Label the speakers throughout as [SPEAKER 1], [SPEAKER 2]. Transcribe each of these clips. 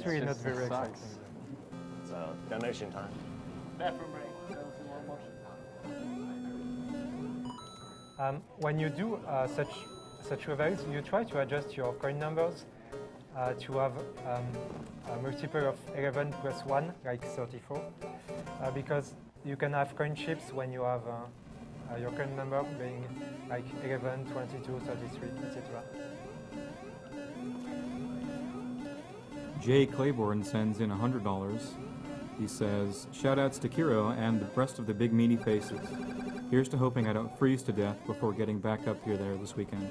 [SPEAKER 1] It's really not very exciting.
[SPEAKER 2] It's donation time.
[SPEAKER 3] Bathroom break.
[SPEAKER 1] When you do such levels, you try to adjust your coin numbers to have a multiple of 11 plus 1, like 34, because you can have coin chips when you have your coin number being like 11, 22, 33, etc.
[SPEAKER 4] Jay Claiborne sends in $100. He says, shout-outs to Kiro and the rest of the big meaty faces. Here's to hoping I don't freeze to death before getting back up here there this weekend.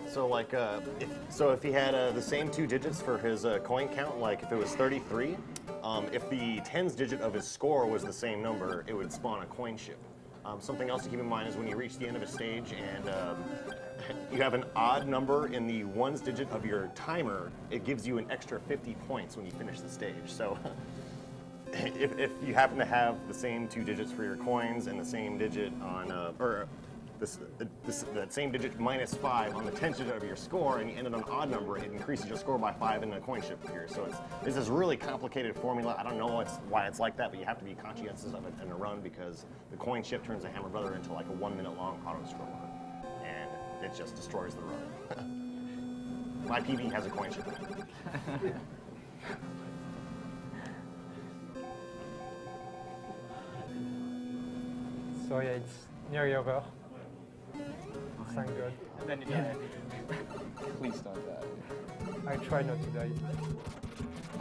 [SPEAKER 2] So like, if he had the same 2 digits for his coin count, like if it was 33, if the tens digit of his score was the same number, it would spawn a coin ship. Something else to keep in mind is when you reach the end of a stage and you have an odd number in the ones digit of your timer, it gives you an extra 50 points when you finish the stage. So if you happen to have the same 2 digits for your coins and the same digit on, that same digit minus 5 on the 10th digit of your score, and you ended on an odd number, it increases your score by 5 and a coin ship appears. So it's this really complicated formula. I don't know why it's like that, but you have to be conscientious of it in a run because the coin ship turns a Hammer Brother into like a 1 minute long auto scroller, and it just destroys the run. My PB has a coin ship.
[SPEAKER 1] So yeah, it's nearly over. Thank God.
[SPEAKER 3] And then you die.
[SPEAKER 5] Please don't die.
[SPEAKER 1] I try not to die.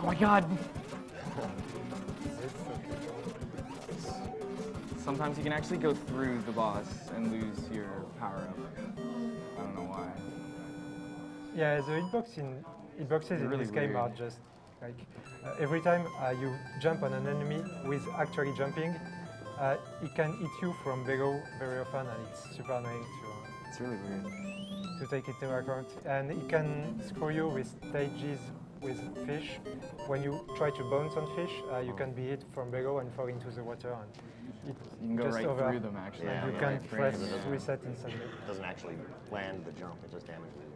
[SPEAKER 5] Oh my God!
[SPEAKER 1] It's okay.
[SPEAKER 5] Sometimes you can actually go through the boss and lose your power-up. I don't know why.
[SPEAKER 1] Yeah, the hitboxes in
[SPEAKER 5] really
[SPEAKER 1] this game
[SPEAKER 5] weird.
[SPEAKER 1] are just like every time you jump on an enemy with actually jumping, it can hit you from below very often, and it's super annoying
[SPEAKER 5] It's really weird.
[SPEAKER 1] to take it into account. And it can screw you with stages with fish. When you try to bounce on fish, you can be hit from below and fall into the water. And
[SPEAKER 5] You can go
[SPEAKER 1] just
[SPEAKER 5] right
[SPEAKER 1] over.
[SPEAKER 5] through them, actually.
[SPEAKER 2] Yeah,
[SPEAKER 1] You
[SPEAKER 2] yeah,
[SPEAKER 1] can
[SPEAKER 2] right.
[SPEAKER 1] press
[SPEAKER 2] Right.
[SPEAKER 1] reset instantly.
[SPEAKER 2] It doesn't actually land the jump, it just damages you.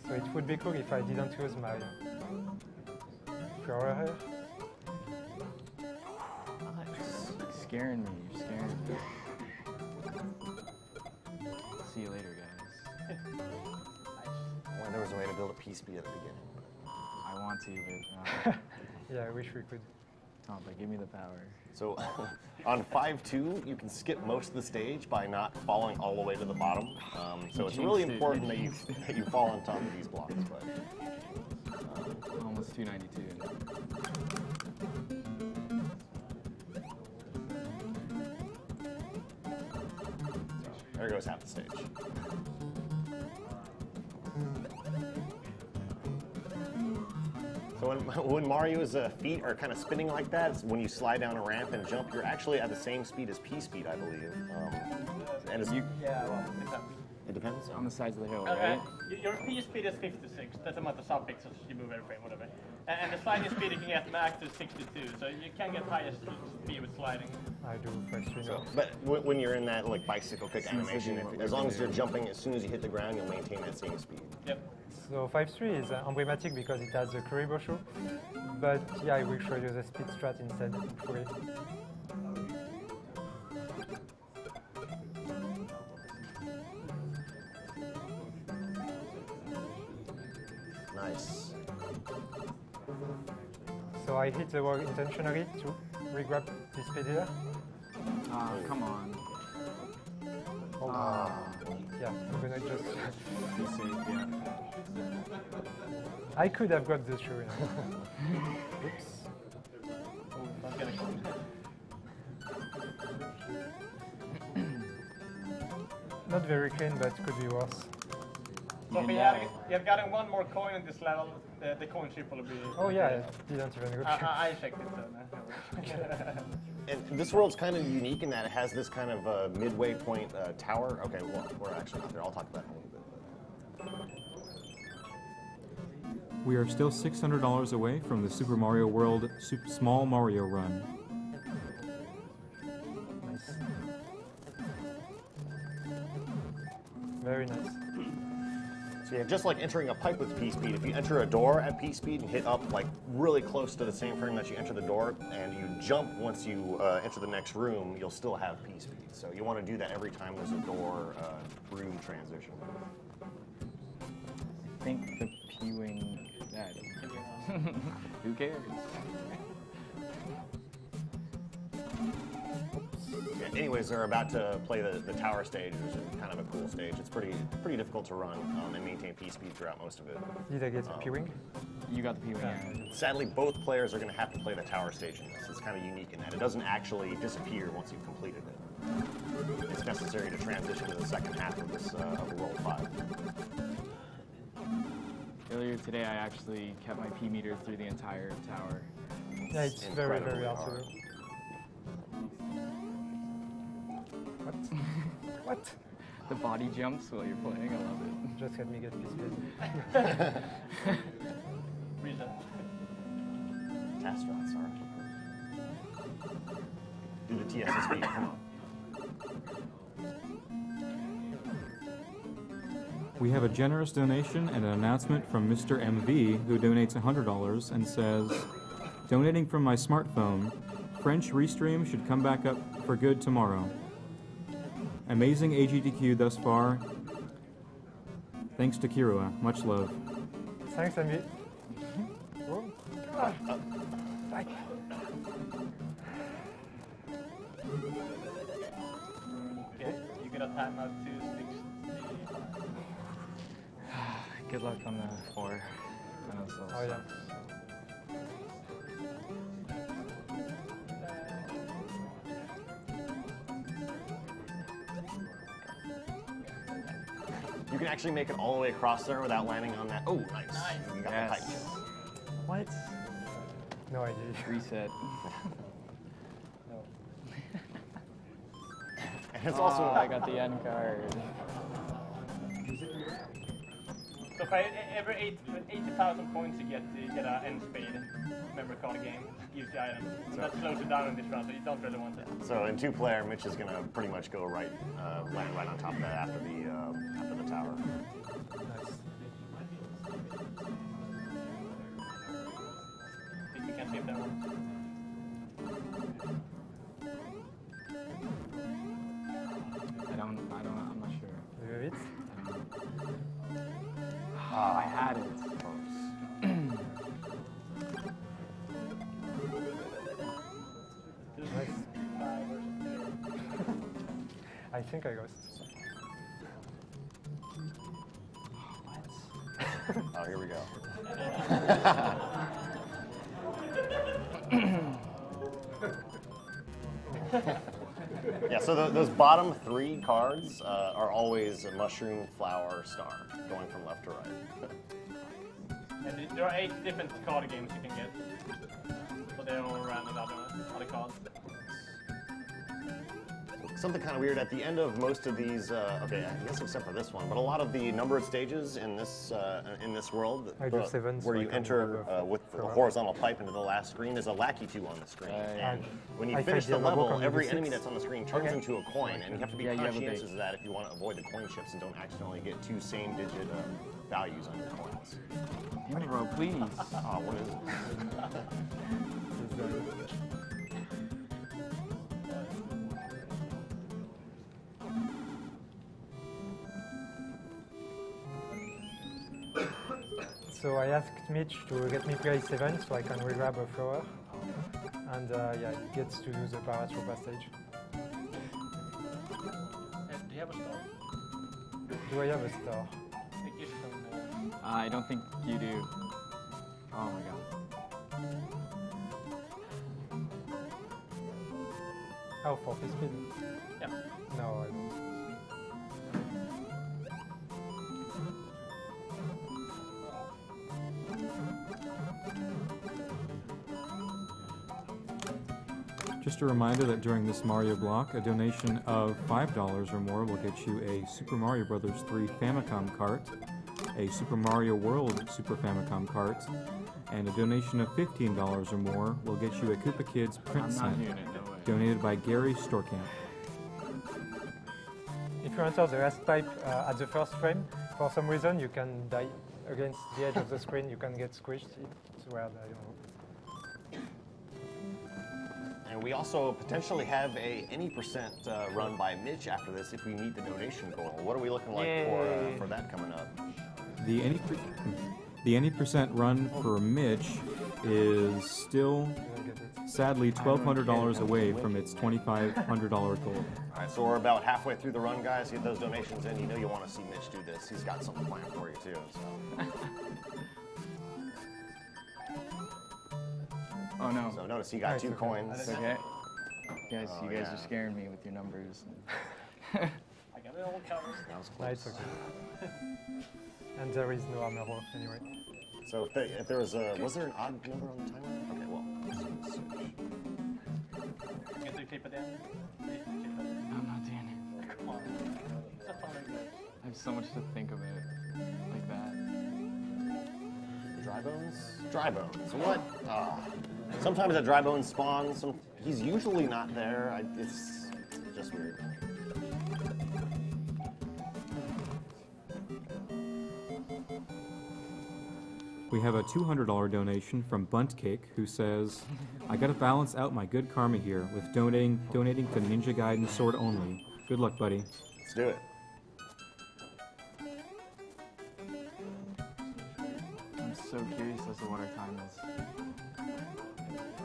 [SPEAKER 1] So it would be cool if I didn't use my power hair.
[SPEAKER 5] You're scaring me. You're scaring me. See you later, guys.
[SPEAKER 2] Well, there was a way to build a PSP at the beginning.
[SPEAKER 5] I want to, but
[SPEAKER 1] Yeah, I wish we could.
[SPEAKER 5] Tompa, give me the power.
[SPEAKER 2] So on 5-2, you can skip most of the stage by not falling all the way to the bottom. So it's really important that you fall on top of these blocks. But
[SPEAKER 5] Almost 292.
[SPEAKER 2] there goes half the stage. So when Mario's feet are kind of spinning like that, it's when you slide down a ramp and jump, you're actually at the same speed as P speed, I believe. And as you,
[SPEAKER 3] Yeah, well, it depends.
[SPEAKER 2] it depends.
[SPEAKER 5] On the sides of the hill,
[SPEAKER 3] Okay,
[SPEAKER 5] right?
[SPEAKER 3] your P speed is 56. That's the amount of sub-pixels you move every frame, whatever. And the sliding speed you can get max is 62, so you can get highest speed with sliding.
[SPEAKER 1] I do 5-3 now.
[SPEAKER 2] But when you're in that like bicycle kick animation, as long as you're jumping, as soon as you hit the ground, you'll maintain that same speed.
[SPEAKER 3] Yep.
[SPEAKER 1] So 5-3 is emblematic because it has the Kuribo shoe, but yeah, I will show you the speed strat instead. Free.
[SPEAKER 2] Nice.
[SPEAKER 1] So I hit the wall intentionally to re-grab this speed here.
[SPEAKER 5] Come on.
[SPEAKER 1] Oh, yeah, I'm gonna just.
[SPEAKER 5] Be safe, yeah.
[SPEAKER 1] I could have grabbed the shoe. You know. Oops. Not very clean, but could be worse.
[SPEAKER 3] So if you have gotten one more coin in this level, the coin ship will be...
[SPEAKER 1] Oh yeah, I didn't even go.
[SPEAKER 3] I checked it, so
[SPEAKER 2] And this world's kind of unique in that it has this kind of midway point tower. Okay, well, we're actually not there. I'll talk about it in a little bit.
[SPEAKER 4] We are still $600 away from the Super Mario World Small Mario Run.
[SPEAKER 1] Nice. Very nice.
[SPEAKER 2] So yeah, just like entering a pipe with P speed, if you enter a door at P speed and hit up like really close to the same frame that you enter the door, and you jump once you enter the next room, you'll still have P speed. So you want to do that every time there's a door room transition.
[SPEAKER 5] I think the P-Wing is dead. Who cares?
[SPEAKER 2] Yeah, anyways, they're about to play the tower stage, which is kind of a cool stage. It's pretty difficult to run and maintain P speed throughout most of it.
[SPEAKER 1] Did I get a P-Wing?
[SPEAKER 5] You got the P-Wing, yeah.
[SPEAKER 2] Sadly, both players are going to have to play the tower stage in this. It's kind of unique in that it doesn't actually disappear once you've completed it. It's necessary to transition to the second half of this of World 5.
[SPEAKER 5] Earlier today, I actually kept my P meter through the entire tower.
[SPEAKER 1] Yeah, it's very, very
[SPEAKER 2] incredibly
[SPEAKER 1] hard to do. What? What?
[SPEAKER 5] The body jumps while you're playing, I love it.
[SPEAKER 1] Just let me get P-speed.
[SPEAKER 3] Reason.
[SPEAKER 2] Astronauts, sorry. Do the TSSB, come on.
[SPEAKER 4] We have a generous donation and an announcement from Mr. MV, who donates $100 and says, donating from my smartphone, French Restream should come back up for good tomorrow. Amazing Agdq thus far. Thanks to Kirua. Much love.
[SPEAKER 1] Thanks, Amy. Oh, God. Bye.
[SPEAKER 3] Okay, you get a timeout to 60.
[SPEAKER 5] Good luck on the 4. I know, so
[SPEAKER 1] Oh, yeah.
[SPEAKER 2] You can actually make it all the way across there without landing on that. Oh, nice. You got
[SPEAKER 5] Yes.
[SPEAKER 2] the pipe.
[SPEAKER 5] What?
[SPEAKER 1] No idea.
[SPEAKER 5] Reset.
[SPEAKER 1] No.
[SPEAKER 2] And it's also
[SPEAKER 5] I got the end card.
[SPEAKER 3] So for every 80,000 points you get an end speed member card game. Gives you items. So that slows you down in this round, so you don't really want it.
[SPEAKER 2] so in 2-player, Mitch is gonna pretty much go right, land right on top of that after the tower.
[SPEAKER 1] Nice.
[SPEAKER 3] Think you can skip that one.
[SPEAKER 5] I'm not sure.
[SPEAKER 1] Do you have it?
[SPEAKER 5] I had it.
[SPEAKER 1] Nice. I think I lost.
[SPEAKER 2] Oh, here we go. Yeah, so those bottom 3 cards are always a mushroom, flower, star, going from left to right.
[SPEAKER 3] And there are 8 different card games you can get. But they're all random other cards.
[SPEAKER 2] Something kind of weird at the end of most of these. Okay, I guess except for this one, but a lot of the numbered stages in this world,
[SPEAKER 1] I do 7s,
[SPEAKER 2] where you
[SPEAKER 1] like,
[SPEAKER 2] enter
[SPEAKER 1] on
[SPEAKER 2] with the horizontal pipe into the last screen, there's a lackey 2 on the screen.
[SPEAKER 5] Yeah.
[SPEAKER 2] And when you
[SPEAKER 1] I
[SPEAKER 2] finish
[SPEAKER 1] find
[SPEAKER 2] the
[SPEAKER 1] the logo
[SPEAKER 2] level,
[SPEAKER 1] on
[SPEAKER 2] every
[SPEAKER 1] the
[SPEAKER 2] enemy
[SPEAKER 1] 6.
[SPEAKER 2] that's on the screen turns
[SPEAKER 1] Okay.
[SPEAKER 2] into a coin, and you have to be
[SPEAKER 5] Yeah, you have a
[SPEAKER 2] conscientious
[SPEAKER 5] bait.
[SPEAKER 2] of that if you want to avoid the coin ships and don't accidentally get 2 same-digit values on your coins.
[SPEAKER 5] Damn it, bro, please.
[SPEAKER 2] Oh, what is it?
[SPEAKER 1] So I asked Mitch to let me play 7 so I can re-grab a flower. And yeah, he gets to use the paratrooper stage.
[SPEAKER 3] Do you have a star?
[SPEAKER 1] Do I have a star?
[SPEAKER 3] I think it's from
[SPEAKER 5] I don't think you do. Oh my god.
[SPEAKER 1] Oh, for P-speed?
[SPEAKER 3] yeah.
[SPEAKER 1] No, I don't.
[SPEAKER 4] Just a reminder that during this Mario block, a donation of $5 or more will get you a Super Mario Bros. 3 Famicom cart, a Super Mario World Super Famicom cart, and a donation of $15 or more will get you a Koopa Kids print
[SPEAKER 5] I'm
[SPEAKER 4] set,
[SPEAKER 5] not doing it, no way.
[SPEAKER 4] donated by Gary Storkamp.
[SPEAKER 1] If you enter the last pipe at the first frame, for some reason you can die against the edge of the screen. You can get squished. It's weird. I don't know.
[SPEAKER 2] And we also potentially have any percent run by Mitch after this if we meet the donation goal. What are we looking like for that coming up?
[SPEAKER 4] The any percent run for Mitch is still, sadly, $1,200 away from its $2,500 goal.
[SPEAKER 2] All right, so we're about halfway through the run, guys. Get those donations in. You know you want to see Mitch do this. He's got something planned for you, too. So.
[SPEAKER 5] Oh, no.
[SPEAKER 2] So notice he got 2 coins.
[SPEAKER 5] It's okay. Guys,
[SPEAKER 2] Oh,
[SPEAKER 5] you guys
[SPEAKER 2] yeah.
[SPEAKER 5] are scaring me with your numbers.
[SPEAKER 3] I got it all covered.
[SPEAKER 2] That was
[SPEAKER 1] No,
[SPEAKER 2] close.
[SPEAKER 1] it's okay. And there is no armor roll anyway.
[SPEAKER 2] So if there was there an odd number on the timer? Okay, well.
[SPEAKER 3] Get the clip at the end.
[SPEAKER 5] I'm not doing it.
[SPEAKER 3] Come on. It's not fun like that.
[SPEAKER 5] I have so much to think about like that.
[SPEAKER 2] Dry bones? Dry bones. What? Sometimes a dry bone spawns. He's usually not there. It's just weird.
[SPEAKER 4] We have a $200 donation from Buntcake, who says, I gotta balance out my good karma here with donating to Ninja Gaiden Sword only. Good luck, buddy.
[SPEAKER 2] Let's do it.
[SPEAKER 5] I'm so curious as to what our time is.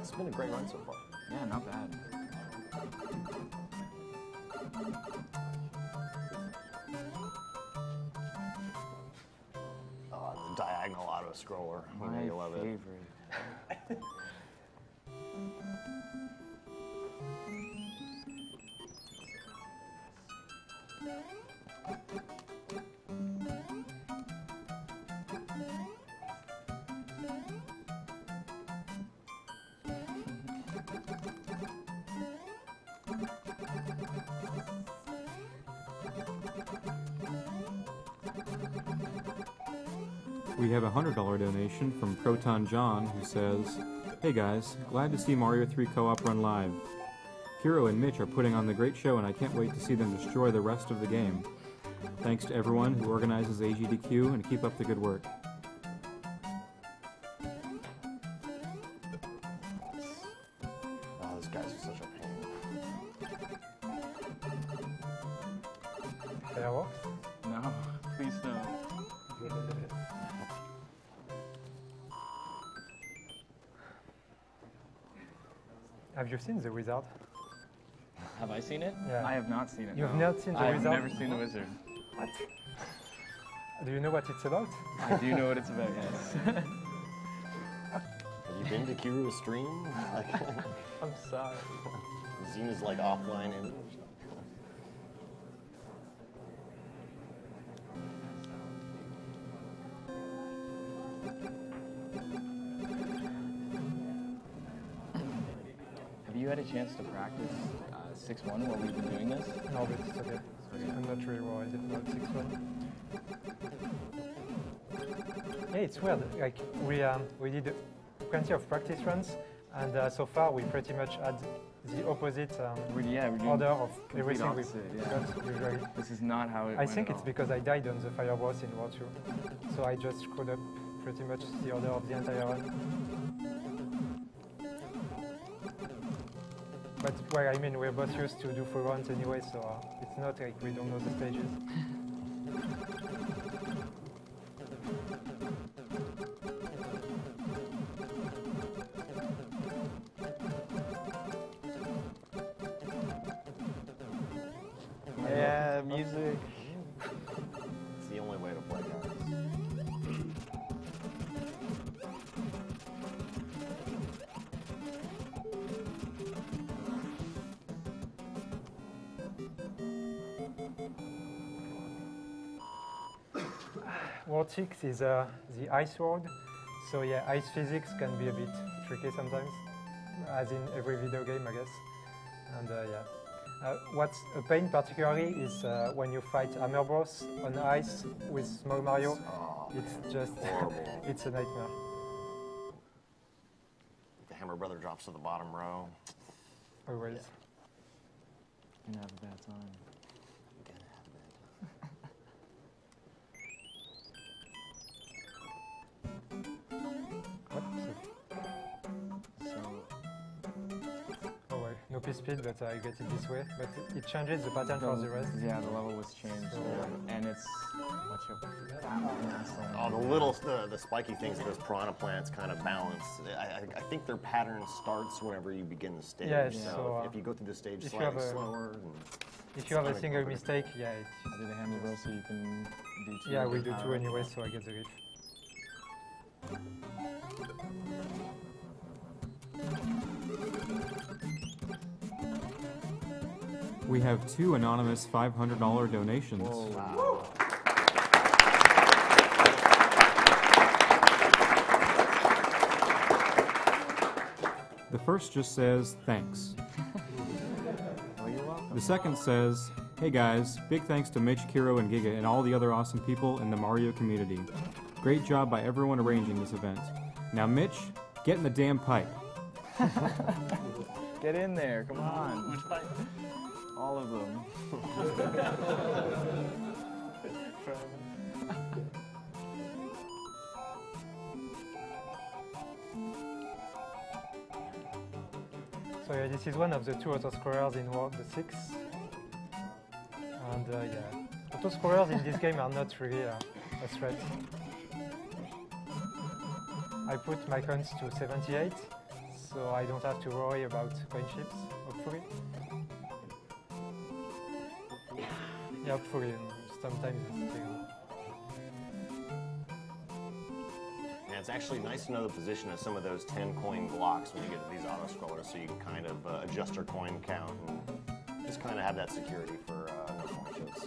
[SPEAKER 2] It's been a great run so far.
[SPEAKER 5] Yeah, not bad.
[SPEAKER 2] Oh, the diagonal auto scroller. I know
[SPEAKER 5] My
[SPEAKER 2] you love it.
[SPEAKER 5] favorite.
[SPEAKER 4] We have a $100 donation from Proton John, who says, Hey guys, glad to see Mario 3 co-op run live. Hiro and Mitch are putting on the great show and I can't wait to see them destroy the rest of the game. Thanks to everyone who organizes Agdq and keep up the good work.
[SPEAKER 2] Oh, those guys are such a pain.
[SPEAKER 1] Fireworks?
[SPEAKER 5] No, please no.
[SPEAKER 1] Have you seen The Wizard?
[SPEAKER 3] Have I seen it?
[SPEAKER 1] Yeah.
[SPEAKER 5] I have not seen it.
[SPEAKER 1] You've
[SPEAKER 5] no.
[SPEAKER 1] not seen The
[SPEAKER 5] I've
[SPEAKER 1] Wizard?
[SPEAKER 5] never seen The Wizard.
[SPEAKER 1] What? Do you know what it's about?
[SPEAKER 5] I do know what it's about, yes.
[SPEAKER 2] Have you been to Kiru's stream? Like,
[SPEAKER 1] I'm sorry.
[SPEAKER 2] Zena's like offline and.
[SPEAKER 5] Have you had a chance to practice 6-1 while we've been doing this?
[SPEAKER 1] No, but it's okay. I'm not really worried about 6-1. Yeah, it's weird. Like we did plenty of practice runs, and so far we pretty much had the opposite
[SPEAKER 5] We're doing
[SPEAKER 1] order of
[SPEAKER 5] complete
[SPEAKER 1] everything we've
[SPEAKER 5] opposite, yeah.
[SPEAKER 1] got usually.
[SPEAKER 5] This is not how it
[SPEAKER 1] I
[SPEAKER 5] went
[SPEAKER 1] think
[SPEAKER 5] at
[SPEAKER 1] it's
[SPEAKER 5] all.
[SPEAKER 1] because I died on the fire boss in War 2, so I just screwed up pretty much the order of the entire run. But well, I mean, we're both used to do full runs anyway, so it's not like we don't know the stages.
[SPEAKER 5] Yeah, music.
[SPEAKER 2] It's the only way to play, guys.
[SPEAKER 1] World 6 is the ice world, so yeah, ice physics can be a bit tricky sometimes, as in every video game, I guess. And yeah. What's a pain particularly is when you fight Hammer Bros on ice with Small Mario. It's just,
[SPEAKER 2] horrible.
[SPEAKER 1] it's a nightmare.
[SPEAKER 2] The Hammer Brother drops to the bottom row.
[SPEAKER 1] Always.
[SPEAKER 5] Gonna have a bad time.
[SPEAKER 2] You're gonna have a bad
[SPEAKER 1] P-speed, but I get it this way. But it changes the pattern for the rest.
[SPEAKER 5] Yeah, the level was changed, and it's much of
[SPEAKER 2] Oh, the little, the spiky things that those piranha plants kind of balance. I think their pattern starts whenever you begin the stage.
[SPEAKER 1] Yeah,
[SPEAKER 2] so if you go through the stage slightly slower.
[SPEAKER 1] If you have a single mistake, yeah.
[SPEAKER 5] I did a handle roll, so you can do 2.
[SPEAKER 1] Yeah, we do 2 anyway, so I get the riff.
[SPEAKER 4] We have 2 anonymous $500 donations.
[SPEAKER 2] Wow.
[SPEAKER 4] The first just says, thanks.
[SPEAKER 5] Oh, you're welcome.
[SPEAKER 4] The second says, hey guys, big thanks to Mitch, Kiro, and Giga, and all the other awesome people in the Mario community. Great job by everyone arranging this event. Now Mitch, get in the damn pipe.
[SPEAKER 5] Get in there, come on.
[SPEAKER 3] Which pipe?
[SPEAKER 5] All of them.
[SPEAKER 1] So yeah, this is one of the 2 autoscrollers in World 6. And yeah, autoscrollers in this game are not really a threat. I put my coins to 78, so I don't have to worry about coin chips, hopefully. Yeah, hopefully, sometimes it's still.
[SPEAKER 2] And it's actually nice to know the position of some of those 10 coin blocks when you get to these auto scrollers, so you can kind of adjust your coin count and just kind of have that security for no coin chips.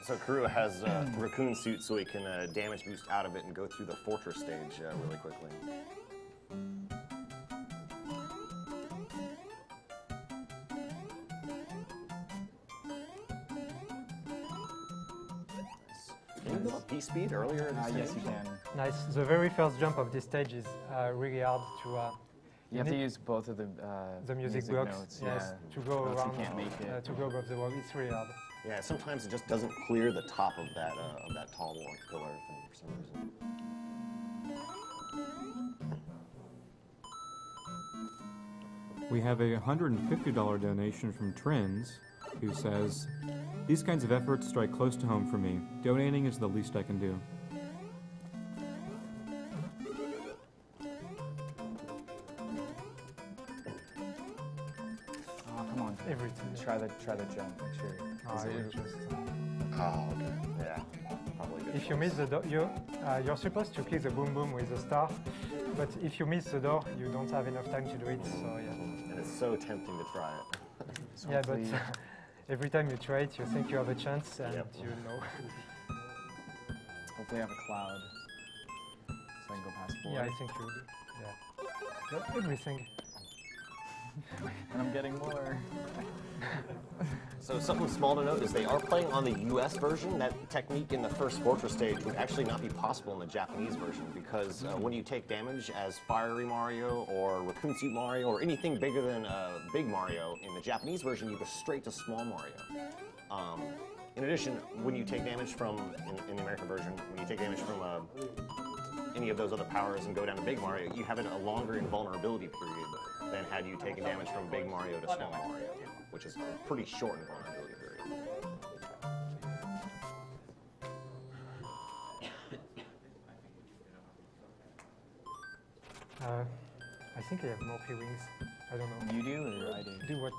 [SPEAKER 2] So Kuro has raccoon suit, so he can damage boost out of it and go through the fortress stage really quickly. Can you go up P-speed earlier in the stage?
[SPEAKER 5] Yes, you can.
[SPEAKER 1] Nice. The very first jump of this stage is really hard to.
[SPEAKER 5] You have to use both of the
[SPEAKER 1] music blocks,
[SPEAKER 5] notes,
[SPEAKER 1] yes,
[SPEAKER 5] yeah.
[SPEAKER 1] to go
[SPEAKER 5] Else
[SPEAKER 1] around,
[SPEAKER 5] you can't make it.
[SPEAKER 1] to go above the wall. It's really hard.
[SPEAKER 2] Yeah, sometimes it just doesn't clear the top of that tall pillar thing for some reason.
[SPEAKER 4] We have a $150 donation from Trends, who says, these kinds of efforts strike close to home for me. Donating is the least I can do.
[SPEAKER 5] Oh, come on.
[SPEAKER 1] Everything.
[SPEAKER 5] Try the jump, make sure.
[SPEAKER 2] Oh, okay. Yeah. Probably good.
[SPEAKER 1] If you miss the door, you're supposed to click the boom boom with the star, but if you miss the door, you don't have enough time to do it. So yeah.
[SPEAKER 2] And it's so tempting to try it.
[SPEAKER 5] So
[SPEAKER 1] Yeah, but every time you try it, you think you have a chance, and
[SPEAKER 2] Yep.
[SPEAKER 1] you know.
[SPEAKER 5] hopefully I have a cloud, so I can go past 4.
[SPEAKER 1] Yeah, I think you do. Yeah. But everything.
[SPEAKER 5] And I'm getting more.
[SPEAKER 2] So something small to note is they are playing on the US version. That technique in the first fortress stage would actually not be possible in the Japanese version because when you take damage as Fiery Mario or Raccoon Suit Mario or anything bigger than Big Mario, in the Japanese version you go straight to Small Mario. In addition, when you take damage from, in the American version, when you take damage from any of those other powers and go down to Big Mario, you have a longer invulnerability period than had you taken damage from Big Mario to Small Mario, which is a pretty short invulnerability period.
[SPEAKER 1] I think I have more P-wings. I don't know.
[SPEAKER 5] You do or I do?
[SPEAKER 1] Do what?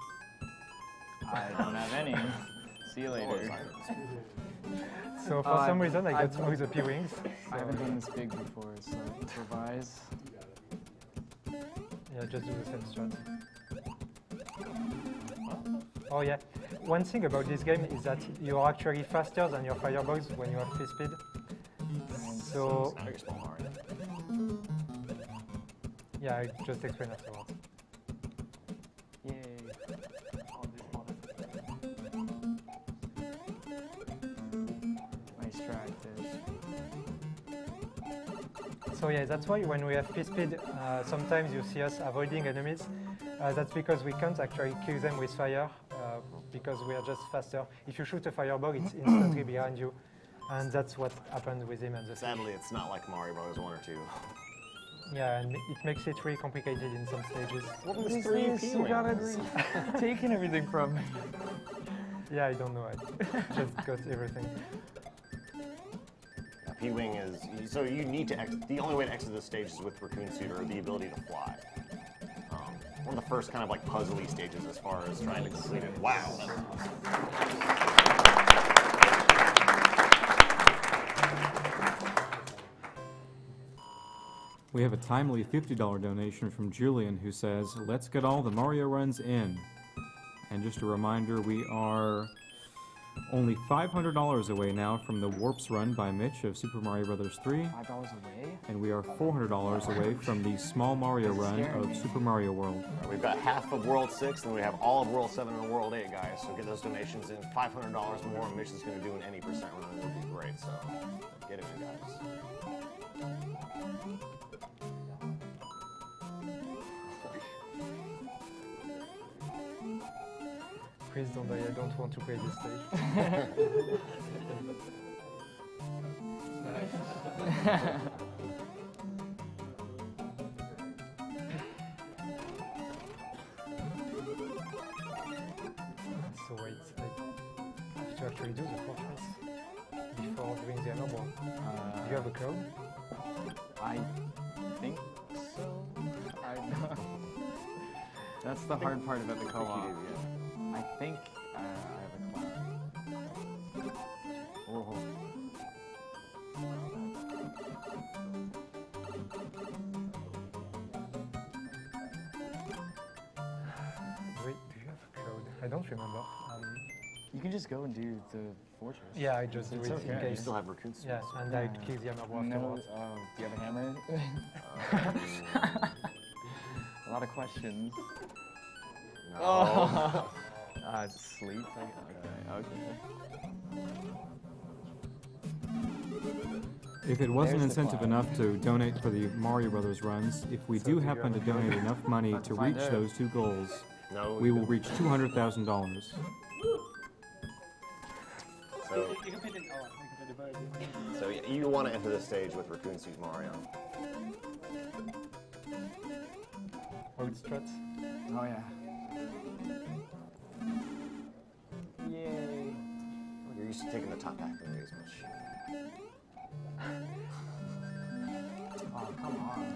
[SPEAKER 5] I don't have any. See you later.
[SPEAKER 1] So for some reason, I got all the P-wings.
[SPEAKER 5] I haven't done this big before, so improvise.
[SPEAKER 1] Yeah, just do the same strat. Oh yeah, one thing about this game is that you're actually faster than your fireballs when you have free speed. So
[SPEAKER 2] Very Small Mario.
[SPEAKER 1] yeah, I just explain afterwards.
[SPEAKER 5] Yay. Nice try, Tish.
[SPEAKER 1] So yeah, that's why when we have P-speed, sometimes you see us avoiding enemies That's because we can't actually kill them with fire because we are just faster. If you shoot a fireball, it's instantly behind you. And that's what happened with him and the fish.
[SPEAKER 2] Sadly, it's not like Mario Bros. 1 or 2.
[SPEAKER 1] Yeah, and it makes it really complicated in some stages.
[SPEAKER 2] What was 3
[SPEAKER 5] You got taking everything from me.
[SPEAKER 1] Yeah, I don't know. I just got everything.
[SPEAKER 2] P-Wing is, so you need to, the only way to exit this stage is with Raccoon Suit or the ability to fly. One of the first kind of like puzzly stages as far as trying to complete it. Wow.
[SPEAKER 4] We have a timely $50 donation from Julian who says, let's get all the Mario runs in. And just a reminder, we are only $500 away now from the Warps run by Mitch of Super Mario Bros. 3.
[SPEAKER 5] $5 away?
[SPEAKER 4] And we are $400 away from the Small Mario run of Super Mario World.
[SPEAKER 2] We've got half of World 6, and we have all of World 7 and World 8, guys. So get those donations in. $500 more, and Mitch is going to do an any % run. It would be great, so get it in, guys.
[SPEAKER 1] Please don't die, I don't want to play this stage. So wait, I have to actually do the fortress before doing the other one. Do you have a cloud?
[SPEAKER 5] I think so. That's the hard part about the co-op. I think I have a cloud. Whoa.
[SPEAKER 1] Wait, do you have a cloud? I don't remember.
[SPEAKER 5] You can just go and do the fortress.
[SPEAKER 1] Yeah, I just do
[SPEAKER 5] It's
[SPEAKER 1] it
[SPEAKER 5] okay.
[SPEAKER 1] in
[SPEAKER 2] You
[SPEAKER 1] case.
[SPEAKER 2] still have Raccoon Suit.
[SPEAKER 1] Yeah, and I kill the Hammer
[SPEAKER 5] No,
[SPEAKER 1] afterwards.
[SPEAKER 5] do you have a hammer? A lot of questions.
[SPEAKER 2] No.
[SPEAKER 5] Oh. Sleep? Okay.
[SPEAKER 4] If it wasn't
[SPEAKER 5] There's the
[SPEAKER 4] incentive
[SPEAKER 5] cloud.
[SPEAKER 4] enough to donate for the Mario Brothers runs, if we
[SPEAKER 1] So
[SPEAKER 4] do
[SPEAKER 1] do you
[SPEAKER 4] happen to
[SPEAKER 1] have a cloud?
[SPEAKER 4] donate enough money
[SPEAKER 5] About
[SPEAKER 4] to
[SPEAKER 5] to find
[SPEAKER 4] reach
[SPEAKER 5] out.
[SPEAKER 4] those two goals,
[SPEAKER 2] No,
[SPEAKER 4] we will reach $200,000.
[SPEAKER 2] So,
[SPEAKER 3] You can fit in. Oh, you can fit the bird.
[SPEAKER 2] so you want to enter this stage with Raccoon Suit Mario.
[SPEAKER 1] Old struts.
[SPEAKER 5] Oh yeah. Yay.
[SPEAKER 2] You're used to taking the top back and as much.
[SPEAKER 5] Oh, come on.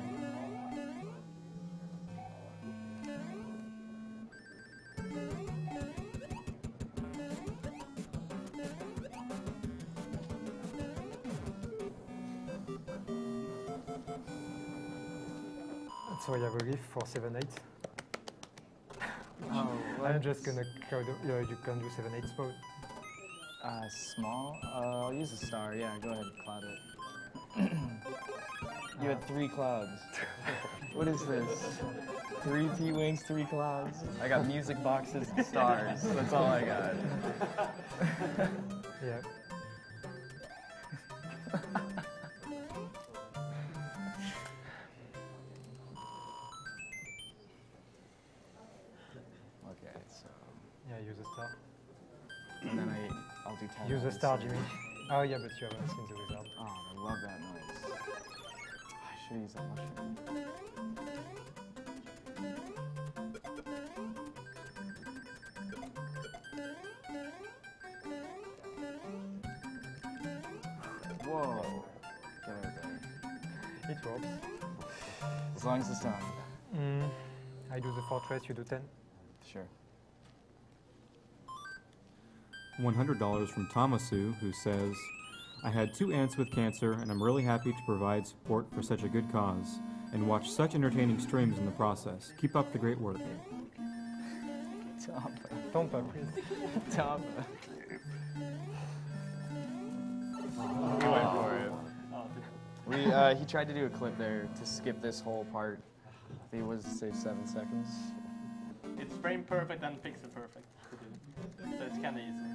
[SPEAKER 1] So I have a leaf for 7-8.
[SPEAKER 5] Oh,
[SPEAKER 1] I'm just gonna cloud. You can do 7-8 spot.
[SPEAKER 5] Small? I'll use a star. Yeah, go ahead, cloud it. You had 3 clouds. What is this? 3 P-Wings, 3 clouds. I got music boxes and stars. That's all I got.
[SPEAKER 1] Yeah.
[SPEAKER 5] Okay, so...
[SPEAKER 1] Yeah, use a star.
[SPEAKER 5] And then I'll do 10.
[SPEAKER 1] Use a star, Jimmy. Oh yeah, but you haven't seen the wizard.
[SPEAKER 5] Oh, I love that noise. I should use that mushroom. Whoa. Get out there.
[SPEAKER 1] It works.
[SPEAKER 5] As long as it's done.
[SPEAKER 1] I do the fortress, you do 10.
[SPEAKER 5] Sure.
[SPEAKER 4] $100 from Thomasu, who says, I had 2 aunts with cancer, and I'm really happy to provide support for such a good cause, and watch such entertaining streams in the process. Keep up the great work.
[SPEAKER 1] Tompa, please.
[SPEAKER 5] Tom. We went for it. He tried to do a clip there to skip this whole part. He was to say 7 seconds.
[SPEAKER 3] It's frame perfect and pixel perfect. So it's kind of easy.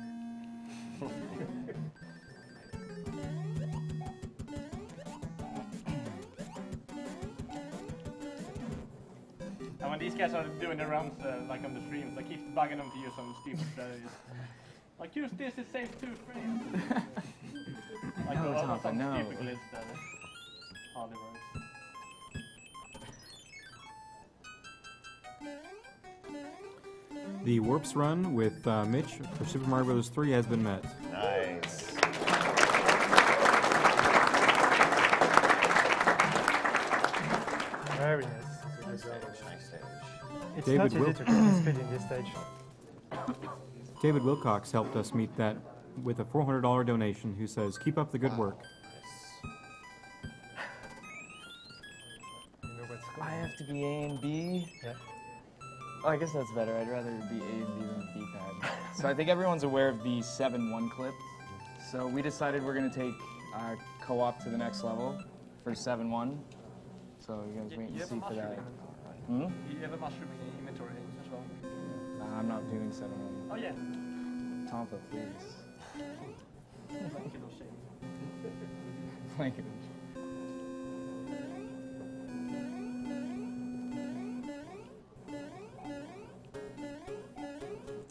[SPEAKER 3] And when these guys are doing their rounds, like on the streams, I keep bugging them to use some stupid strategies. Like, use this, it saves 2 frames. Like,
[SPEAKER 5] No,
[SPEAKER 3] some
[SPEAKER 5] Tom, I know.
[SPEAKER 3] stupid glitch that hardly works.
[SPEAKER 4] The Warps run with Mitch for Super Mario Bros. 3 has been met.
[SPEAKER 2] Nice.
[SPEAKER 1] Very nice.
[SPEAKER 2] Nice stage.
[SPEAKER 1] It's
[SPEAKER 4] David
[SPEAKER 1] not easy to keep the speed in this stage.
[SPEAKER 4] David Wilcox helped us meet that with a $400 donation, who says, "Keep up the good work."
[SPEAKER 1] You know what's
[SPEAKER 5] I
[SPEAKER 1] going on.
[SPEAKER 5] have to be A and B.
[SPEAKER 1] Yeah.
[SPEAKER 5] Oh, I guess that's better. I'd rather be A and B than D-pad. So I think everyone's aware of the 7-1 clip. So we decided we're going to take our co-op to the next level for 7-1. So you guys wait and see for that. Hmm?
[SPEAKER 3] You have a mushroom in inventory as well.
[SPEAKER 5] Nah, I'm not doing 7-1.
[SPEAKER 3] Oh yeah.
[SPEAKER 5] Tompa, please.
[SPEAKER 3] Thank you, no shame.
[SPEAKER 5] Thank you.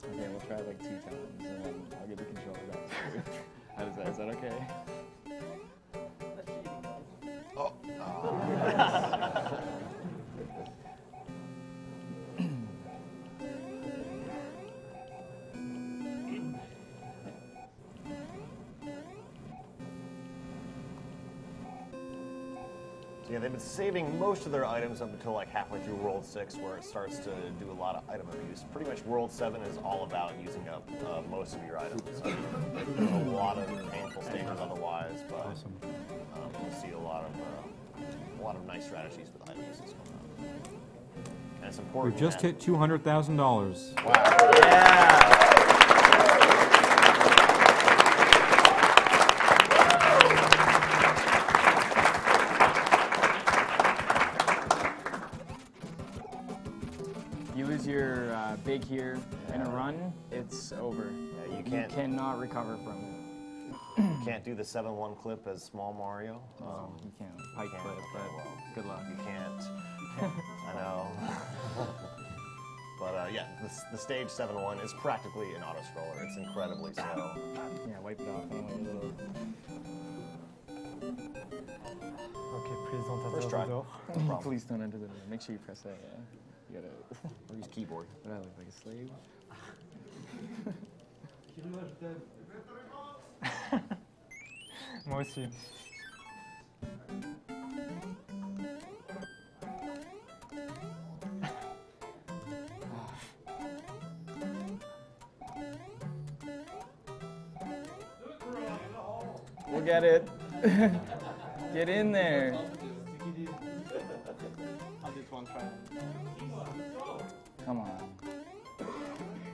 [SPEAKER 5] Okay, we'll try like 2 times, and then I'll get the controller back to you. How does that? Is that okay?
[SPEAKER 3] That's cheating, guys.
[SPEAKER 2] Oh. Yeah, they've been saving most of their items up until like halfway through World 6, where it starts to do a lot of item abuse. Pretty much World 7 is all about using up most of your items. There's a lot of painful stages otherwise, but
[SPEAKER 4] Awesome.
[SPEAKER 2] you'll see a lot of nice strategies with item uses going on. And it's important.
[SPEAKER 4] We've just
[SPEAKER 2] that-
[SPEAKER 4] hit $200,000.
[SPEAKER 2] Wow.
[SPEAKER 5] Yeah! You lose your big here in a run, it's over.
[SPEAKER 2] Yeah, you
[SPEAKER 5] You cannot recover from it.
[SPEAKER 2] can't do the 7-1 clip as Small Mario.
[SPEAKER 5] You can't pike
[SPEAKER 2] can't.
[SPEAKER 5] clip, but
[SPEAKER 2] Well,
[SPEAKER 5] good luck.
[SPEAKER 2] You can't. I know. But yeah, the stage 7-1 is practically an auto scroller. It's incredibly slow.
[SPEAKER 5] Yeah, wipe it off. I don't want your little...
[SPEAKER 1] Okay, please don't
[SPEAKER 2] First
[SPEAKER 1] enter
[SPEAKER 2] try.
[SPEAKER 1] the door.
[SPEAKER 2] No problem.
[SPEAKER 5] Please don't enter the door. Make sure you press that, yeah. You gotta...
[SPEAKER 2] Or use keyboard.
[SPEAKER 5] What do I look like, a slave?
[SPEAKER 1] Moi aussi.
[SPEAKER 5] We'll get it. Get in there.
[SPEAKER 3] I'll do one try.
[SPEAKER 5] Come on.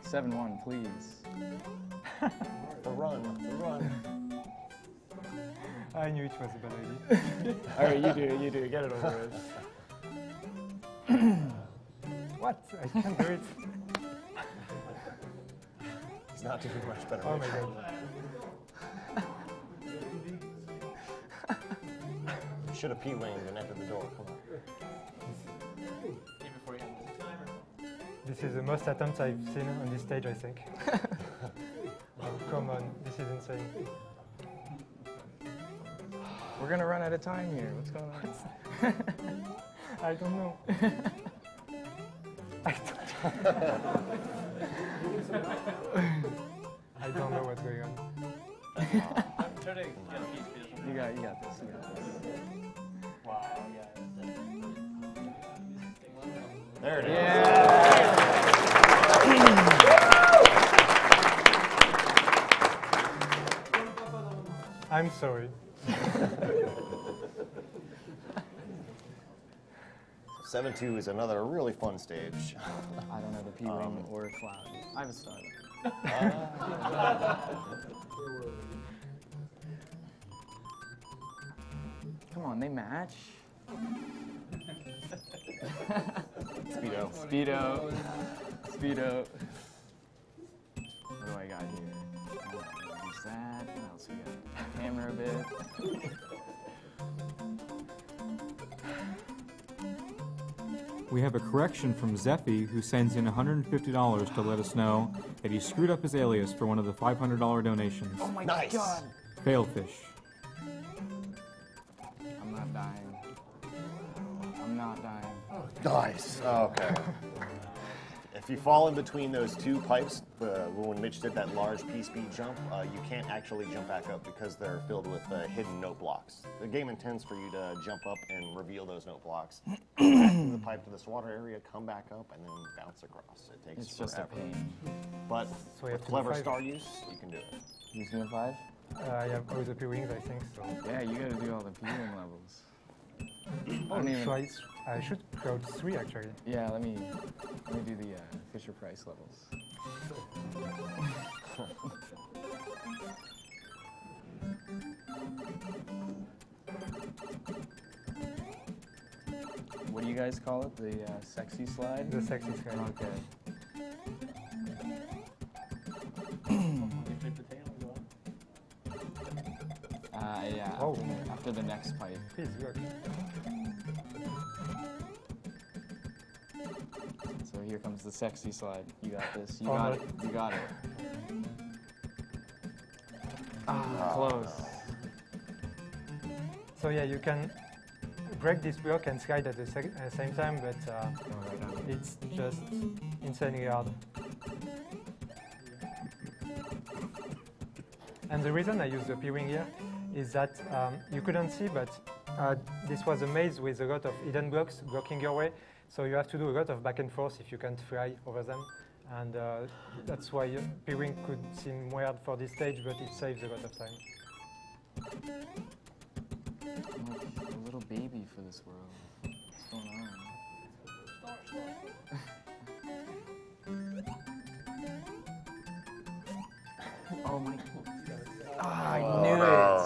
[SPEAKER 5] 7-1, please.
[SPEAKER 2] The run.
[SPEAKER 1] I knew it was a bad idea.
[SPEAKER 5] All right, you do. Get it over with.
[SPEAKER 1] What? I can't do it.
[SPEAKER 2] He's not doing much better.
[SPEAKER 1] Oh my god.
[SPEAKER 2] You should have P-winged and entered the door. Come on.
[SPEAKER 3] Even before you end it.
[SPEAKER 1] This is the most attempts I've seen on this stage, I think. Oh, come on, this is insane.
[SPEAKER 5] We're gonna run out of time here. What's going on?
[SPEAKER 1] I don't know. I don't know what's going on.
[SPEAKER 3] Try to get a piece of this.
[SPEAKER 5] You got this. You got this.
[SPEAKER 3] Wow, guys.
[SPEAKER 2] There it is.
[SPEAKER 5] Yeah.
[SPEAKER 1] I'm sorry.
[SPEAKER 2] 7-2 is another really fun stage.
[SPEAKER 5] I don't have a P-wing or a cloud. I have a star. Come on, they match.
[SPEAKER 2] Speedo.
[SPEAKER 5] Speedo. What do I got here? Use that. What else we got? Camera a bit.
[SPEAKER 4] We have a correction from Zeffy, who sends in $150 to let us know that he screwed up his alias for one of the $500 donations.
[SPEAKER 5] Oh my
[SPEAKER 2] Nice.
[SPEAKER 5] god!
[SPEAKER 4] Failfish.
[SPEAKER 5] I'm not dying. I'm not dying.
[SPEAKER 2] Nice. Okay. If you fall in between those two pipes, when Mitch did that large P-speed jump, you can't actually jump back up because they're filled with hidden note blocks. The game intends for you to jump up and reveal those note blocks, go back through the pipe to this water area, come back up, and then bounce across. It takes
[SPEAKER 5] It's just a
[SPEAKER 2] forever.
[SPEAKER 5] pain.
[SPEAKER 2] But
[SPEAKER 1] So you have
[SPEAKER 2] with
[SPEAKER 1] to do
[SPEAKER 2] clever
[SPEAKER 1] 5.
[SPEAKER 2] star use, you can do it.
[SPEAKER 5] Who's doing 5?
[SPEAKER 1] I have all the P-wings, I think, so.
[SPEAKER 5] Yeah, you gotta do all the P-wing levels.
[SPEAKER 1] Oh,
[SPEAKER 5] I don't even-
[SPEAKER 1] twice. I should go 3, actually.
[SPEAKER 5] Yeah, let me do the Fisher Price levels. What do you guys call it? The sexy slide?
[SPEAKER 1] The sexy sky.
[SPEAKER 5] Okay.
[SPEAKER 3] You flip the tail and go up.
[SPEAKER 5] Yeah.
[SPEAKER 1] Oh.
[SPEAKER 5] After the next pipe.
[SPEAKER 1] Please, work.
[SPEAKER 5] So here comes the sexy slide. You got this. You
[SPEAKER 1] Oh,
[SPEAKER 5] got
[SPEAKER 1] no.
[SPEAKER 5] it. You got it. Ah, close.
[SPEAKER 1] So yeah, you can break this block and slide at the same time, but it's just insanely hard. And the reason I use the P-wing here is that you couldn't see, but this was a maze with a lot of hidden blocks blocking your way. So you have to do a lot of back and forth if you can't fly over them. And that's why P-wing could seem weird for this stage, but it saves a lot of time.
[SPEAKER 5] I'm like a little baby for this world. What's going on? Oh my. Ah, I knew it!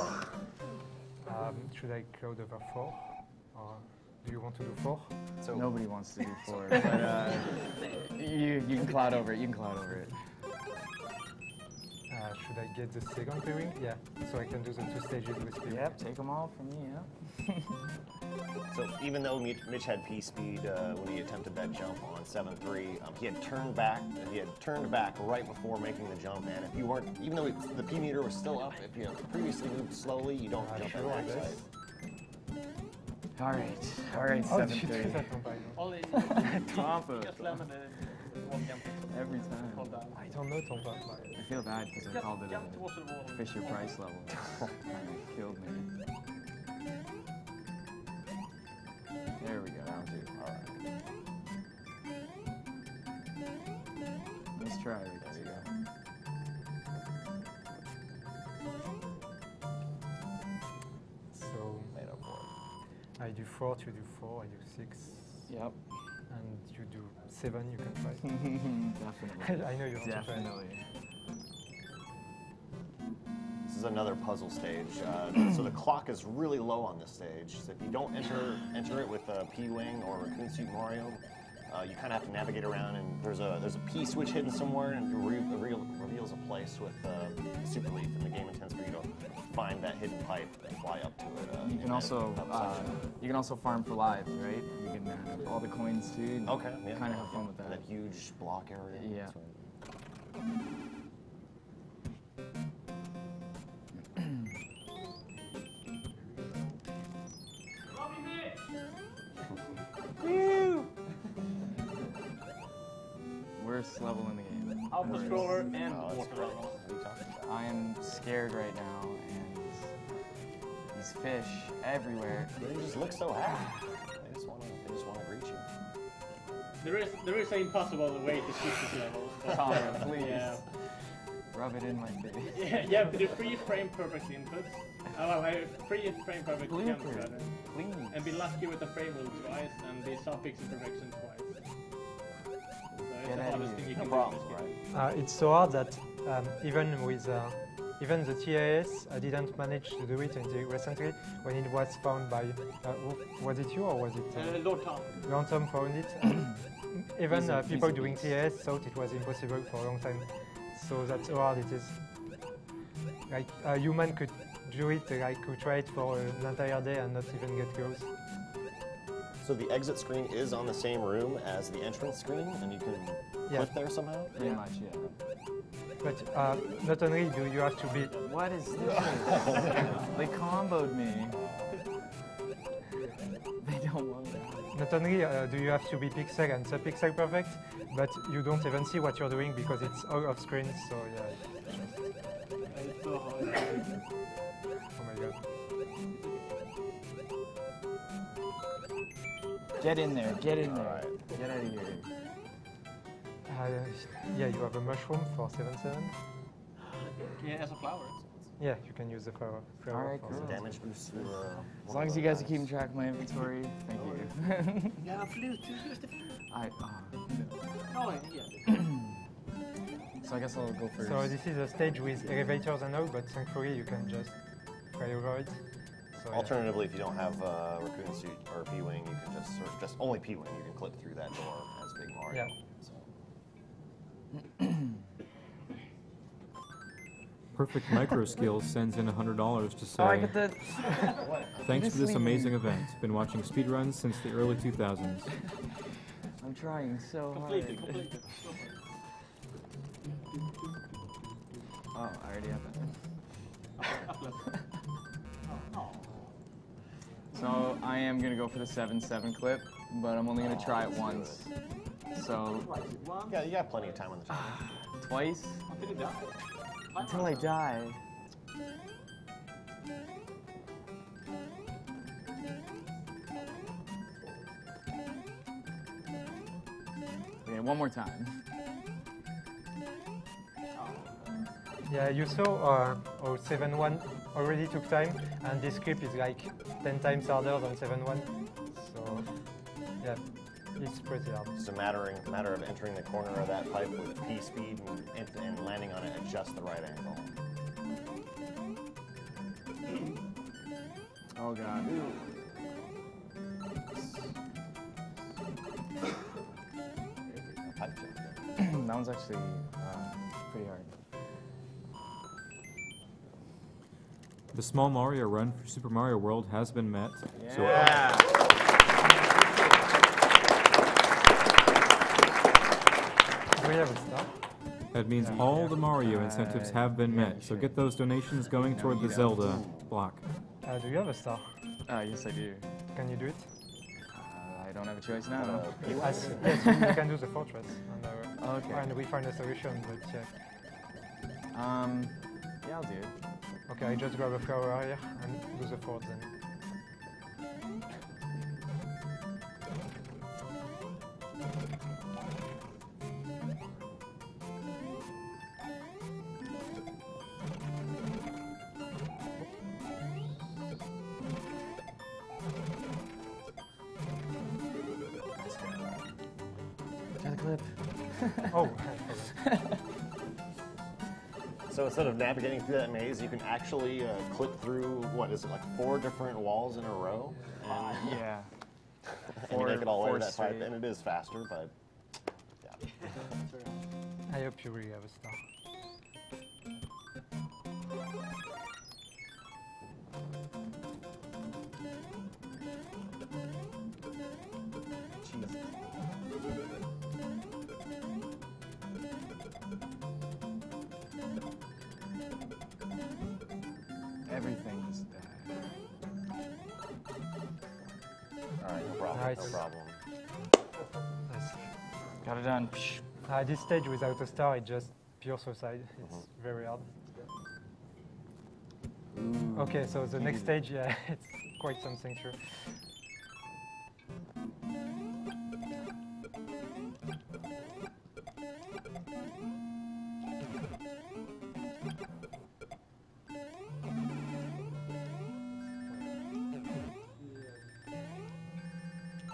[SPEAKER 1] Should I cloud over 4? Or do you want to do 4?
[SPEAKER 2] So
[SPEAKER 5] Nobody wants to do 4, but you can cloud over it. You can cloud over it.
[SPEAKER 1] Should I get the second P-wing? Yeah, so I can do the 2 stages with P-wing.
[SPEAKER 5] Yep, take them all from me. Yeah.
[SPEAKER 2] So even though Mitch had P-speed when he attempted that jump on 7-3, he had turned back. He had turned back right before making the jump, and if you weren't, even though the P meter was still up, if you had previously moved slowly, you don't jump
[SPEAKER 1] sure, I
[SPEAKER 2] at that
[SPEAKER 1] guess.
[SPEAKER 2] side.
[SPEAKER 5] All right,
[SPEAKER 1] Oh, did you do
[SPEAKER 5] 7-3.
[SPEAKER 1] that combined?
[SPEAKER 3] Only
[SPEAKER 5] Tompa.
[SPEAKER 3] just lemon and one jump.
[SPEAKER 5] Every time.
[SPEAKER 3] Hold down.
[SPEAKER 1] I don't know, Tompa.
[SPEAKER 5] I feel bad because I
[SPEAKER 3] Just
[SPEAKER 5] called it
[SPEAKER 3] jump towards the wall.
[SPEAKER 5] a Fisher Price level. Kind of killed me. There we go. Round 2. All right. Nice try. There you go.
[SPEAKER 1] So
[SPEAKER 2] Made up for
[SPEAKER 1] I do 4, you do 4, I do 6,
[SPEAKER 5] Yep.
[SPEAKER 1] and you do 7, you can try.
[SPEAKER 5] Definitely.
[SPEAKER 1] I know you want to try.
[SPEAKER 5] Definitely.
[SPEAKER 2] This is another puzzle stage. So the clock is really low on this stage. So if you don't enter it with a P-wing or Raccoon Suit Mario, you kind of have to navigate around. And there's a P switch hidden somewhere, and it reveals a place with Super Leaf. And the game intends for you to find that hidden pipe and fly up to it.
[SPEAKER 5] You can also farm for lives, right? You can have all the coins too. And
[SPEAKER 2] Okay, yeah.
[SPEAKER 5] Kind of have fun with that.
[SPEAKER 2] That huge block area.
[SPEAKER 5] Yeah. Worst level in the game.
[SPEAKER 3] Alpha scroller and
[SPEAKER 2] Oh, that's
[SPEAKER 3] water
[SPEAKER 2] great.
[SPEAKER 3] level.
[SPEAKER 2] What are you talking about?
[SPEAKER 5] I am scared right now, and these fish everywhere.
[SPEAKER 2] They just look so happy. They just want to reach you.
[SPEAKER 3] There is an impossible way to switch this level.
[SPEAKER 5] Connor, please.
[SPEAKER 3] Yeah.
[SPEAKER 5] Rub it in my face.
[SPEAKER 3] Yeah, you have to do 3 frame perfect inputs. Well, 3 frame perfect jumps
[SPEAKER 5] Blooper.
[SPEAKER 3] rather.
[SPEAKER 5] Please.
[SPEAKER 3] And be lucky with the frame rule twice and the suffix imperfection twice. So it's
[SPEAKER 5] Get
[SPEAKER 3] the
[SPEAKER 5] out of
[SPEAKER 3] hardest
[SPEAKER 5] here.
[SPEAKER 3] thing you
[SPEAKER 2] No
[SPEAKER 3] can
[SPEAKER 2] problem,
[SPEAKER 3] do in this game.
[SPEAKER 2] right?
[SPEAKER 1] It's so hard that even the TAS didn't manage to do it until recently when it was found by, was it you or was it
[SPEAKER 3] Lord Tom.
[SPEAKER 1] Ransom found it? And even
[SPEAKER 5] He's
[SPEAKER 1] people
[SPEAKER 5] a
[SPEAKER 1] doing
[SPEAKER 5] beast.
[SPEAKER 1] TAS thought it was impossible for a long time. So that's how hard it is. Like a human could do it, like could try it for an entire day and not even get close.
[SPEAKER 2] So the exit screen is on the same room as the entrance screen, and you can click there somehow?
[SPEAKER 5] Pretty much, yeah.
[SPEAKER 1] But not only do you have to be...
[SPEAKER 5] What is this? They comboed me. They don't want that.
[SPEAKER 1] Not only do you have to be pixel and sub-pixel perfect, but you don't even see what you're doing because it's all off screen, so yeah.
[SPEAKER 3] It's so hard.
[SPEAKER 1] Oh my god.
[SPEAKER 5] Get in there, get in there.
[SPEAKER 2] Alright.
[SPEAKER 5] Get out of here.
[SPEAKER 1] Yeah, you have a mushroom for 7/7.
[SPEAKER 3] Yeah, as a flower.
[SPEAKER 1] Yeah, you can use the flower.
[SPEAKER 5] Alright,
[SPEAKER 1] for
[SPEAKER 5] cool.
[SPEAKER 1] seven.
[SPEAKER 2] Damage boost to,
[SPEAKER 5] As long as you guys are keeping track of my inventory, thank you.
[SPEAKER 3] Yeah, flute. Use the flute.
[SPEAKER 5] Oh,
[SPEAKER 3] yeah.
[SPEAKER 5] so I guess I'll go first.
[SPEAKER 1] So this is a stage with elevators and all, but thankfully you can just fly over it. So, yeah.
[SPEAKER 2] Alternatively, if you don't have Raccoon Suit or P-Wing, you can just only P-Wing, you can clip through that door as Big Mario.
[SPEAKER 1] Yeah.
[SPEAKER 2] So.
[SPEAKER 4] Perfect Micro Skills sends in $100 to say,
[SPEAKER 5] Oh, I get the...
[SPEAKER 4] thanks for this
[SPEAKER 5] Misleading.
[SPEAKER 4] amazing event. Been watching speedruns since the early 2000s.
[SPEAKER 5] I'm trying so
[SPEAKER 3] Completely.
[SPEAKER 5] hard. Oh, I already have that. So I am gonna go for the 7/7 clip, but I'm only gonna try it once. So
[SPEAKER 2] Yeah, you got plenty of time on the time.
[SPEAKER 5] twice
[SPEAKER 3] Until you die.
[SPEAKER 5] until I die. Okay, one more time.
[SPEAKER 1] Yeah, you saw 7-1 already took time, and this clip is like 10 times harder than 7-1. So, yeah, it's pretty hard.
[SPEAKER 2] It's a matter of entering the corner of that pipe with P speed and landing on it at just the right angle.
[SPEAKER 5] Oh god.
[SPEAKER 2] Pipe jump.
[SPEAKER 5] That one's actually pretty hard.
[SPEAKER 4] The small Mario run for Super Mario World has been met. So
[SPEAKER 5] Yeah.
[SPEAKER 1] Do we have a star?
[SPEAKER 4] that means all the Mario incentives have been met. So get those donations going toward the Zelda block.
[SPEAKER 1] Do you have a star?
[SPEAKER 5] Yes, I do.
[SPEAKER 1] Can you do it?
[SPEAKER 5] I don't have a choice now.
[SPEAKER 1] Yes, you can do the fortress.
[SPEAKER 5] Okay.
[SPEAKER 1] And we find a solution, but yeah.
[SPEAKER 5] Yeah, I'll do it.
[SPEAKER 1] Okay, I just grab a flower here and do the fort then.
[SPEAKER 5] Try the clip.
[SPEAKER 1] Oh,
[SPEAKER 2] So instead of navigating through that maze, you can actually clip through, what is it, like 4 different walls in a row? And,
[SPEAKER 5] Yeah.
[SPEAKER 2] and you make it all the way to that
[SPEAKER 5] Four
[SPEAKER 2] pipe,
[SPEAKER 5] straight.
[SPEAKER 2] and it is faster, but yeah.
[SPEAKER 1] I hope you really have a star.
[SPEAKER 5] Everything's dead.
[SPEAKER 2] All right, no problem,
[SPEAKER 1] Nice.
[SPEAKER 2] no problem.
[SPEAKER 1] Nice.
[SPEAKER 5] Got it done.
[SPEAKER 1] This stage without a star, it's just pure suicide. It's very hard. Okay, so the next stage, yeah, it's quite something too.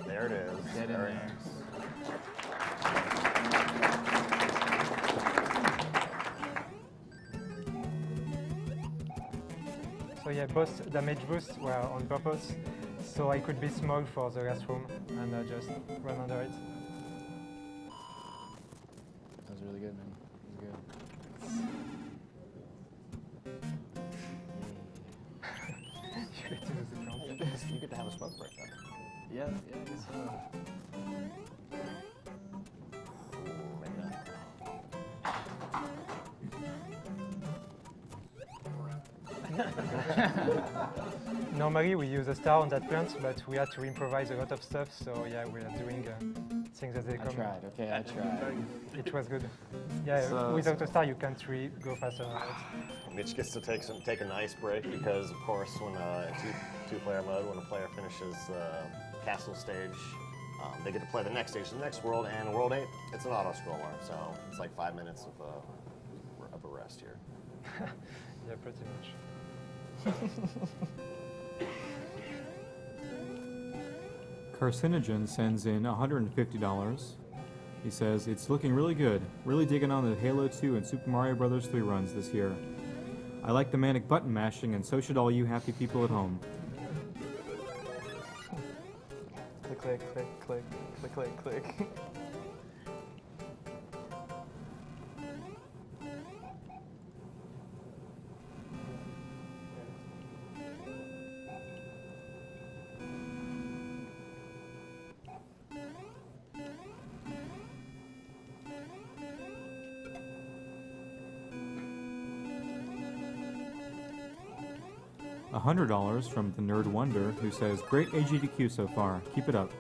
[SPEAKER 2] There it is.
[SPEAKER 5] Get in
[SPEAKER 2] Very
[SPEAKER 5] there.
[SPEAKER 2] nice.
[SPEAKER 1] So yeah, both damage boosts were on purpose, so I could be small for the last room and just run under it.
[SPEAKER 5] That was really good, man. That was
[SPEAKER 1] You get to use the count.
[SPEAKER 2] You get to have a smoke break then.
[SPEAKER 5] Yeah, I guess so.
[SPEAKER 2] Maybe not.
[SPEAKER 1] Normally we use a star on that plant, but we had to improvise a lot of stuff, so yeah, we are doing things as they come.
[SPEAKER 5] I tried, okay, I tried.
[SPEAKER 1] It was good. Yeah,
[SPEAKER 5] So-
[SPEAKER 1] without a star you can't really go faster than that.
[SPEAKER 2] Mitch gets to take a nice break because, of course, when in two-player mode, when a player finishes castle stage, they get to play the next stage, the next world, and World 8, it's an auto-scroller, so it's like 5 minutes of a rest here.
[SPEAKER 1] Yeah, pretty much.
[SPEAKER 4] Carcinogen sends in $150. He says, it's looking really good. Really digging on the Halo 2 and Super Mario Bros. 3 runs this year. I like the manic button mashing, and so should all you happy people at home.
[SPEAKER 5] Click, click, click, click, click, click, click.
[SPEAKER 4] $100 from the Nerd Wonder, who says, great Agdq so far. Keep it up.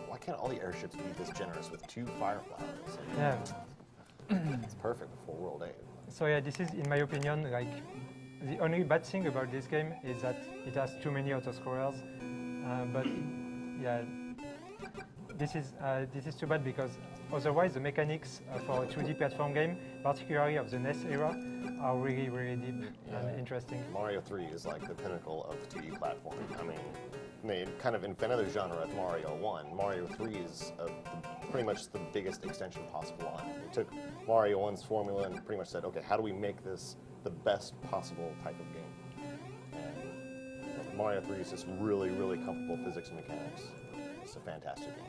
[SPEAKER 2] Why can't all the airships be this generous with 2 fireflowers?
[SPEAKER 1] Yeah.
[SPEAKER 2] It's perfect before World 8.
[SPEAKER 1] So yeah, this is, in my opinion, like the only bad thing about this game is that it has too many auto-scrollers. But yeah, this is too bad because otherwise the mechanics for a 2D platform game, particularly of the NES era, are really, really deep and interesting.
[SPEAKER 2] Mario 3 is like the pinnacle of the 2D platforming. I mean, they kind of invented the genre with Mario 1. Mario 3 is pretty much the biggest extension possible on it. They took Mario 1's formula and pretty much said, okay, how do we make this the best possible type of game? And Mario 3 is just really, really comfortable physics and mechanics. It's a fantastic game.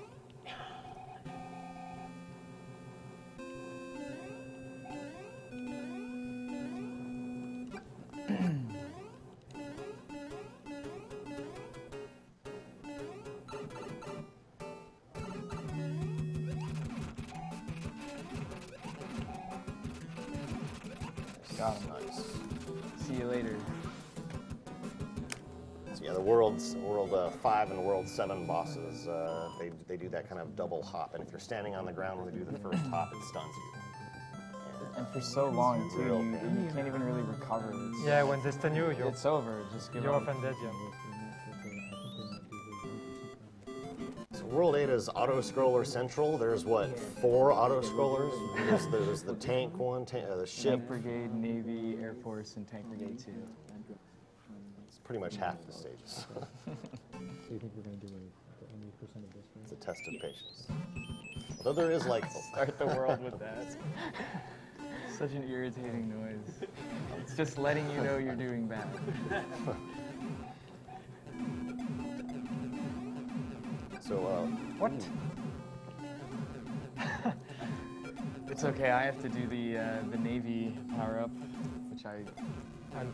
[SPEAKER 5] Got him.
[SPEAKER 2] Nice.
[SPEAKER 5] See you later.
[SPEAKER 2] So yeah, the World 5 and World 7 bosses, they do that kind of double hop, and if you're standing on the ground when they do the first hop, it stuns you.
[SPEAKER 5] And for so long, too,
[SPEAKER 2] real
[SPEAKER 5] you
[SPEAKER 2] pain.
[SPEAKER 5] can't even really recover. It's,
[SPEAKER 1] Yeah, when they stun you,
[SPEAKER 5] it's over. Just give
[SPEAKER 1] you're
[SPEAKER 5] up.
[SPEAKER 1] often dead, yeah.
[SPEAKER 2] So World 8 is auto-scroller central. There's, what, 4 auto-scrollers? There's the tank one, the ship.
[SPEAKER 5] Tank Brigade, Navy, Air Force, and Tank Brigade 2.
[SPEAKER 2] It's pretty much half the stages.
[SPEAKER 4] Do you think we're going to do any percent of this?
[SPEAKER 2] It's a test of patience. Although there is, like...
[SPEAKER 5] Start the world with that. Such an irritating noise. It's just letting you know you're doing bad.
[SPEAKER 2] So,
[SPEAKER 1] What?
[SPEAKER 5] It's okay. I have to do the Navy power up, which I.
[SPEAKER 1] And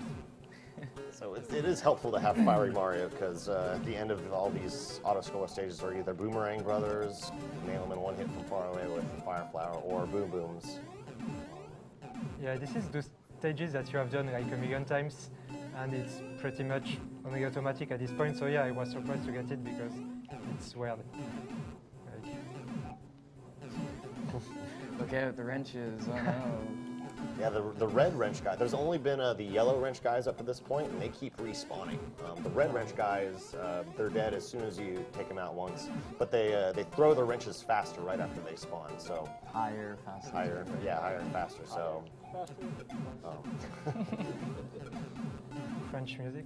[SPEAKER 2] So it is helpful to have Fiery Mario because at the end of all these auto-scroller stages are either Boomerang Brothers, nail them in one hit from far away with Fire Flower, or Boom Booms.
[SPEAKER 1] yeah, this is the stages that you have done like a million times, and it's pretty much only automatic at this point. So yeah, I was surprised to get it because it's weird. Like,
[SPEAKER 5] Look at the wrenches. Oh no.
[SPEAKER 2] Yeah, the red wrench guy. There's only been the yellow wrench guys up to this point, and they keep respawning. The red wrench guys, they're dead as soon as you take them out once, but they throw the wrenches faster right after they spawn. So
[SPEAKER 5] Higher, faster.
[SPEAKER 2] higher and faster. So
[SPEAKER 1] French music.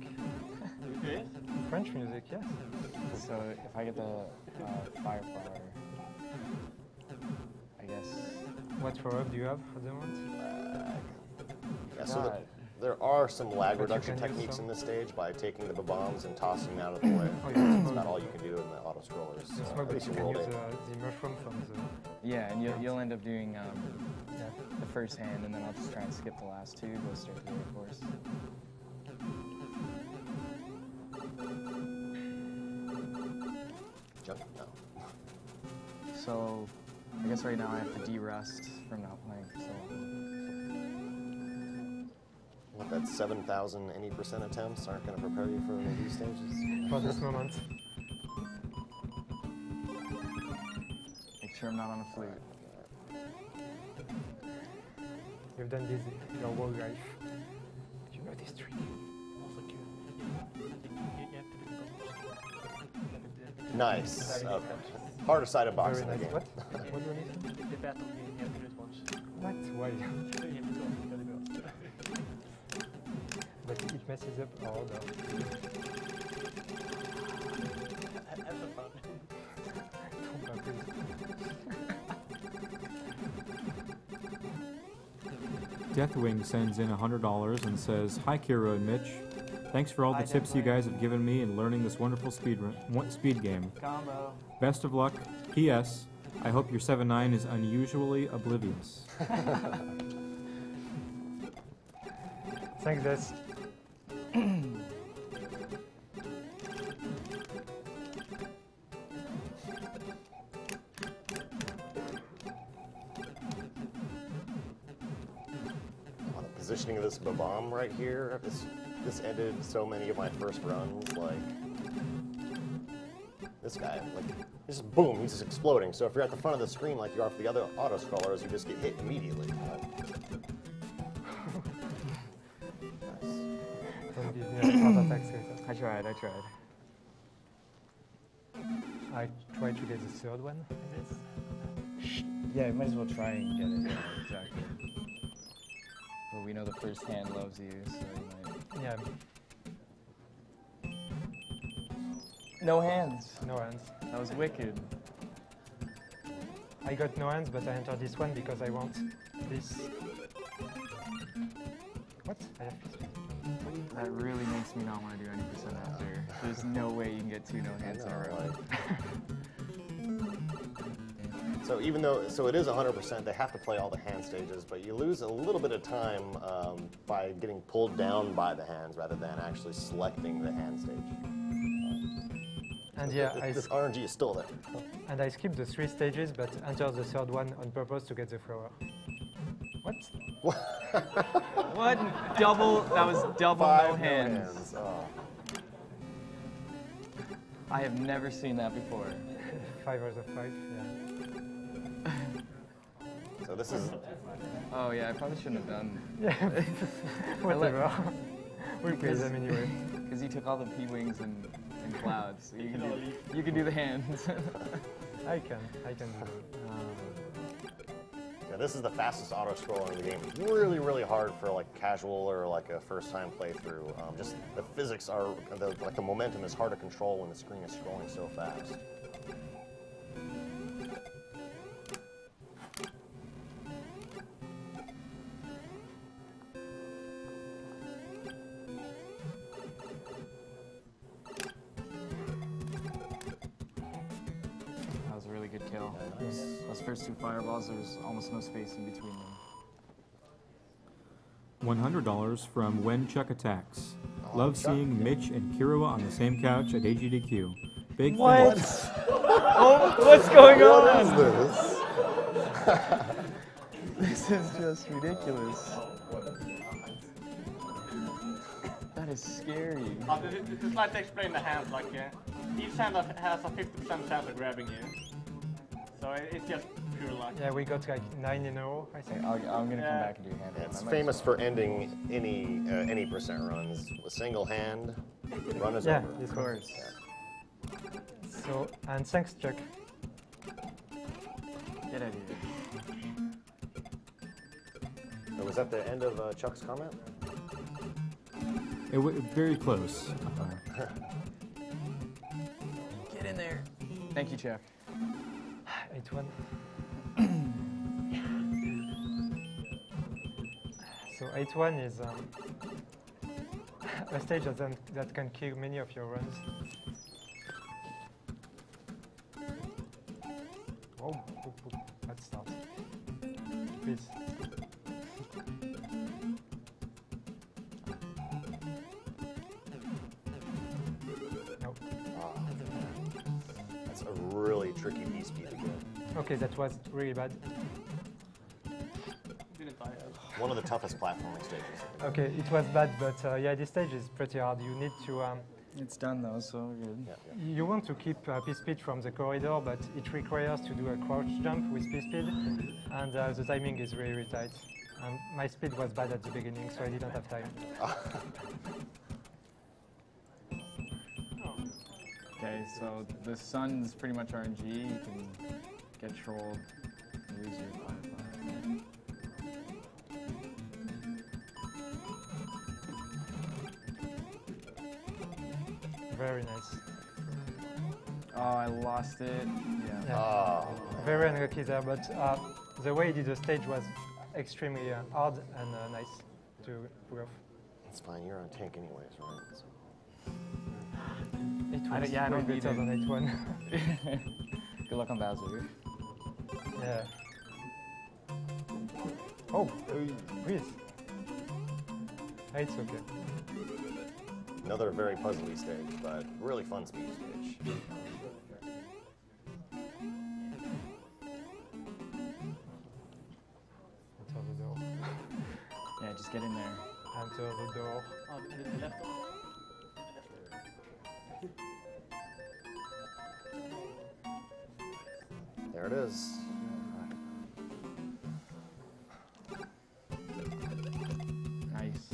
[SPEAKER 3] Okay.
[SPEAKER 1] French music, yes.
[SPEAKER 5] So if I get the Fire Flower, I guess.
[SPEAKER 1] What power-up do you have at the moment?
[SPEAKER 2] yeah, so
[SPEAKER 5] God.
[SPEAKER 2] there are some lag
[SPEAKER 1] But you
[SPEAKER 2] reduction
[SPEAKER 1] can use
[SPEAKER 2] techniques
[SPEAKER 1] some.
[SPEAKER 2] in this stage by taking the bombs and tossing them out of the way.
[SPEAKER 1] Oh, yeah,
[SPEAKER 2] That's
[SPEAKER 1] smoke.
[SPEAKER 2] about all you can do in the auto scrollers.
[SPEAKER 1] The
[SPEAKER 2] at
[SPEAKER 1] smoke, but
[SPEAKER 2] least
[SPEAKER 1] you
[SPEAKER 2] in
[SPEAKER 1] can
[SPEAKER 2] World
[SPEAKER 1] use
[SPEAKER 2] 8.
[SPEAKER 1] the mushroom from the...
[SPEAKER 5] Yeah, and you'll end up doing
[SPEAKER 1] Yeah.
[SPEAKER 5] the first hand, and then I'll just try and skip the last two, go straight to the Air Force.
[SPEAKER 2] Junk? No.
[SPEAKER 5] So, I guess right now I have to de-rest from not playing for so long.
[SPEAKER 2] What, that 7,000 any percent attempts aren't going to prepare you for these stages?
[SPEAKER 1] For this moment.
[SPEAKER 5] Make sure I'm not on a flute.
[SPEAKER 1] You've done this your whole life. You know this trick.
[SPEAKER 2] Nice. Okay. Harder side of box
[SPEAKER 1] Very
[SPEAKER 2] in the
[SPEAKER 1] nice.
[SPEAKER 2] game.
[SPEAKER 1] What? What do you need?
[SPEAKER 3] The battle game, you have to do it once.
[SPEAKER 1] What? Why?
[SPEAKER 3] You have to go.
[SPEAKER 1] But it messes up our order.
[SPEAKER 3] Have some fun.
[SPEAKER 1] Don't agree.
[SPEAKER 4] Deathwing sends in $100 and says, "Hi, Kiro and Mitch. Thanks for all the
[SPEAKER 5] Hi,
[SPEAKER 4] tips you
[SPEAKER 5] Deathwing.
[SPEAKER 4] guys have given me in learning this wonderful speed game.
[SPEAKER 5] Combo.
[SPEAKER 4] Best of luck. P.S. I hope your 7-9 is unusually oblivious."
[SPEAKER 1] Thanks, Des.
[SPEAKER 2] Oh, the positioning of this bomb right here, this ended so many of my first runs. Like, this guy, like, just boom, he's just exploding. So if you're at the front of the screen like you are for the other auto scrollers, you just get hit immediately.
[SPEAKER 1] Don't give me a heart attack later.
[SPEAKER 5] I tried.
[SPEAKER 1] I tried to get the third one.
[SPEAKER 5] Yeah, you might as well try and get it. Yeah, exactly. But we know the first hand loves you, so you might.
[SPEAKER 1] Yeah,
[SPEAKER 5] No hands.
[SPEAKER 1] no hands.
[SPEAKER 5] That was wicked.
[SPEAKER 1] I got no hands, but I entered this one because I want this. What? I have this.
[SPEAKER 5] That really makes me not want to do any percent after. There's no way you can get 2 no hands in a row.
[SPEAKER 2] So even though, so it is 100%, they have to play all the hand stages, but you lose a little bit of time by getting pulled down by the hands rather than actually selecting the hand stage.
[SPEAKER 1] And yeah,
[SPEAKER 2] This RNG is still there.
[SPEAKER 1] and I skipped the 3 stages, but entered the third one on purpose to get the flower. What?
[SPEAKER 5] What? Double. That was double
[SPEAKER 2] Five
[SPEAKER 5] no hands.
[SPEAKER 2] Oh.
[SPEAKER 5] I have never seen that before.
[SPEAKER 1] 5 out of 5. Yeah.
[SPEAKER 2] So this is,
[SPEAKER 5] Oh yeah, I probably shouldn't have done.
[SPEAKER 1] Yeah. Whatever. We play
[SPEAKER 5] Because-
[SPEAKER 1] them anyway.
[SPEAKER 5] Because you took all the P-wings and clouds. So you can do the hands.
[SPEAKER 1] I can do it.
[SPEAKER 2] yeah, this is the fastest auto scroller in the game. It's really, really hard for like casual or like a first time playthrough. Just the physics are, like the momentum is hard to control when the screen is scrolling so fast.
[SPEAKER 5] That was a really good kill.
[SPEAKER 2] Nice.
[SPEAKER 5] Those first 2 fireballs, there was almost no space in between them.
[SPEAKER 4] $100 from When Chuck Attacks.
[SPEAKER 2] Oh,
[SPEAKER 4] Love
[SPEAKER 2] Chuck.
[SPEAKER 4] seeing Mitch and Kiriwa on the same couch at Agdq. Big
[SPEAKER 5] What?
[SPEAKER 4] thanks.
[SPEAKER 5] Oh, what's going
[SPEAKER 2] What
[SPEAKER 5] on?
[SPEAKER 2] is this?
[SPEAKER 5] This is just ridiculous. That is scary.
[SPEAKER 3] Just like to explain the hands, like each hand has a 50% chance of grabbing you. So it's just pure luck.
[SPEAKER 1] Yeah, we got like 9 in a row, I think.
[SPEAKER 5] I'm gonna come
[SPEAKER 3] Yeah.
[SPEAKER 5] back and do hand.
[SPEAKER 2] It's famous for ending any percent runs. A single hand, run is
[SPEAKER 1] Yeah,
[SPEAKER 2] over.
[SPEAKER 1] this
[SPEAKER 5] Of
[SPEAKER 1] one.
[SPEAKER 5] course.
[SPEAKER 1] So, and thanks, Chuck.
[SPEAKER 5] Get out of here.
[SPEAKER 2] Was that the end of Chuck's comment?
[SPEAKER 4] It was very close.
[SPEAKER 5] Get in there. Thank you, Chuck.
[SPEAKER 1] 8-1. So 8-1 is a stage that can kill many of your runs. Oh, let's start. Please. No.
[SPEAKER 2] That's a tricky piece to get.
[SPEAKER 1] Okay, that was really bad.
[SPEAKER 3] Didn't I have?
[SPEAKER 2] One of the toughest platforming stages.
[SPEAKER 1] Okay, it was bad, but yeah, this stage is pretty hard. You need to,
[SPEAKER 5] It's done though, so we're good.
[SPEAKER 2] Yeah.
[SPEAKER 1] you want to keep P-speed from the corridor, but it requires to do a crouch jump with P-speed, and the timing is really, really tight. And my speed was bad at the beginning, so I didn't have time.
[SPEAKER 5] Okay, so the sun's pretty much RNG. You can get trolled and lose your firefly.
[SPEAKER 1] Very nice.
[SPEAKER 5] Oh, I lost it. Yeah.
[SPEAKER 1] Yeah.
[SPEAKER 2] Oh,
[SPEAKER 1] Very unlucky there, but the way he did the stage was extremely hard and nice to pull off.
[SPEAKER 2] it's fine. You're on tank anyways, right? So.
[SPEAKER 1] It
[SPEAKER 5] I
[SPEAKER 1] was
[SPEAKER 5] don't- yeah, I
[SPEAKER 1] way
[SPEAKER 5] don't need
[SPEAKER 1] better
[SPEAKER 5] it.
[SPEAKER 1] than 8-1.
[SPEAKER 5] Good luck on Bowser.
[SPEAKER 1] Yeah. Oh, please. It's okay.
[SPEAKER 2] Another very puzzly stage, but really fun speed stage.
[SPEAKER 1] Enter the door.
[SPEAKER 5] Yeah, just get in there.
[SPEAKER 1] Enter the door.
[SPEAKER 3] Oh, the left one.
[SPEAKER 2] There it is.
[SPEAKER 5] Nice.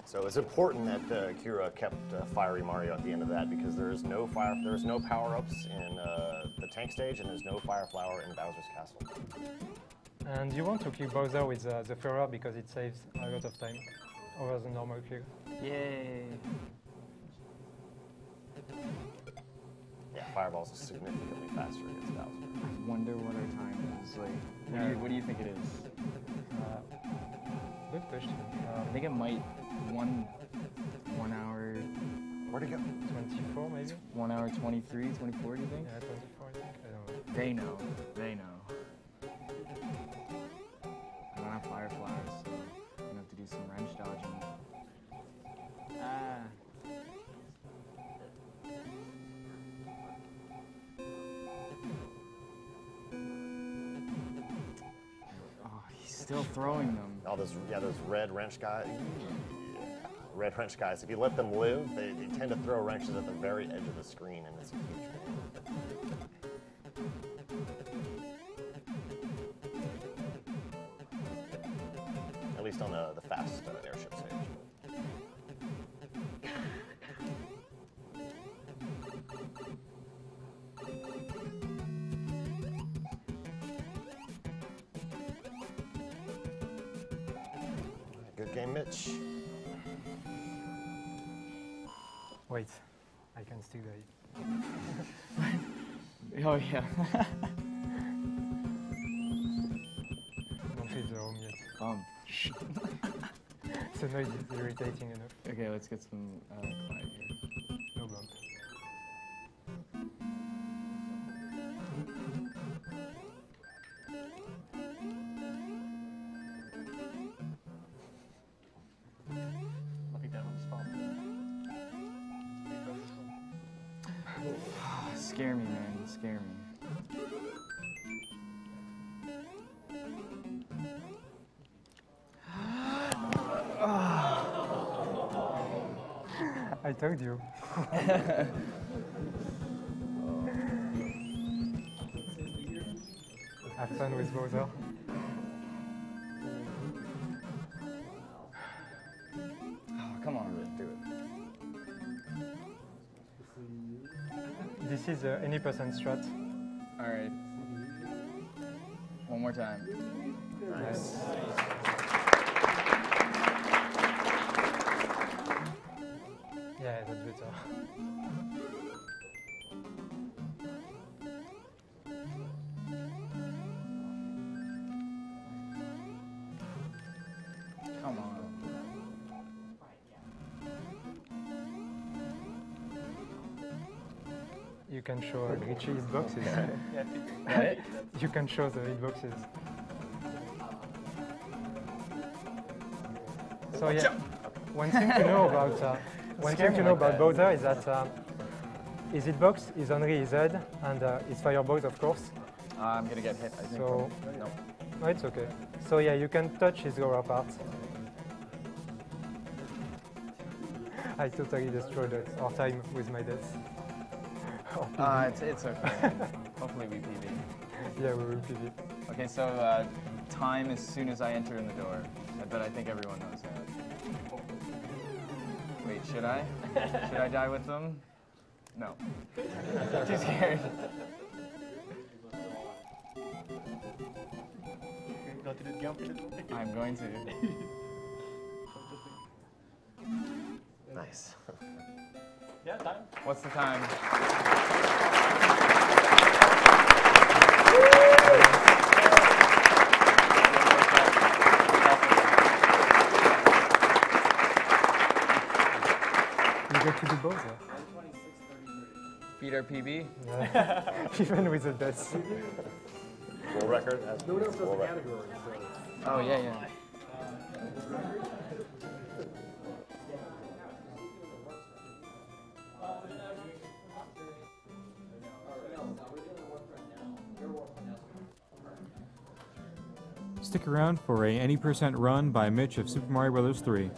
[SPEAKER 2] So it's important that Kira kept Fiery Mario at the end of that because there's no power-ups in the tank stage and there's no Fire Flower in Bowser's Castle.
[SPEAKER 1] And you want to kill Bowser with the Furrow because it saves a lot of time over the normal kill.
[SPEAKER 5] Yay.
[SPEAKER 2] Yeah, Fireball's is significantly faster against Bowser.
[SPEAKER 5] I wonder what our time is. Like, what do you think it is?
[SPEAKER 1] Good question.
[SPEAKER 5] I think it might 1 hour,
[SPEAKER 2] Where'd it go?
[SPEAKER 1] 24 maybe?
[SPEAKER 5] 1 hour 23, 24. Do you think?
[SPEAKER 1] Yeah, 24 I think. I don't know.
[SPEAKER 5] They know. They know. I don't have fire flowers, so I'm gonna have to do some wrench dodging. Ah. Oh, he's still throwing them.
[SPEAKER 2] Oh, those red wrench guys. Yeah. Red wrench guys. If you let them live, they tend to throw wrenches at the very edge of the screen, and it's a huge pain. At least on the fast airship stage. Good game, Mitch.
[SPEAKER 1] Wait, I can still die.
[SPEAKER 5] Oh yeah.
[SPEAKER 1] Don't leave the home yet. The noise is irritating enough.
[SPEAKER 5] Okay, let's get some quiet here.
[SPEAKER 1] No bump.
[SPEAKER 3] Nothing there on the spot.
[SPEAKER 5] Scare me, man. Scare me.
[SPEAKER 1] I told you. Have fun with Bowser.
[SPEAKER 5] Oh, come on.
[SPEAKER 2] Do it.
[SPEAKER 1] This is any percent strat.
[SPEAKER 5] All right. One more time.
[SPEAKER 1] Nice. Yeah, that's better.
[SPEAKER 5] Come on.
[SPEAKER 1] You can show glitchy hitboxes.
[SPEAKER 5] What?
[SPEAKER 1] You can show the hitboxes. So yeah, one thing to know about Bowser is that his hitbox is only his head and his fireballs, of course.
[SPEAKER 5] I'm gonna get hit, I think.
[SPEAKER 1] So,
[SPEAKER 5] Nope.
[SPEAKER 1] no, it's okay. So yeah, you can touch his lower part. I totally destroyed our time with my death.
[SPEAKER 5] It's okay. Hopefully we PB.
[SPEAKER 1] Yeah, we will PV.
[SPEAKER 5] Okay, so time as soon as I enter in the door. But I think everyone knows that. Wait, should I? Should I die with them? No. Too scared.
[SPEAKER 3] Go to the jump.
[SPEAKER 5] I'm going to.
[SPEAKER 2] Nice.
[SPEAKER 3] Yeah, time.
[SPEAKER 5] What's the time?
[SPEAKER 1] You get to do Bowser.
[SPEAKER 5] Beat our PB?
[SPEAKER 1] Yeah. Even with the death.
[SPEAKER 2] World record?
[SPEAKER 6] No one else does the category, so.
[SPEAKER 5] Oh, yeah.
[SPEAKER 4] Stick around for a any percent run by Mitch of Super Mario Bros. 3.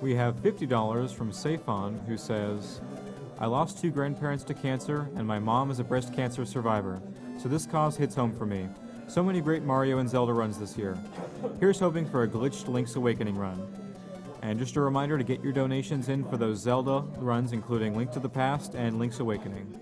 [SPEAKER 4] We have $50 from Safon, who says, I lost 2 grandparents to cancer, and my mom is a breast cancer survivor, so this cause hits home for me. So many great Mario and Zelda runs this year. Here's hoping for a glitched Link's Awakening run. And just a reminder to get your donations in for those Zelda runs, including Link to the Past and Link's Awakening.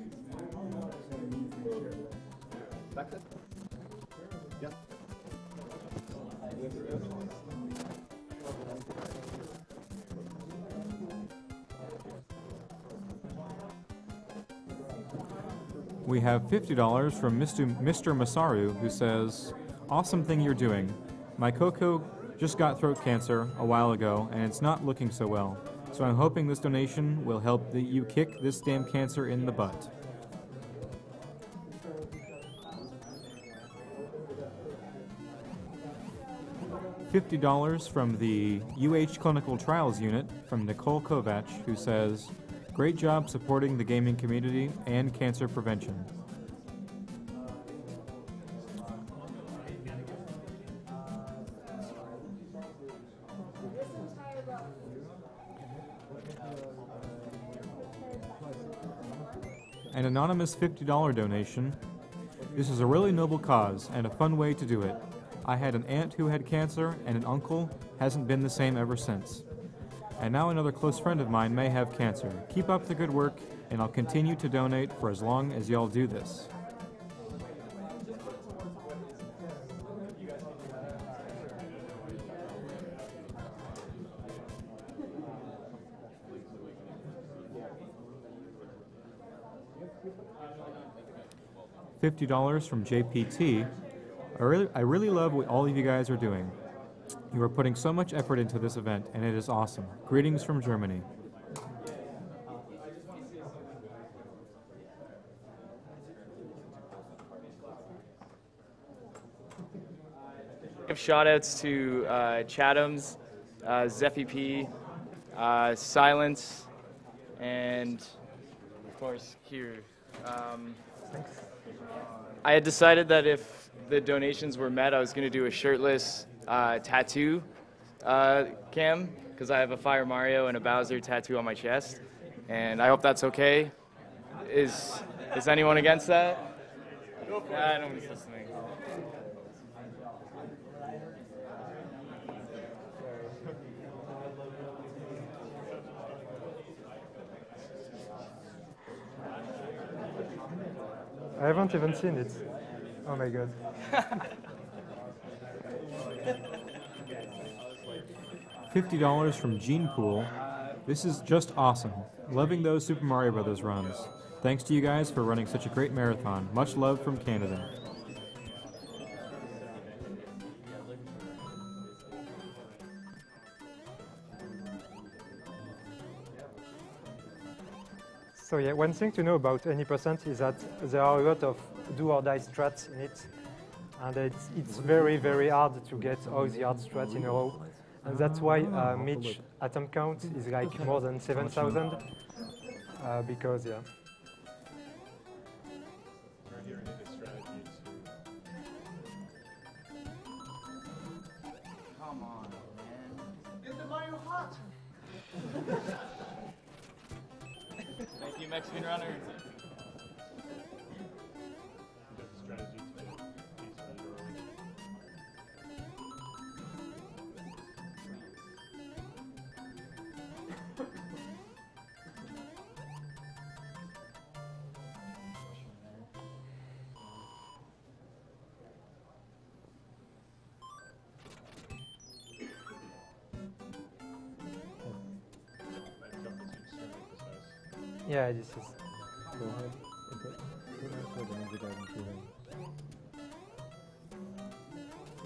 [SPEAKER 4] We have $50 from Mr. Masaru, who says, awesome thing you're doing. My Coco just got throat cancer a while ago, and it's not looking so well. So I'm hoping this donation will help you kick this damn cancer in the butt. $50 from the UH Clinical Trials Unit from Nicole Kovac, who says, great job supporting the gaming community and cancer prevention. An anonymous $50 donation. This is a really noble cause and a fun way to do it. I had an aunt who had cancer and an uncle hasn't been the same ever since. And now another close friend of mine may have cancer. Keep up the good work, and I'll continue to donate for as long as y'all do this. $50 from JPT. I really love what all of you guys are doing. You are putting so much effort into this event, and it is awesome. Greetings from Germany.
[SPEAKER 5] Give shout-outs to Chatham's, Zeffy P, Silence, and of course here. I had decided that if the donations were met, I was going to do a shirtless tattoo cam, because I have a Fire Mario and a Bowser tattoo on my chest, and I hope that's okay. Is anyone against that? Nobody's listening.
[SPEAKER 1] I haven't even seen it. Oh my god.
[SPEAKER 4] $50 from Gene Pool, This is just awesome. Loving those Super Mario Brothers runs. Thanks to you guys for running such a great marathon. Much love from Canada.
[SPEAKER 1] So yeah, one thing to know about any percent is that there are a lot of do or die strats in it, and it's very, very hard to get all the hard strats in a row. And that's why each attempt count is like more than 7,000, because yeah.
[SPEAKER 5] Come on, man.
[SPEAKER 6] Get the Mario hot!
[SPEAKER 5] Thank you, Mexican runners.
[SPEAKER 1] Yeah, this is.
[SPEAKER 4] Go ahead.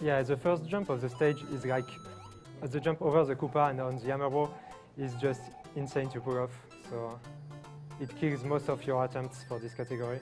[SPEAKER 1] Yeah, the first jump of the stage is like the jump over the Koopa and on the hammer ball is just insane to pull off. So it kills most of your attempts for this category.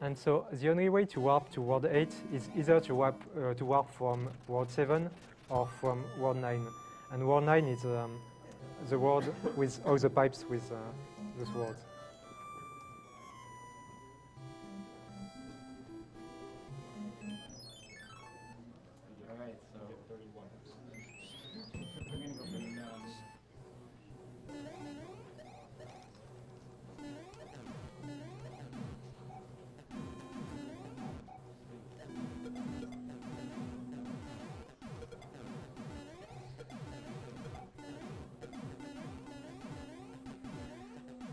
[SPEAKER 1] And so the only way to warp to World 8 is either to warp from World 7 or from World 9. And World 9 is the world with all the pipes with those worlds.
[SPEAKER 5] Alright, so we're gonna go for the nuns.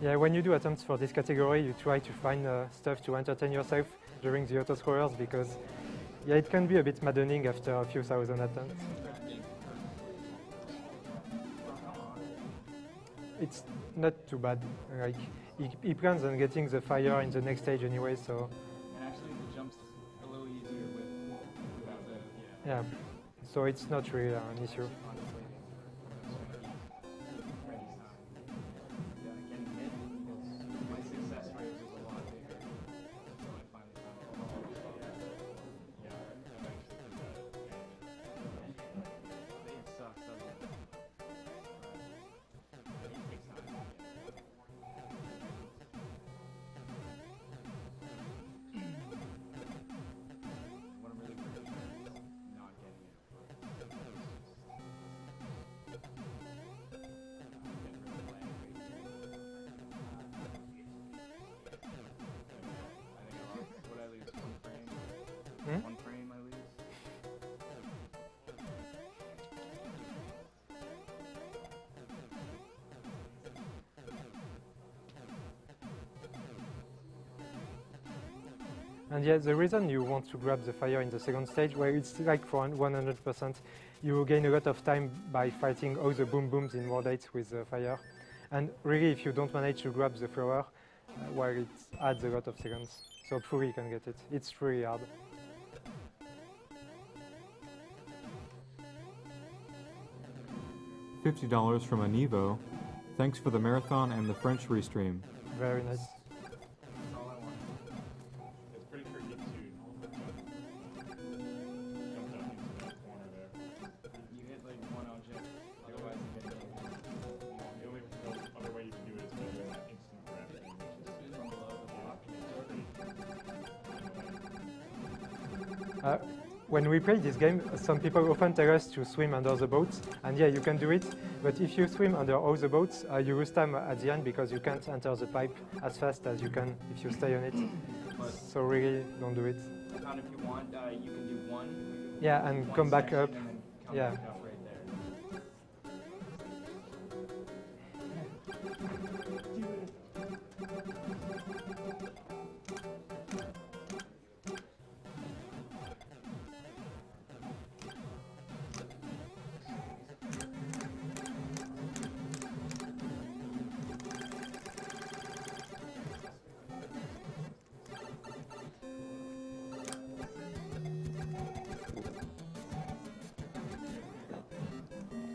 [SPEAKER 1] Yeah, when you do attempts for this category, you try to find stuff to entertain yourself during the auto-scrollers because, yeah, it can be a bit maddening after a few thousand attempts. It's not too bad. Like, he plans on getting the fire in the next stage anyway, so.
[SPEAKER 5] And actually, the jump's a little easier without the.
[SPEAKER 1] Yeah, so it's not really an issue.
[SPEAKER 5] One frame, I lose.
[SPEAKER 1] And yeah, the reason you want to grab the fire in the second stage, where it's like for 100%, you gain a lot of time by fighting all the boom booms in World 8 with the fire. And really, if you don't manage to grab the flower, well, it adds a lot of seconds. So hopefully you can get it. It's really hard.
[SPEAKER 4] $50 from Anivo. Thanks for the marathon and the French restream.
[SPEAKER 1] Very nice.
[SPEAKER 7] It's pretty tricky to jump down into that corner there.
[SPEAKER 5] You hit like one object, otherwise you get
[SPEAKER 7] The only other way you can do it is by doing that instant grab thing, which is
[SPEAKER 1] when we play this game, some people often tell us to swim under the boats, and yeah, you can do it. But if you swim under all the boats, you lose time at the end because you can't enter the pipe as fast as you can if you stay on it. So really, don't do it.
[SPEAKER 5] And if you want, you can do one.
[SPEAKER 1] Yeah, and
[SPEAKER 5] one
[SPEAKER 1] come back
[SPEAKER 5] section
[SPEAKER 1] up.
[SPEAKER 5] And then come
[SPEAKER 1] Yeah.
[SPEAKER 5] back up right there.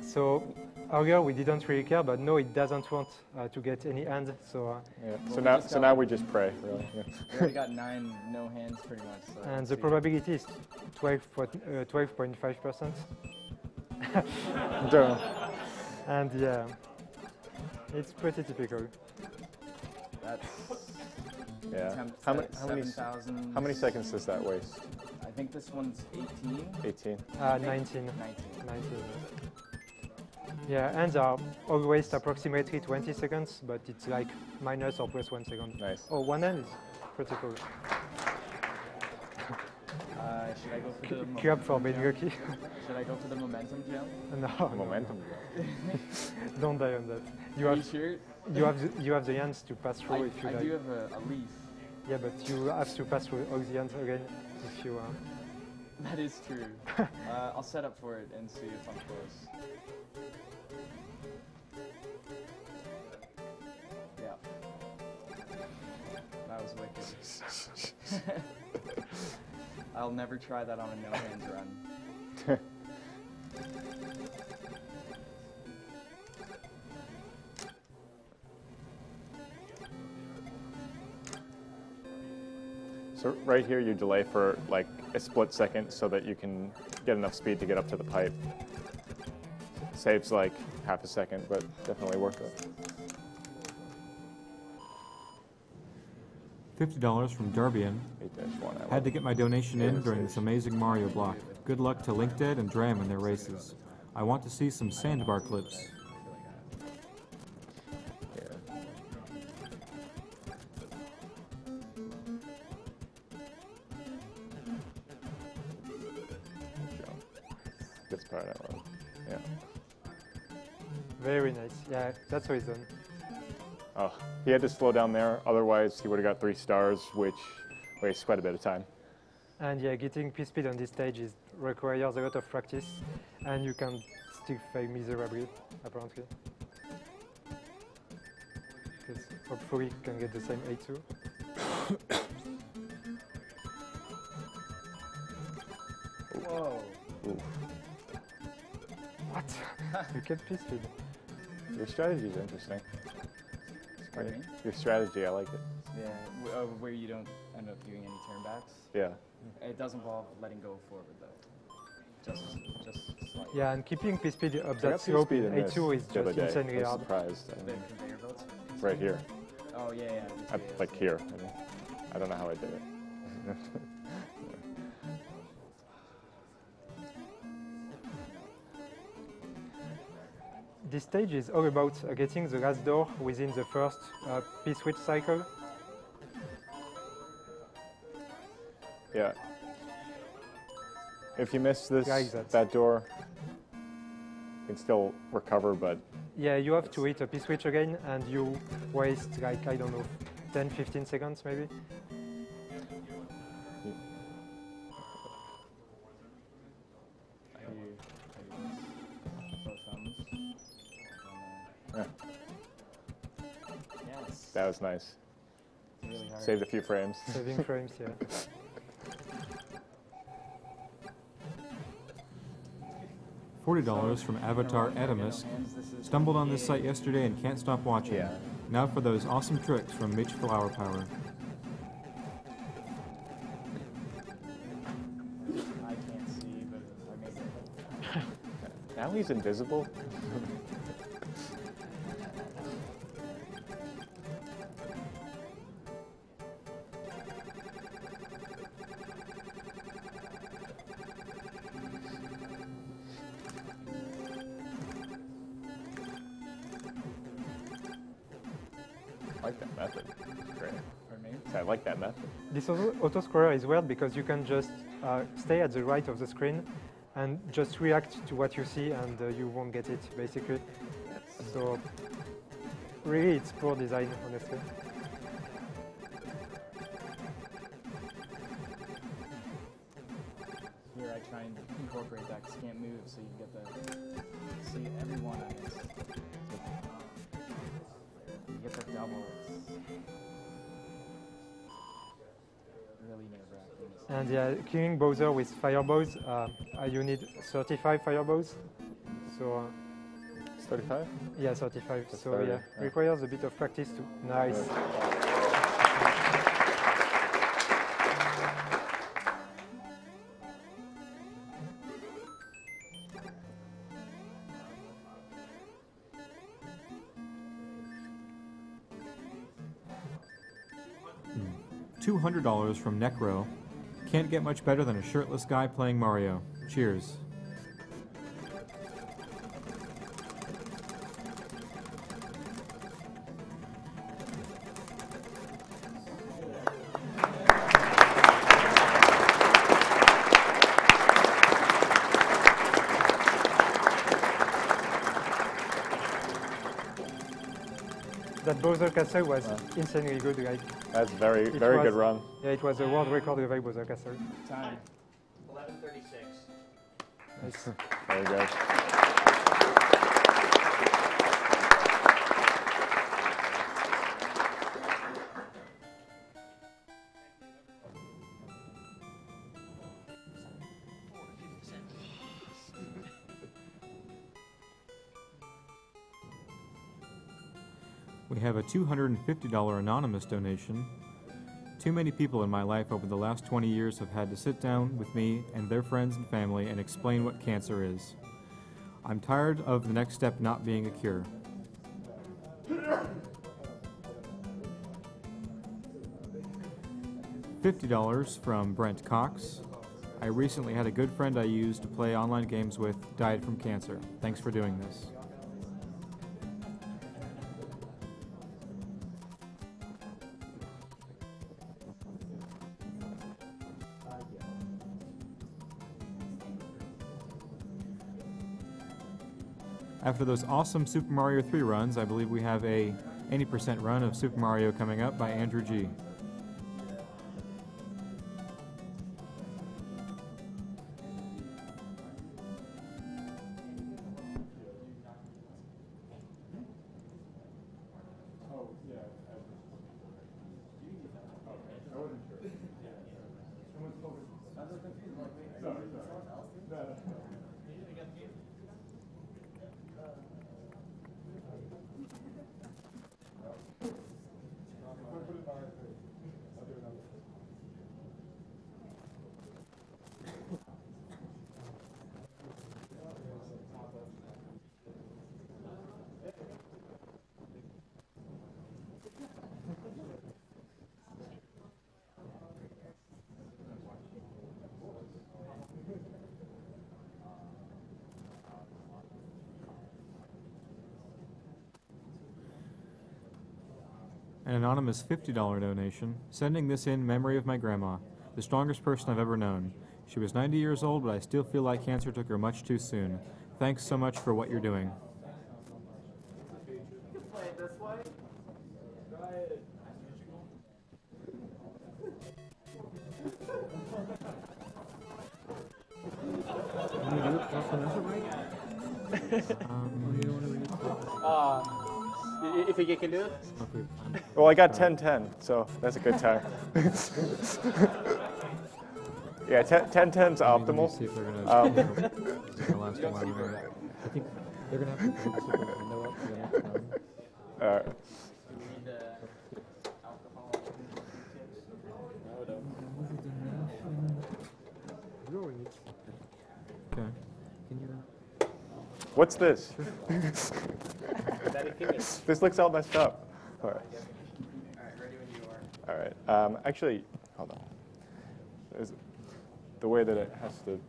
[SPEAKER 1] So earlier we didn't really care, but no, it doesn't want to get any hand. So
[SPEAKER 8] Yeah.
[SPEAKER 5] Well,
[SPEAKER 8] So
[SPEAKER 5] we
[SPEAKER 8] now,
[SPEAKER 5] just
[SPEAKER 8] so
[SPEAKER 5] got
[SPEAKER 8] now
[SPEAKER 5] one.
[SPEAKER 8] we just pray, really. Yeah.
[SPEAKER 5] We already got 9 no hands pretty much. So
[SPEAKER 1] and
[SPEAKER 5] let's
[SPEAKER 1] the
[SPEAKER 5] see.
[SPEAKER 1] probability is 12.5%.
[SPEAKER 8] Duh.
[SPEAKER 1] And yeah, it's pretty typical.
[SPEAKER 5] That's
[SPEAKER 8] Yeah.
[SPEAKER 5] attempt
[SPEAKER 8] How,
[SPEAKER 5] at
[SPEAKER 8] how many
[SPEAKER 5] 7,000.
[SPEAKER 8] how many seconds does that waste?
[SPEAKER 5] I think this one's 18.
[SPEAKER 8] 18.
[SPEAKER 1] 19.
[SPEAKER 5] 19.
[SPEAKER 1] 19. Yeah, hands are always approximately 20 seconds, but it's like minus or plus 1 second.
[SPEAKER 8] Nice.
[SPEAKER 1] Oh, one hand is pretty cool.
[SPEAKER 5] Should I go for the
[SPEAKER 1] Clap for being
[SPEAKER 5] momentum
[SPEAKER 1] lucky.
[SPEAKER 5] jump? Should I go for the momentum jump?
[SPEAKER 1] No,
[SPEAKER 8] Momentum.
[SPEAKER 1] don't die on that. You
[SPEAKER 5] Are
[SPEAKER 1] have
[SPEAKER 5] you sure?
[SPEAKER 1] you have the hands to pass through if you
[SPEAKER 5] I
[SPEAKER 1] die.
[SPEAKER 5] do have a leaf.
[SPEAKER 1] Yeah, but you have to pass through all the hands again if you.
[SPEAKER 5] That is true. I'll set up for it and see if I'm close. Yeah. That was wicked. I'll never try that on a no hands run.
[SPEAKER 8] So right here you delay for like a split second so that you can get enough speed to get up to the pipe. Saves like half a second, but definitely worth it.
[SPEAKER 4] $50 from Darbian.
[SPEAKER 8] 8-1.
[SPEAKER 4] Had to get my donation in during this amazing Mario block. Good luck to LinkDead and Dram in their races. I want to see some sandbar clips.
[SPEAKER 8] Gets part of that one. Yeah.
[SPEAKER 1] Very nice. Yeah, that's what he's done.
[SPEAKER 8] Oh, he had to slow down there. Otherwise, he would have got 3 stars, which wastes quite a bit of time.
[SPEAKER 1] And yeah, getting P-speed on this stage requires a lot of practice, and you can still fail miserably, apparently. Because hopefully you can get the same A2.
[SPEAKER 5] Whoa.
[SPEAKER 8] Ooh.
[SPEAKER 1] What? You kept P-speed.
[SPEAKER 8] Your strategy is interesting.
[SPEAKER 5] Pardon me?
[SPEAKER 8] Your strategy, I like it.
[SPEAKER 5] Yeah, where you don't end up doing any turnbacks.
[SPEAKER 8] Yeah.
[SPEAKER 5] It does involve letting go forward though. Just slightly.
[SPEAKER 1] Yeah, and keeping P-speed up
[SPEAKER 8] I
[SPEAKER 1] that
[SPEAKER 8] got
[SPEAKER 1] slope
[SPEAKER 8] speed
[SPEAKER 1] in
[SPEAKER 8] in this
[SPEAKER 1] A2 is
[SPEAKER 8] the other
[SPEAKER 1] just
[SPEAKER 8] day.
[SPEAKER 1] insanely
[SPEAKER 8] I was
[SPEAKER 1] hard.
[SPEAKER 8] surprised.
[SPEAKER 5] The conveyor belts.
[SPEAKER 8] Right here.
[SPEAKER 5] Oh yeah, yeah.
[SPEAKER 8] Like here. I don't know how I did it.
[SPEAKER 1] This stage is all about getting the last door within the first P-switch cycle.
[SPEAKER 8] Yeah. If you miss this,
[SPEAKER 1] Like that.
[SPEAKER 8] that door, you can still recover, but
[SPEAKER 1] Yeah, you have to hit a P-switch again, and you waste like, I don't know, 10, 15 seconds maybe.
[SPEAKER 8] yeah,
[SPEAKER 5] Yes.
[SPEAKER 8] that was nice.
[SPEAKER 5] Really hard.
[SPEAKER 8] Saved a few frames.
[SPEAKER 1] Saving frames, yeah.
[SPEAKER 4] $40 from Avatar Adamus. Stumbled on this site yesterday and can't stop watching.
[SPEAKER 8] Yeah.
[SPEAKER 4] Now for those awesome tricks from Mitch Flower Power.
[SPEAKER 5] I can't see, but I made it.
[SPEAKER 8] Now he's invisible. like that method. It's great.
[SPEAKER 5] Pardon me?
[SPEAKER 8] I like that method.
[SPEAKER 1] This auto-scroller is weird because you can just stay at the right of the screen and just react to what you see, and you won't get it, basically. So, really, it's poor design, honestly.
[SPEAKER 5] Here I try and incorporate that 'cause you can't move, so you get the see everyone on this. You get the double. It's really nerve-wracking.
[SPEAKER 1] And yeah, killing Bowser with fireballs, you need 35 fireballs. So
[SPEAKER 8] It's 35?
[SPEAKER 1] yeah, 35.
[SPEAKER 8] That's
[SPEAKER 1] So
[SPEAKER 8] 30,
[SPEAKER 1] yeah,
[SPEAKER 8] yeah.
[SPEAKER 1] requires a bit of practice to. Nice.
[SPEAKER 8] Good.
[SPEAKER 4] $200 from Necro. Can't get much better than a shirtless guy playing Mario. Cheers.
[SPEAKER 1] That Bowser Castle was insanely good, like.
[SPEAKER 8] That's very
[SPEAKER 1] It
[SPEAKER 8] good
[SPEAKER 1] was-
[SPEAKER 8] run.
[SPEAKER 1] Yeah, it was a world record level Bowser Castle.
[SPEAKER 5] Time.
[SPEAKER 3] 11:36.
[SPEAKER 1] Nice.
[SPEAKER 8] Very good.
[SPEAKER 4] We have a $250 anonymous donation. Too many people in my life over the last 20 years have had to sit down with me and their friends and family and explain what cancer is. I'm tired of the next step not being a cure. $50 from Brent Cox. I recently had a good friend I used to play online games with died from cancer. Thanks for doing this. After those awesome Super Mario 3 runs, I believe we have a 80% run of Super Mario coming up by Andrew G. An anonymous $50 donation, sending this in memory of my grandma, the strongest person I've ever known. She was 90 years old, but I still feel like cancer took her much too soon. Thanks so much for what you're doing.
[SPEAKER 3] If you can do it.
[SPEAKER 8] Well, I got 10-10, so that's a good time. Yeah, 10-10's optimal.
[SPEAKER 4] See if they're gonna this is the last one anyway. I think they're gonna have to put the window up for the next round. Okay. Can you?
[SPEAKER 8] What's this? This looks all messed up. All right.
[SPEAKER 3] Ready when you are.
[SPEAKER 8] All right. Actually, hold on. There's the way that it has to.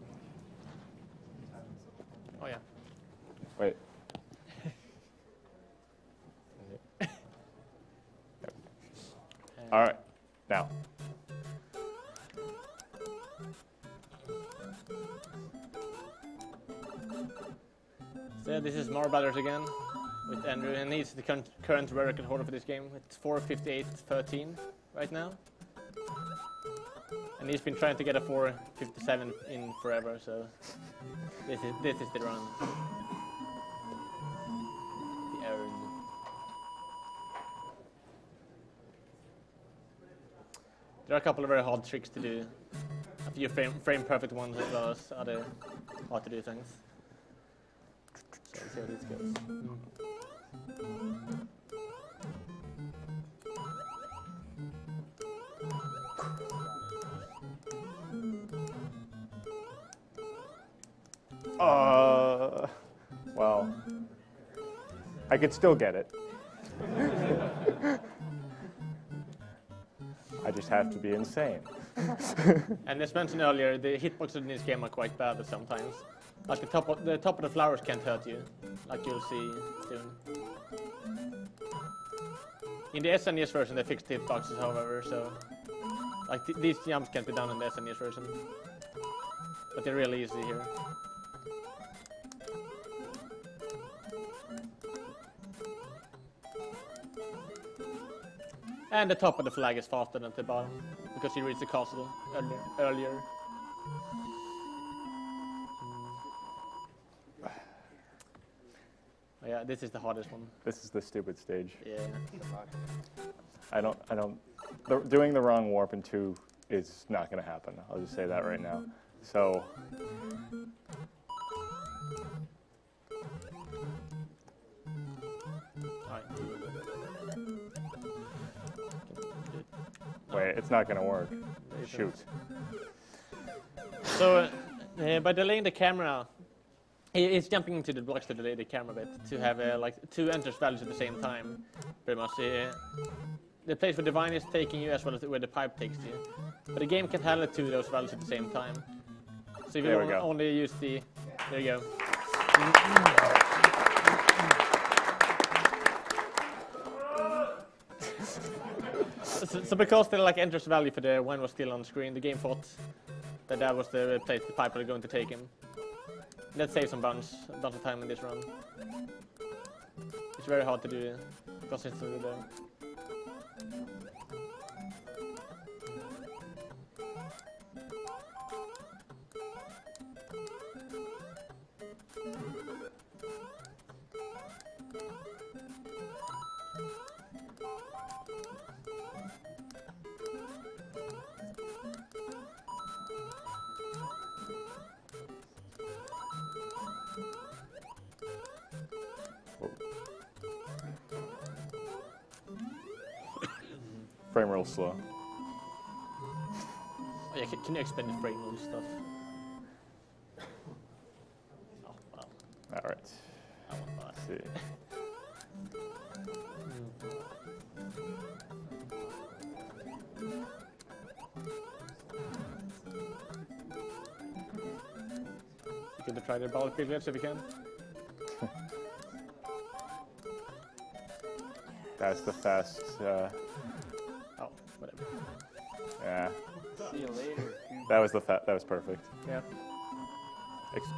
[SPEAKER 3] Oh yeah.
[SPEAKER 8] Wait. Yep. All right, now.
[SPEAKER 3] So this is Mario Brothers again with Andrew, and he's the current record holder for this game. It's 4:58.13 right now. And he's been trying to get a 4:57 in forever, so this is the run. The errand. There are a couple of very hard tricks to do. A few frame perfect ones as well as other hard to do things. So let's see how this goes.
[SPEAKER 8] Well, I could still get it. I just have to be insane.
[SPEAKER 3] And as mentioned earlier, the hitboxes in this game are quite bad sometimes. Like the top of the flowers can't hurt you, like you'll see soon. In the SNES version, they fixed hitboxes, however, so like these jumps can't be done in the SNES version, but they're really easy here. And the top of the flag is faster than the bottom, because you reached the castle earlier. Oh, yeah, this is the hardest one.
[SPEAKER 8] This is the stupid stage.
[SPEAKER 3] Yeah.
[SPEAKER 8] Doing the wrong warp in 2 is not going to happen. I'll just say that right now. So. Wait, it's not going to work. Shoot.
[SPEAKER 3] So, by delaying the camera, it's jumping into the blocks to delay the camera a bit, to have like 2 enters values at the same time, pretty much. The place where Divine is taking you as well as where the pipe takes you. But the game can't handle 2 of those values at the same time. So if you only use the... There you go. So because the like enters value for the one was still on screen, the game thought that was the place the pipe were going to take him. That saves some bunch of time in this run. It's very hard to do consistently though.
[SPEAKER 8] Frame real slow.
[SPEAKER 3] Oh, yeah, can you explain the frame rule stuff? Oh, wow.
[SPEAKER 8] All right. Let's see. You can try the ball piglets if you can. That's the fast.
[SPEAKER 3] Oh, whatever.
[SPEAKER 8] Yeah.
[SPEAKER 5] See you later.
[SPEAKER 8] That was that was perfect.
[SPEAKER 3] Yeah.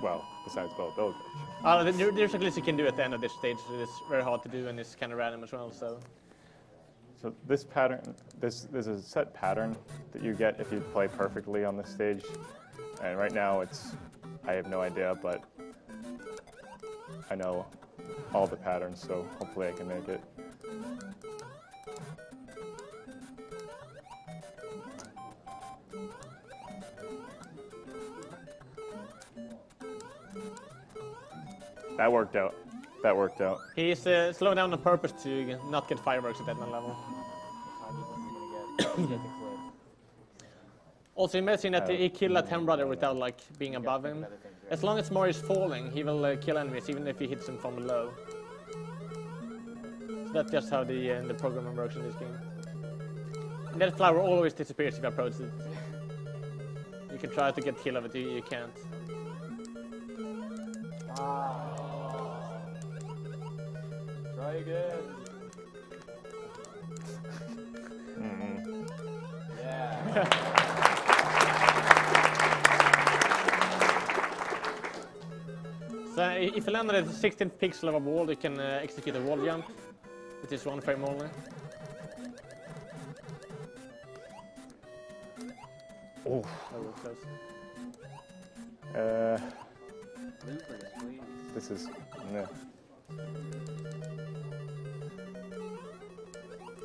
[SPEAKER 8] Well, besides both those.
[SPEAKER 3] There's a glitch you can do at the end of this stage. It's very hard to do and it's kind of random as well. So
[SPEAKER 8] this pattern, there's a set pattern that you get if you play perfectly on this stage, and right now I have no idea, but I know all the patterns, so hopefully I can make it. That worked out. That worked out.
[SPEAKER 3] he's slowing down on purpose to not get fireworks at that level. Also, imagine that he killed a 10 brother without like being above him. As long as Mario is falling, he will kill enemies even if he hits them from below. So that's just how the programming works in this game. And that flower always disappears if you approach it. You can try to get kill of it, you can't.
[SPEAKER 5] Try again.
[SPEAKER 3] So if you land at the 16th pixel of a wall, you can execute a wall jump, which is 1 frame only.
[SPEAKER 8] Oh.
[SPEAKER 3] That was close.
[SPEAKER 8] This is no.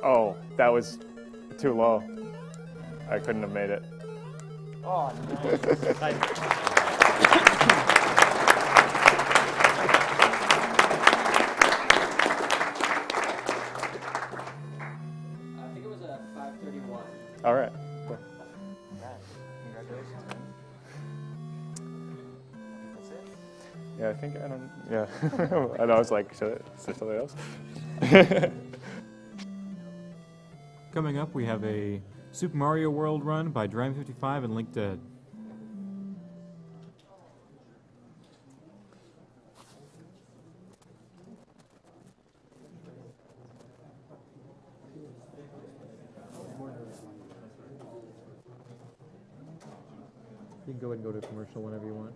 [SPEAKER 8] Oh, that was too low. I couldn't have made it.
[SPEAKER 5] Oh,
[SPEAKER 3] Nice.
[SPEAKER 9] I think it was a 531.
[SPEAKER 8] All right. Cool.
[SPEAKER 5] congratulations, man. That's it.
[SPEAKER 8] Yeah, I think I don't. Yeah, and I was like, should I say something else?
[SPEAKER 4] Coming up, we have a Super Mario World run by Dram55 and Link Dead. You can go ahead and go to commercial whenever you want.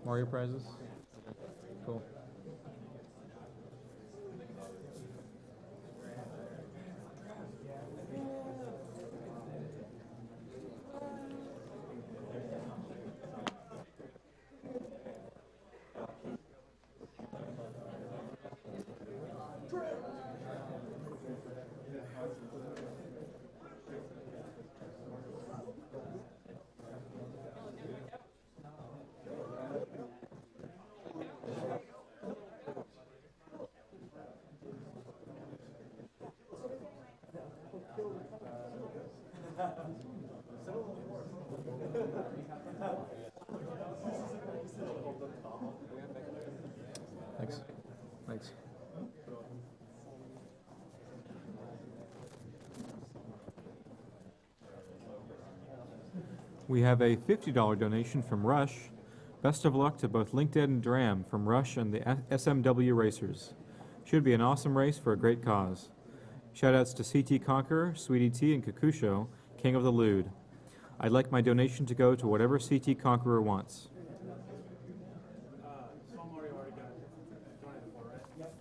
[SPEAKER 4] Mario prizes? Cool. Thanks. Thanks. We have a $50 donation from Rush. Best of luck to both LinkedIn and Dram from Rush and the SMW Racers. Should be an awesome race for a great cause. Shoutouts to CT Conqueror, Sweetie T, and Kakusho, King of the Lewd. I'd like my donation to go to whatever CT Conqueror wants.
[SPEAKER 7] Small Mario already got donated for, right? Yep.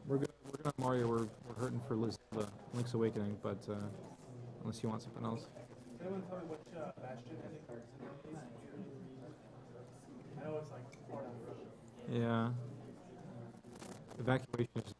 [SPEAKER 4] We're good on Mario. We're hurting for Link's Awakening, but unless you want something else.
[SPEAKER 7] Does anyone tell me which Bastion is? I know it's like 4 down the road.
[SPEAKER 4] Yeah. Evacuation is.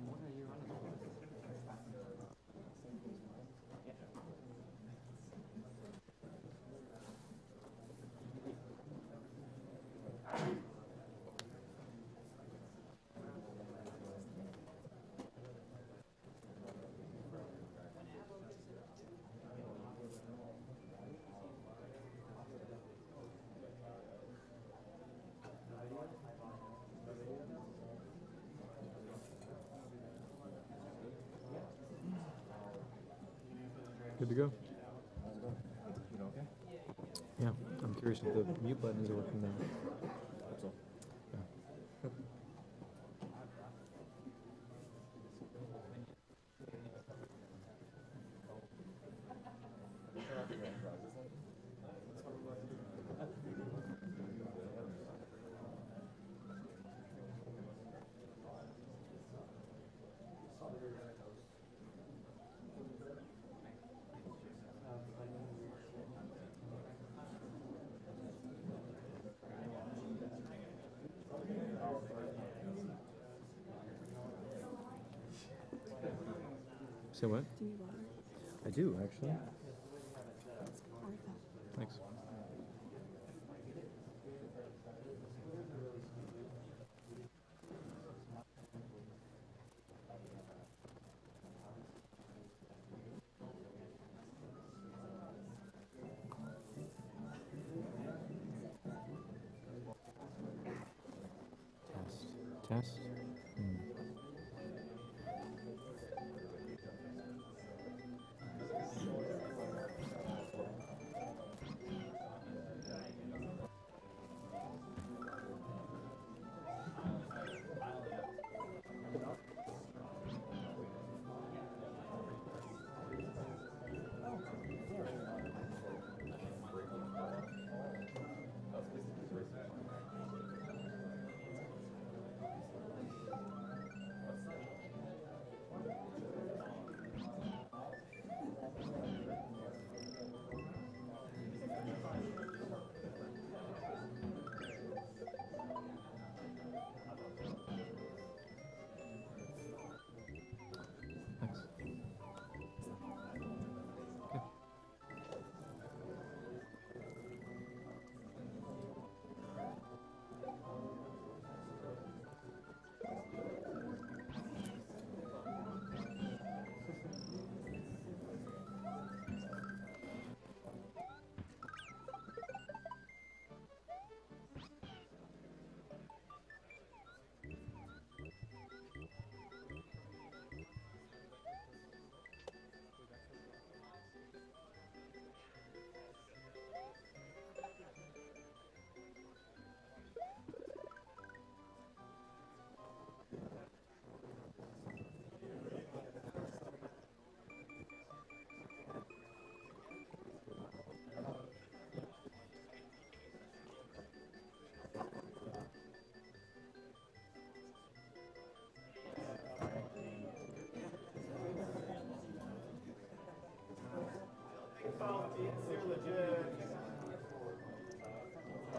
[SPEAKER 9] What are you running for?
[SPEAKER 4] Good to go. Yeah, I'm curious if the mute buttons are working now. Yeah. Say what?
[SPEAKER 10] Do you need water?
[SPEAKER 4] I do, actually. Thanks. test.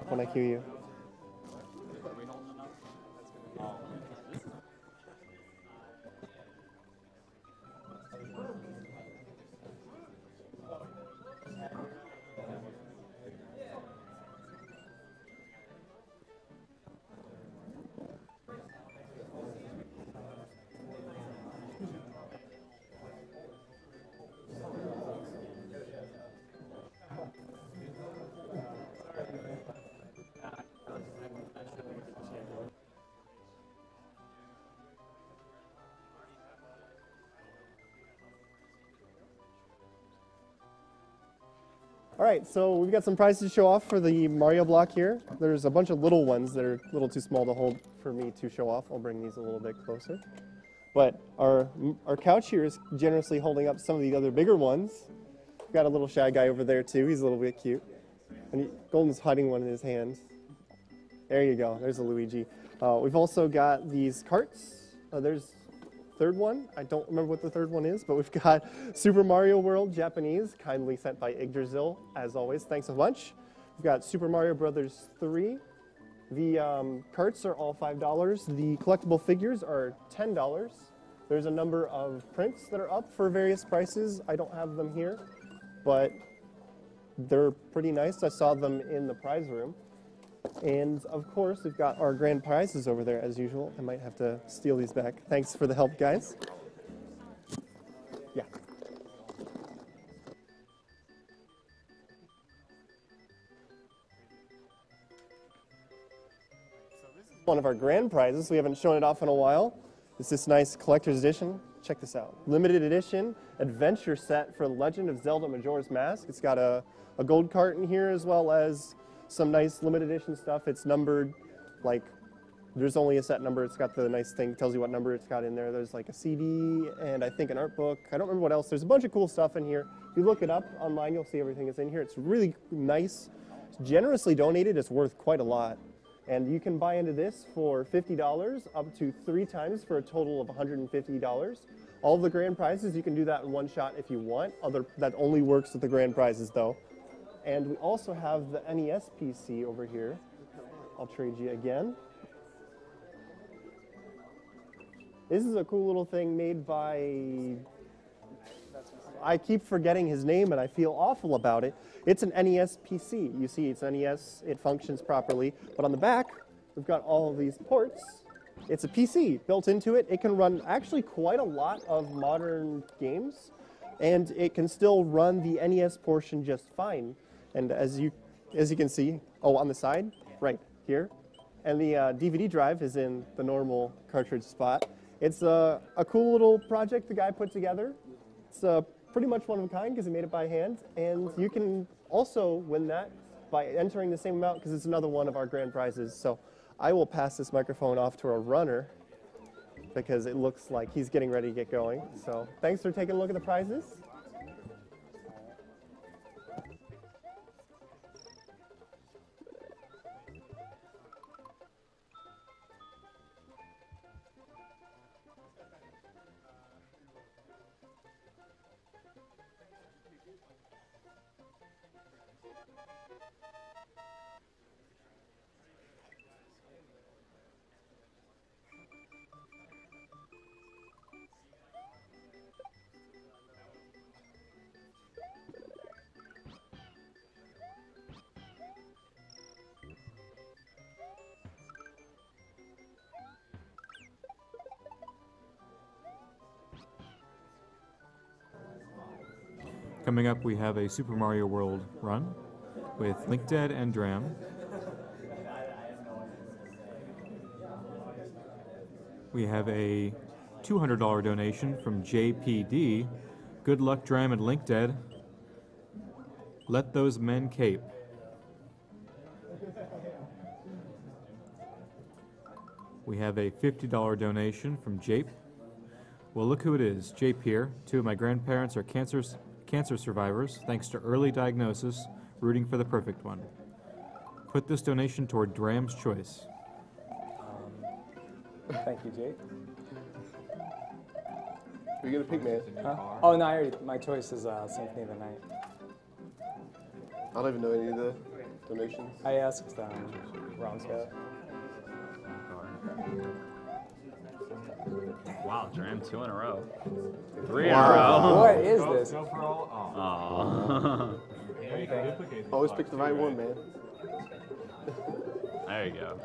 [SPEAKER 10] When I hear you. All right, so we've got some prizes to show off for the Mario block here. There's a bunch of little ones that are a little too small to hold for me to show off. I'll bring these a little bit closer. But our couch here is generously holding up some of the other bigger ones. We've got a little shy guy over there too. He's a little bit cute. And Golden's hiding one in his hand. There you go. There's a Luigi. We've also got these carts. There's third one. I don't remember what the third one is, but we've got Super Mario World Japanese, kindly sent by Agdq, as always. Thanks a bunch. We've got Super Mario Brothers 3. The carts are all $5. The collectible figures are $10. There's a number of prints that are up for various prices. I don't have them here, but they're pretty nice. I saw them in the prize room. And of course, we've got our grand prizes over there as usual. I might have to steal these back. Thanks for the help, guys. Yeah. So this is one of our grand prizes. We haven't shown it off in a while. It's this nice collector's edition. Check this out. Limited edition adventure set for Legend of Zelda Majora's Mask. It's got a gold cart in here as well as some nice limited edition stuff. It's numbered, like, there's only a set number. It's got the nice thing, tells you what number it's got in there. There's like a CD and I think an art book. I don't remember what else. There's a bunch of cool stuff in here. If you look it up online, you'll see everything that's in here. It's really nice. It's generously donated. It's worth quite a lot. And you can buy into this for $50 up to 3 times for a total of $150. All of the grand prizes, you can do that in one shot if you want. That only works with the grand prizes though. And we also have the NES PC over here. I'll trade you again. This is a cool little thing made by, I keep forgetting his name and I feel awful about it. It's an NES PC. You see, it's NES, it functions properly. But on the back, we've got all of these ports. It's a PC built into it. It can run actually quite a lot of modern games. And it can still run the NES portion just fine. And as you can see, oh, on the side, right here, And the DVD drive is in the normal cartridge spot. It's a cool little project the guy put together. It's pretty much one of a kind because he made it by hand. And you can also win that by entering the same amount because it's another one of our grand prizes. So I will pass this microphone off to a runner because it looks like he's getting ready to get going. So thanks for taking a look at the prizes.
[SPEAKER 4] Coming up, we have a Super Mario World run with LinkDead and Dram. We have a $200 donation from JPD. Good luck, Dram and LinkDead. Let those men cape. We have a $50 donation from Jape. Well, look who it is, Jape here. Two of my grandparents are cancer survivors, thanks to early diagnosis, rooting for the perfect one. Put this donation toward Dram's choice.
[SPEAKER 11] Thank you, Jake.
[SPEAKER 10] Are you gonna pick, man?
[SPEAKER 11] Huh? Oh, no, my choice is Symphony of the Night.
[SPEAKER 10] I don't even know any of the donations.
[SPEAKER 11] I asked Romscott.
[SPEAKER 12] Wow, Dram 2 in a row. 3 in a row.
[SPEAKER 11] What is this?
[SPEAKER 12] Go for all.
[SPEAKER 10] Always pick the right one, man.
[SPEAKER 12] There you go.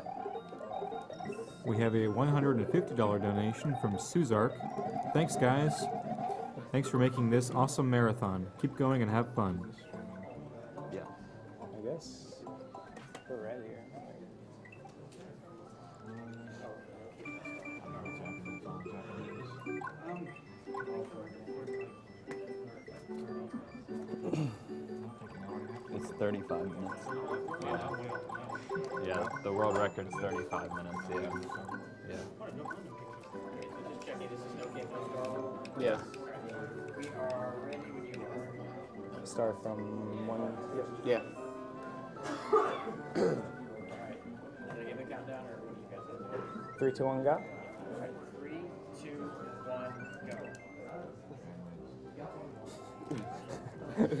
[SPEAKER 4] We have a $150 donation from Suzark. Thanks, guys. Thanks for making this awesome marathon. Keep going and have fun.
[SPEAKER 11] Yeah. I guess we're ready here.
[SPEAKER 12] It's 35 minutes. Yeah, the world record is 35 minutes, yeah.
[SPEAKER 10] Yeah.
[SPEAKER 9] We are ready when you are.
[SPEAKER 11] Start from one.
[SPEAKER 10] Yeah.
[SPEAKER 9] Alright. Did I give a countdown or what do you guys want to do?
[SPEAKER 11] 3, 2, 1, go.
[SPEAKER 9] Alright, 3, 2, 1, go.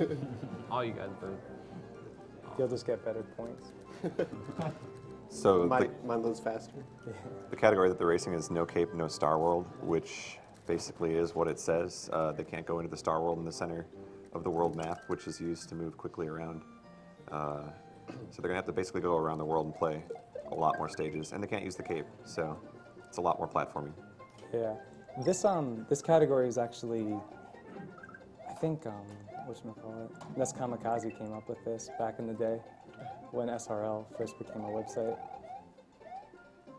[SPEAKER 12] All you guys do.
[SPEAKER 11] You'll just get better points.
[SPEAKER 13] So
[SPEAKER 10] mine loads faster.
[SPEAKER 13] the category that they're racing is No Cape, No Star World, which basically is what it says. They can't go into the Star World in the center of the world map, which is used to move quickly around. So they're going to have to basically go around the world and play a lot more stages, and they can't use the Cape, so it's a lot more platforming.
[SPEAKER 11] Yeah. This category is actually, I think, whatchamacallit, Ness Kamikaze came up with this back in the day when SRL first became a website.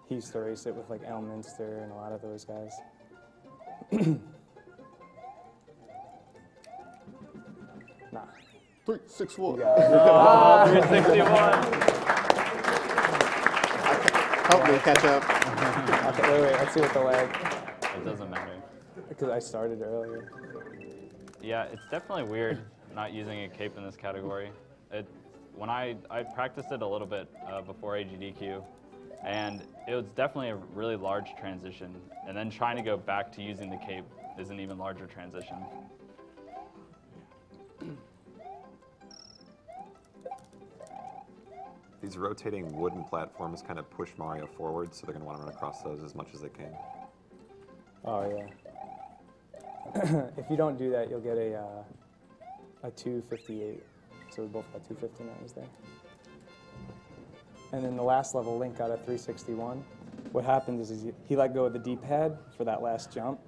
[SPEAKER 11] He used to race it with like Al Minster and a lot of those guys. Nah.
[SPEAKER 10] 3, 6, 1.
[SPEAKER 12] Oh, 361.
[SPEAKER 10] Help me catch up.
[SPEAKER 11] Okay, wait, let's see what the lag.
[SPEAKER 12] It doesn't matter.
[SPEAKER 11] Because I started earlier.
[SPEAKER 12] Yeah, it's definitely weird not using a cape in this category. When I practiced it a little bit before Agdq, and it was definitely a really large transition. And then trying to go back to using the cape is an even larger transition.
[SPEAKER 13] These rotating wooden platforms kind of push Mario forward, so they're going to want to run across those as much as they can.
[SPEAKER 11] Oh, yeah. If you don't do that, you'll get a 258. So we both got 259s there. And then the last level, Link got a 361. What happened is he let go of the D-pad for that last jump.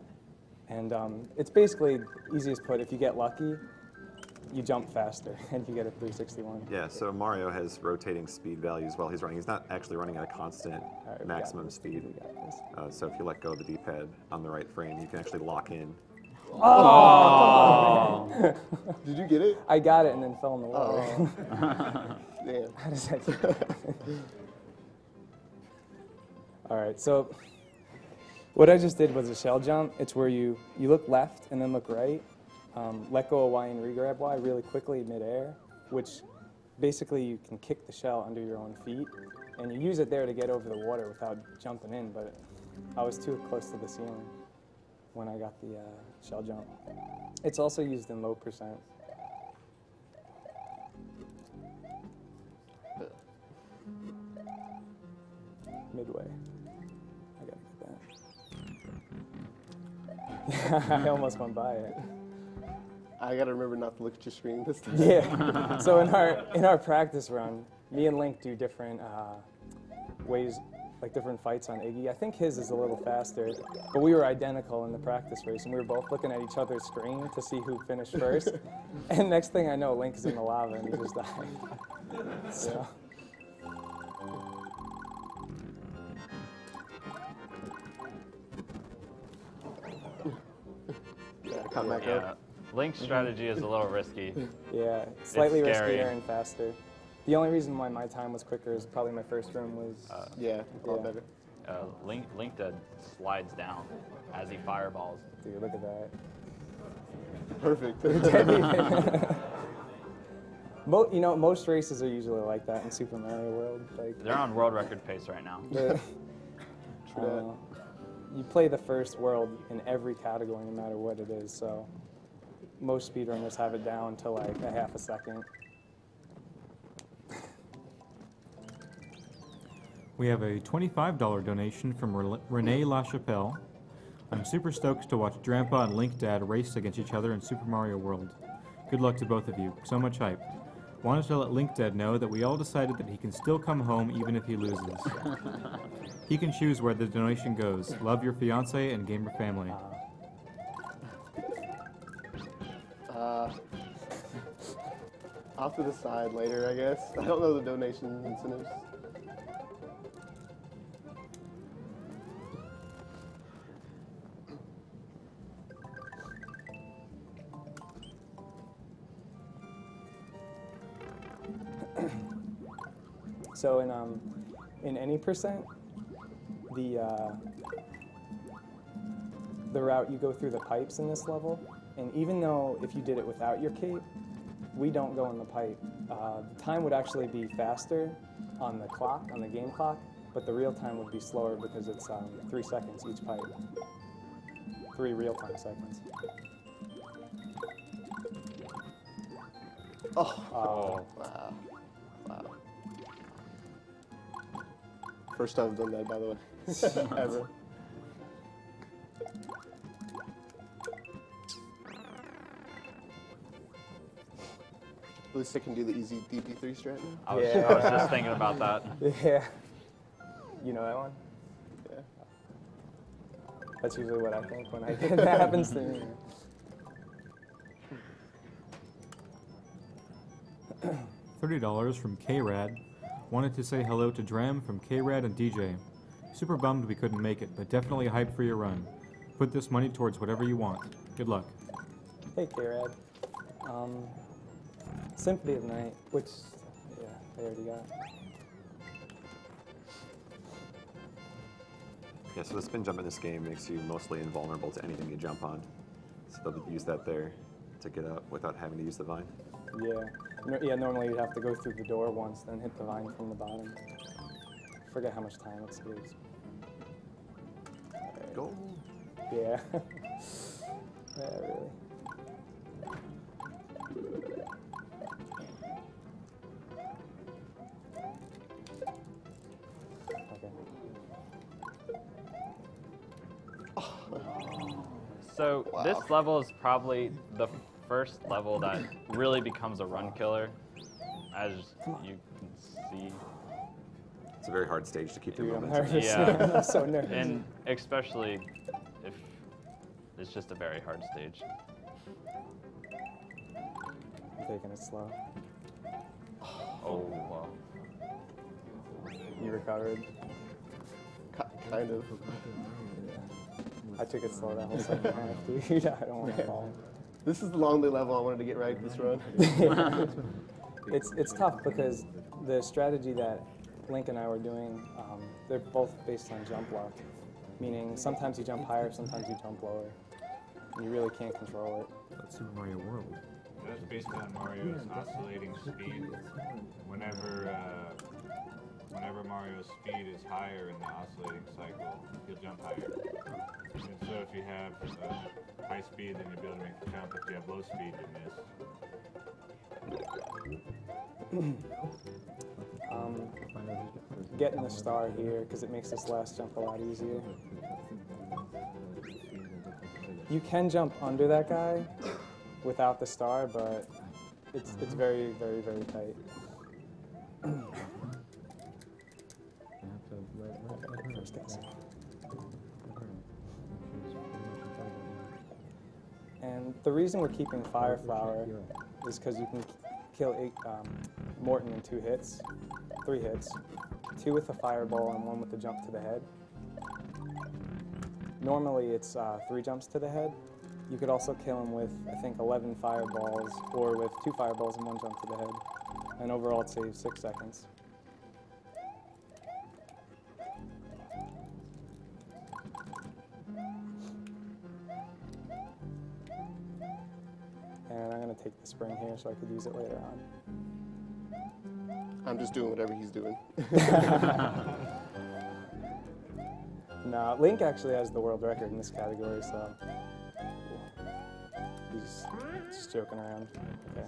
[SPEAKER 11] And it's basically, easiest put, if you get lucky, you jump faster and you get a 361.
[SPEAKER 13] Yeah, so Mario has rotating speed values while he's running. He's not actually running at a constant maximum speed. So if you let go of the D-pad on the right frame, you can actually lock in.
[SPEAKER 10] Oh! Did you get it?
[SPEAKER 11] I got it and then fell in the water.
[SPEAKER 10] Damn.
[SPEAKER 11] How does that do? All right, so what I just did was a shell jump. It's where you look left and then look right, let go of Y and regrab Y really quickly midair, which basically you can kick the shell under your own feet, and you use it there to get over the water without jumping in, but I was too close to the ceiling when I got the shell jump. It's also used in low percent. Midway. I gotta get that. Yeah, I almost went by it.
[SPEAKER 10] I gotta remember not to look at your screen this time.
[SPEAKER 11] Yeah. So in our practice run, me and Link do different ways, like different fights on Iggy. I think his is a little faster, but we were identical in the practice race, and we were both looking at each other's screen to see who finished first. And next thing I know, Link is in the lava and he just died. So.
[SPEAKER 10] Come back up.
[SPEAKER 12] Link's strategy is a little risky.
[SPEAKER 11] Yeah, slightly
[SPEAKER 12] It's scary.
[SPEAKER 11] riskier and faster. The only reason why my time was quicker is probably my first room was
[SPEAKER 10] yeah, a lot better.
[SPEAKER 12] Link dead slides down as he fireballs.
[SPEAKER 11] Dude, look at that.
[SPEAKER 10] Perfect.
[SPEAKER 11] Most races are usually like that in Super Mario World. Like
[SPEAKER 12] They're on world record pace right now.
[SPEAKER 11] You play the first world in every category, no matter what it is. So most speedrunners have it down to like a half a second.
[SPEAKER 4] We have a $25 donation from Renee LaChapelle. I'm super stoked to watch Drampa and Link Dad race against each other in Super Mario World. Good luck to both of you. So much hype. Wanted to let Link Dad know that we all decided that he can still come home even if he loses. He can choose where the donation goes. Love your fiance and gamer family.
[SPEAKER 10] Off to the side later, I guess. I don't know the donation incentives.
[SPEAKER 11] So in any percent, the route you go through the pipes in this level, and even though if you did it without your cape, we don't go in the pipe. The time would actually be faster on the clock, on the game clock, but the real time would be slower because it's 3 seconds each pipe. 3 real-time seconds.
[SPEAKER 10] Oh. Wow. Wow. First time I've done that, by the way, ever. At least I can do the easy DP3 strat now.
[SPEAKER 12] I was just thinking about that.
[SPEAKER 11] Yeah. You know that one?
[SPEAKER 10] Yeah.
[SPEAKER 11] That's usually what I think when that happens to me.
[SPEAKER 4] $30 from K-Rad. Wanted to say hello to Dram from K-Rad and DJ. Super bummed we couldn't make it, but definitely hyped for your run. Put this money towards whatever you want. Good luck.
[SPEAKER 11] Hey, K-Rad. Symphony of the Night, which, yeah, I already got.
[SPEAKER 13] Yeah, so the spin jump in this game makes you mostly invulnerable to anything you jump on. So they'll use that there to get up without having to use the vine.
[SPEAKER 11] Yeah, normally you'd have to go through the door once, then hit the vine from the bottom. Forget how much time it saves. Right.
[SPEAKER 13] Go.
[SPEAKER 11] Yeah. Yeah, really.
[SPEAKER 12] So
[SPEAKER 13] Wow.
[SPEAKER 12] this level is probably the first level that really becomes a run killer, as you can see.
[SPEAKER 13] It's a very hard stage to keep your
[SPEAKER 11] Dude, I'm
[SPEAKER 13] momentum.
[SPEAKER 11] nervous.
[SPEAKER 12] Yeah.
[SPEAKER 11] I'm so nervous.
[SPEAKER 12] And especially if it's just a very hard stage.
[SPEAKER 11] I'm taking it slow.
[SPEAKER 12] Oh, wow.
[SPEAKER 11] You recovered.
[SPEAKER 10] Kind of.
[SPEAKER 11] I took it slow that whole second half, dude. I don't want to fall.
[SPEAKER 10] This is the lonely level I wanted to get right this run.
[SPEAKER 11] It's tough because the strategy that Link and I were doing, they're both based on jump lock, meaning sometimes you jump higher, sometimes you jump lower. You really can't control it.
[SPEAKER 4] That's Super Mario World.
[SPEAKER 7] That's based on Mario's oscillating speed. Whenever Mario's speed is higher in the oscillating cycle, he'll jump higher. And so if you have high speed, then you'll be able to make the jump. If you have low speed, you miss.
[SPEAKER 11] Getting the star here because it makes this last jump a lot easier. You can jump under that guy without the star, but it's very, very, very tight. First guess. And the reason we're keeping Fire Flower is because you can kill Morton in 3 hits. 2 with the fireball and 1 with the jump to the head. Normally it's 3 jumps to the head. You could also kill him with, I think, 11 fireballs, or with 2 fireballs and 1 jump to the head. And overall it saves 6 seconds. And I'm going to take the spring here so I could use it later on.
[SPEAKER 10] I'm just doing whatever he's doing.
[SPEAKER 11] No, Link actually has the world record in this category, so he's just joking around. Okay.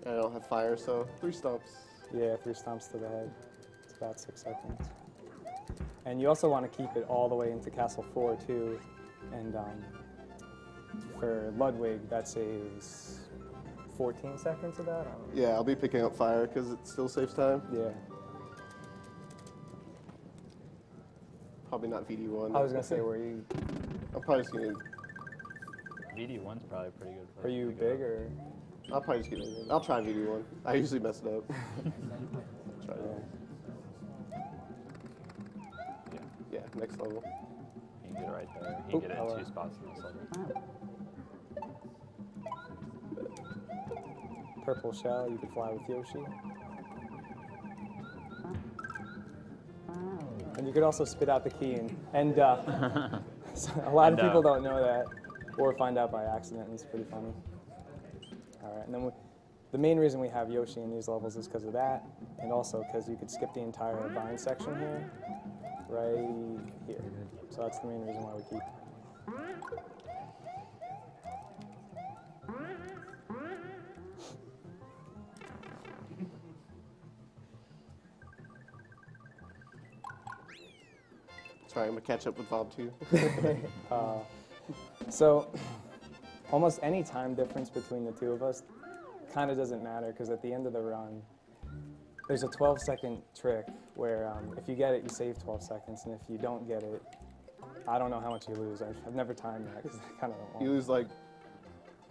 [SPEAKER 10] I don't have fire, so 3 stomps.
[SPEAKER 11] Yeah, 3 stomps to the head. It's about 6 seconds. And you also want to keep it all the way into Castle 4 too. And for Ludwig, that saves 14 seconds of that.
[SPEAKER 10] Yeah, I'll be picking up fire because it still saves time.
[SPEAKER 11] Yeah.
[SPEAKER 10] Probably not VD1.
[SPEAKER 11] I was gonna say, were you?
[SPEAKER 10] I'm probably just gonna.
[SPEAKER 12] VD1's probably a pretty good place.
[SPEAKER 11] Are you big or?
[SPEAKER 10] I'll probably just get it. I'll try VD1. I usually mess it up. Try it. Yeah, next level.
[SPEAKER 12] You can get it right there. You can get it in 2 spots in this level.
[SPEAKER 11] Purple shell, you can fly with Yoshi. And you could also spit out the key and so a lot of people don't know that or find out by accident, and it's pretty funny. All right, and then the main reason we have Yoshi in these levels is because of that, and also because you could skip the entire vine section here, right here. So that's the main reason why we keep.
[SPEAKER 10] Sorry, I'm gonna catch up with Bob too.
[SPEAKER 11] So almost any time difference between the 2 of us kind of doesn't matter, because at the end of the run, there's a 12-second trick where if you get it, you save 12 seconds, and if you don't get it, I don't know how much you lose. I've never timed that because I kind of don't want.
[SPEAKER 10] You lose like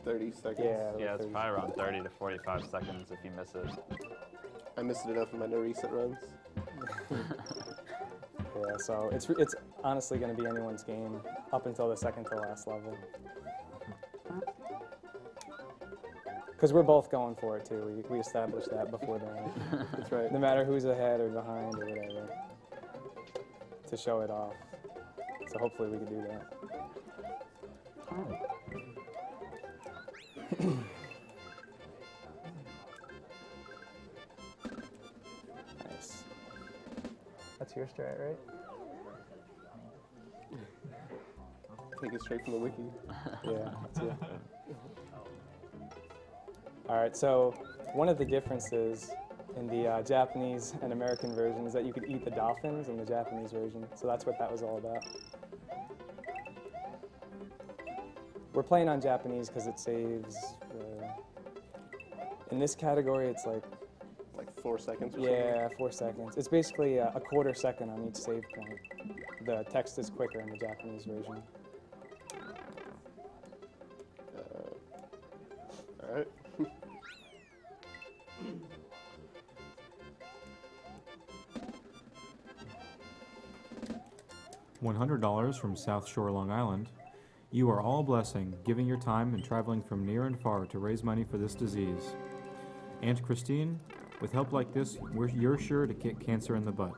[SPEAKER 10] 30 seconds.
[SPEAKER 11] Yeah,
[SPEAKER 12] it's probably around 30 to 45 seconds if you miss it.
[SPEAKER 10] I missed it enough in my no reset runs.
[SPEAKER 11] Yeah, so it's honestly going to be anyone's game up until the second to last level. Because we're both going for it too. We established that before then.
[SPEAKER 10] That's right.
[SPEAKER 11] No matter who's ahead or behind or whatever, to show it off. So hopefully we can do that. Nice. That's your strat, right?
[SPEAKER 10] Take it straight from the wiki.
[SPEAKER 11] Yeah, that's it. All right, so one of the differences in the Japanese and American version is that you could eat the dolphins in the Japanese version. So that's what that was all about. we're playing on Japanese because it saves. In this category, it's like
[SPEAKER 10] 4 seconds or
[SPEAKER 11] yeah, 4 seconds. It's basically a quarter second on each save point. The text is quicker in the Japanese version.
[SPEAKER 10] All right.
[SPEAKER 4] $100 from South Shore, Long Island. You are all a blessing, giving your time and traveling from near and far to raise money for this disease. Aunt Christine, with help like this, you're sure to kick cancer in the butt.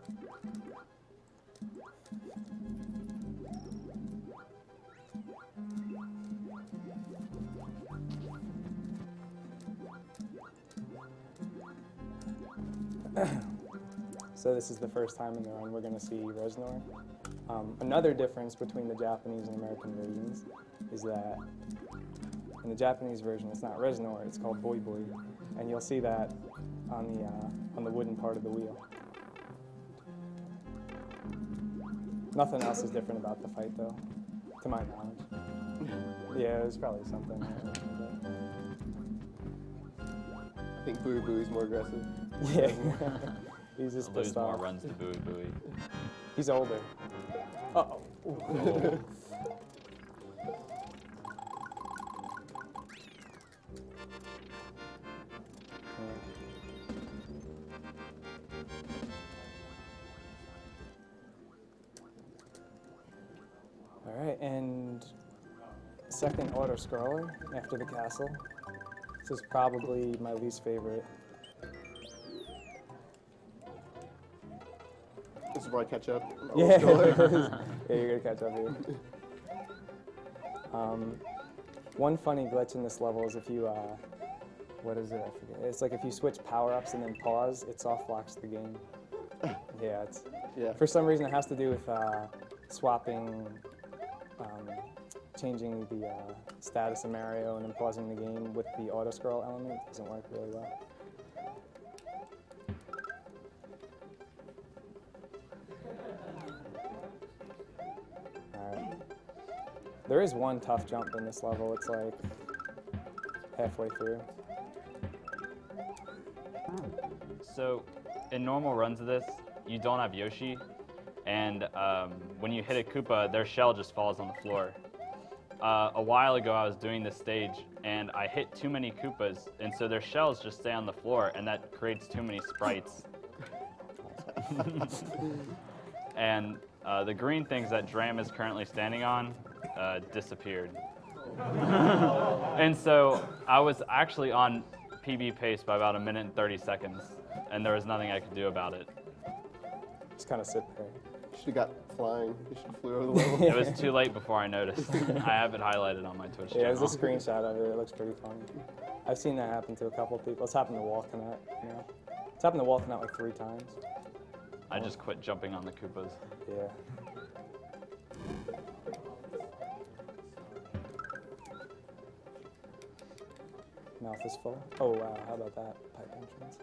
[SPEAKER 11] So this is the first time in the run we're going to see Reznor. Another difference between the Japanese and American versions is that in the Japanese version it's not Reznor, it's called Boy Boy, and you'll see that on the wooden part of the wheel. Nothing else is different about the fight though, to my knowledge. Yeah, it was probably something.
[SPEAKER 10] I think Booey Booey's more aggressive.
[SPEAKER 11] Yeah. He's just
[SPEAKER 12] lose
[SPEAKER 11] pissed
[SPEAKER 12] more
[SPEAKER 11] off.
[SPEAKER 12] runs to Booey Booey.
[SPEAKER 11] He's older. Uh-oh.
[SPEAKER 12] Oh.
[SPEAKER 11] All right, and second auto scroller after the castle. This is probably my least favorite.
[SPEAKER 10] This is where I catch up.
[SPEAKER 11] Yeah, yeah, you're gonna catch up here. One funny glitch in this level is if you, what is it? I forget. It's like if you switch power-ups and then pause, it soft locks the game. Yeah, for some reason it has to do with swapping, changing the status of Mario and then pausing the game with the auto scroll element. It doesn't work really well. There is one tough jump in this level. It's like halfway through.
[SPEAKER 12] So, in normal runs of this, you don't have Yoshi, and when you hit a Koopa, their shell just falls on the floor. A while ago, I was doing this stage, and I hit too many Koopas, and so their shells just stay on the floor, and that creates too many sprites. And the green things that Dram is currently standing on disappeared. And so I was actually on PB pace by about 1 minute and 30 seconds, and there was nothing I could do about it.
[SPEAKER 11] Just kind of sit there.
[SPEAKER 10] You should have got flying. You should have flew over the level.
[SPEAKER 12] It was too late before I noticed. I have it highlighted on my Twitch channel.
[SPEAKER 11] Yeah, there's a screenshot of it. It looks pretty funny. I've seen that happen to a couple of people. It's happened to Walkenut, you know. It's happened to Walkenut like 3 times.
[SPEAKER 12] I just quit jumping on the Koopas.
[SPEAKER 11] Yeah. Mouth is full. Oh wow, how about that pipe entrance?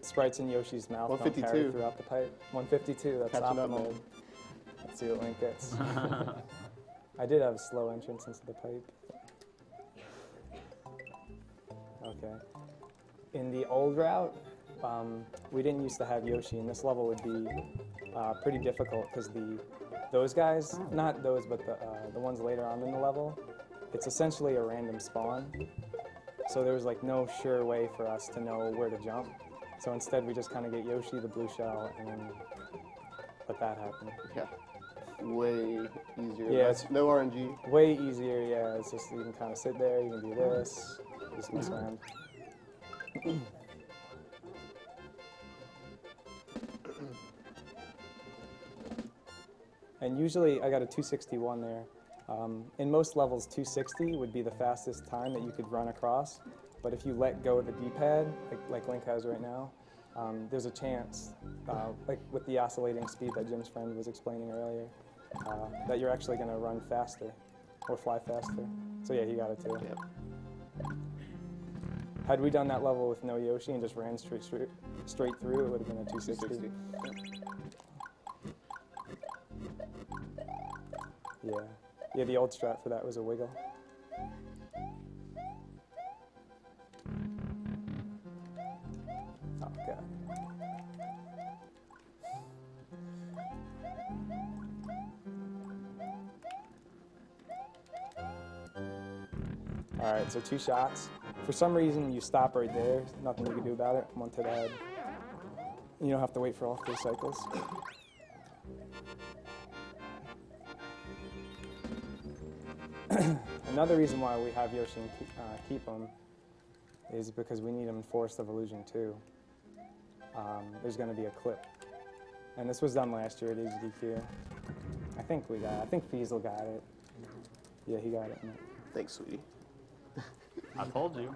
[SPEAKER 11] Sprites in Yoshi's mouth don't carry
[SPEAKER 10] 152.
[SPEAKER 11] throughout the pipe. 152, that's
[SPEAKER 10] Catching up,
[SPEAKER 11] optimal.
[SPEAKER 10] man.
[SPEAKER 11] Let's see what Link gets. I did have a slow entrance into the pipe. Okay. In the old route, we didn't used to have Yoshi, and this level would be pretty difficult because those guys, not those, but the ones later on in the level, it's essentially a random spawn. So there was like no sure way for us to know where to jump. So instead we just kind of get Yoshi, the blue shell, and then let that happen.
[SPEAKER 10] Yeah. Way easier.
[SPEAKER 11] Yeah,
[SPEAKER 10] It's no RNG.
[SPEAKER 11] Way easier, yeah. It's just you can kind of sit there, you can do this, just mess around. And usually I got a 261 there. In most levels, 260 would be the fastest time that you could run across. But if you let go of the D-pad, like Link has right now, there's a chance, like with the oscillating speed that Jim's friend was explaining earlier, that you're actually going to run faster or fly faster. So yeah, he got it too.
[SPEAKER 10] Yep.
[SPEAKER 11] Had we done that level with no Yoshi and just ran straight through, it would have been a 260. Yeah. Yeah, the old strat for that was a wiggle. Oh, God. All right, so 2 shots. For some reason, you stop right there. Nothing you can do about it. 1 to the head. You don't have to wait for all 3 cycles. Another reason why we have Yoshi and keep him is because we need him in Forest of Illusion too. There's going to be a clip. And this was done last year at Agdq. I think Fiesel got it. Yeah, he got it.
[SPEAKER 10] Thanks, sweetie.
[SPEAKER 12] I told you.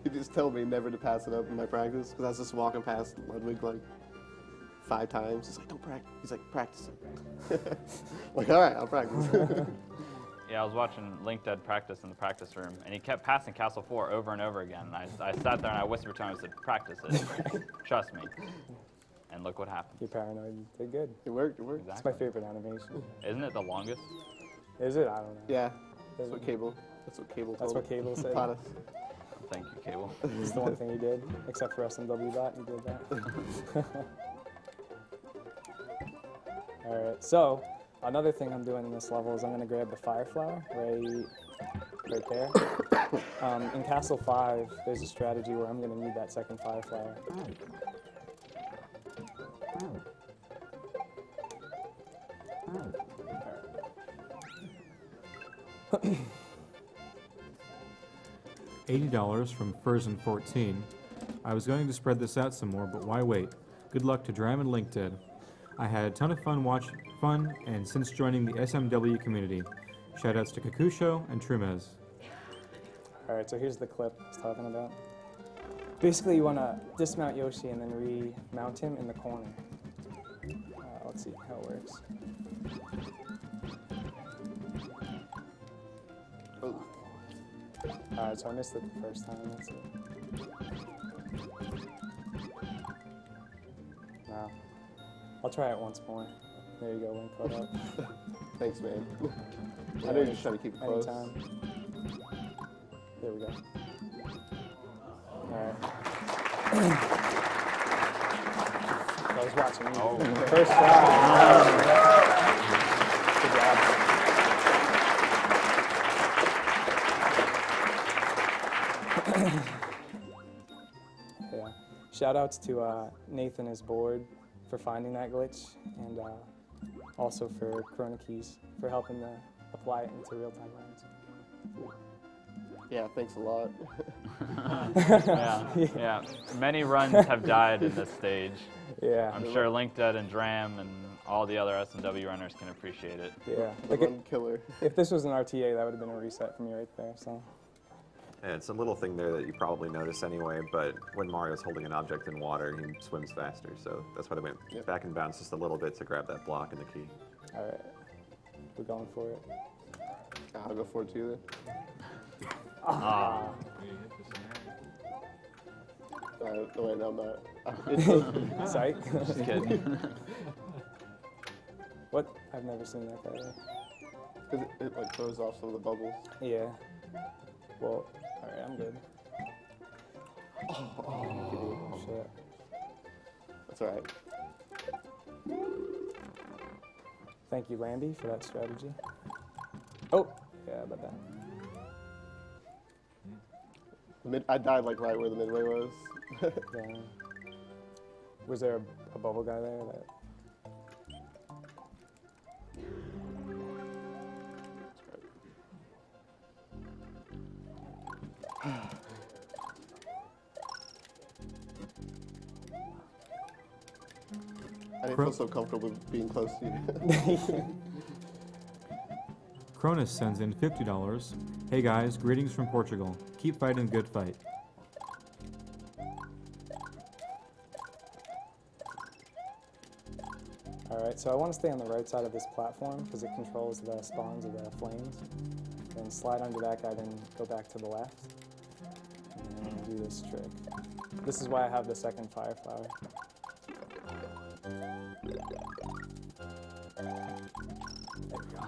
[SPEAKER 10] He just told me never to pass it up in my practice because I was just walking past Ludwig like 5 times. He's like, don't practice. He's like, practice it. Like, all right, I'll practice.
[SPEAKER 12] Yeah, I was watching LinkedIn practice in the practice room, and he kept passing Castle 4 over and over again. And I sat there and I whispered to him, I said, practice it. Trust me. And look what happened.
[SPEAKER 11] You're paranoid. You did good.
[SPEAKER 10] It worked, it worked.
[SPEAKER 11] It's my favorite animation.
[SPEAKER 12] Isn't it the longest?
[SPEAKER 11] Is it? I don't know.
[SPEAKER 10] Yeah, that's what Cable said.
[SPEAKER 11] Taught us.
[SPEAKER 12] Thank you, Cable.
[SPEAKER 11] It's the one thing he did, except for SMW bot, he did that. All right, so another thing I'm doing in this level is I'm going to grab the Fire Flower right there. In Castle 5, there's a strategy where I'm going to need that second Fire Flower.
[SPEAKER 4] $80 from Furzen14. I was going to spread this out some more, but why wait? Good luck to Dram and LinkedIn. I had a ton of fun and since joining the SMW community. Shoutouts to Kakusho and Trumez.
[SPEAKER 11] All right, so here's the clip I was talking about. Basically, you want to dismount Yoshi and then remount him in the corner. Let's see how it works. Alright, so I missed it the first time. Let's see. No. I'll try it once more. There you go, one caught up.
[SPEAKER 10] Thanks, man.
[SPEAKER 11] Yeah,
[SPEAKER 10] I know you're just trying to keep it close.
[SPEAKER 11] Anytime. There we go. Alright. I was watching you. Oh. First try. Good job. Yeah. Shoutouts to Nathan, his board, for finding that glitch, and also for Corona Keys for helping to apply it into real-time runs.
[SPEAKER 10] Yeah, thanks a lot.
[SPEAKER 12] yeah. Many runs have died in this stage.
[SPEAKER 11] Yeah.
[SPEAKER 12] I'm sure LinkedIn and Dram and all the other SMW runners can appreciate it.
[SPEAKER 11] Yeah.
[SPEAKER 10] Like killer.
[SPEAKER 11] If this was an RTA, that would have been a reset for me right there. So.
[SPEAKER 13] Yeah, it's a little thing there that you probably notice anyway, but when Mario's holding an object in water, he swims faster, so that's why I went back and bounced just a little bit to grab that block and the key.
[SPEAKER 11] All right. We're going for it.
[SPEAKER 10] I'll go for it too then.
[SPEAKER 11] Ah.
[SPEAKER 10] Wait, no, I'm not.
[SPEAKER 11] Psych.
[SPEAKER 12] Just kidding.
[SPEAKER 11] What? I've never seen that guy there.
[SPEAKER 10] Because it like throws off some of the bubbles.
[SPEAKER 11] Yeah. Well, alright, I'm good.
[SPEAKER 10] Oh,
[SPEAKER 11] shit.
[SPEAKER 10] That's alright.
[SPEAKER 11] Thank you, Landy, for that strategy. Oh, yeah, about that.
[SPEAKER 10] I died like right where the midway was.
[SPEAKER 11] Yeah. Was there a bubble guy there that?
[SPEAKER 10] I didn't feel so comfortable with being close to you.
[SPEAKER 4] Cronus sends in $50. Hey guys, greetings from Portugal. Keep fighting the good fight.
[SPEAKER 11] Alright, so I want to stay on the right side of this platform because it controls the spawns of the flames. Then slide under that guy, then go back to the left. And then do this trick. This is why I have the second fire flower. There we go.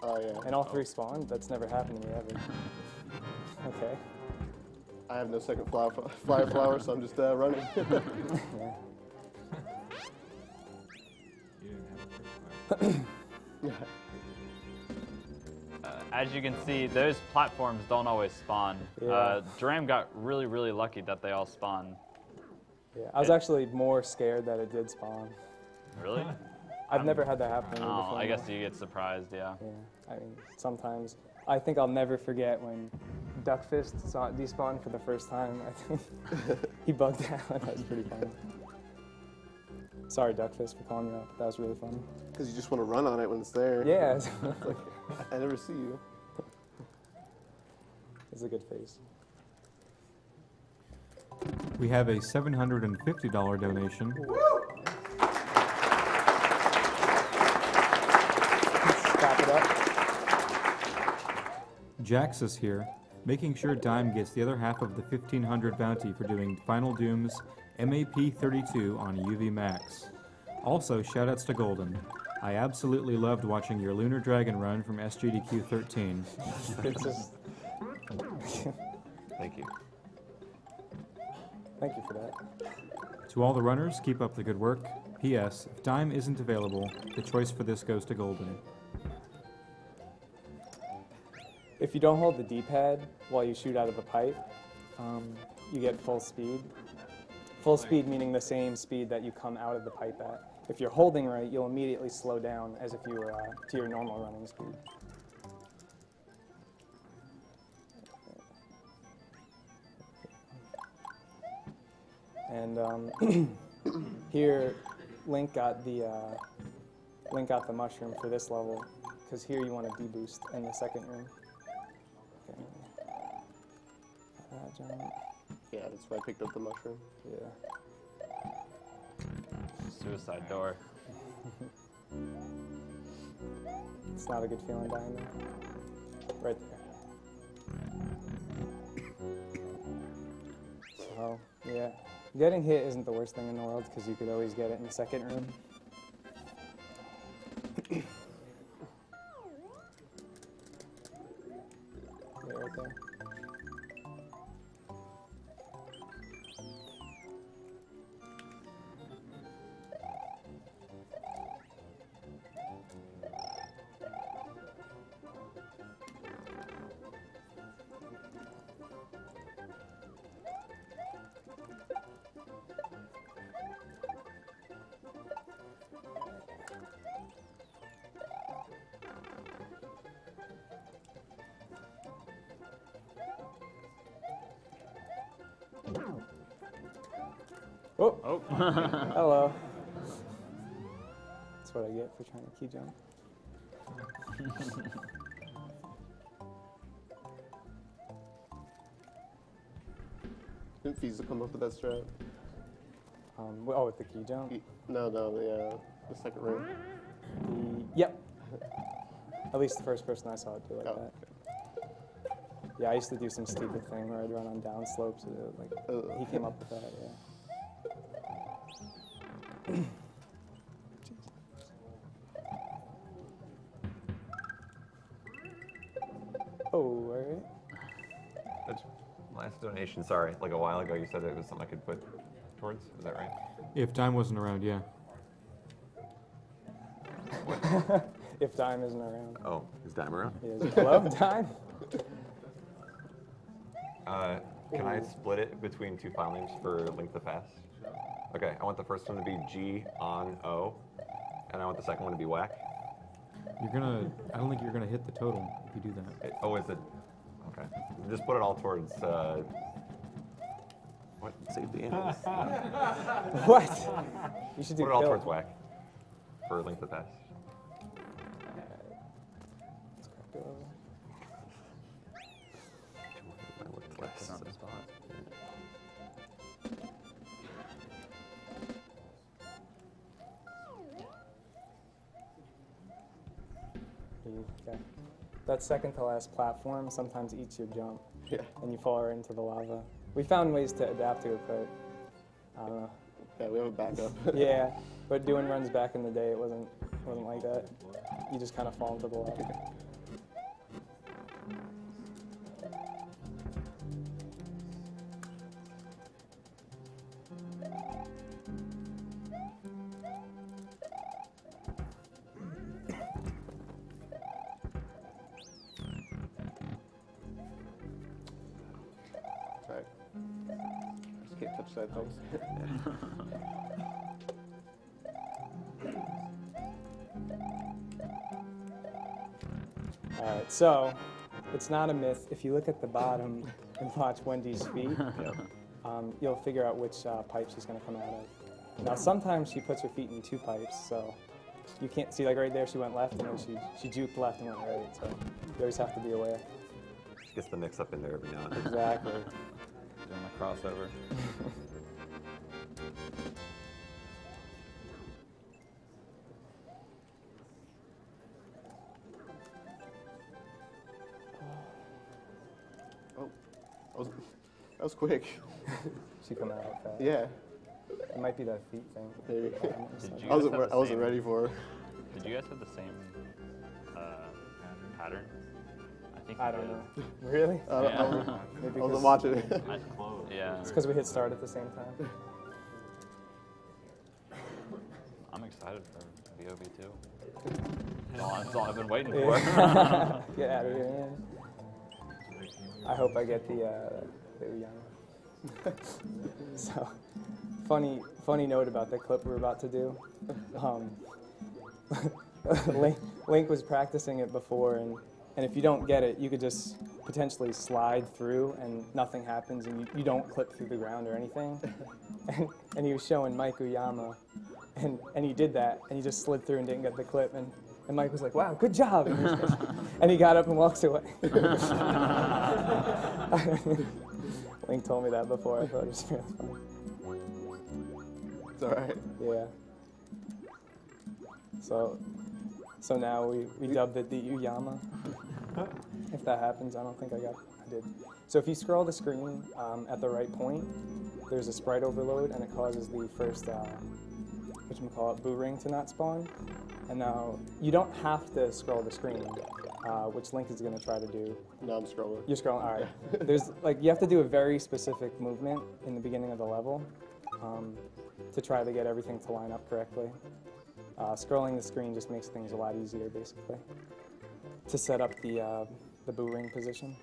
[SPEAKER 11] Oh,
[SPEAKER 10] yeah.
[SPEAKER 11] and all three spawned? That's never happened to me ever. Okay.
[SPEAKER 10] I have no second flyer flower, so I'm just running.
[SPEAKER 11] Yeah.
[SPEAKER 12] As you can see, those platforms don't always spawn.
[SPEAKER 11] Yeah.
[SPEAKER 12] Dram got really, really lucky that they all spawn.
[SPEAKER 11] Yeah, I was actually more scared that it did spawn.
[SPEAKER 12] Really?
[SPEAKER 11] I've never had that happen to me
[SPEAKER 12] Oh,
[SPEAKER 11] before.
[SPEAKER 12] I guess you get surprised, yeah.
[SPEAKER 11] Yeah, I mean, sometimes. I think I'll never forget when Duckfist despawned for the first time. I think he bugged out. That was pretty funny. Sorry, Duckfist, for calling you out. That was really funny.
[SPEAKER 10] Because you just want to run on it when it's there.
[SPEAKER 11] Yeah.
[SPEAKER 10] It's like, I never see you.
[SPEAKER 11] It's a good face.
[SPEAKER 4] We have a $750 donation.
[SPEAKER 11] Stop it up.
[SPEAKER 4] Jax is here, making sure Dime gets the other half of the 1500 bounty for doing Final Doom's MAP 32 on UV Max. Also, shoutouts to Golden. I absolutely loved watching your Lunar Dragon run from SGDQ 13.
[SPEAKER 11] It's just...
[SPEAKER 13] Thank you.
[SPEAKER 11] Thank you for that.
[SPEAKER 4] To all the runners, keep up the good work. P.S. If Dime isn't available, the choice for this goes to Golden.
[SPEAKER 11] If you don't hold the D-pad while you shoot out of a pipe, you get full speed. Full speed meaning the same speed that you come out of the pipe at. If you're holding right, you'll immediately slow down as if you were to your normal running speed. And here, Link got the mushroom for this level, because here you want to deboost in the second room. Okay. That jump.
[SPEAKER 10] Yeah, that's why I picked up the mushroom.
[SPEAKER 11] Yeah.
[SPEAKER 12] Suicide door.
[SPEAKER 11] It's not a good feeling dying there. Right there. So, yeah. Getting hit isn't the worst thing in the world because you could always get it in the second room. Yeah, right there. Oh, hello. That's what I get for trying to key jump.
[SPEAKER 10] Didn't Fiesel come up with that strat?
[SPEAKER 11] Oh, with the key jump?
[SPEAKER 10] No, the second room.
[SPEAKER 11] Yep. At least the first person I saw it do like that.
[SPEAKER 10] Okay.
[SPEAKER 11] Yeah, I used to do some stupid thing where I'd run on down slopes. He came up with that, yeah. Oh, all right.
[SPEAKER 13] That's last donation, sorry. Like a while ago, you said it was something I could put towards. Is that right?
[SPEAKER 4] If Dime wasn't around, yeah.
[SPEAKER 11] If Dime isn't around.
[SPEAKER 13] Oh, is Dime around?
[SPEAKER 11] Yeah, hello, Dime?
[SPEAKER 13] Can I split it between two file names for Link the Past? Okay, I want the first one to be G on O, and I want the second one to be whack.
[SPEAKER 4] I don't think you're gonna hit the total if you do that.
[SPEAKER 13] Oh, is it? Okay. Just put it all towards, what? Save the animals.
[SPEAKER 11] What? You should do
[SPEAKER 13] Put it all
[SPEAKER 11] kill.
[SPEAKER 13] towards whack for Link the Past.
[SPEAKER 11] Okay. That second to last platform sometimes eats your jump,
[SPEAKER 10] Yeah.
[SPEAKER 11] and you fall right into the lava. We found ways to adapt to it, but I don't
[SPEAKER 10] Yeah, we have a backup.
[SPEAKER 11] Yeah, but doing runs back in the day, it wasn't like that. You just kind of fall into the left.
[SPEAKER 10] Alright. Just can't touch that though.
[SPEAKER 11] All right, so it's not a myth. If you look at the bottom and watch Wendy's feet, you'll figure out which pipe she's going to come out of. Now, sometimes she puts her feet in 2 pipes, so you can't see, like right there, she went left, and then she juked left and went right, so you always have to be aware.
[SPEAKER 13] She gets the mix up in there every now and then.
[SPEAKER 11] Exactly.
[SPEAKER 12] Doing the crossover.
[SPEAKER 10] Oh, that was quick.
[SPEAKER 11] She come out fast.
[SPEAKER 10] Yeah.
[SPEAKER 11] It might be that feet thing.
[SPEAKER 10] Maybe.
[SPEAKER 12] I
[SPEAKER 10] wasn't ready for her.
[SPEAKER 12] Did you guys have the same pattern? I think
[SPEAKER 11] I
[SPEAKER 12] you
[SPEAKER 11] don't
[SPEAKER 12] did.
[SPEAKER 11] know. Really?
[SPEAKER 10] I wasn't watching it.
[SPEAKER 12] Nice close. Yeah.
[SPEAKER 11] It's because we hit start at the same time.
[SPEAKER 12] I'm excited for VOV too. That's all I've been waiting for.
[SPEAKER 11] Get out of here, man. I hope I get the Uyama. So, funny note about the clip we're about to do. Link was practicing it before, and if you don't get it, you could just potentially slide through and nothing happens, and you don't clip through the ground or anything. And he was showing Mike Uyama, and he did that, and he just slid through and didn't get the clip, and Mike was like, "Wow, good job!" And he got up and walks away. Link told me that before. I thought it was really funny.
[SPEAKER 10] It's all right.
[SPEAKER 11] Yeah. So now we dubbed it the Uyama. If that happens, I don't think I did. So if you scroll the screen at the right point, there's a sprite overload, and it causes the first boo ring to not spawn. And now you don't have to scroll the screen, which Link is going to try to do.
[SPEAKER 10] No, I'm scrolling.
[SPEAKER 11] You're scrolling. All right. There's you have to do a very specific movement in the beginning of the level to try to get everything to line up correctly. Scrolling the screen just makes things a lot easier, basically, to set up the boo ring position.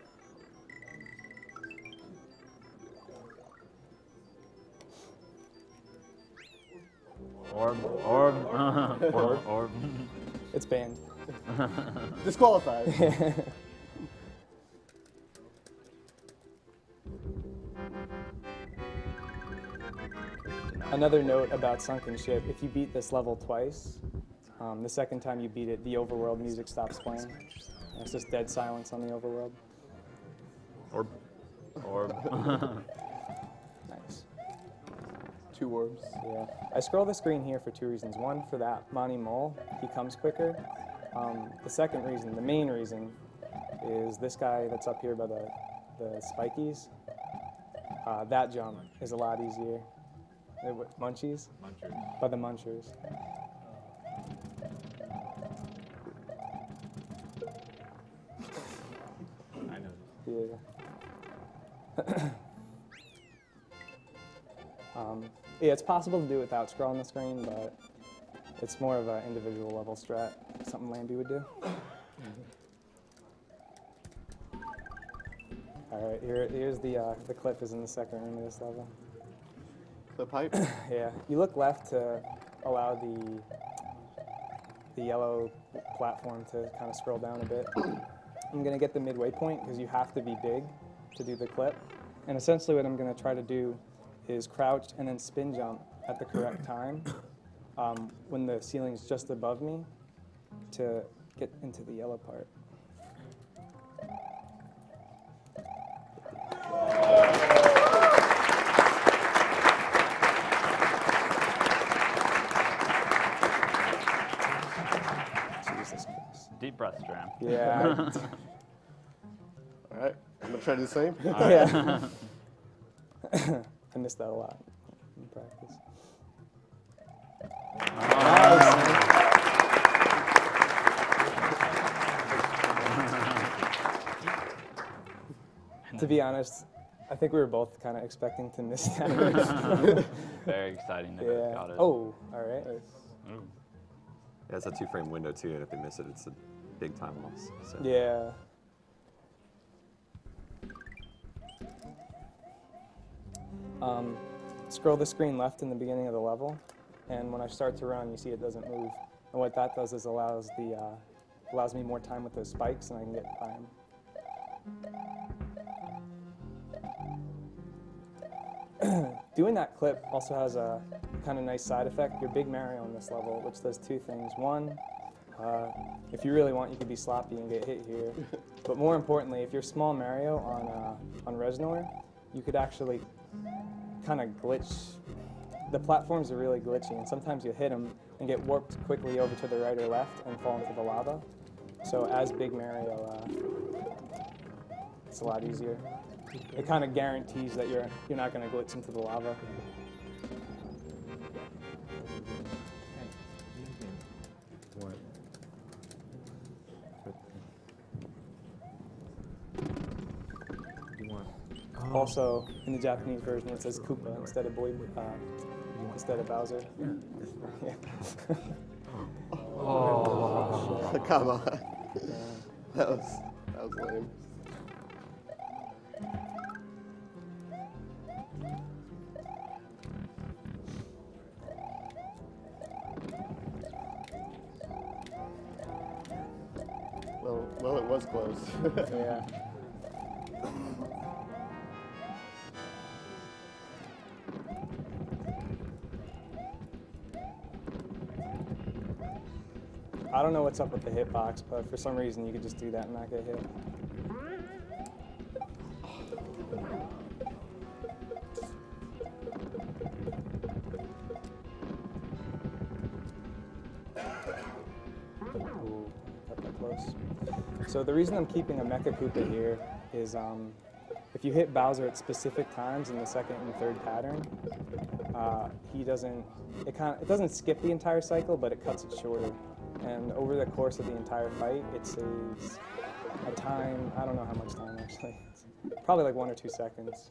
[SPEAKER 12] Orb.
[SPEAKER 11] It's banned.
[SPEAKER 10] Disqualified.
[SPEAKER 11] Another note about Sunken Ship, if you beat this level twice, the second time you beat it, the overworld music stops playing. And it's just dead silence on the overworld.
[SPEAKER 12] Orb.
[SPEAKER 11] Nice.
[SPEAKER 10] 2 orbs.
[SPEAKER 11] Yeah. I scroll the screen here for 2 reasons. One, for that Monty Mole, he comes quicker. The second reason, the main reason, is this guy that's up here by the spikies. That jump is a lot easier. Munchies?
[SPEAKER 7] Munchers.
[SPEAKER 11] By the munchers.
[SPEAKER 7] I know.
[SPEAKER 11] Yeah. Yeah, it's possible to do it without scrolling the screen, but it's more of an individual level strat, something Lambie would do. All right, here's the clip is in the second room of this level.
[SPEAKER 10] The pipe?
[SPEAKER 11] Yeah, you look left to allow the yellow platform to kind of scroll down a bit. I'm gonna get the midway point because you have to be big to do the clip. And essentially what I'm gonna try to do is crouch and then spin jump at the correct time when the ceiling's just above me to get into the yellow part. Jesus Christ.
[SPEAKER 12] Deep breath, Stram.
[SPEAKER 11] Yeah.
[SPEAKER 10] All right, I'm gonna try to do the same.
[SPEAKER 11] Yeah. I missed that a lot in practice. To be honest, I think we were both kind of expecting to miss that.
[SPEAKER 12] Very exciting to
[SPEAKER 11] Yeah.
[SPEAKER 12] got it.
[SPEAKER 11] Oh, all right.
[SPEAKER 12] Ooh.
[SPEAKER 13] Yeah, it's a 2-frame window too, and if they miss it, it's a big time loss. So.
[SPEAKER 11] Yeah. Scroll the screen left in the beginning of the level, and when I start to run, you see it doesn't move. And what that does is allows me more time with those spikes, and I can get by them. Doing that clip also has a kind of nice side effect. You're Big Mario on this level, which does two things. One, if you really want, you could be sloppy and get hit here. But more importantly, if you're Small Mario on Reznor, you could actually kind of glitch. The platforms are really glitchy, and sometimes you hit them and get warped quickly over to the right or left and fall into the lava. So as Big Mario, it's a lot easier. It kind of guarantees that you're not going to glitch into the lava. Also, in the Japanese version, it says Koopa instead of Bowser. Yeah.
[SPEAKER 10] Oh, come on. That was lame. Well, it was close.
[SPEAKER 11] Yeah. I don't know what's up with the hitbox, but for some reason you could just do that and not get hit. Ooh, got that close. So the reason I'm keeping a Mecha Koopa here is if you hit Bowser at specific times in the second and third pattern, it doesn't skip the entire cycle, but it cuts it shorter. And over the course of the entire fight, it saves a time, I don't know how much time actually, it's probably like 1 or 2 seconds.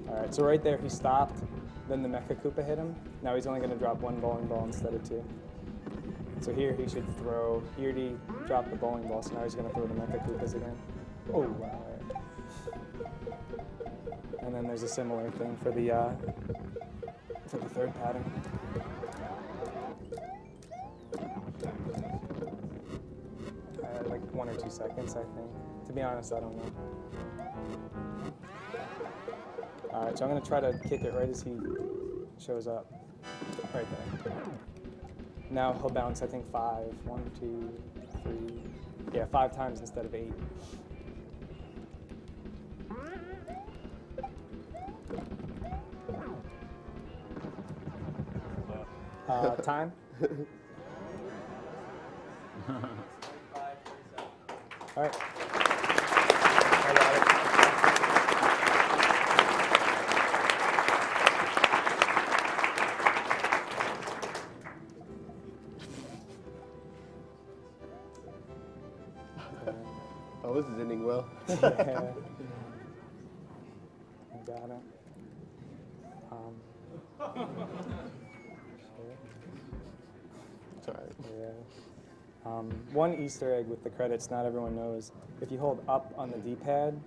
[SPEAKER 11] All right, so right there he stopped, then the Mecha Koopa hit him. Now he's only going to drop 1 bowling ball instead of 2. So here he should throw, he already dropped the bowling ball, so now he's going to throw the Mecha Koopas again. Oh, wow. And then there's a similar thing for the third pattern. Like 1 or 2 seconds, I think. To be honest, I don't know. All right, so I'm going to try to kick it right as he shows up. Right there. Now he'll bounce, I think, 5. 1, 2, 3. Yeah, 5 times instead of 8. Time? All right. I got it.
[SPEAKER 10] Oh, this is ending well.
[SPEAKER 11] Yeah. I got it.
[SPEAKER 10] Sorry.
[SPEAKER 11] Yeah. One Easter egg with the credits not everyone knows. If you hold up on the D-pad,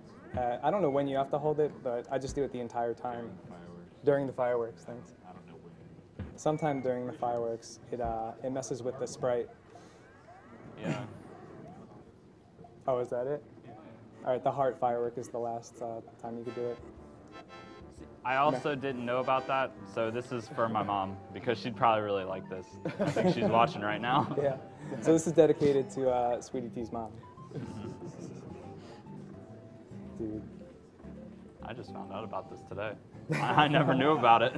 [SPEAKER 11] I don't know when you have to hold it, but I just do it the entire time. During the fireworks, thanks.
[SPEAKER 7] I don't know when.
[SPEAKER 11] Sometime during the fireworks, it messes with the sprite.
[SPEAKER 12] Yeah.
[SPEAKER 11] Oh, is that it? All right, the heart firework is the last time you could do it.
[SPEAKER 12] I also didn't know about that, so this is for my mom, because she'd probably really like this. I think she's watching right now.
[SPEAKER 11] Yeah. So this is dedicated to Sweetie T's mom. Dude.
[SPEAKER 12] I just found out about this today. I never knew about it.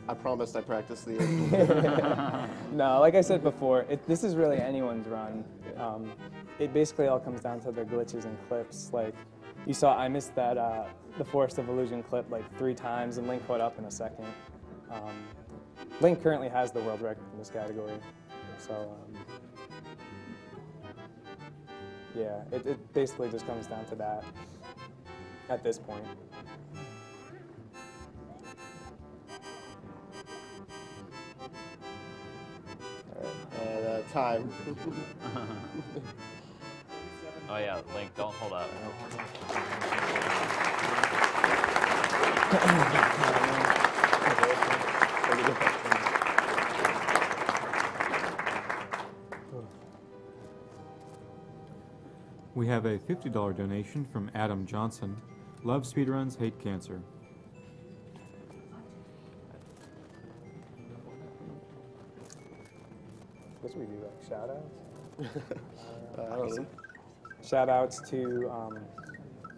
[SPEAKER 10] I promised I practiced the
[SPEAKER 11] No, like I said before, this is really anyone's run. It basically all comes down to the glitches and clips. Like you saw, I missed that the Forest of Illusion clip like 3 times, and Link caught up in a second. Link currently has the world record in this category, so yeah, it basically just comes down to that at this point.
[SPEAKER 10] And time.
[SPEAKER 12] Oh yeah, Link, don't hold up.
[SPEAKER 4] We have a $50 donation from Adam Johnson. Love speedruns, hate cancer.
[SPEAKER 11] I guess we do like shout outs.
[SPEAKER 10] I don't know.
[SPEAKER 11] Shout outs to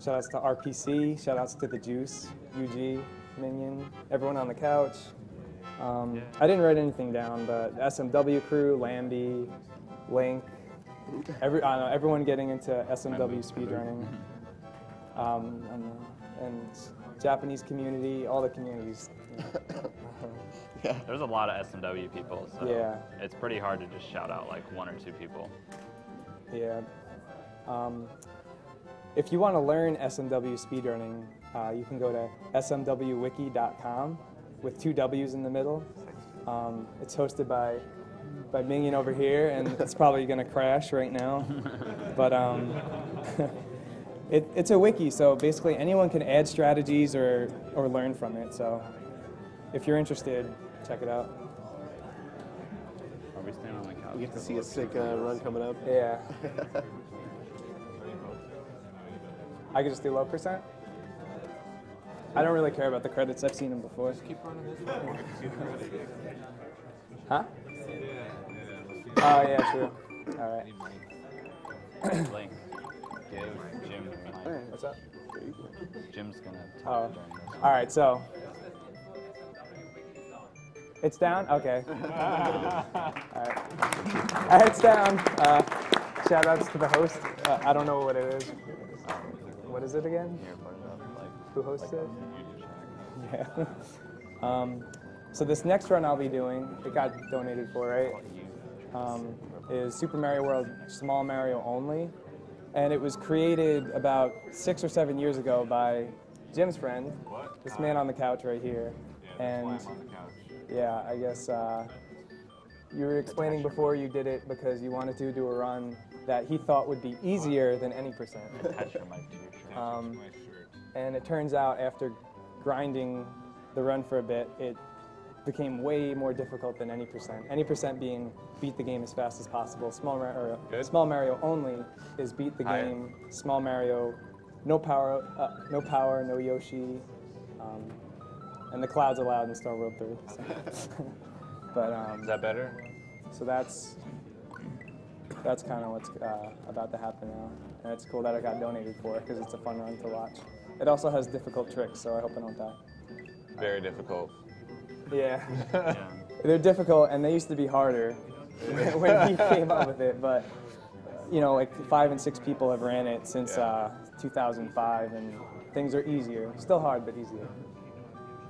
[SPEAKER 11] RPC, shout outs to the Juice, UG, Minion, everyone on the couch. I didn't write anything down, but SMW crew, Lambie, Link, everyone getting into SMW speedrunning, and Japanese community, all the communities.
[SPEAKER 12] Yeah. There's a lot of SMW people, so
[SPEAKER 11] yeah.
[SPEAKER 12] It's pretty hard to just shout out like 1 or 2 people.
[SPEAKER 11] Yeah. If you want to learn SMW speedrunning, you can go to smwwiki.com with 2 W's in the middle. It's hosted by Minion over here, and it's probably going to crash right now. But it's a wiki, so basically anyone can add strategies or learn from it. So if you're interested, check it out.
[SPEAKER 12] Are we staying on the couch?
[SPEAKER 10] We get to see a sick run coming up.
[SPEAKER 11] Yeah. I could just do low %? I don't really care about the credits. I've seen them before.
[SPEAKER 7] Just keep running this way.
[SPEAKER 11] Huh? Oh, yeah, true. All right.
[SPEAKER 12] Link, give Jim the mic.
[SPEAKER 11] What's up?
[SPEAKER 12] Jim's going to talk during this.
[SPEAKER 11] All right, so. It's down? Okay. All right, it's down. Shout outs to the host. I don't know what it is. What is it again? Who hosts it? Yeah. So this next run I'll be doing, it got donated for, right? Is Super Mario World Small Mario Only. And it was created about 6 or 7 years ago by Jim's friend, this man on the couch right here. And yeah, I guess you were explaining before you did it because you wanted to do a run that he thought would be easier than any %. And it turns out after grinding the run for a bit, it became way more difficult than any %. Any % being beat the game as fast as possible. Small Mario Only is beat the game. Small Mario, no power, no Yoshi, and the clouds allowed in Star World 3. So. But
[SPEAKER 12] is that better?
[SPEAKER 11] So that's kind of what's about to happen now, and it's cool that I got donated for it because it's a fun run to watch. It also has difficult tricks, so I hope I don't die.
[SPEAKER 12] Very difficult.
[SPEAKER 11] Yeah. They're difficult, and they used to be harder when he came up with it. But you know, like 5 and 6 people have ran it since 2005, and things are easier. Still hard, but easier.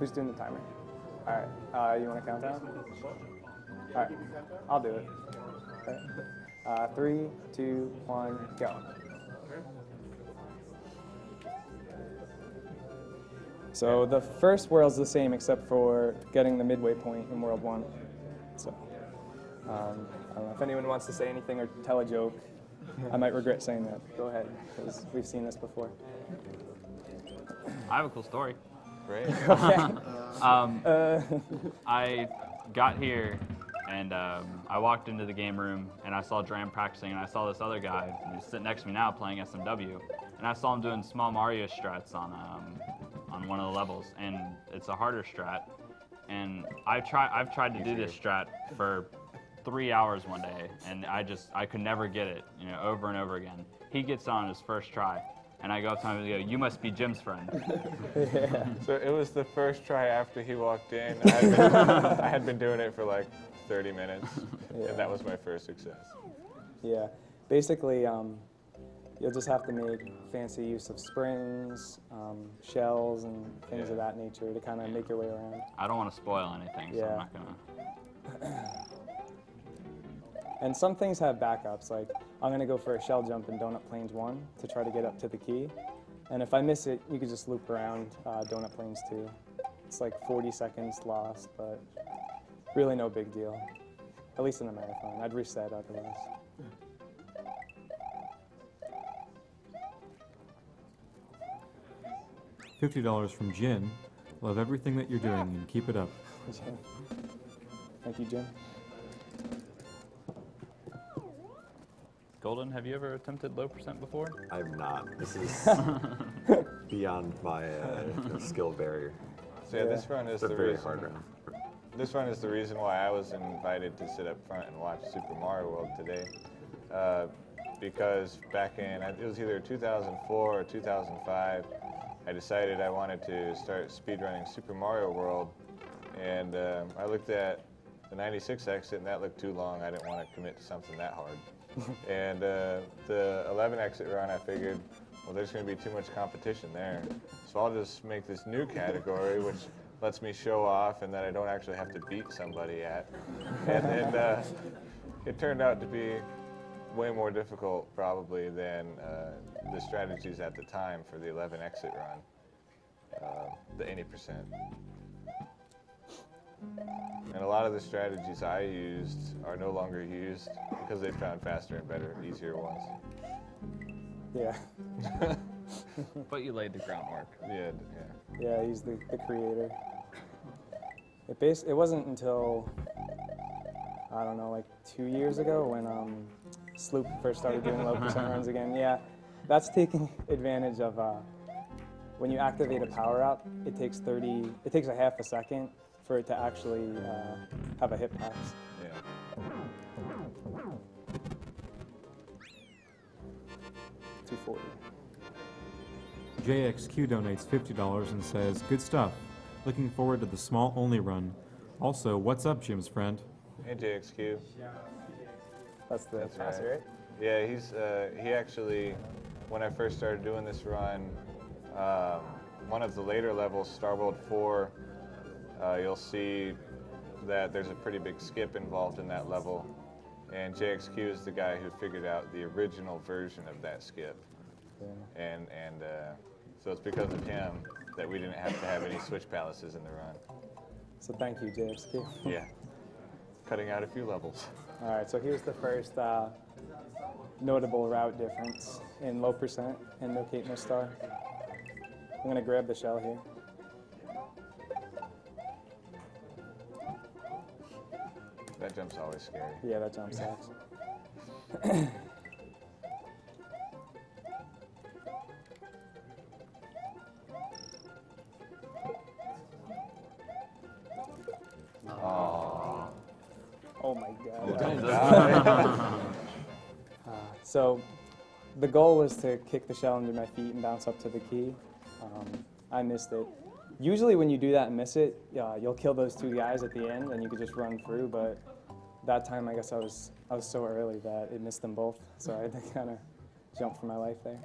[SPEAKER 11] Who's doing the timer? All right. You want to count down? All right. I'll do it. Okay. 3, 2, 1, go. So the first world's the same except for getting the midway point in World 1. So I don't know if anyone wants to say anything or tell a joke. I might regret saying that. Go ahead, because we've seen this before.
[SPEAKER 12] I have a cool story.
[SPEAKER 11] Great. Okay.
[SPEAKER 12] I got here and I walked into the game room and I saw Dram practicing and I saw this other guy who's sitting next to me now playing SMW, and I saw him doing small Mario strats on one of the levels, and it's a harder strat. And I've tried to do this strat for 3 hours one day, and I could never get it, over and over again. He gets on his first try, And I go up to him and go, "You must be Jim's friend."
[SPEAKER 8] Yeah. So it was the first try after he walked in. I had been doing it for like 30 minutes, and that was my first success.
[SPEAKER 11] Yeah. Basically, you'll just have to make fancy use of springs, shells, and things of that nature to kind of make your way around.
[SPEAKER 12] I don't want to spoil anything, so I'm not going to.
[SPEAKER 11] And some things have backups, like I'm going to go for a shell jump in Donut Plains 1 to try to get up to the key. And if I miss it, you could just loop around Donut Plains 2. It's like 40 seconds lost, but really no big deal. At least in a marathon. I'd reset otherwise.
[SPEAKER 4] $50 from Jin. Love everything that you're doing and keep it up.
[SPEAKER 11] Thank you, Jim.
[SPEAKER 12] Golden, have you ever attempted low percent before?
[SPEAKER 13] I've not. This is beyond my skill barrier.
[SPEAKER 8] So yeah, this run is
[SPEAKER 13] it's a very
[SPEAKER 8] reason,
[SPEAKER 13] hard run.
[SPEAKER 8] This run is the reason why I was invited to sit up front and watch Super Mario World today. Because back in, it was either 2004 or 2005, I decided I wanted to start speedrunning Super Mario World. And I looked at the 96 exit, and that looked too long. I didn't want to commit to something that hard. And the 11 exit run, I figured, well, there's going to be too much competition there. So I'll just make this new category, which lets me show off and that I don't actually have to beat somebody at. And it turned out to be way more difficult, probably, than the strategies at the time for the 11 exit run, the any percent. And a lot of the strategies I used are no longer used because they found faster and better, easier ones.
[SPEAKER 11] Yeah.
[SPEAKER 12] But you laid the groundwork.
[SPEAKER 8] Yeah.
[SPEAKER 11] Yeah, he's the creator. It wasn't until, I don't know, like 2 years ago when Sloop first started doing low percent runs again. Yeah, that's taking advantage of when you activate a power up, it takes a half a second for it to actually have a hit pass.
[SPEAKER 8] Yeah.
[SPEAKER 11] 240.
[SPEAKER 4] JXQ donates $50 and says, "Good stuff. Looking forward to the small only run. Also, what's up, Jim's friend?"
[SPEAKER 8] Hey, JXQ.
[SPEAKER 11] That's
[SPEAKER 8] passer, right? Yeah, he actually, when I first started doing this run, one of the later levels, Star World 4, you'll see that there's a pretty big skip involved in that level. And JXQ is the guy who figured out the original version of that skip. Yeah. And so it's because of him that we didn't have to have any switch palaces in the run.
[SPEAKER 11] So thank you, JXQ.
[SPEAKER 8] Yeah. Cutting out a few levels.
[SPEAKER 11] All right, so here's the first notable route difference in low percent and no cape, no star. I'm going to grab the shell here.
[SPEAKER 8] That jump's always scary.
[SPEAKER 11] Yeah, that jump sucks. Oh my God.
[SPEAKER 8] Don't die.
[SPEAKER 11] So the goal was to kick the shell under my feet and bounce up to the key. I missed it. Usually when you do that and miss it, you'll kill those two guys at the end and you could just run through, but that time I guess I was so early that it missed them both, so I had to kind of jump for my life there.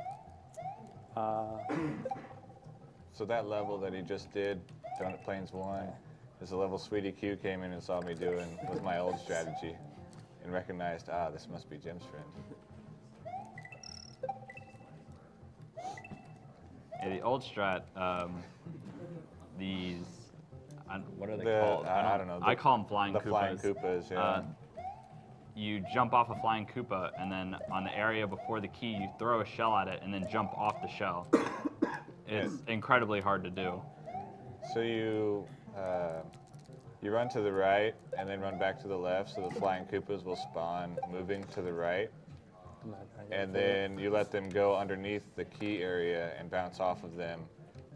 [SPEAKER 8] So that level that he just did, Donut Plains 1, is the level Sweetie Q came in and saw me doing with my old strategy and recognized, this must be Jim's friend.
[SPEAKER 12] Yeah, the old strat, these, what are they called?
[SPEAKER 8] I don't know.
[SPEAKER 12] I call them flying Koopas.
[SPEAKER 8] The flying Koopas, yeah.
[SPEAKER 12] You jump off a flying Koopa, and then on the area before the key, you throw a shell at it, and then jump off the shell. It's incredibly hard to do.
[SPEAKER 8] So you run to the right, and then run back to the left, so the flying Koopas will spawn moving to the right. And then you let them go underneath the key area and bounce off of them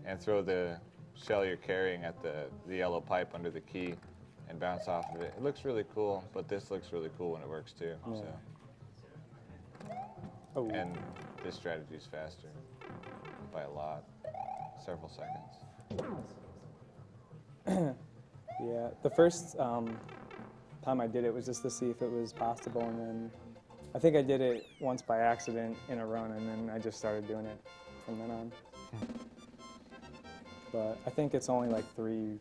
[SPEAKER 8] and throw the shell you're carrying at the yellow pipe under the key and bounce off of it. It looks really cool, but this looks really cool when it works too.
[SPEAKER 11] Yeah.
[SPEAKER 8] So. And this strategy is faster.
[SPEAKER 7] by a lot, several seconds.
[SPEAKER 11] Yeah, the first time I did it was just to see if it was possible, and then I think I did it once by accident in a run, and then I just started doing it from then on. But I think it's only like three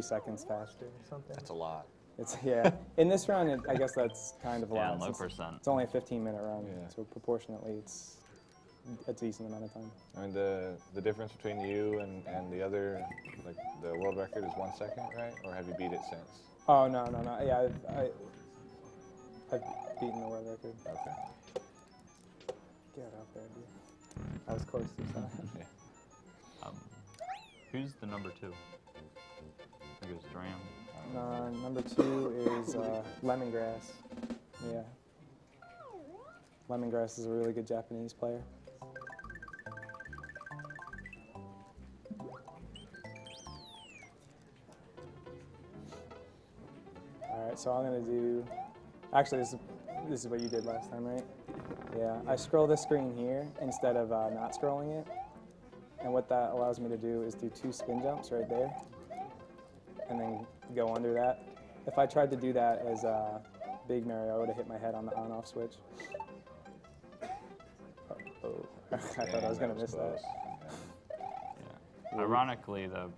[SPEAKER 11] seconds faster or something.
[SPEAKER 7] That's a lot.
[SPEAKER 11] It's yeah. In this run, I guess that's kind of a lot.
[SPEAKER 12] Low percent.
[SPEAKER 11] It's only a 15-minute run,
[SPEAKER 7] Yeah.
[SPEAKER 11] so proportionately, it's a decent amount of time.
[SPEAKER 7] I mean, the difference between you and the other, like the world record is 1 second, right? Or have you beat it since?
[SPEAKER 11] Oh no. Yeah, I've beaten the world record.
[SPEAKER 7] Okay.
[SPEAKER 11] Get out there, dude. I was close to that.
[SPEAKER 12] Yeah. Who's the number 2? I think it was Dram.
[SPEAKER 11] Number 2 is Lemongrass. Yeah. Lemongrass is a really good Japanese player. Alright, so I'm going to do... Actually, this is what you did last time, right? Yeah, I scroll the screen here instead of not scrolling it. And what that allows me to do is do 2 spin jumps right there. And then go under that. If I tried to do that as Big Mario, I would have hit my head on the on-off switch. Oh, I thought I was going to miss that.
[SPEAKER 12] Yeah. Ironically, the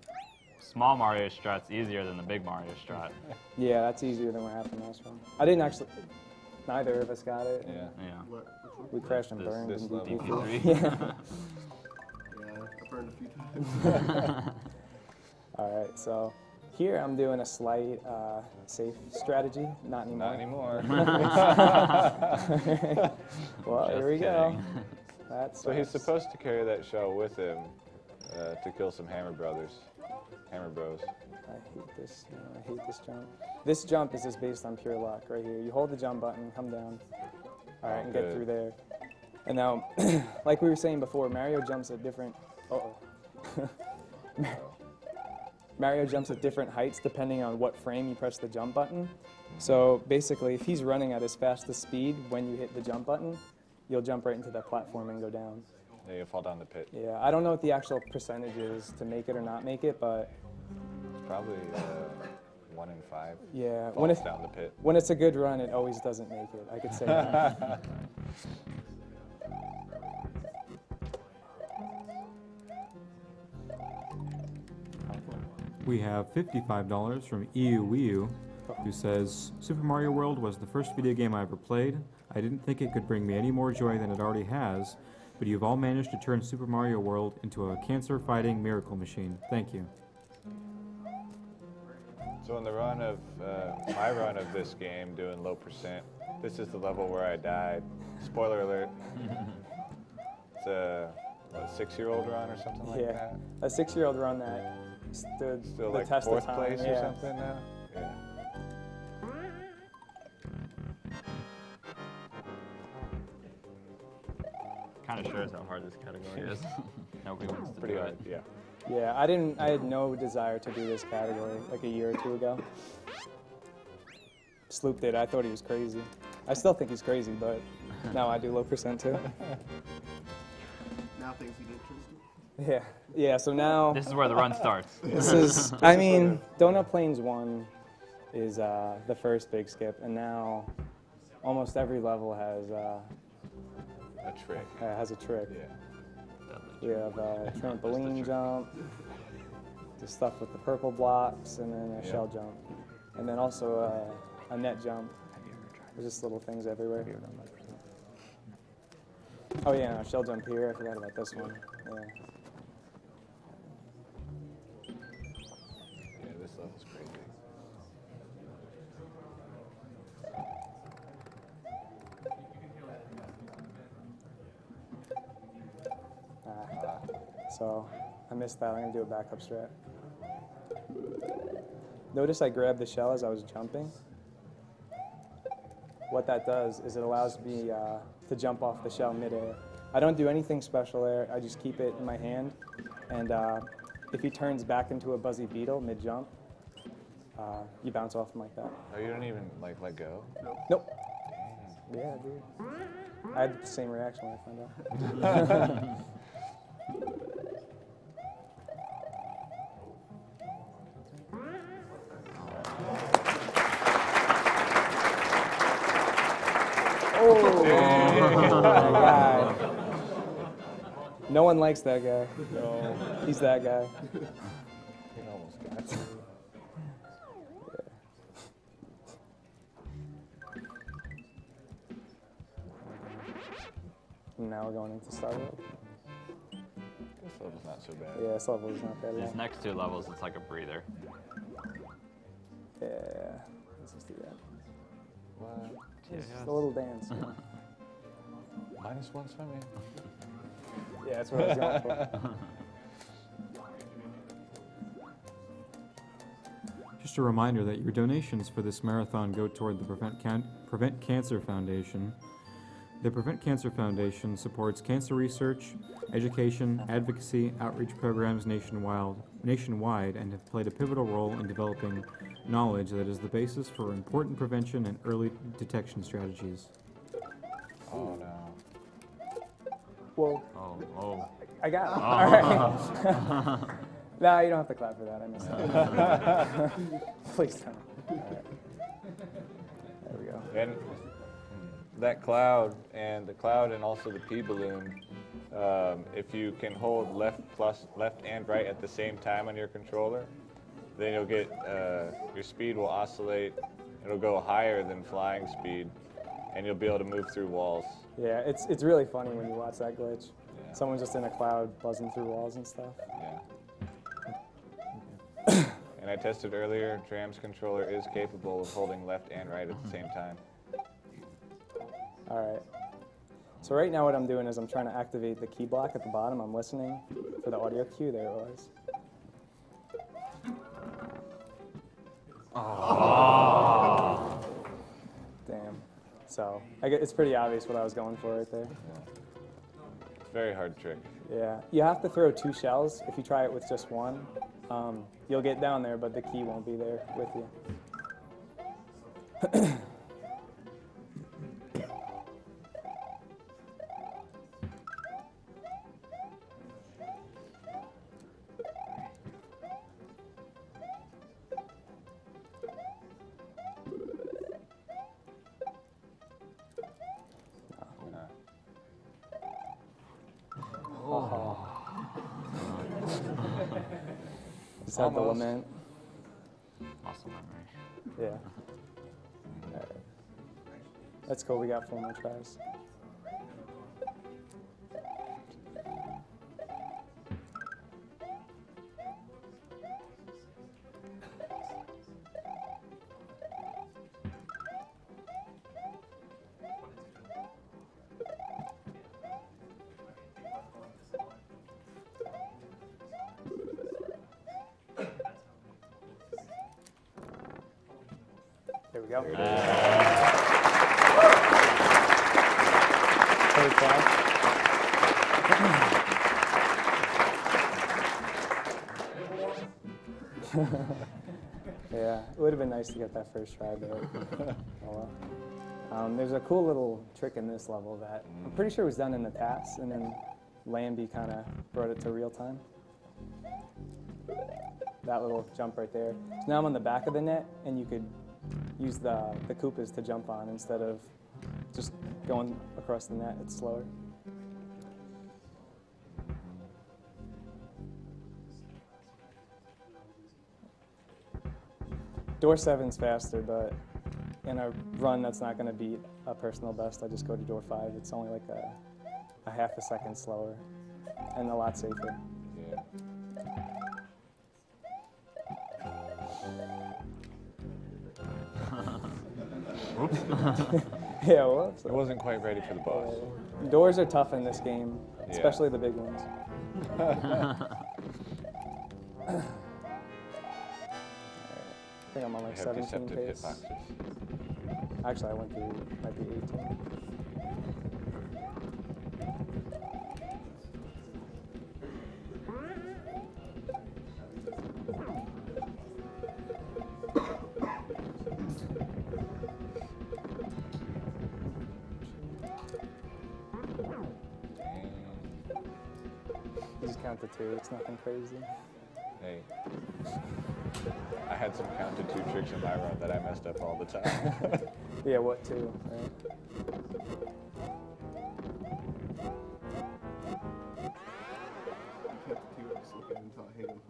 [SPEAKER 12] small Mario strat's easier than the big Mario strat.
[SPEAKER 11] Yeah, that's easier than what happened last one. I didn't actually... Neither of us got it.
[SPEAKER 12] Yeah.
[SPEAKER 11] We crashed and burned in
[SPEAKER 12] DP3.
[SPEAKER 11] Yeah.
[SPEAKER 6] Yeah, I burned a few times.
[SPEAKER 11] All right, so here I'm doing a slight safe strategy. Not anymore.
[SPEAKER 7] Not anymore.
[SPEAKER 11] Well,
[SPEAKER 7] Just
[SPEAKER 11] here we go.
[SPEAKER 7] That's so he's supposed to carry that shell with him to kill some Hammer Bros.
[SPEAKER 11] I hate this. I hate this jump. This jump is just based on pure luck right here. You hold the jump button, come down, all right, and get through there. And now, like we were saying before, Mario jumps at different. Mario jumps at different heights depending on what frame you press the jump button. So basically, if he's running at his fastest speed when you hit the jump button, you'll jump right into that platform and go down.
[SPEAKER 7] Yeah, you'll fall down the pit.
[SPEAKER 11] Yeah, I don't know what the actual percentage is to make it or not make it, but
[SPEAKER 7] it's probably 1 in 5.
[SPEAKER 11] Yeah,
[SPEAKER 7] falls down the pit.
[SPEAKER 11] When it's a good run, it always doesn't make it. I could say that.
[SPEAKER 4] We have $55 from EUWEU, who says, Super Mario World was the first video game I ever played. I didn't think it could bring me any more joy than it already has, but you've all managed to turn Super Mario World into a cancer-fighting miracle machine. Thank you.
[SPEAKER 7] So in the run of, my run of this game, doing low percent, this is the level where I died. Spoiler alert. It's a, what, 6-year-old run or something like that?
[SPEAKER 11] A 6-year-old run that stood
[SPEAKER 7] Still
[SPEAKER 11] the
[SPEAKER 7] like
[SPEAKER 11] test
[SPEAKER 7] 4th
[SPEAKER 11] of time.
[SPEAKER 7] place
[SPEAKER 11] Yeah.
[SPEAKER 7] or something now? Yeah.
[SPEAKER 12] Kind of shows how hard this category is. Nobody wants to
[SPEAKER 7] Pretty
[SPEAKER 12] do
[SPEAKER 7] hard,
[SPEAKER 12] it.
[SPEAKER 7] yeah.
[SPEAKER 11] Yeah, I had no desire to do this category like a year or 2 ago. Sloop did. I thought he was crazy. I still think he's crazy, but now I do low percent too.
[SPEAKER 6] Now things you did crazy.
[SPEAKER 11] Yeah. So now
[SPEAKER 12] This is where the run starts.
[SPEAKER 11] This is. I mean, Donut Plains 1 is the first big skip, and now almost every level has
[SPEAKER 7] a trick.
[SPEAKER 11] Has a trick.
[SPEAKER 7] Yeah.
[SPEAKER 11] We have a trampoline jump, the stuff with the purple blocks, and then a shell jump, and then also a net jump. There's just little things everywhere. Oh yeah, no, shell jump here. I forgot about this one. Yeah.
[SPEAKER 7] Yeah, this level's crazy.
[SPEAKER 11] So I missed that. I'm going to do a backup strat. Notice I grabbed the shell as I was jumping. What that does is it allows me to jump off the shell midair. I don't do anything special there. I just keep it in my hand. And if he turns back into a buzzy beetle mid-jump, you bounce off him like that.
[SPEAKER 7] Oh, you don't even like let go?
[SPEAKER 11] Nope. Yeah, dude. I had the same reaction when I found out. No one likes that guy.
[SPEAKER 8] No.
[SPEAKER 11] He's that guy.
[SPEAKER 8] He almost got it.
[SPEAKER 11] And now we're going into Star World.
[SPEAKER 7] This level's not so bad.
[SPEAKER 11] Yeah, this level is not bad at
[SPEAKER 12] These
[SPEAKER 11] all.
[SPEAKER 12] next two levels, it's like a breather.
[SPEAKER 11] Yeah, let's just do that.
[SPEAKER 8] What?
[SPEAKER 11] Just a little dance.
[SPEAKER 8] -1 swimming.
[SPEAKER 11] Yeah, that's what I was going for.
[SPEAKER 4] Just a reminder that your donations for this marathon go toward the Prevent Cancer Foundation. The Prevent Cancer Foundation supports cancer research, education, advocacy, outreach programs nationwide, and have played a pivotal role in developing knowledge that is the basis for important prevention and early detection strategies.
[SPEAKER 7] Oh no.
[SPEAKER 11] Well,
[SPEAKER 12] Oh.
[SPEAKER 11] I got it.
[SPEAKER 12] Oh.
[SPEAKER 11] All right. No, you don't have to clap for that. I missed it. Please don't. All right. There we go.
[SPEAKER 7] And that cloud and also the P balloon, if you can hold left and right at the same time on your controller, then you'll get your speed will oscillate. It'll go higher than flying speed, and you'll be able to move through walls.
[SPEAKER 11] Yeah, it's really funny when you watch that glitch.
[SPEAKER 7] Yeah.
[SPEAKER 11] Someone's just in a cloud buzzing through walls and stuff.
[SPEAKER 7] Yeah. And I tested earlier, Dram's controller is capable of holding left and right at the same time.
[SPEAKER 11] All right. So right now what I'm doing is I'm trying to activate the key block at the bottom. I'm listening for the audio cue. There it was.
[SPEAKER 12] Oh.
[SPEAKER 11] Damn. So it's pretty obvious what I was going for right there.
[SPEAKER 7] It's a very hard trick.
[SPEAKER 11] Yeah. You have to throw 2 shells. If you try it with just one, you'll get down there, but the key won't be there with you. Just have to lament.
[SPEAKER 12] Muscle memory.
[SPEAKER 11] Yeah. All right. That's cool. We got 4 more tries. There we go. Third try. Yeah, it would have been nice to get that first try, but oh well. There's a cool little trick in this level that I'm pretty sure was done in the TAS, and then Lambie kind of brought it to real time. That little jump right there. So now I'm on the back of the net, and you could use the Koopas to jump on instead of just going across the net. It's slower. Door 7's faster, but in a run that's not going to beat a personal best, I just go to door 5. It's only like a half a second slower and a lot safer.
[SPEAKER 7] Yeah.
[SPEAKER 12] Whoops.
[SPEAKER 11] Yeah, whoops.
[SPEAKER 7] I wasn't quite ready for the boss.
[SPEAKER 11] Doors are tough in this game,
[SPEAKER 7] Yeah.
[SPEAKER 11] especially the big ones. I think I'm on like
[SPEAKER 7] I have
[SPEAKER 11] 17
[SPEAKER 7] deceptive
[SPEAKER 11] pace.
[SPEAKER 7] hitboxes.
[SPEAKER 11] Actually, I went to might be 18. You just count to 2. It's nothing crazy.
[SPEAKER 7] Hey, I had some counted 2 tricks in my run that I messed up all the time.
[SPEAKER 11] Yeah, what 2? Right?
[SPEAKER 6] okay until I hate him.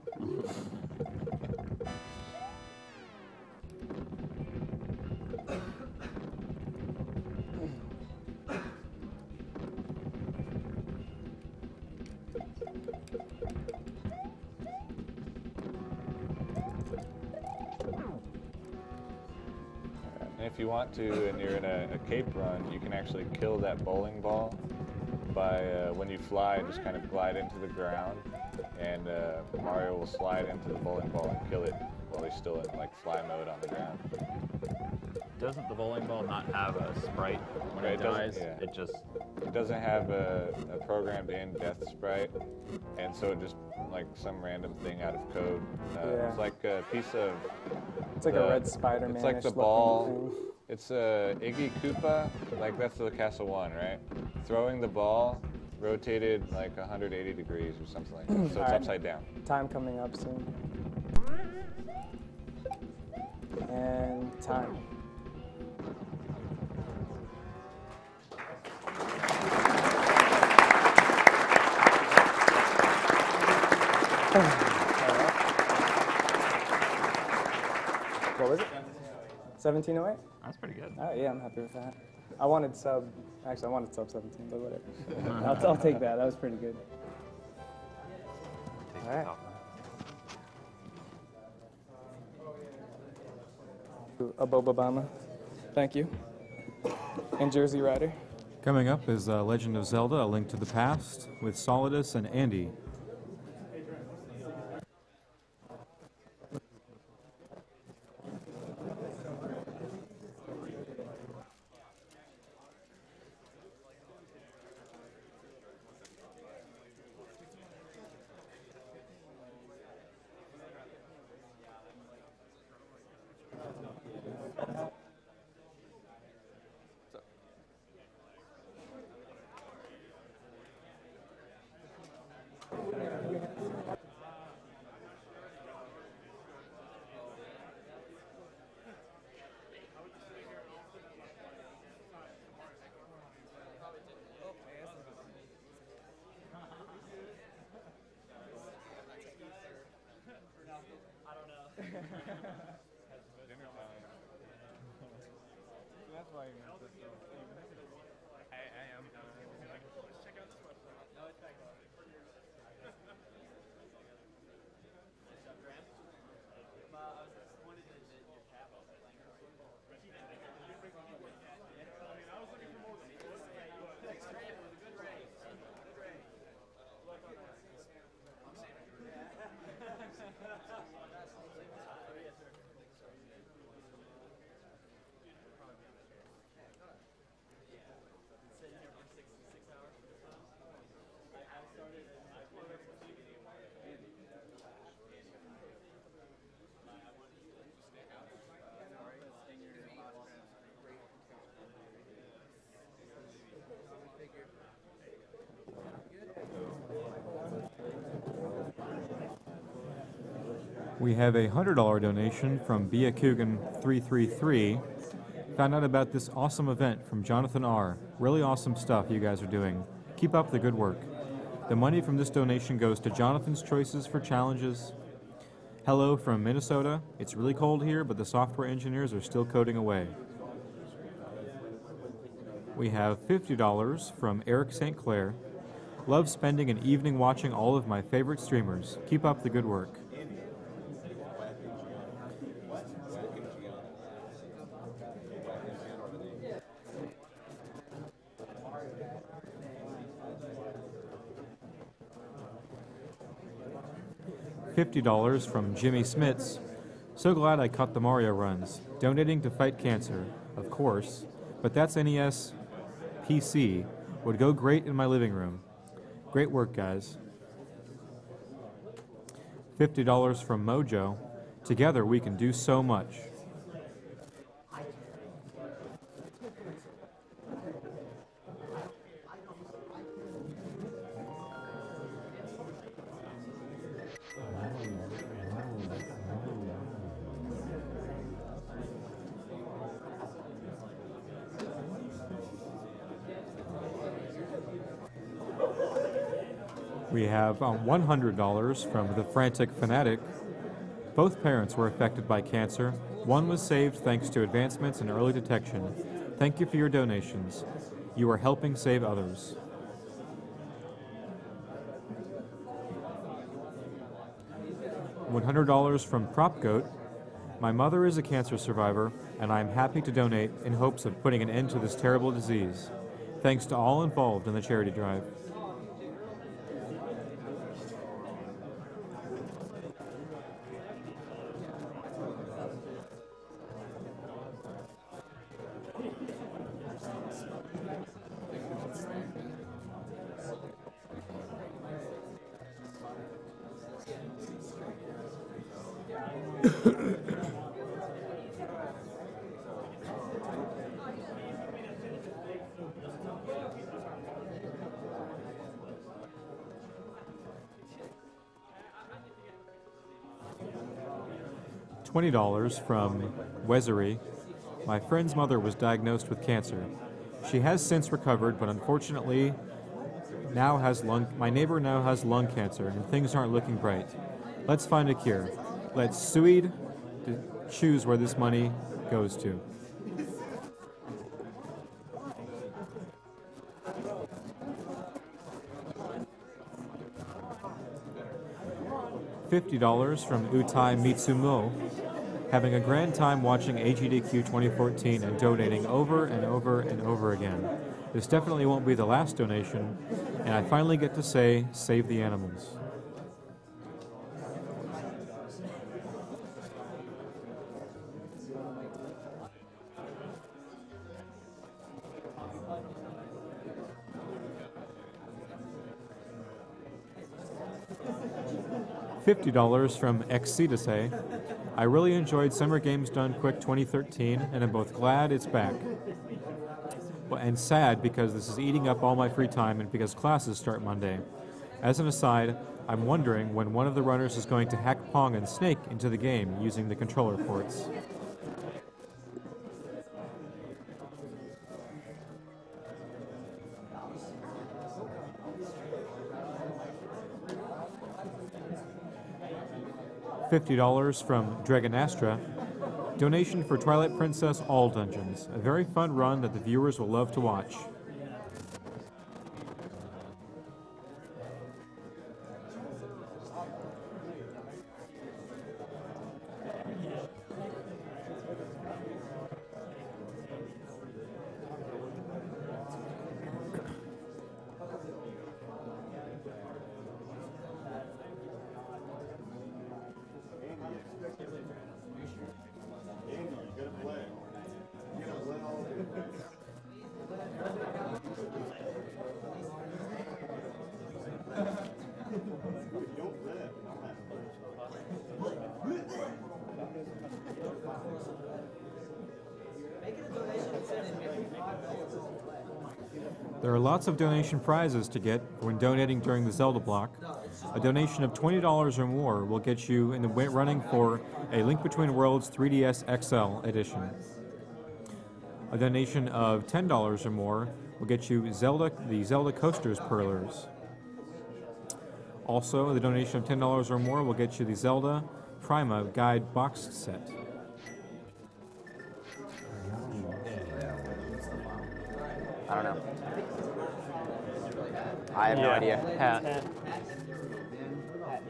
[SPEAKER 7] And if you want to, and you're in a cape run, you can actually kill that bowling ball by, when you fly, just kind of glide into the ground, and Mario will slide into the bowling ball and kill it while he's still in like fly mode on the ground.
[SPEAKER 12] Doesn't the bowling ball not have a sprite when it dies? It just...
[SPEAKER 7] It doesn't have a programmed in death sprite, and so it just like some random thing out of code.
[SPEAKER 11] Yeah.
[SPEAKER 7] It's like a piece of...
[SPEAKER 11] It's like a red Spider-Man.
[SPEAKER 7] It's like the ball. It's Iggy Koopa, like that's the Castle 1, right? Throwing the ball rotated like 180 degrees or something like that, so it's upside down.
[SPEAKER 11] Time coming up soon. And time. What was it? 1708?
[SPEAKER 12] That's pretty good.
[SPEAKER 11] Oh, yeah, I'm happy with that. I wanted sub 17, but whatever. I'll take that. That was pretty good. All right. Obama. Thank you. And Jersey Rider.
[SPEAKER 4] Coming up is Legend of Zelda: A Link to the Past with Solidus and Andy.
[SPEAKER 9] That's why I am. Let's check out this one. No, it's back on. I was disappointed that your cap was like. I was looking for more. Thanks, Grant. It was a good race. Good race. I'm saying it. Yes, sir.
[SPEAKER 4] We have a $100 donation from Biakugan333. Found out about this awesome event from Jonathan R. Really awesome stuff you guys are doing. Keep up the good work. The money from this donation goes to Jonathan's Choices for Challenges. Hello from Minnesota. It's really cold here, but the software engineers are still coding away. We have $50 from Eric St. Clair. Love spending an evening watching all of my favorite streamers. Keep up the good work. $50 from Jimmy Smits. So glad I cut the Mario runs. Donating to fight cancer, of course, but that's NES PC would go great in my living room. Great work, guys. $50 from Mojo. Together we can do so much. We have $100 from the Frantic Fanatic. Both parents were affected by cancer. One was saved thanks to advancements in early detection. Thank you for your donations. You are helping save others. $100 from Prop Goat. My mother is a cancer survivor, and I am happy to donate in hopes of putting an end to this terrible disease. Thanks to all involved in the charity drive. $20 from Wezery. My friend's mother was diagnosed with cancer. She has since recovered, but unfortunately my neighbor now has lung cancer, and things aren't looking bright. Let's find a cure. Let Suede choose where this money goes to. $50 from Utai Mitsumo, having a grand time watching AGDQ 2014 and donating over and over and over again. This definitely won't be the last donation, and I finally get to say, save the animals. $50 from Exceedase. I really enjoyed Summer Games Done Quick 2013, and I'm both glad it's back. And sad because this is eating up all my free time and because classes start Monday. As an aside, I'm wondering when one of the runners is going to hack Pong and Snake into the game using the controller ports. $50 from Dragonastra. Donation for Twilight Princess All Dungeons. A very fun run that the viewers will love to watch. There are lots of donation prizes to get when donating during the Zelda block. A donation of $20 or more will get you in the running for a Link Between Worlds 3DS XL edition. A donation of $10 or more will get you the Zelda Coasters Perlers. Also, the donation of $10 or more will get you the Zelda Prima Guide box set.
[SPEAKER 14] I don't know. I have no idea.
[SPEAKER 3] Hat.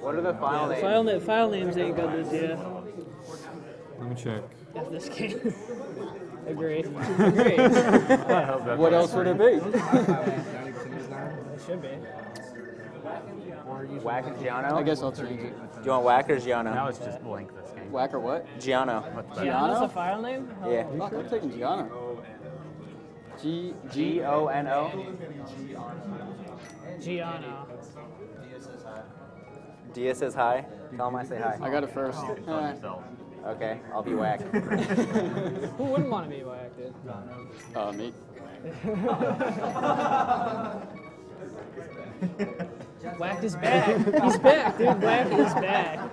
[SPEAKER 14] What are the file names?
[SPEAKER 15] File names ain't good this year.
[SPEAKER 4] Let me check.
[SPEAKER 15] Yeah, this game. Agree.
[SPEAKER 14] What else would it be?
[SPEAKER 15] It should be.
[SPEAKER 14] Whack and Giano?
[SPEAKER 5] I guess I'll change it.
[SPEAKER 14] Do you want Whack or Giano?
[SPEAKER 16] Now it's just blank this game.
[SPEAKER 14] Whack or what? Giano.
[SPEAKER 15] Giano's a file name?
[SPEAKER 14] Yeah.
[SPEAKER 5] Fuck, I'm taking Giano.
[SPEAKER 14] G-O-N-O?
[SPEAKER 15] Giano.
[SPEAKER 14] Dia says hi. Tell him I say hi.
[SPEAKER 5] I got it first.
[SPEAKER 14] Okay, I'll be Whack.
[SPEAKER 15] Who wouldn't want to be Whack, dude?
[SPEAKER 5] Me.
[SPEAKER 15] Whack is back. He's back, dude. Whack is back.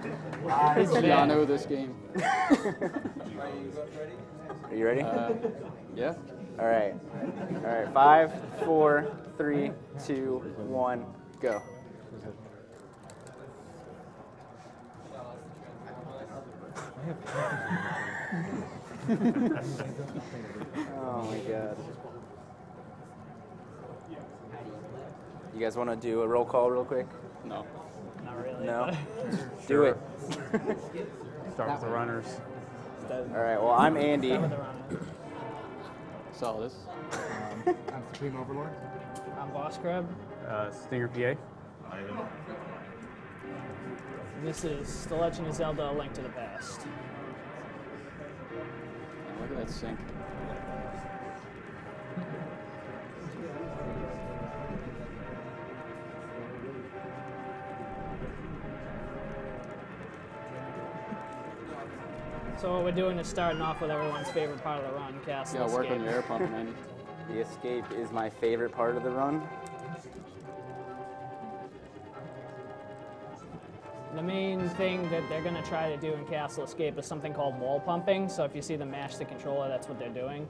[SPEAKER 15] He's back.
[SPEAKER 5] Giano this game.
[SPEAKER 14] Are you ready?
[SPEAKER 5] Yeah.
[SPEAKER 14] All right. 5, 4, 3, 2, 1, go. Oh my god. You guys want to do a roll call real quick?
[SPEAKER 12] No.
[SPEAKER 15] Not really.
[SPEAKER 14] No?
[SPEAKER 12] Sure.
[SPEAKER 14] Do it.
[SPEAKER 12] Start with the runners.
[SPEAKER 14] All right, well, I'm Andy.
[SPEAKER 15] Start with the runner.
[SPEAKER 12] So this.
[SPEAKER 16] I'm Supreme Overlord.
[SPEAKER 15] I'm Boss Crab.
[SPEAKER 12] Stinger PA.
[SPEAKER 15] This is The Legend of Zelda: A Link to the Past.
[SPEAKER 12] Look at that sync.
[SPEAKER 15] So what we're doing is starting off with everyone's favorite part of the run, Castle
[SPEAKER 14] Yeah, work
[SPEAKER 15] Escape.
[SPEAKER 14] on your air pump, man. The escape is my favorite part of the run.
[SPEAKER 15] The main thing that they're going to try to do in Castle Escape is something called wall pumping. So if you see them mash the controller, that's what they're doing.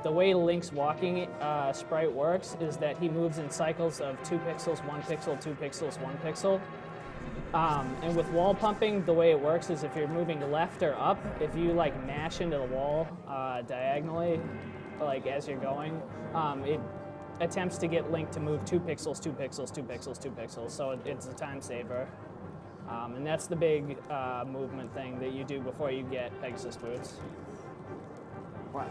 [SPEAKER 15] The way Link's walking sprite works is that he moves in cycles of 2 pixels, 1 pixel, 2 pixels, 1 pixel. And with wall pumping, the way it works is if you're moving left or up, if you like mash into the wall diagonally, like as you're going, it attempts to get Link to move 2 pixels, 2 pixels, 2 pixels, 2 pixels. So it's a time saver. And that's the big movement thing that you do before you get Pegasus boots.
[SPEAKER 14] Wow.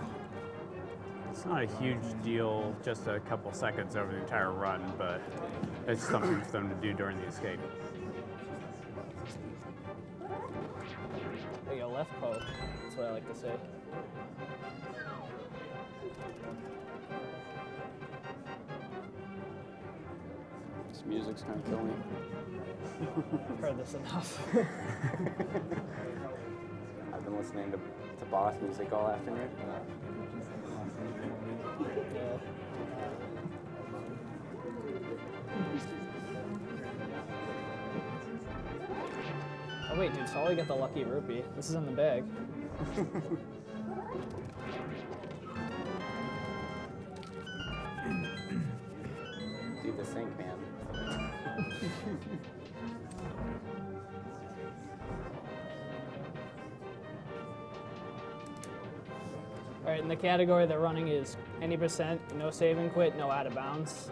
[SPEAKER 17] It's not a huge deal, just a couple seconds over the entire run, but it's something for them to do during the escape.
[SPEAKER 15] There you go, left poke. That's what I like to say.
[SPEAKER 12] This music's gonna kill me.
[SPEAKER 15] I've heard this enough.
[SPEAKER 14] I've been listening to boss music all afternoon.
[SPEAKER 15] Yeah. Oh wait, dude, Solly got the lucky rupee. This is in the bag.
[SPEAKER 14] Do the sync, man.
[SPEAKER 15] All right, and the category they're running is any percent, no save and quit, no out of bounds.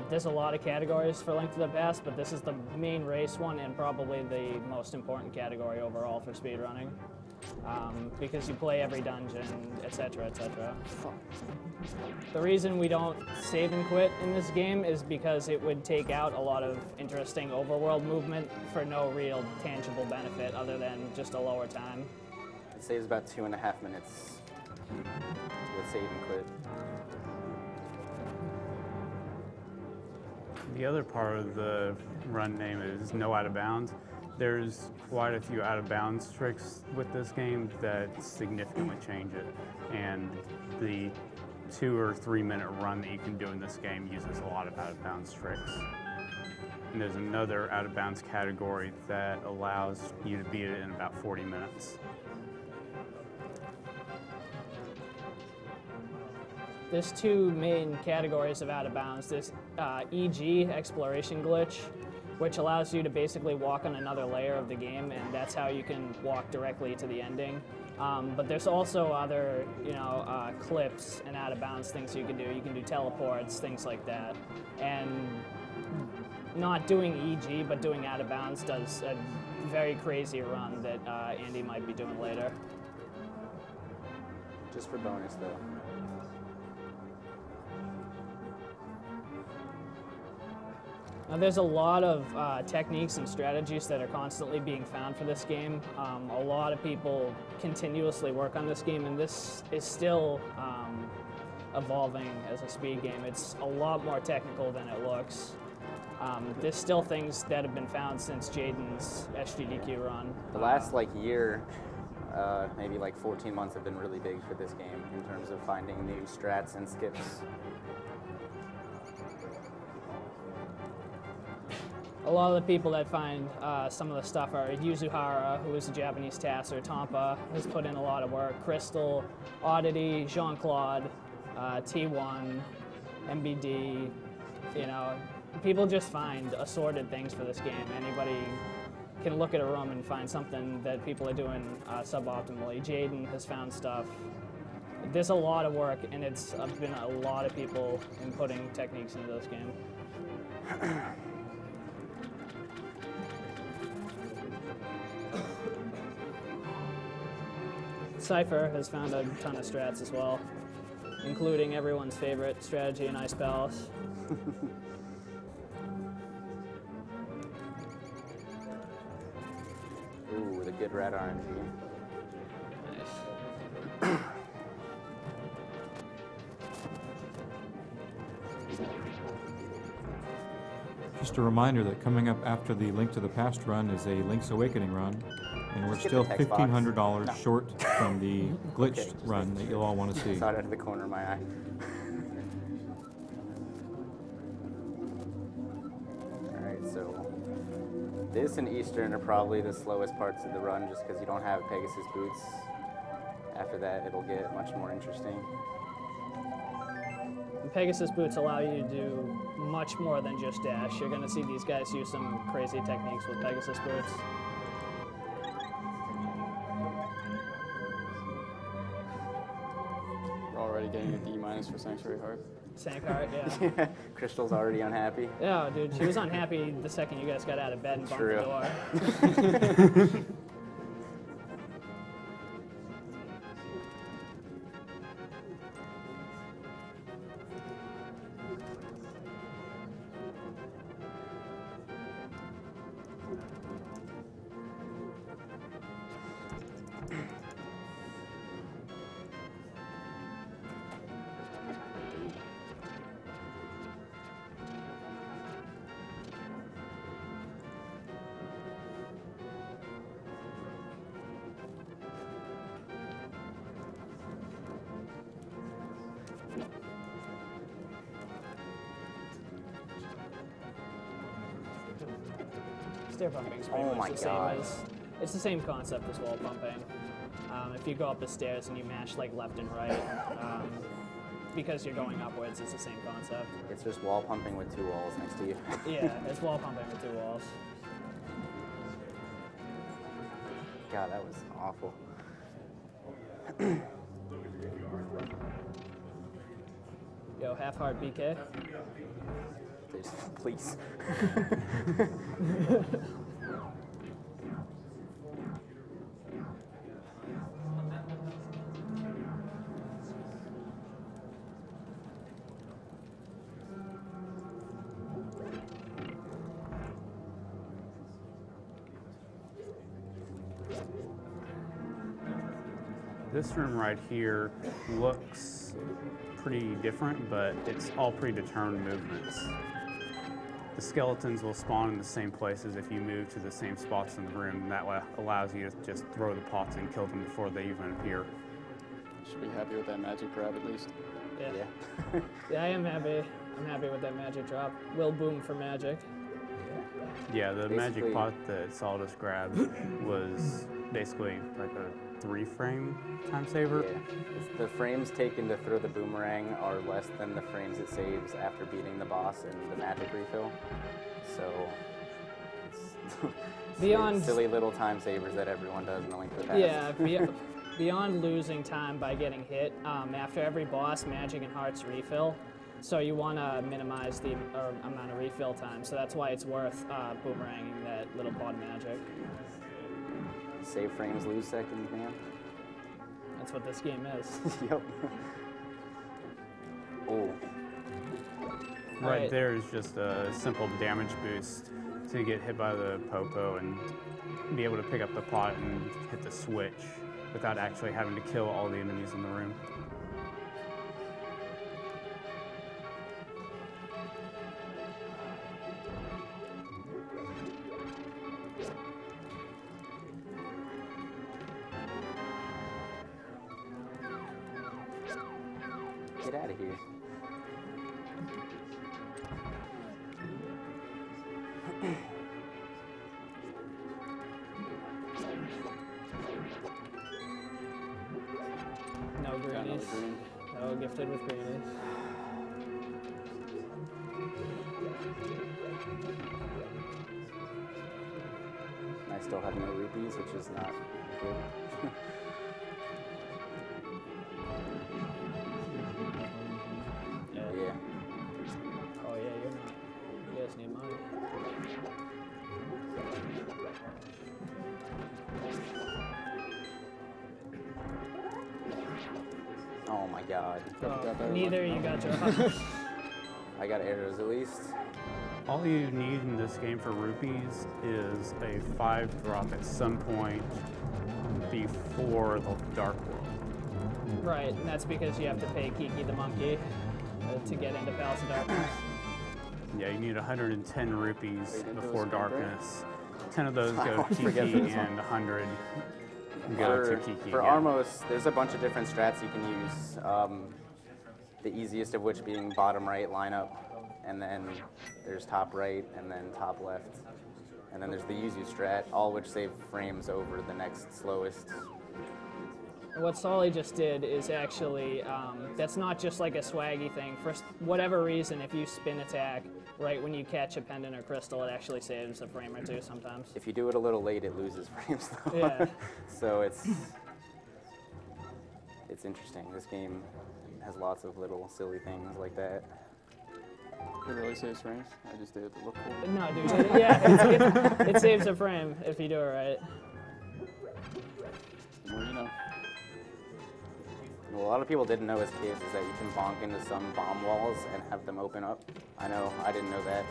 [SPEAKER 15] There's a lot of categories for Link to the Past, but this is the main race one and probably the most important category overall for speedrunning. Because you play every dungeon, etc., etc. The reason we don't save and quit in this game is because it would take out a lot of interesting overworld movement for no real tangible benefit other than just a lower time.
[SPEAKER 14] It saves about 2.5 minutes with save and quit.
[SPEAKER 17] The other part of the run name is no out of bounds. There's quite a few out of bounds tricks with this game that significantly change it. And the 2 or 3 minute run that you can do in this game uses a lot of out of bounds tricks. And there's another out of bounds category that allows you to beat it in about 40 minutes.
[SPEAKER 15] There's 2 main categories of out of bounds. There's EG, exploration glitch, which allows you to basically walk on another layer of the game, and that's how you can walk directly to the ending. But there's also other, clips and out of bounds things you can do. You can do teleports, things like that. And not doing EG, but doing out of bounds does a very crazy run that Andy might be doing later.
[SPEAKER 14] Just for bonus, though.
[SPEAKER 15] Now, there's a lot of techniques and strategies that are constantly being found for this game. A lot of people continuously work on this game, and this is still evolving as a speed game. It's a lot more technical than it looks. There's still things that have been found since Jaden's Agdq run.
[SPEAKER 14] The last year, maybe 14 months have been really big for this game in terms of finding new strats and skips.
[SPEAKER 15] A lot of the people that find some of the stuff are Yuzuhara, who is a Japanese tasser, Tampa, has put in a lot of work, Crystal, Oddity, Jean-Claude, T1, MBD, people just find assorted things for this game. Anybody can look at a room and find something that people are doing suboptimally. Jaden has found stuff. There's a lot of work, and it's been a lot of people inputting techniques into this game. Cypher has found a ton of strats as well, including everyone's favorite strategy in Ice Palace.
[SPEAKER 14] Ooh, the good red RNG.
[SPEAKER 15] Nice.
[SPEAKER 4] Just a reminder that coming up after the Link to the Past run is a Link's Awakening run, and we're
[SPEAKER 14] Just get
[SPEAKER 4] still
[SPEAKER 14] the text box.
[SPEAKER 4] $1,500
[SPEAKER 14] No.
[SPEAKER 4] short from the glitched
[SPEAKER 14] Okay, just
[SPEAKER 4] run that you'll all want to see.
[SPEAKER 14] Saw it out of the corner of my eye. Alright, so this and Eastern are probably the slowest parts of the run just because you don't have Pegasus boots. After that, it'll get much more interesting.
[SPEAKER 15] The Pegasus boots allow you to do much more than just dash. You're going to see these guys use some crazy techniques with Pegasus boots.
[SPEAKER 18] We're already getting a D- for Sanctuary Heart.
[SPEAKER 15] Sank Heart, yeah.
[SPEAKER 14] Crystal's already unhappy.
[SPEAKER 15] Yeah, dude, she was unhappy the second you guys got out of bed and bumped
[SPEAKER 14] True.
[SPEAKER 15] the door. Stair pumping is pretty
[SPEAKER 14] Oh
[SPEAKER 15] much
[SPEAKER 14] my
[SPEAKER 15] the same
[SPEAKER 14] God.
[SPEAKER 15] as, it's the same concept as wall pumping. If you go up the stairs and you mash like left and right, because you're going upwards, it's the same concept.
[SPEAKER 14] It's just wall pumping with two walls next to you.
[SPEAKER 15] Yeah, it's wall pumping with two walls.
[SPEAKER 14] God, that was awful.
[SPEAKER 15] Yo, half heart BK.
[SPEAKER 14] Please.
[SPEAKER 17] This room right here looks pretty different, but it's all predetermined movements. The skeletons will spawn in the same places if you move to the same spots in the room, and that allows you to just throw the pots and kill them before they even appear.
[SPEAKER 18] Should be happy with that magic grab at least.
[SPEAKER 15] Yeah. Yeah, I am happy. I'm happy with that magic drop. Will boom for magic.
[SPEAKER 17] Yeah, the
[SPEAKER 14] Basically-
[SPEAKER 17] magic pot that Solidus grabbed was basically like a 3-frame time saver.
[SPEAKER 14] Yeah. The frames taken to throw the boomerang are less than the frames it saves after beating the boss and the magic refill. So it's
[SPEAKER 15] Beyond-
[SPEAKER 14] silly little time savers that everyone does in the Link to the Past.
[SPEAKER 15] Yeah, beyond losing time by getting hit, after every boss, magic and hearts refill. So you want to minimize the amount of refill time. So that's why it's worth boomeranging that little pot of magic.
[SPEAKER 14] Save frames, lose seconds, man.
[SPEAKER 15] That's what this game is.
[SPEAKER 14] Yep. Oh.
[SPEAKER 17] Right there is just a simple damage boost to get hit by the popo and be able to pick up the pot and hit the switch without actually having to kill all the enemies in the room.
[SPEAKER 14] Get out of here.
[SPEAKER 15] No greenies. No gifted with greenies.
[SPEAKER 14] I still have no rupees, which is not good. Yeah.
[SPEAKER 15] Oh yeah, you're not. You guys need money.
[SPEAKER 14] Oh my god.
[SPEAKER 15] Neither you got your.
[SPEAKER 14] I got arrows at least.
[SPEAKER 17] All you need in this game for rupees is a 5-drop at some point before the Dark World.
[SPEAKER 15] Right, and that's because you have to pay Kiki the monkey to get into Palace of Darkness.
[SPEAKER 17] Yeah, you need 110 rupees before darkness. 10 of those
[SPEAKER 14] I
[SPEAKER 17] go to
[SPEAKER 14] always forget
[SPEAKER 17] Kiki
[SPEAKER 14] this one.
[SPEAKER 17] and 100 go to Kiki
[SPEAKER 14] For
[SPEAKER 17] again.
[SPEAKER 14] Armos, there's a bunch of different strats you can use. The easiest of which being bottom right lineup, and then there's top right, and then top left. And then there's the Yuzu strat, all which save frames over the next slowest.
[SPEAKER 15] What Solly just did is actually, that's not just like a swaggy thing. For whatever reason, if you spin attack right when you catch a pendant or crystal, it actually saves a frame or two sometimes.
[SPEAKER 14] If you do it a little late, it loses frames though.
[SPEAKER 15] Yeah.
[SPEAKER 14] So it's interesting. This game has lots of little silly things like that.
[SPEAKER 18] It really saves frames. I just did it to look cool.
[SPEAKER 15] No, dude. It saves a frame if you do it right.
[SPEAKER 18] Well, you know.
[SPEAKER 14] Well, a lot of people didn't know as kids is that you can bonk into some bomb walls and have them open up. I know, I didn't know that.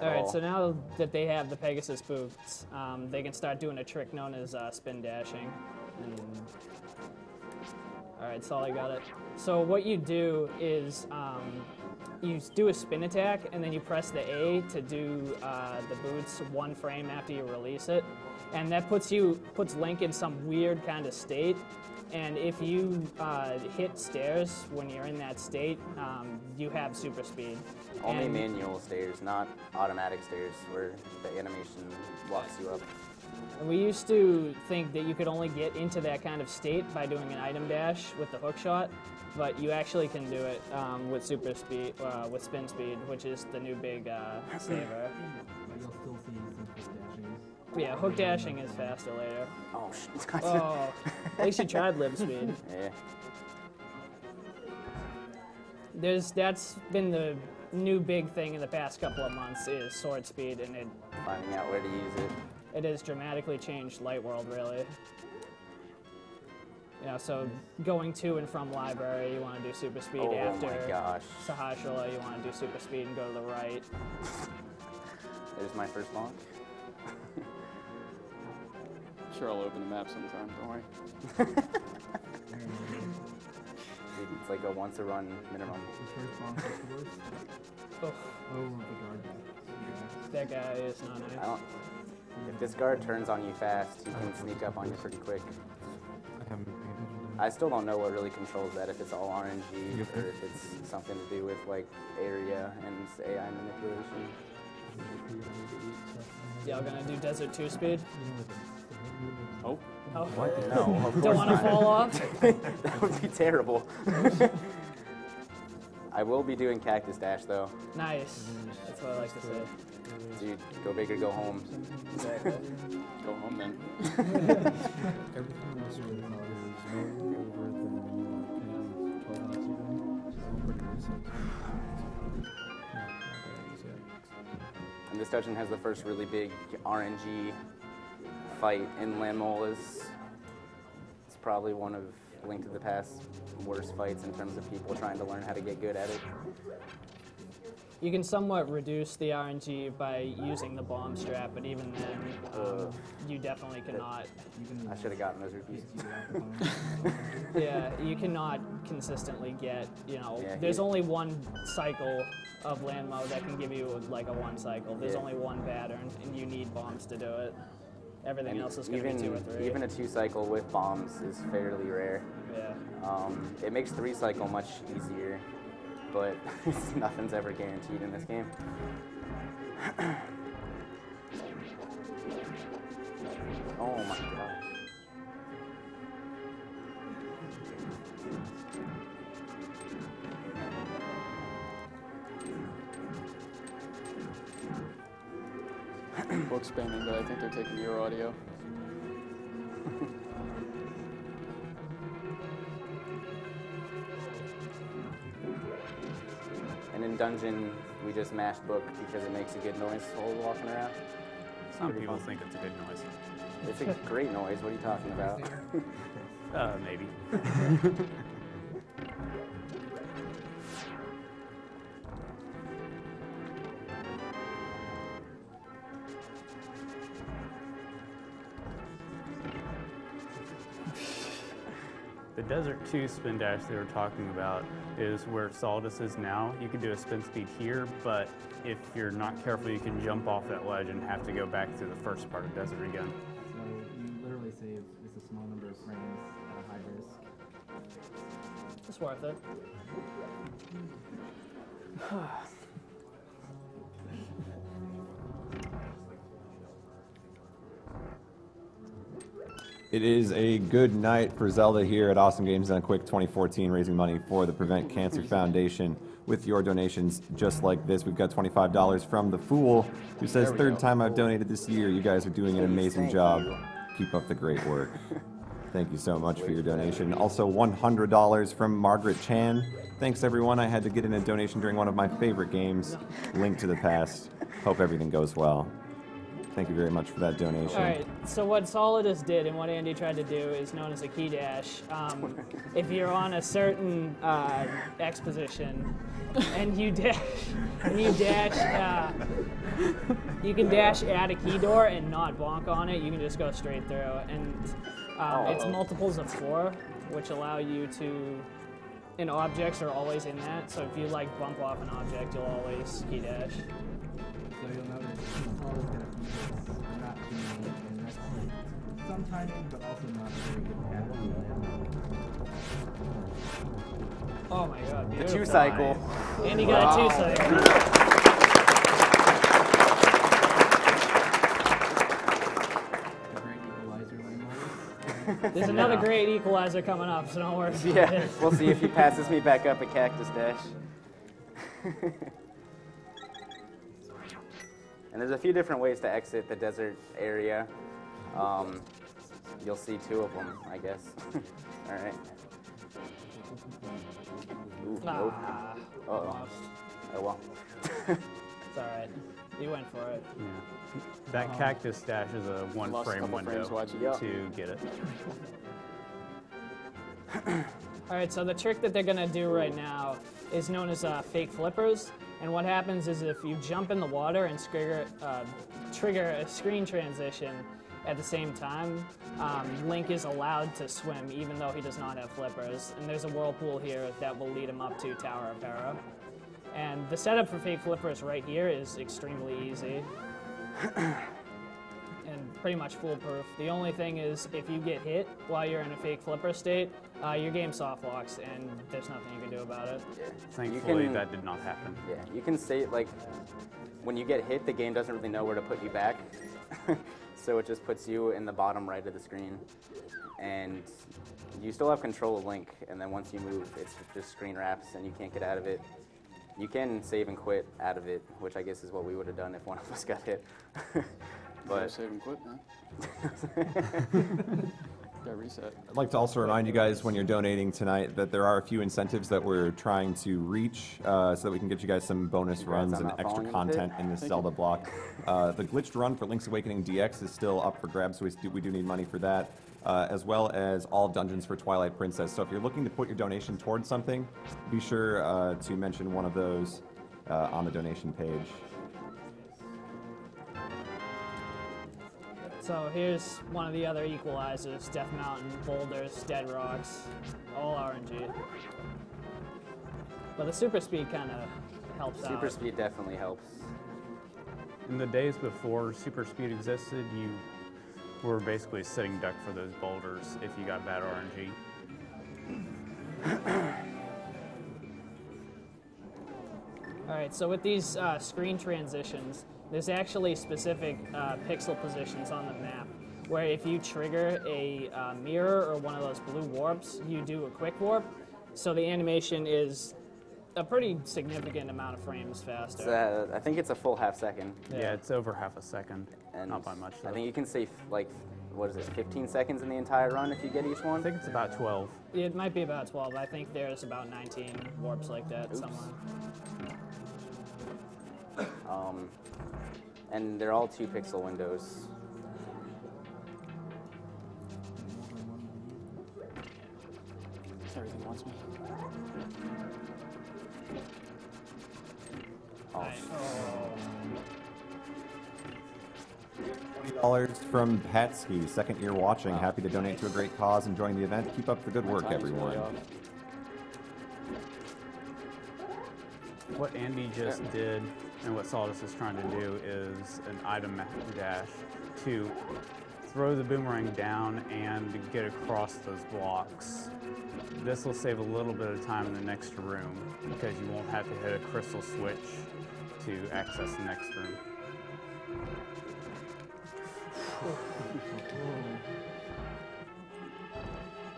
[SPEAKER 15] All right, so now that they have the Pegasus boots, they can start doing a trick known as spin dashing. All right, Solly got it. So what you do is you do a spin attack, and then you press the A to do the boots 1 frame after you release it, and that puts Link in some weird kind of state. And if you hit stairs when you're in that state, you have super speed.
[SPEAKER 14] Only manual stairs, not automatic stairs, where the animation walks you up.
[SPEAKER 15] We used to think that you could only get into that kind of state by doing an item dash with the hook shot, but you actually can do it with super speed, with spin speed, which is the new big saver. Yeah, hook dashing is faster later.
[SPEAKER 14] Oh, shit.
[SPEAKER 15] Oh, at least you tried live speed.
[SPEAKER 14] Yeah.
[SPEAKER 15] That's been the new big thing in the past couple of months is sword speed, and
[SPEAKER 14] finding out where to use it.
[SPEAKER 15] It has dramatically changed Light World, really. You know, so going to and from library, you want to do super speed. After
[SPEAKER 14] my gosh.
[SPEAKER 15] Sahasrara, you want to do super speed and go to the right.
[SPEAKER 14] There's my first bonk.
[SPEAKER 18] Sure, I'll open the map sometime, don't worry.
[SPEAKER 14] It's like a once a run minimum.
[SPEAKER 15] Oh, that guy is not nice.
[SPEAKER 14] If this guard turns on you fast, he can sneak up on you pretty quick. I still don't know what really controls that, if it's all RNG or if it's something to do with like area and AI manipulation.
[SPEAKER 15] Y'all gonna do Desert 2 speed?
[SPEAKER 18] Oh.
[SPEAKER 15] Oh.
[SPEAKER 14] What? No, of course
[SPEAKER 15] Don't want to
[SPEAKER 14] not.
[SPEAKER 15] fall off?
[SPEAKER 14] That would be terrible. I will be doing Cactus Dash though.
[SPEAKER 15] Nice. That's what I like to say.
[SPEAKER 14] Dude, go big or go home.
[SPEAKER 15] Exactly.
[SPEAKER 18] Go home then.
[SPEAKER 14] And this dungeon has the first really big RNG fight in Landmola's. It's probably one of Link to the Past's worst fights in terms of people trying to learn how to get good at it.
[SPEAKER 15] You can somewhat reduce the RNG by using the bomb strap, but even then, you definitely cannot.
[SPEAKER 14] I should have gotten those rupees.
[SPEAKER 15] Yeah, you cannot consistently get,
[SPEAKER 14] Yeah,
[SPEAKER 15] there's only one cycle of land mode that can give you like a 1 cycle. There's only one pattern, and you need bombs to do it. Everything else is going to be 2 or 3.
[SPEAKER 14] Even a 2 cycle with bombs is fairly rare.
[SPEAKER 15] Yeah.
[SPEAKER 14] It makes 3 cycle much easier, but nothing's ever guaranteed in this game. Oh my gosh.
[SPEAKER 18] book spamming, but I think they're taking your audio.
[SPEAKER 14] And in dungeon, we just mash book because it makes a good noise while we're walking around.
[SPEAKER 17] Some people think it's a good noise.
[SPEAKER 14] It's a great noise. What are you talking about?
[SPEAKER 17] Maybe. The Desert 2 spin dash they were talking about is where Solidus is now. You can do a spin speed here, but if you're not careful, you can jump off that ledge and have to go back to the first part of Desert again.
[SPEAKER 19] So you literally save just a small number of frames at a high risk.
[SPEAKER 15] It's worth it.
[SPEAKER 13] It is a good night for Zelda here at Awesome Games Done Quick 2014, raising money for the Prevent Cancer Foundation. With your donations just like this, we've got $25 from The Fool, who says, third time I've donated this year. You guys are doing an amazing job. Keep up the great work. Thank you so much for your donation. Also $100 from Margaret Chan. Thanks everyone. I had to get in a donation during one of my favorite games, Link to the Past. Hope everything goes well. Thank you very much for that donation.
[SPEAKER 15] All right, so what Solidus did and what Andy tried to do is known as a key dash. If you're on a certain X position and you dash, you can dash at a key door and not bonk on it. You can just go straight through, and it's multiples of 4, which allow you to. And objects are always in that, so if you like bump off an object, you'll always key dash.
[SPEAKER 19] So you'll notice it's always going to be not too many, and that's some timing, but also not very good pattern.
[SPEAKER 15] Oh my god,
[SPEAKER 14] The
[SPEAKER 15] beautiful.
[SPEAKER 14] 2-cycle.
[SPEAKER 15] And he got a 2-cycle. There's another great equalizer coming up, so don't worry.
[SPEAKER 14] Yeah, we'll see if he passes me back up at Cactus Dash. And there's a few different ways to exit the desert area. You'll see 2 of them, I guess. All right. Ooh, nope. Uh-oh. Oh, well.
[SPEAKER 15] It's all right. You went for it.
[SPEAKER 17] Yeah. That Cactus Dash is a 1 frame window to get it.
[SPEAKER 15] All right, so the trick that they're gonna do right now is known as fake flippers. And what happens is if you jump in the water and trigger a screen transition at the same time, Link is allowed to swim even though he does not have flippers. And there's a whirlpool here that will lead him up to Tower of Hera. And the setup for fake flippers right here is extremely easy and pretty much foolproof. The only thing is if you get hit while you're in a fake flipper state, your game soft locks and there's nothing you can do about it.
[SPEAKER 14] Yeah.
[SPEAKER 17] Thankfully, that did not happen.
[SPEAKER 14] Yeah, you can say, like, when you get hit, the game doesn't really know where to put you back. So it just puts you in the bottom right of the screen. And you still have control of Link, and then once you move, it's just screen wraps and you can't get out of it. You can save and quit out of it, which I guess is what we would have done if one of us got hit. But
[SPEAKER 18] save and quit, man. Got reset.
[SPEAKER 13] I'd like to also remind you guys when you're donating tonight that there are a few incentives that we're trying to reach so that we can get you guys some bonus runs and extra content in this Zelda block. The glitched run for Link's Awakening DX is still up for grabs, so we do need money for that, as well as all dungeons for Twilight Princess. So if you're looking to put your donation towards something, be sure to mention one of those on the donation page.
[SPEAKER 15] So here's one of the other equalizers, Death Mountain, boulders, dead rocks, all RNG. But the super speed kind of helps out.
[SPEAKER 14] Super speed definitely helps.
[SPEAKER 17] In the days before super speed existed, you were basically sitting duck for those boulders if you got bad RNG.
[SPEAKER 15] All right, so with these screen transitions, there's actually specific pixel positions on the map where if you trigger a mirror or one of those blue warps, you do a quick warp. So the animation is a pretty significant amount of frames faster.
[SPEAKER 14] I think it's a full half second.
[SPEAKER 17] Yeah, it's over half a second.
[SPEAKER 14] And
[SPEAKER 17] Not by much,
[SPEAKER 14] I
[SPEAKER 17] though.
[SPEAKER 14] think you can save, like, what is it, 15 seconds in the entire run if you get each one?
[SPEAKER 17] I think it's about 12.
[SPEAKER 15] It might be about 12. I think there's about 19 warps like that somewhere.
[SPEAKER 14] And they're all 2-pixel windows.
[SPEAKER 18] Everything wants me.
[SPEAKER 13] $20 from Patsky, second year watching. Happy to donate to a great cause, enjoying the event. Keep up the good work, everyone.
[SPEAKER 17] What Andy just did and what Saldus is trying to do is an item dash to throw the boomerang down and get across those blocks. This will save a little bit of time in the next room because you won't have to hit a crystal switch to access the next room.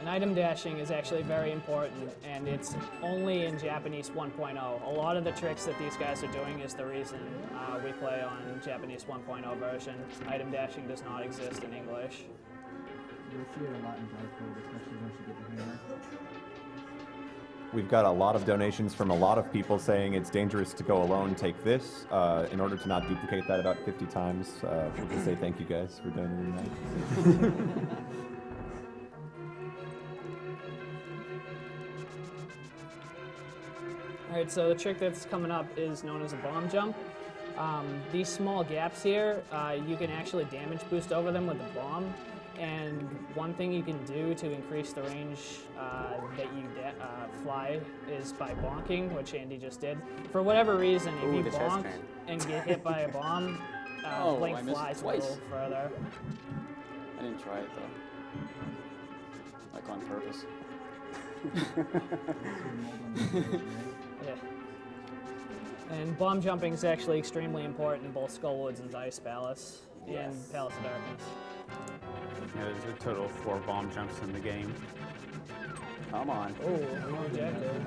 [SPEAKER 15] And item dashing is actually very important, and it's only in Japanese 1.0. A lot of the tricks that these guys are doing is the reason we play on Japanese 1.0 version. Item dashing does not exist in English.
[SPEAKER 19] You'll see it a lot in Dark, especially once you get the hang of it.
[SPEAKER 13] We've got a lot of donations from a lot of people saying it's dangerous to go alone, take this. In order to not duplicate that about 50 times, we'll just say thank you guys for donating that.
[SPEAKER 15] Alright, so the trick that's coming up is known as a bomb jump. These small gaps here, you can actually damage boost over them with the bomb. And one thing you can do to increase the range that you fly is by bonking, which Andy just did. For whatever reason, if you bonk and get hit by a bomb, Blink flies a little further.
[SPEAKER 18] I didn't try it though. Like on purpose.
[SPEAKER 15] Yeah. And bomb jumping is actually extremely important in both Skullwoods and Dice Palace and Palace of Darkness.
[SPEAKER 17] Yeah, there's a total of 4 bomb jumps in the game.
[SPEAKER 14] Come on.
[SPEAKER 15] Oh, objective.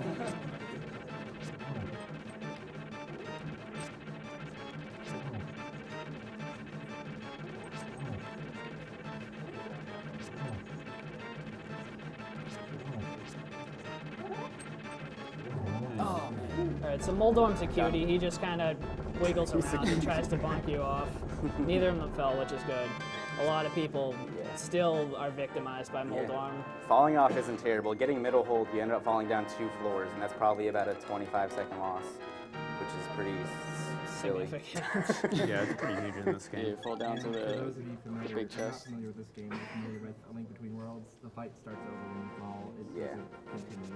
[SPEAKER 15] Alright, so Moldorm's a cutie. He just kind of wiggles around and tries to bonk you off. Neither of them fell, which is good. A lot of people still are victimized by Moldorm.
[SPEAKER 14] Falling off isn't terrible. Getting middle hold, you end up falling down 2 floors, and that's probably about a 25-second loss, which is pretty silly.
[SPEAKER 17] Yeah, it's pretty huge in this game.
[SPEAKER 18] Yeah, you fall down to
[SPEAKER 19] For
[SPEAKER 18] the
[SPEAKER 19] those of you familiar,
[SPEAKER 18] big chest.
[SPEAKER 19] familiar with this game, or familiar with A Link Between Worlds, the fight starts over when you fall. It doesn't continue.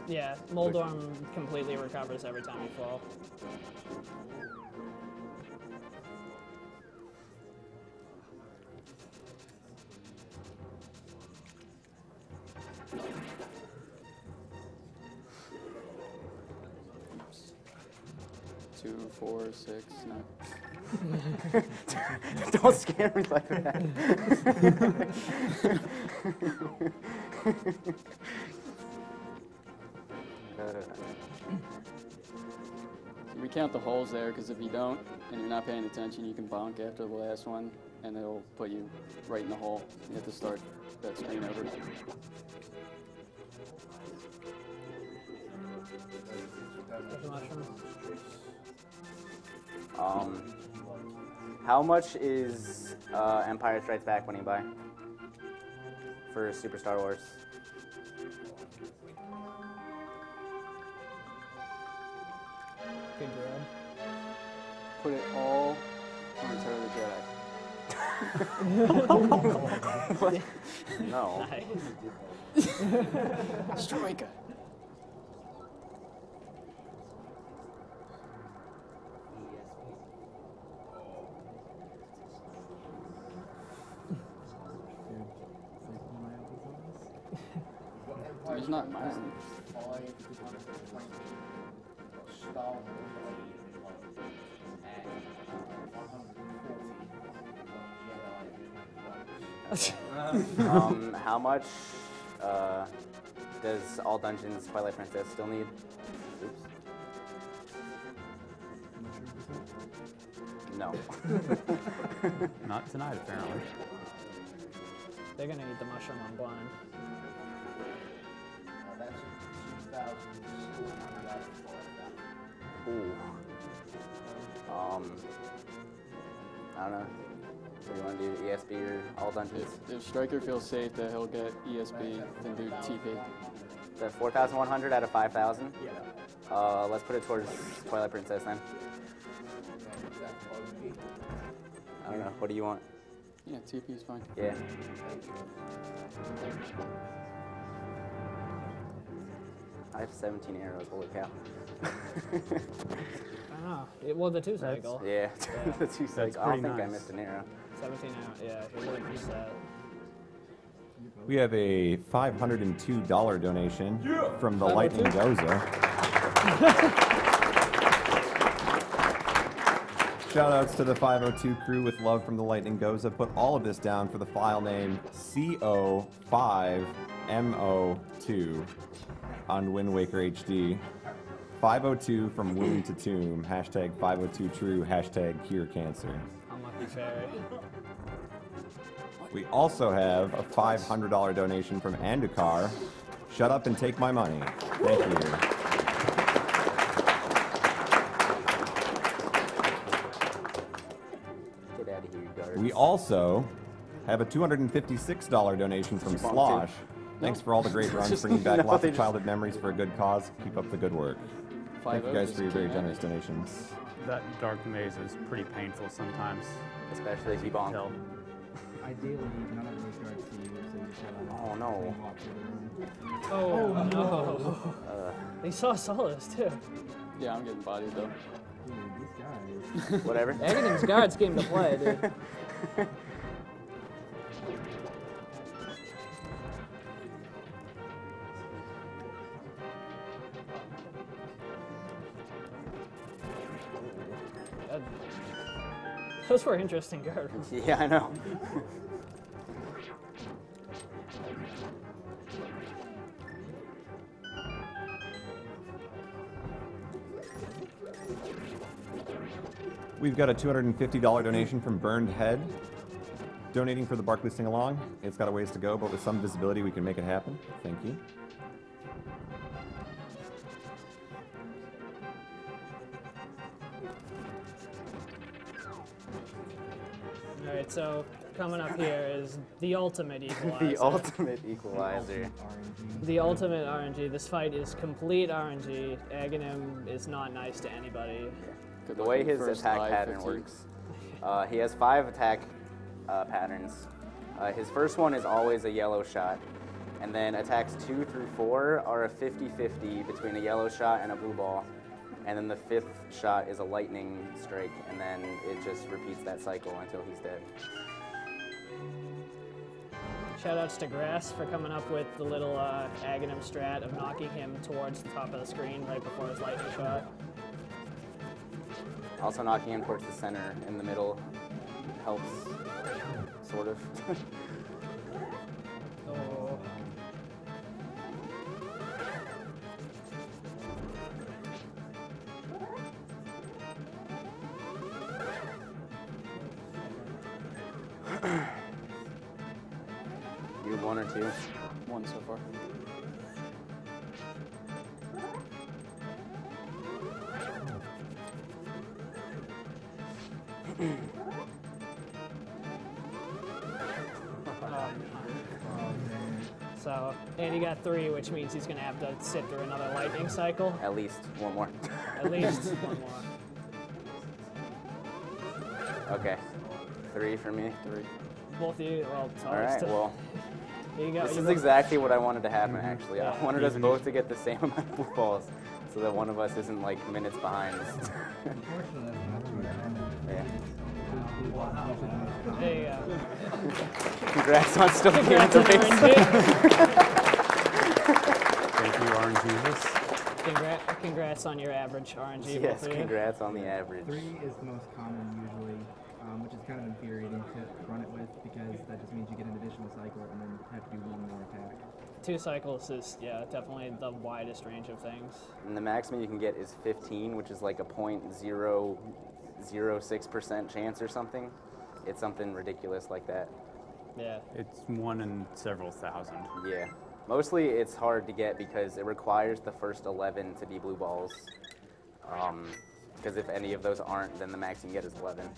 [SPEAKER 15] Yeah, Moldorm completely recovers every time you fall.
[SPEAKER 18] Two, 4, 6, no.
[SPEAKER 14] Don't scare me like that.
[SPEAKER 18] We count the holes there because if you don't and you're not paying attention, you can bonk after the last one and it'll put you right in the hole. You have to start that screen over.
[SPEAKER 14] How much is Empire Strikes Back when you buy for Super Star Wars?
[SPEAKER 15] Good grab.
[SPEAKER 18] Put it all on Return of the Jedi.
[SPEAKER 14] No.
[SPEAKER 18] Striker. It's not mine.
[SPEAKER 14] How much does All Dungeons Twilight Princess still need? Oops. No.
[SPEAKER 17] Not tonight, apparently.
[SPEAKER 15] They're gonna eat the mushroom on blind.
[SPEAKER 6] That's a 2,000.
[SPEAKER 14] Ooh. I don't know. What do you want to do, ESB or all dungeons?
[SPEAKER 18] If Striker feels safe that he'll get ESB, then do TP.
[SPEAKER 14] The 4,100 out of 5,000? Yeah. Let's put it towards Twilight Princess then. I don't know. What do you want?
[SPEAKER 18] Yeah, TP is fine.
[SPEAKER 14] Yeah. I have 17 arrows. Holy cow.
[SPEAKER 15] Oh, well, the 2-cycle.
[SPEAKER 14] Yeah, the 2-cycle. I don't think I missed an arrow.
[SPEAKER 15] 17 out, yeah, he wouldn't miss that.
[SPEAKER 13] We have a $502 donation from the Lightning Goza. Shoutouts to the 502 crew with love from the Lightning Goza. Put all of this down for the file name CO5MO2 on Wind Waker HD. 502 from womb to tomb. Hashtag 502 true. Hashtag cure cancer.
[SPEAKER 15] Unlucky fairy.
[SPEAKER 13] We also have a $500 donation from Andukar. Shut up and take my money. Thank you.
[SPEAKER 14] Get out of here, guards.
[SPEAKER 13] We also have a $256 donation from Slosh. Thanks for all the great runs, bringing back lots of childhood memories for a good cause. Keep up the good work. Thank you guys for your very generous donations.
[SPEAKER 17] That dark maze is pretty painful sometimes.
[SPEAKER 14] Especially if you bonk.
[SPEAKER 19] Ideally, none of those guards see you, so you shut them.
[SPEAKER 14] Oh no.
[SPEAKER 15] Oh, no. They saw Solace, too.
[SPEAKER 18] Yeah, I'm getting bodied though.
[SPEAKER 19] Dude, these guys.
[SPEAKER 14] Whatever.
[SPEAKER 15] Agdq's guards came to play, dude. Those were interesting guards.
[SPEAKER 14] Yeah, I know.
[SPEAKER 13] We've got a $250 donation from Burned Head, donating for the Barkley Sing Along. It's got a ways to go, but with some visibility, we can make it happen. Thank you.
[SPEAKER 15] All right, so coming up here is the ultimate equalizer.
[SPEAKER 14] The ultimate equalizer.
[SPEAKER 15] The ultimate RNG. This fight is complete RNG. Aghanim is not nice to anybody.
[SPEAKER 14] The way his attack pattern works, he has 5 attack patterns. His first one is always a yellow shot, and then attacks 2 through 4 are a 50-50 between a yellow shot and a blue ball, and then the 5th shot is a lightning strike, and then it just repeats that cycle until he's dead.
[SPEAKER 15] Shoutouts to Grass for coming up with the little Aghanim strat of knocking him towards the top of the screen right before his lightning shot.
[SPEAKER 14] Also knocking him towards the center in the middle helps, sort of.
[SPEAKER 15] Oh.
[SPEAKER 14] You have 1 or 2?
[SPEAKER 18] 1 so far.
[SPEAKER 15] So, and he got 3, which means he's going to have to sit through another lightning cycle.
[SPEAKER 14] At least 1 more.
[SPEAKER 15] At least 1 more.
[SPEAKER 14] Okay. 3 for me.
[SPEAKER 18] 3.
[SPEAKER 15] Both of you, well, it's
[SPEAKER 14] All right, well,
[SPEAKER 15] you go,
[SPEAKER 14] this
[SPEAKER 15] you
[SPEAKER 14] is
[SPEAKER 15] go.
[SPEAKER 14] exactly what I wanted to happen, actually.
[SPEAKER 15] Yeah.
[SPEAKER 14] I wanted us both to get the same amount of blue balls so that one of us isn't, like, minutes behind. Yeah.
[SPEAKER 15] There you go.
[SPEAKER 14] Congrats on still being
[SPEAKER 15] Congrats
[SPEAKER 14] the
[SPEAKER 15] on
[SPEAKER 14] race.
[SPEAKER 17] Thank you, RNG.
[SPEAKER 15] Congrats on your average RNG.
[SPEAKER 14] Yes,
[SPEAKER 15] both of you.
[SPEAKER 14] congrats on the average.
[SPEAKER 19] 3 is the most common usually, which is kind of infuriating to run it with because that just means you get an additional cycle and then have to do 1 more attack.
[SPEAKER 15] 2 cycles is, yeah, definitely the widest range of things.
[SPEAKER 14] And the maximum you can get is 15, which is like a .00001 0.06% chance or something. It's something ridiculous like that.
[SPEAKER 15] Yeah.
[SPEAKER 17] It's 1 in several thousand.
[SPEAKER 14] Yeah. Mostly it's hard to get because it requires the first 11 to be blue balls. Because if any of those aren't, then the max you can get is 11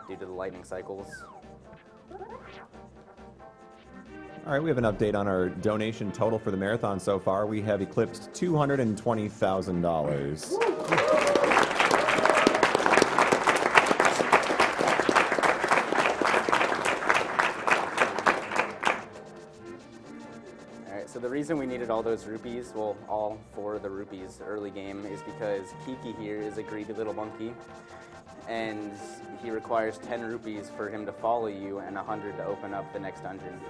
[SPEAKER 14] due to the lightning cycles.
[SPEAKER 13] All right, we have an update on our donation total for the marathon so far. We have eclipsed $220,000.
[SPEAKER 14] So the reason we needed all those rupees, well, all 4 of the rupees early game, is because Kiki here is a greedy little monkey, and he requires 10 rupees for him to follow you and 100 to open up the next dungeon.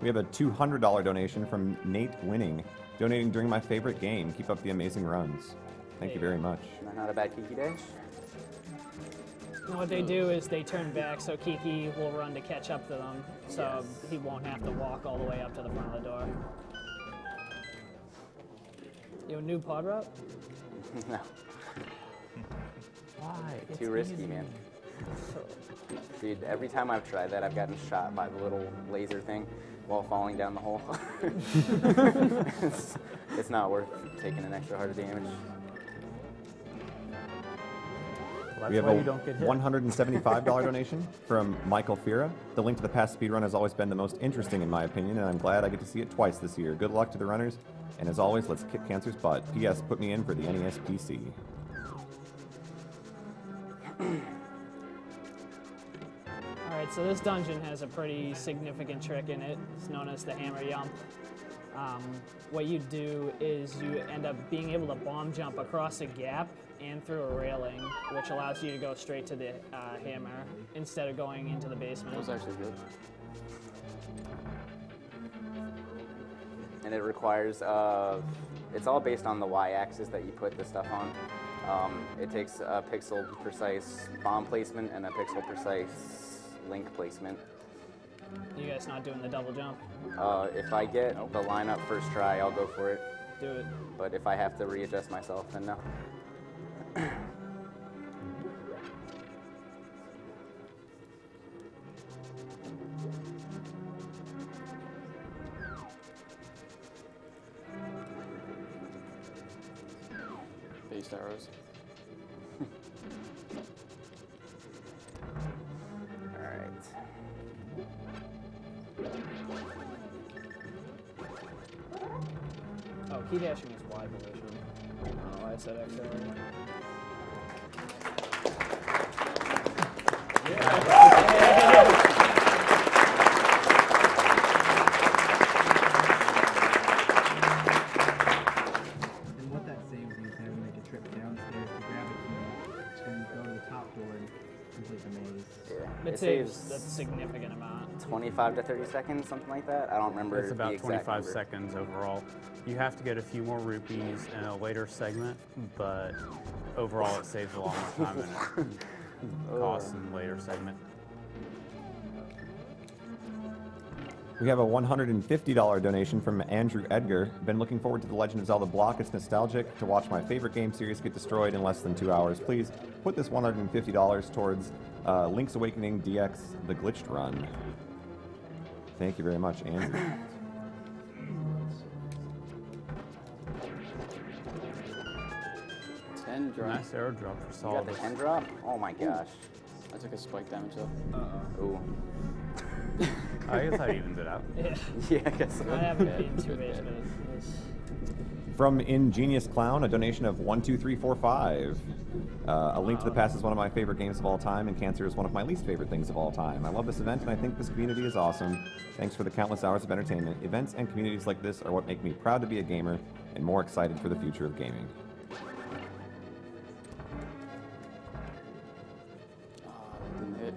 [SPEAKER 13] We have a $200 donation from Nate Winning, donating during my favorite game. Keep up the amazing runs. Thank you very much.
[SPEAKER 14] Not a bad Kiki dash.
[SPEAKER 15] And what they do is they turn back so Kiki will run to catch up to them, so he won't have to walk all the way up to the front of the door. You a new pod route?
[SPEAKER 14] No.
[SPEAKER 15] Why?
[SPEAKER 14] Too risky, man. Dude, every time I've tried that, I've gotten shot by the little laser thing while falling down the hole. It's not worth taking an extra heart of damage.
[SPEAKER 4] Well,
[SPEAKER 13] We have a $175 donation from Michael Fira. The Link to the Past speedrun has always been the most interesting in my opinion, and I'm glad I get to see it twice this year. Good luck to the runners, and as always, let's kick cancer's butt. P.S. Put me in for the NES PC.
[SPEAKER 15] Alright, so this dungeon has a pretty significant trick in it. It's known as the hammer yump. What you do is you end up being able to bomb jump across a gap and through a railing, which allows you to go straight to the hammer instead of going into the basement.
[SPEAKER 18] That was actually good.
[SPEAKER 14] And it requires, it's all based on the y-axis that you put the stuff on. It takes a pixel-precise bomb placement and a pixel-precise link placement.
[SPEAKER 15] You guys not doing the double jump?
[SPEAKER 14] If I get the lineup first try, I'll go for it.
[SPEAKER 15] Do it.
[SPEAKER 14] But if I have to readjust myself, then no.
[SPEAKER 18] Based arrows.
[SPEAKER 15] Oh, key dashing is Y position. I don't know why I said X earlier.
[SPEAKER 19] And what that saves you is having to make a trip downstairs to grab a key and go to the top door and complete the maze.
[SPEAKER 14] Yeah.
[SPEAKER 15] It saves a significant amount.
[SPEAKER 14] 25 to 30 seconds, something like that. I don't remember.
[SPEAKER 17] It's about
[SPEAKER 14] the exact
[SPEAKER 17] 25
[SPEAKER 14] number.
[SPEAKER 17] seconds overall. You have to get a few more rupees in a later segment, but overall it saves a lot more time and it costs in a later segment.
[SPEAKER 13] We have a $150 donation from Andrew Edgar. Been looking forward to The Legend of Zelda block. It's nostalgic to watch my favorite game series get destroyed in less than 2 hours. Please put this $150 towards Link's Awakening DX The Glitched Run. Thank you very much, Andrew.
[SPEAKER 17] Nice arrow drop for
[SPEAKER 14] You
[SPEAKER 17] solid.
[SPEAKER 14] got the 10 drop? Oh my gosh.
[SPEAKER 18] I took a spike damage though.
[SPEAKER 14] Ooh.
[SPEAKER 17] I guess I evened it out.
[SPEAKER 15] Yeah.
[SPEAKER 14] Yeah, I guess so.
[SPEAKER 15] I haven't been too base, but it's
[SPEAKER 13] From Ingenious Clown, a donation of 12345. A Link to the Past is one of my favorite games of all time, and Cancer is one of my least favorite things of all time. I love this event, and I think this community is awesome. Thanks for the countless hours of entertainment. Events and communities like this are what make me proud to be a gamer and more excited for the future of gaming.
[SPEAKER 18] Didn't hit.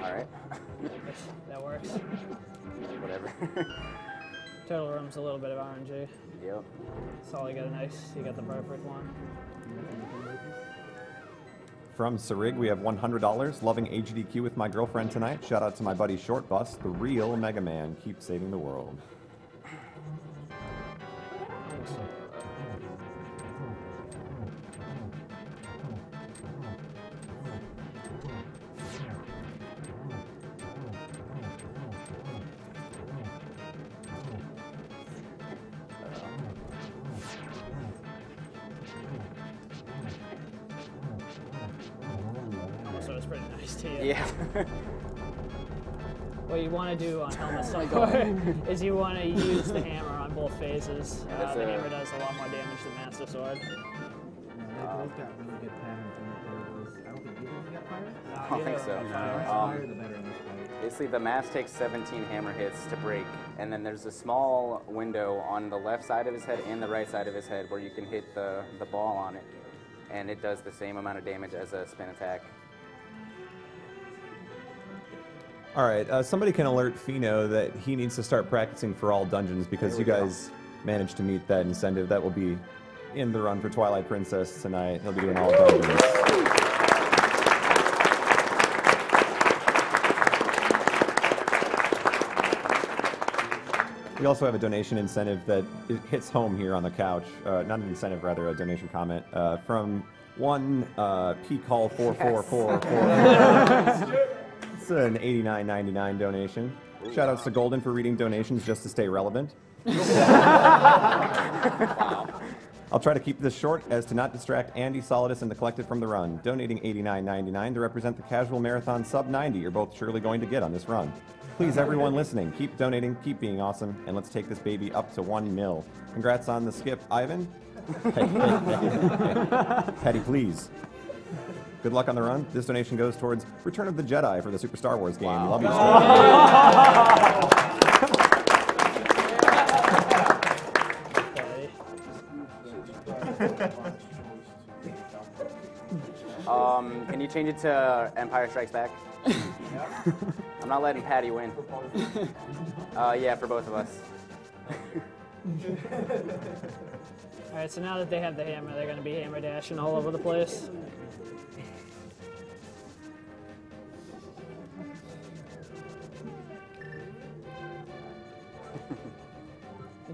[SPEAKER 14] Alright.
[SPEAKER 15] that works.
[SPEAKER 14] Whatever.
[SPEAKER 15] Turtle Room's a little bit of RNG.
[SPEAKER 14] Yep.
[SPEAKER 15] That's all you got. You got the perfect one.
[SPEAKER 13] From Sarig, we have $100. Loving AGDQ with my girlfriend tonight. Shout out to my buddy Short Bus, the real Mega Man. Keep saving the world.
[SPEAKER 15] So it's pretty nice to you.
[SPEAKER 14] Yeah.
[SPEAKER 15] What you want to do on Helmet Sword is you want to use the hammer on both phases. The hammer does a lot more damage than Master Sword.
[SPEAKER 19] They've both got really good patterns in those. I don't think either of you got fire?
[SPEAKER 14] I don't think so.
[SPEAKER 19] The less fire, the better in this fight.
[SPEAKER 14] Basically, the mass takes 17 hammer hits to break, and then there's a small window on the left side of his head and the right side of his head where you can hit the ball on it, and it does the same amount of damage as a spin attack.
[SPEAKER 13] All right, somebody can alert Fino that he needs to start practicing for all dungeons because you guys managed to meet that incentive. That will be in the run for Twilight Princess tonight. He'll be doing all dungeons. We also have a donation incentive that hits home here on the couch. Not an incentive, rather a donation comment from one PCall4444. It's an $89.99 donation. Shout outs to Golden for reading donations just to stay relevant. I'll try to keep this short as to not distract Andy, Solidus, and the collective from the run. Donating $89.99 to represent the casual marathon sub 90 you're both surely going to get on this run. Please, everyone listening, keep donating, keep being awesome, and let's take this baby up to 1 mil. Congrats on the skip, Ivan. Petty, please. Good luck on the run. This donation goes towards Return of the Jedi for the Super Star Wars game. Wow. Love you,
[SPEAKER 14] Can you change it to Empire Strikes Back? I'm not letting Patty win. Yeah, for both of us.
[SPEAKER 15] Alright, so now that they have the hammer, they're going to be hammer dashing all over the place.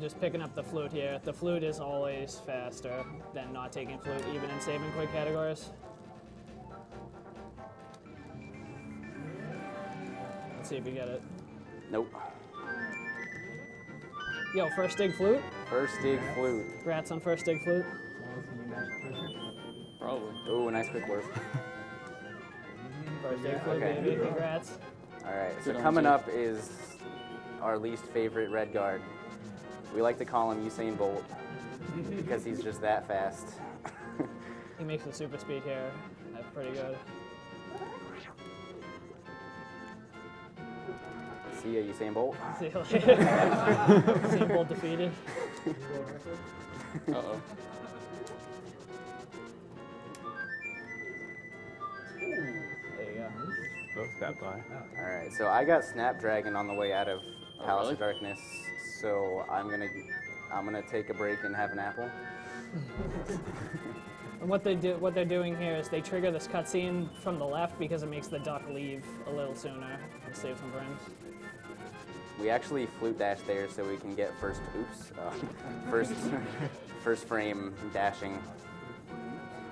[SPEAKER 15] Just picking up the flute here. The flute is always faster than not taking flute, even in saving quick categories. Let's see if you get it.
[SPEAKER 14] Nope.
[SPEAKER 15] Yo, first dig flute?
[SPEAKER 14] First dig flute.
[SPEAKER 15] Congrats on first dig flute.
[SPEAKER 14] Probably. Ooh, nice quick work.
[SPEAKER 15] First dig flute, baby. Congrats.
[SPEAKER 14] All right, so coming up is our least favorite red guard. We like to call him Usain Bolt because he's just that fast.
[SPEAKER 15] He makes the super speed here. That's pretty good.
[SPEAKER 14] See ya, Usain Bolt.
[SPEAKER 15] See you later. Usain Bolt defeated.
[SPEAKER 14] Uh-oh.
[SPEAKER 15] There you go.
[SPEAKER 7] Both got by.
[SPEAKER 14] All right, so I got Snapdragon on the way out of Palace of Darkness, so I'm gonna take a break and have an apple.
[SPEAKER 15] And what they're doing here is they trigger this cutscene from the left because it makes the duck leave a little sooner and save some frames.
[SPEAKER 14] We actually flute dash there so we can get first frame dashing.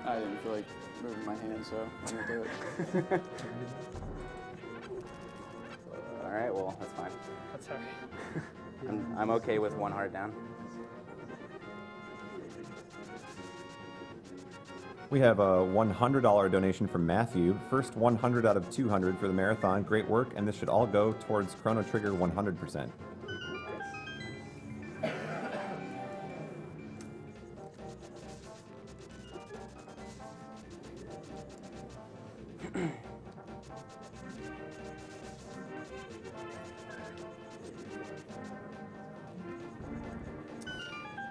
[SPEAKER 18] I didn't feel like moving my hand, so I'm gonna do it.
[SPEAKER 14] All right, well, that's fine.
[SPEAKER 15] That's all right.
[SPEAKER 14] I'm okay with one heart down.
[SPEAKER 13] We have a $100 donation from Matthew. First 100 out of 200 for the marathon. Great work, and this should all go towards Chrono Trigger 100%.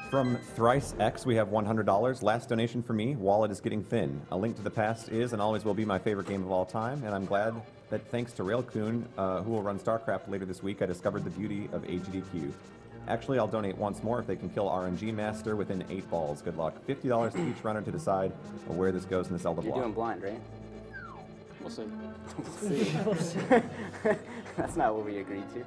[SPEAKER 13] From Thrice X, we have $100. Last donation for me. Wallet is getting thin. A Link to the Past is and always will be my favorite game of all time, and I'm glad that thanks to Railcoon, who will run StarCraft later this week, I discovered the beauty of AGDQ. Actually, I'll donate once more if they can kill RNG Master within 8 balls. Good luck. $50 to each runner to decide where this goes in the Zelda block.
[SPEAKER 14] You're doing blind, right?
[SPEAKER 18] We'll see.
[SPEAKER 14] We'll see. That's not what we agreed to.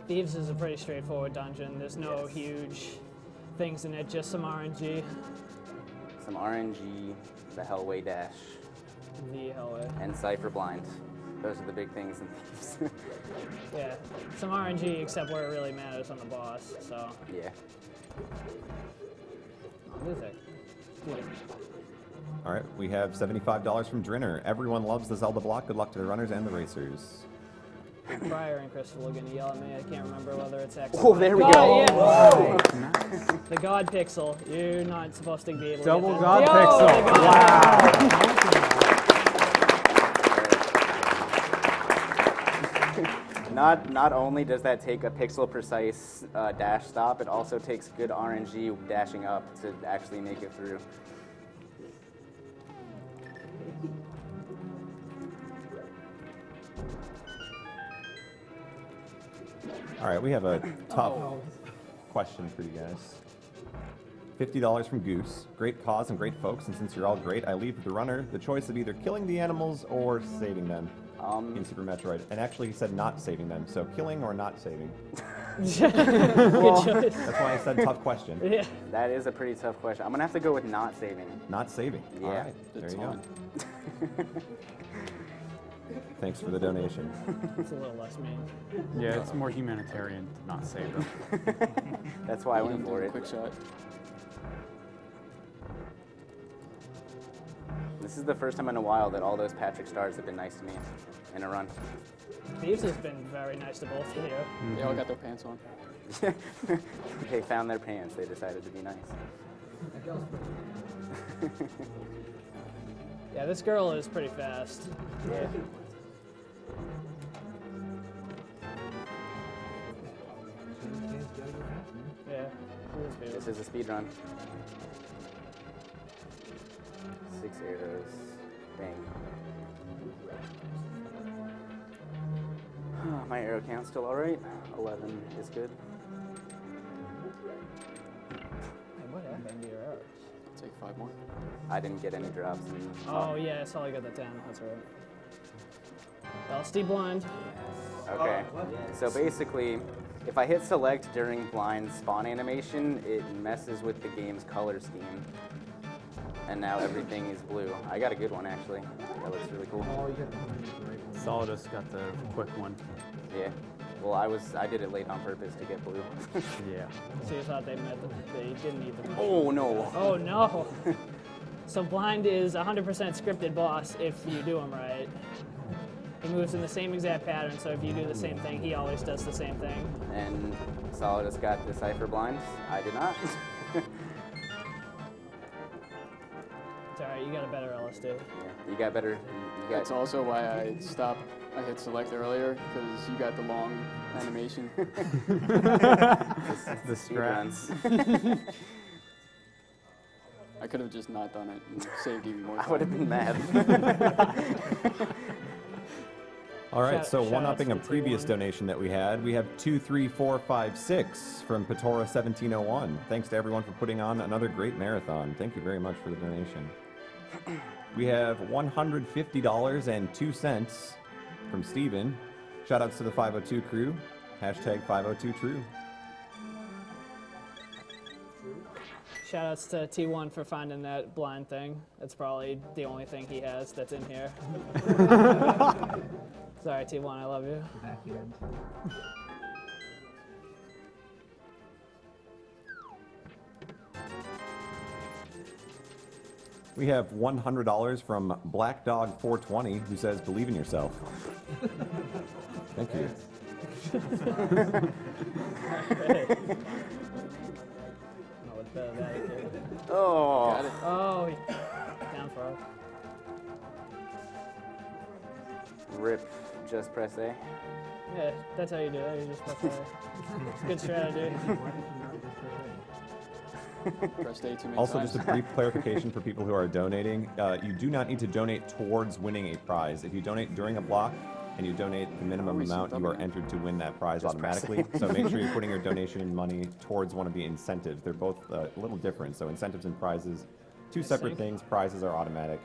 [SPEAKER 15] Thieves is a pretty straightforward dungeon. There's no huge things in it, just some RNG.
[SPEAKER 14] Some RNG, the Hellway Dash.
[SPEAKER 15] The Hellway.
[SPEAKER 14] And Cypher Blind. Those are the big things in Thieves.
[SPEAKER 15] Yeah, some RNG except where it really matters on the boss, so.
[SPEAKER 14] Yeah.
[SPEAKER 15] Oh, music. Yeah.
[SPEAKER 13] All right, we have $75 from Drinner. Everyone loves the Zelda block. Good luck to the runners and the racers.
[SPEAKER 15] Briar and Crystal are going to yell at me. I can't remember whether it's X.
[SPEAKER 14] Oh, there we
[SPEAKER 15] God,
[SPEAKER 14] go.
[SPEAKER 15] Yeah.
[SPEAKER 14] Wow.
[SPEAKER 15] The God Pixel. You're not supposed to be able
[SPEAKER 4] Double
[SPEAKER 15] to
[SPEAKER 4] God
[SPEAKER 15] get
[SPEAKER 4] Pixel.
[SPEAKER 15] Wow.
[SPEAKER 14] Not only does that take a pixel precise dash stop, it also takes good RNG dashing up to actually make it through.
[SPEAKER 13] All right, we have a tough question for you guys. $50 from Goose. Great cause and great folks, and since you're all great, I leave the runner the choice of either killing the animals or saving them in Super Metroid. And actually, he said not saving them, so killing or not saving.
[SPEAKER 15] Good choice.
[SPEAKER 13] That's why I said tough question.
[SPEAKER 15] Yeah.
[SPEAKER 14] That is a pretty tough question. I'm gonna have to go with not saving.
[SPEAKER 13] Not saving.
[SPEAKER 14] Yeah.
[SPEAKER 13] All right, there you go. Thanks for the donation.
[SPEAKER 15] It's a little less mean.
[SPEAKER 17] Yeah, it's more humanitarian to not save them.
[SPEAKER 14] That's why I went for it.
[SPEAKER 18] Quick shot.
[SPEAKER 14] This is the first time in a while that all those Patrick stars have been nice to me in a run.
[SPEAKER 15] Thieves has been very nice to both of you.
[SPEAKER 18] They all got their pants on.
[SPEAKER 14] They found their pants. They decided to be nice.
[SPEAKER 15] Yeah, this girl is pretty fast. Yeah. Yeah.
[SPEAKER 14] This is a speed run. 6 arrows. Bang. My arrow count's still alright. 11 is good.
[SPEAKER 15] Hey, what happened to your arrows?
[SPEAKER 18] Take 5 more.
[SPEAKER 14] I didn't get any drops. In,
[SPEAKER 15] Oh, yeah, I saw you got the 10. That's right. LSD blind.
[SPEAKER 14] Okay. So basically, if I hit select during blind spawn animation, it messes with the game's color scheme. And now everything is blue. I got a good one, actually. That looks really cool.
[SPEAKER 19] Oh, you got the right.
[SPEAKER 17] Solidus got the quick one.
[SPEAKER 14] Yeah. Well, I did it late on purpose to get blue.
[SPEAKER 17] Yeah.
[SPEAKER 15] So you thought they didn't need the.
[SPEAKER 14] Oh, no.
[SPEAKER 15] Oh, no. So blind is 100% scripted boss if you do him right. He moves in the same exact pattern, so if you do the same thing, he always does the same thing.
[SPEAKER 14] And Solidus got the Cypher blinds. I did not.
[SPEAKER 15] It's alright, you got a better LSD.
[SPEAKER 14] Yeah, you got better.
[SPEAKER 18] That's also why I stopped. I hit select earlier because you got the long animation.
[SPEAKER 14] The strands.
[SPEAKER 18] I could have just not done it and saved even more time.
[SPEAKER 14] I would have been mad.
[SPEAKER 13] All right, so one-upping a previous donation that we had, we have 23456 from Patora 1701. Thanks to everyone for putting on another great marathon. Thank you very much for the donation. We have $150.02 from Steven. Shoutouts to the 502 crew. Hashtag 502true.
[SPEAKER 15] Shoutouts to T1 for finding that blind thing. That's probably the only thing he has that's in here. Sorry, T1, I love you.
[SPEAKER 13] We have $100 from Black Dog 420, who says, "Believe in yourself." Thank you.
[SPEAKER 14] Oh.
[SPEAKER 15] Got it. Oh, down for.
[SPEAKER 14] Rip, just press A.
[SPEAKER 15] Yeah, that's how you do it. You just press A. It's a good strategy.
[SPEAKER 18] Press A too many
[SPEAKER 13] Also,
[SPEAKER 18] times.
[SPEAKER 13] just a brief clarification for people who are donating. You do not need to donate towards winning a prize. If you donate during a block, and you donate the minimum amount, you are entered to win that prize automatically. So make sure you're putting your donation money towards one of the incentives. They're both a little different. So incentives and prizes, two separate things. Prizes are automatic,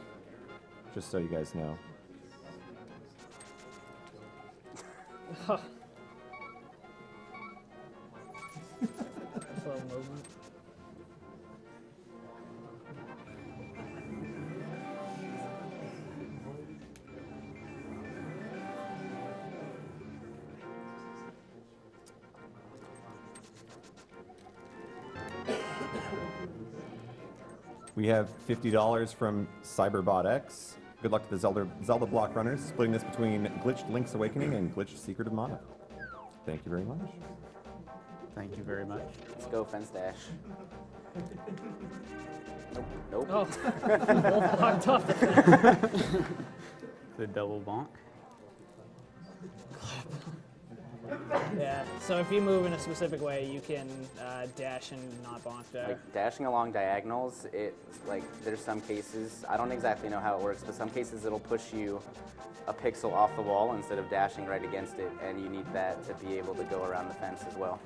[SPEAKER 13] just so you guys know.
[SPEAKER 15] Slow movement.
[SPEAKER 13] We have $50 from CyberBotX. Good luck to the Zelda block runners, splitting this between Glitched Link's Awakening and Glitched Secret of Mana. Thank you very much.
[SPEAKER 17] Thank you very much.
[SPEAKER 14] Let's go, Fence Dash. Nope.
[SPEAKER 15] Oh, both blocked off the fence.
[SPEAKER 17] The double bonk.
[SPEAKER 15] Yeah, so if you move in a specific way, you can dash and not bonk there.
[SPEAKER 14] Like dashing along diagonals, there's some cases, I don't exactly know how it works, but some cases it'll push you a pixel off the wall instead of dashing right against it, and you need that to be able to go around the fence as well.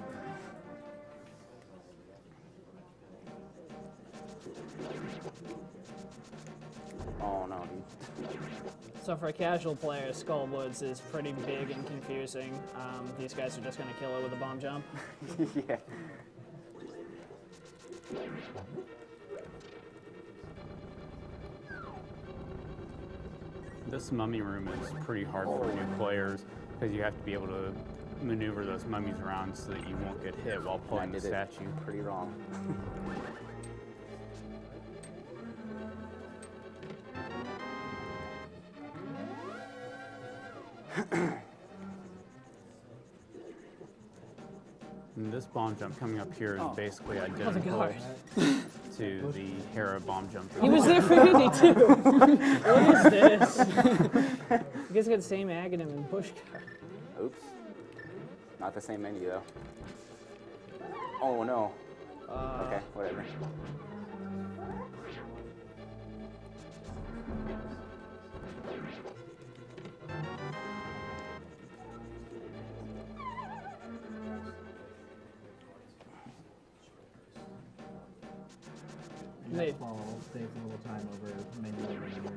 [SPEAKER 14] Oh no, dude.
[SPEAKER 15] So for a casual player, Skullwoods is pretty big and confusing. These guys are just going to kill it with a bomb jump.
[SPEAKER 14] Yeah.
[SPEAKER 17] This mummy room is pretty hard for new players because you have to be able to maneuver those mummies around so that you won't get hit while pulling the statue.
[SPEAKER 14] Pretty wrong.
[SPEAKER 17] And this bomb jump coming up here is basically identical to the Hera bomb jump.
[SPEAKER 15] He was there for Andy too. What is this? You guys got the same Agdq and Pushkar.
[SPEAKER 14] Oops. Not the same menu though. Oh no. Okay, whatever.
[SPEAKER 19] That fall saves a little time over menu over here, and you want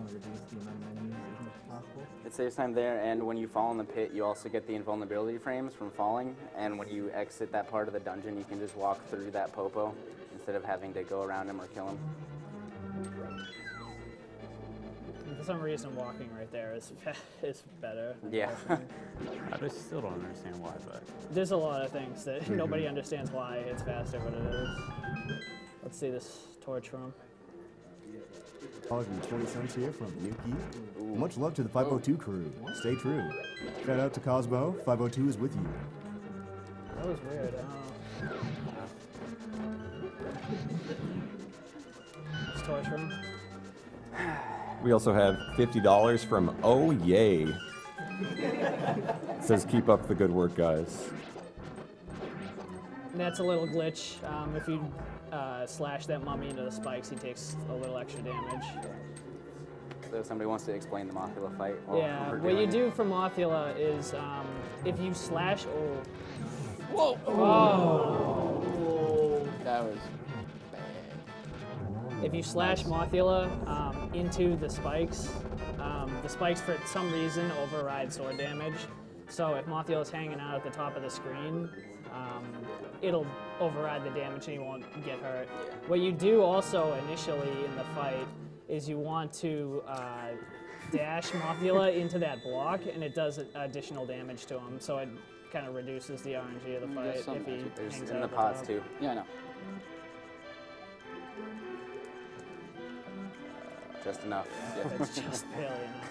[SPEAKER 19] to reduce the amount of menus as much as possible.
[SPEAKER 14] It saves time there, and when you fall in the pit, you also get the invulnerability frames from falling, and when you exit that part of the dungeon, you can just walk through that popo instead of having to go around him or kill him.
[SPEAKER 15] For some reason, walking right there is better.
[SPEAKER 14] Yeah.
[SPEAKER 17] I just still don't understand why, but...
[SPEAKER 15] There's a lot of things that nobody understands why it's faster, but it is. Let's see this torch room.
[SPEAKER 20] 20 cents here from Yuki. Much love to the 502 crew. Stay true. Shout out to Cosmo. 502 is with you.
[SPEAKER 15] That was weird. This torch room.
[SPEAKER 13] We also have $50 from Oh Yay. It says, keep up the good work, guys.
[SPEAKER 15] And that's a little glitch. If you slash that mummy into the spikes, he takes a little extra damage.
[SPEAKER 14] So if somebody wants to explain the Mothula fight.
[SPEAKER 15] Yeah, what you do for Mothula is if you slash... Oh. Whoa! Oh.
[SPEAKER 18] That was bad.
[SPEAKER 15] If you slash Mothula into the spikes for some reason override sword damage. So if Mothula's hanging out at the top of the screen, it'll override the damage and you won't get hurt. What you do also initially in the fight is you want to dash Mothula into that block, and it does additional damage to him, so it kind of reduces the RNG of the fight if he hangs out
[SPEAKER 14] in the
[SPEAKER 15] at
[SPEAKER 14] pots
[SPEAKER 15] top.
[SPEAKER 14] too.
[SPEAKER 18] Yeah, I know.
[SPEAKER 14] Just enough.
[SPEAKER 15] Yeah, it's just barely enough.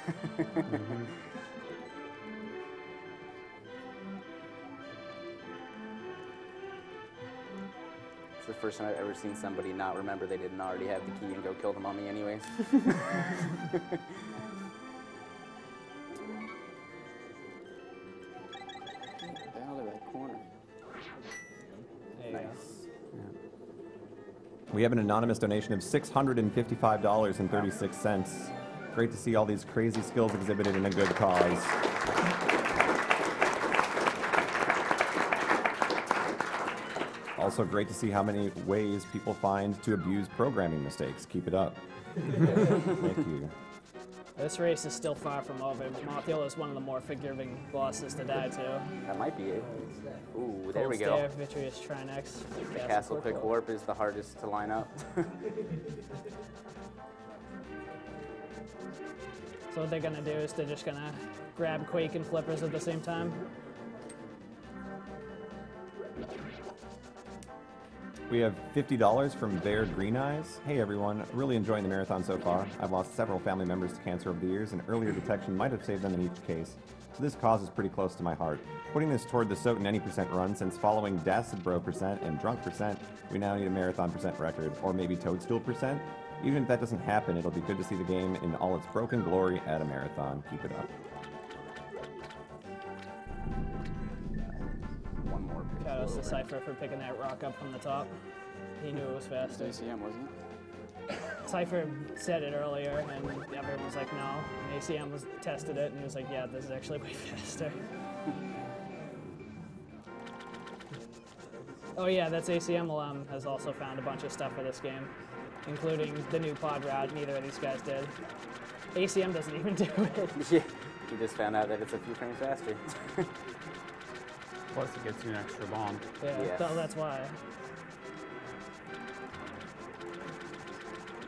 [SPEAKER 14] It's the first time I've ever seen somebody not remember they didn't already have the key and go kill the mummy anyways.
[SPEAKER 18] Out of that corner.
[SPEAKER 14] Nice.
[SPEAKER 13] We have an anonymous donation of $655.36. Great to see all these crazy skills exhibited in a good cause. Also great to see how many ways people find to abuse programming mistakes. Keep it up. Thank you.
[SPEAKER 15] This race is still far from over. Mothula is one of the more forgiving bosses to die to.
[SPEAKER 14] That might be it. Ooh, there we
[SPEAKER 15] Cold
[SPEAKER 14] go.
[SPEAKER 15] Stare, Vitreous Trinex.
[SPEAKER 14] The Castle Pick Warp is the hardest to line up.
[SPEAKER 15] So what they're gonna do is they're just gonna grab Quake and Flippers at the same time.
[SPEAKER 13] We have $50 from Their Green Eyes. Hey everyone, really enjoying the marathon so far. I've lost several family members to cancer over the years, and earlier detection might have saved them in each case. So this cause is pretty close to my heart. Putting this toward the Soten Any % run, since following Dacid Bro % and Drunk %, we now need a marathon % record, or maybe Toadstool %. Even if that doesn't happen, it'll be good to see the game in all its broken glory at a marathon. Keep it up.
[SPEAKER 14] One more.
[SPEAKER 15] Shout out to Cypher for picking that rock up from the top. He knew it was faster.
[SPEAKER 18] ACM, wasn't it?
[SPEAKER 15] Cypher said it earlier, and everyone was like, no. And ACM tested it, and he was like, yeah, this is actually way faster. Oh yeah, that's ACM alum has also found a bunch of stuff for this game, including the new pod route. Neither of these guys did. ACM doesn't even do it.
[SPEAKER 14] Yeah, he just found out that it's a few frames faster.
[SPEAKER 17] Plus it gets you an extra bomb.
[SPEAKER 15] Yeah,
[SPEAKER 14] Yes.
[SPEAKER 15] that's why.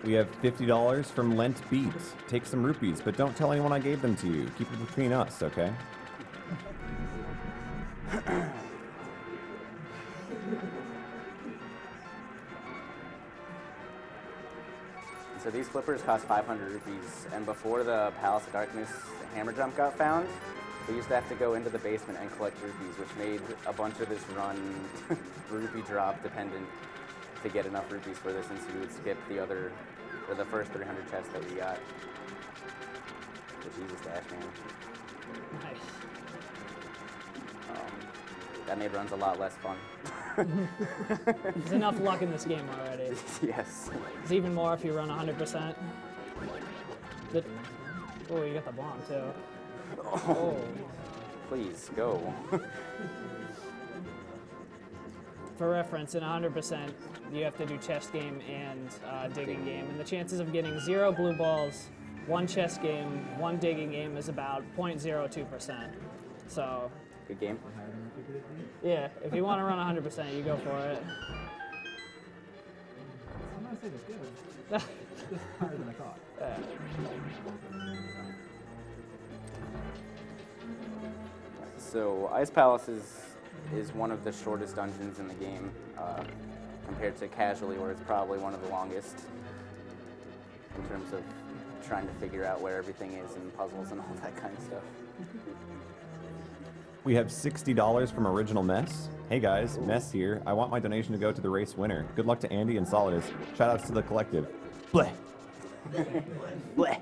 [SPEAKER 13] We have $50 from Lent Beats. Take some rupees, but don't tell anyone I gave them to you. Keep it between us, okay?
[SPEAKER 14] So these flippers cost 500 rupees, and before the Palace of Darkness hammer jump got found, we used to have to go into the basement and collect rupees, which made a bunch of this run rupee drop dependent to get enough rupees for this, and so we would skip the first 300 chests that we got. The Jesus Dash Man.
[SPEAKER 15] Nice.
[SPEAKER 14] That made runs a lot less fun.
[SPEAKER 15] There's enough luck in this game already.
[SPEAKER 14] Yes.
[SPEAKER 15] There's even more if you run 100%. Oh, you got the bomb too.
[SPEAKER 14] Oh. Please, go.
[SPEAKER 15] For reference, in 100%, you have to do chest game and digging game. And the chances of getting 0 blue balls, 1 chest game, 1 digging game is about 0.02%. So.
[SPEAKER 14] Good game.
[SPEAKER 15] Yeah, if you want to run 100%, you go for it.
[SPEAKER 19] I'm not saying it's good. It's harder than I thought.
[SPEAKER 14] So Ice Palace is one of the shortest dungeons in the game compared to Casually, where it's probably one of the longest in terms of trying to figure out where everything is and puzzles and all that kind of stuff.
[SPEAKER 13] We have $60 from Original Mess. Hey guys, Mess here. I want my donation to go to the race winner. Good luck to Andy and Solidus. Shoutouts to the collective. Bleh.
[SPEAKER 14] Bleh.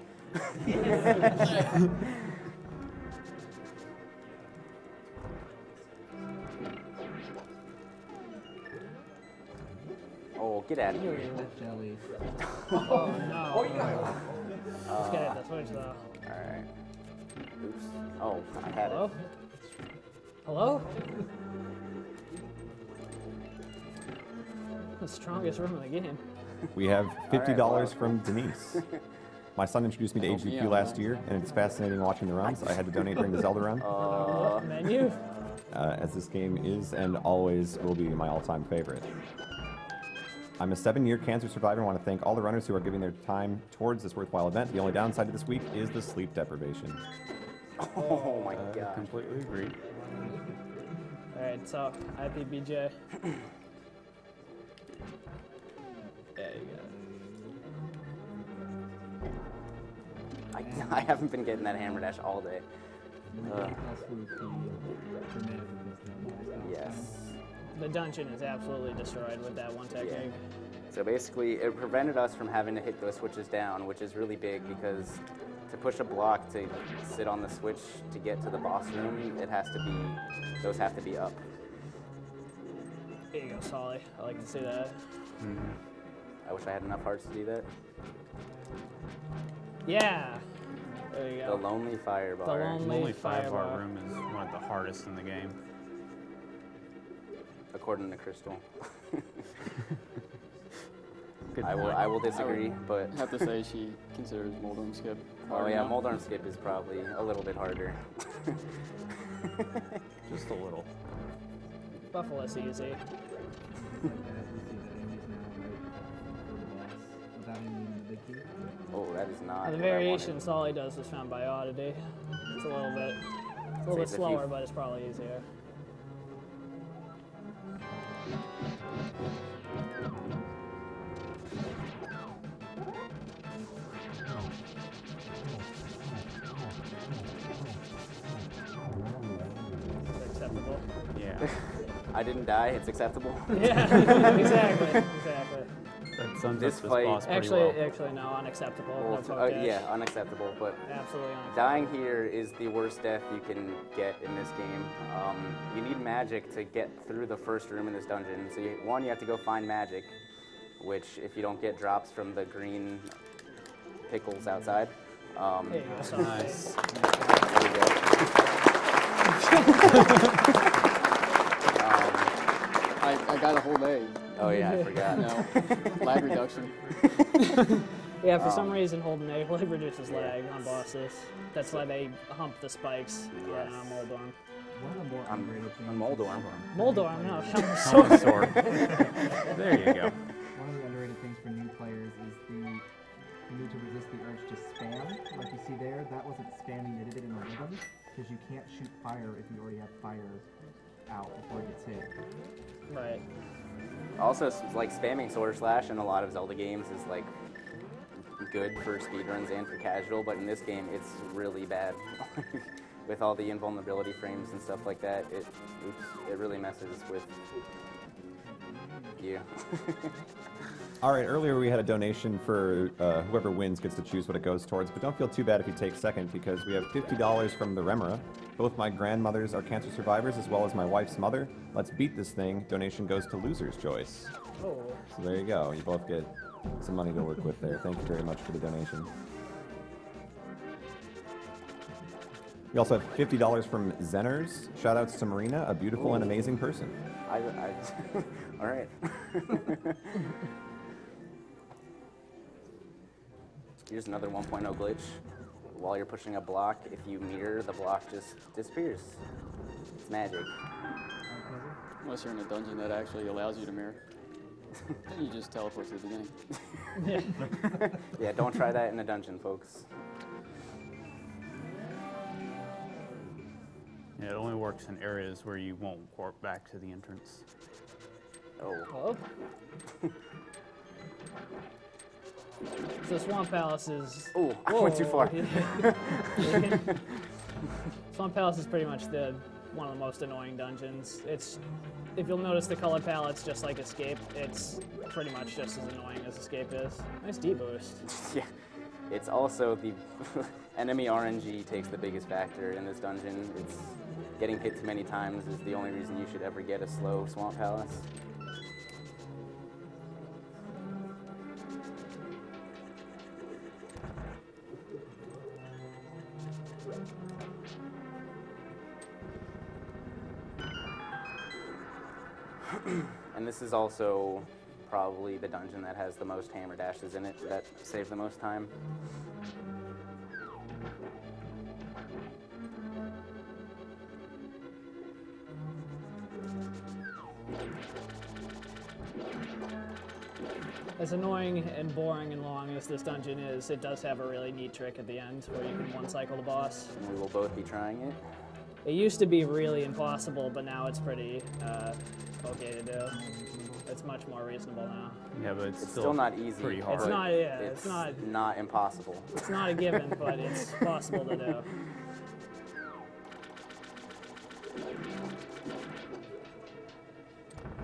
[SPEAKER 14] Oh, get out of here.
[SPEAKER 19] Jelly.
[SPEAKER 15] Oh, no. Oh, yeah. Let's get it, the switch, though.
[SPEAKER 14] Alright. Oops. Oh, I had
[SPEAKER 15] Hello?
[SPEAKER 14] it.
[SPEAKER 15] Hello? The strongest room in the game.
[SPEAKER 13] We have $50
[SPEAKER 14] All right,
[SPEAKER 13] from Denise. My son introduced me to Agdq last year, and it's fascinating watching the runs. I had to donate during the Zelda run.
[SPEAKER 15] Menu?
[SPEAKER 13] As this game is and always will be my all-time favorite. I'm a 7-year cancer survivor and want to thank all the runners who are giving their time towards this worthwhile event. The only downside to this week is the sleep deprivation.
[SPEAKER 14] Oh my god.
[SPEAKER 17] Completely agree.
[SPEAKER 15] Alright, so IPBJ. There you go.
[SPEAKER 14] I haven't been getting that hammer dash all day. Yes.
[SPEAKER 15] The dungeon is absolutely destroyed with that one technique.
[SPEAKER 14] Yeah. So basically, it prevented us from having to hit those switches down, which is really big because to push a block to sit on the switch to get to the boss room, those have to be up.
[SPEAKER 15] There you go, Solly. I like to see that.
[SPEAKER 14] I wish I had enough hearts to do that.
[SPEAKER 15] Yeah. There you
[SPEAKER 14] The
[SPEAKER 15] go.
[SPEAKER 14] Lonely Fire Bar.
[SPEAKER 15] The Lonely
[SPEAKER 17] Fire
[SPEAKER 15] Fire
[SPEAKER 17] Bar
[SPEAKER 15] Bar.
[SPEAKER 17] room is one of the hardest in the game.
[SPEAKER 14] According to Crystal.
[SPEAKER 17] Good
[SPEAKER 14] I
[SPEAKER 17] point.
[SPEAKER 14] will disagree, but
[SPEAKER 18] I have to say she considers Moldorm Skip.
[SPEAKER 14] oh
[SPEAKER 18] hard
[SPEAKER 14] yeah,
[SPEAKER 18] enough.
[SPEAKER 14] Moldorm Skip is probably a little bit harder.
[SPEAKER 17] Just a little.
[SPEAKER 15] Buffalo's easy.
[SPEAKER 14] Oh, that is not.
[SPEAKER 15] The
[SPEAKER 14] what I
[SPEAKER 15] variations, all he does is found by oddity. It's a little bit
[SPEAKER 14] Saves a few-
[SPEAKER 15] slower, but it's probably easier. Acceptable.
[SPEAKER 17] Yeah.
[SPEAKER 14] I didn't die. It's acceptable.
[SPEAKER 15] Yeah, exactly.
[SPEAKER 17] That sums
[SPEAKER 14] This
[SPEAKER 17] up this
[SPEAKER 14] fight-
[SPEAKER 17] boss pretty
[SPEAKER 15] Actually,
[SPEAKER 17] well.
[SPEAKER 15] actually, no, unacceptable.
[SPEAKER 14] Well,
[SPEAKER 15] No poke dash.
[SPEAKER 14] yeah, unacceptable. But
[SPEAKER 15] Absolutely unacceptable.
[SPEAKER 14] dying here is the worst death you can get in this game. You need magic to get through the first room in this dungeon. So you have to go find magic, which if you don't get drops from the green pickles outside.
[SPEAKER 15] There you go. So
[SPEAKER 17] Nice.
[SPEAKER 14] There you go.
[SPEAKER 18] I got a whole day.
[SPEAKER 14] Oh yeah, I forgot.
[SPEAKER 18] No, lag reduction.
[SPEAKER 15] Yeah, for some reason, holding A lag reduces lag on bosses. That's why they hump the spikes. Yeah, on Moldorm.
[SPEAKER 19] One of the more
[SPEAKER 14] On
[SPEAKER 19] underrated things.
[SPEAKER 14] Moldorm.
[SPEAKER 15] Moldorm, no,
[SPEAKER 17] Helmet sword. There you go.
[SPEAKER 19] One of the underrated things for new players is the need to resist the urge to spam. Like you see there, that wasn't spamming, they did it in a rhythm, because you can't shoot fire if you already have fire out before it gets hit.
[SPEAKER 15] Right.
[SPEAKER 14] Also, like spamming Sword Slash in a lot of Zelda games is like good for speedruns and for casual, but in this game it's really bad. With all the invulnerability frames and stuff like that, it really messes with you.
[SPEAKER 13] All right, earlier we had a donation for whoever wins gets to choose what it goes towards, but don't feel too bad if you take second because we have $50 from the Remora. Both my grandmothers are cancer survivors as well as my wife's mother. Let's beat this thing. Donation goes to Loser's Choice.
[SPEAKER 15] Oh.
[SPEAKER 13] So there you go. You both get some money to work with there. Thank you very much for the donation. We also have $50 from Zenners. Shoutouts to Marina, a beautiful and amazing person.
[SPEAKER 14] All right. Here's another 1.0 glitch. While you're pushing a block, if you mirror, the block just disappears. It's magic.
[SPEAKER 18] Unless you're in a dungeon that actually allows you to mirror. Then you just teleport to the beginning.
[SPEAKER 14] Yeah, don't try that in a dungeon, folks.
[SPEAKER 17] Yeah, it only works in areas where you won't warp back to the entrance.
[SPEAKER 14] Oh.
[SPEAKER 15] So Swamp Palace is...
[SPEAKER 14] Oh, I went too far.
[SPEAKER 15] Swamp Palace is pretty much one of the most annoying dungeons. If you'll notice the color palette's just like Escape, it's pretty much just as annoying as Escape is. Nice D-boost.
[SPEAKER 14] Yeah, it's also the enemy RNG takes the biggest factor in this dungeon. It's getting hit too many times is the only reason you should ever get a slow Swamp Palace. And this is also probably the dungeon that has the most hammer dashes in it that save the most time.
[SPEAKER 15] As annoying and boring and long as this dungeon is, it does have a really neat trick at the end where you can one-cycle the boss.
[SPEAKER 14] And we will both be trying it.
[SPEAKER 15] It used to be really impossible, but now it's pretty okay to do. It's much more reasonable now.
[SPEAKER 17] Yeah, but it's
[SPEAKER 14] still not easy.
[SPEAKER 17] pretty hard.
[SPEAKER 15] It's not, yeah,
[SPEAKER 14] It's
[SPEAKER 15] it's
[SPEAKER 14] not impossible.
[SPEAKER 15] It's not a given, but it's possible to do.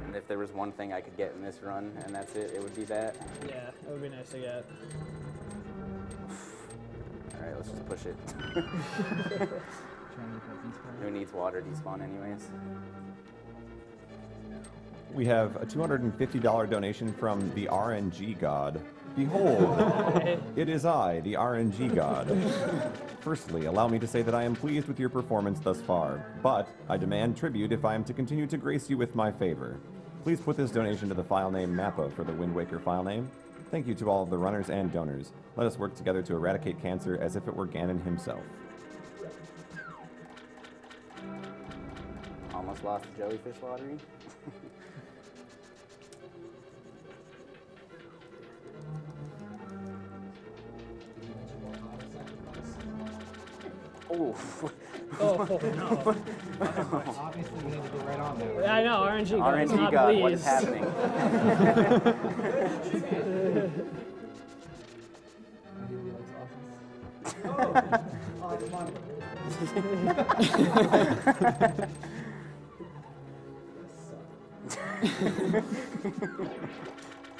[SPEAKER 14] And if there was one thing I could get in this run, and that's it, it would be that.
[SPEAKER 15] Yeah, it would be nice to get.
[SPEAKER 14] All right, let's just push it. Who needs water despawn anyways?
[SPEAKER 13] We have a $250 donation from the RNG God. Behold, it is I, the RNG God. Firstly, allow me to say that I am pleased with your performance thus far, but I demand tribute if I am to continue to grace you with my favor. Please put this donation to the file name MAPPA for the Wind Waker file name. Thank you to all of the runners and donors. Let us work together to eradicate cancer as if it were Ganon himself.
[SPEAKER 14] Almost lost the jellyfish lottery. Oh.
[SPEAKER 15] Oh, no.
[SPEAKER 19] Obviously, we need to get right on there.
[SPEAKER 15] I know, RNG God.
[SPEAKER 14] RNG
[SPEAKER 15] Not
[SPEAKER 14] God,
[SPEAKER 15] pleased.
[SPEAKER 14] what is happening?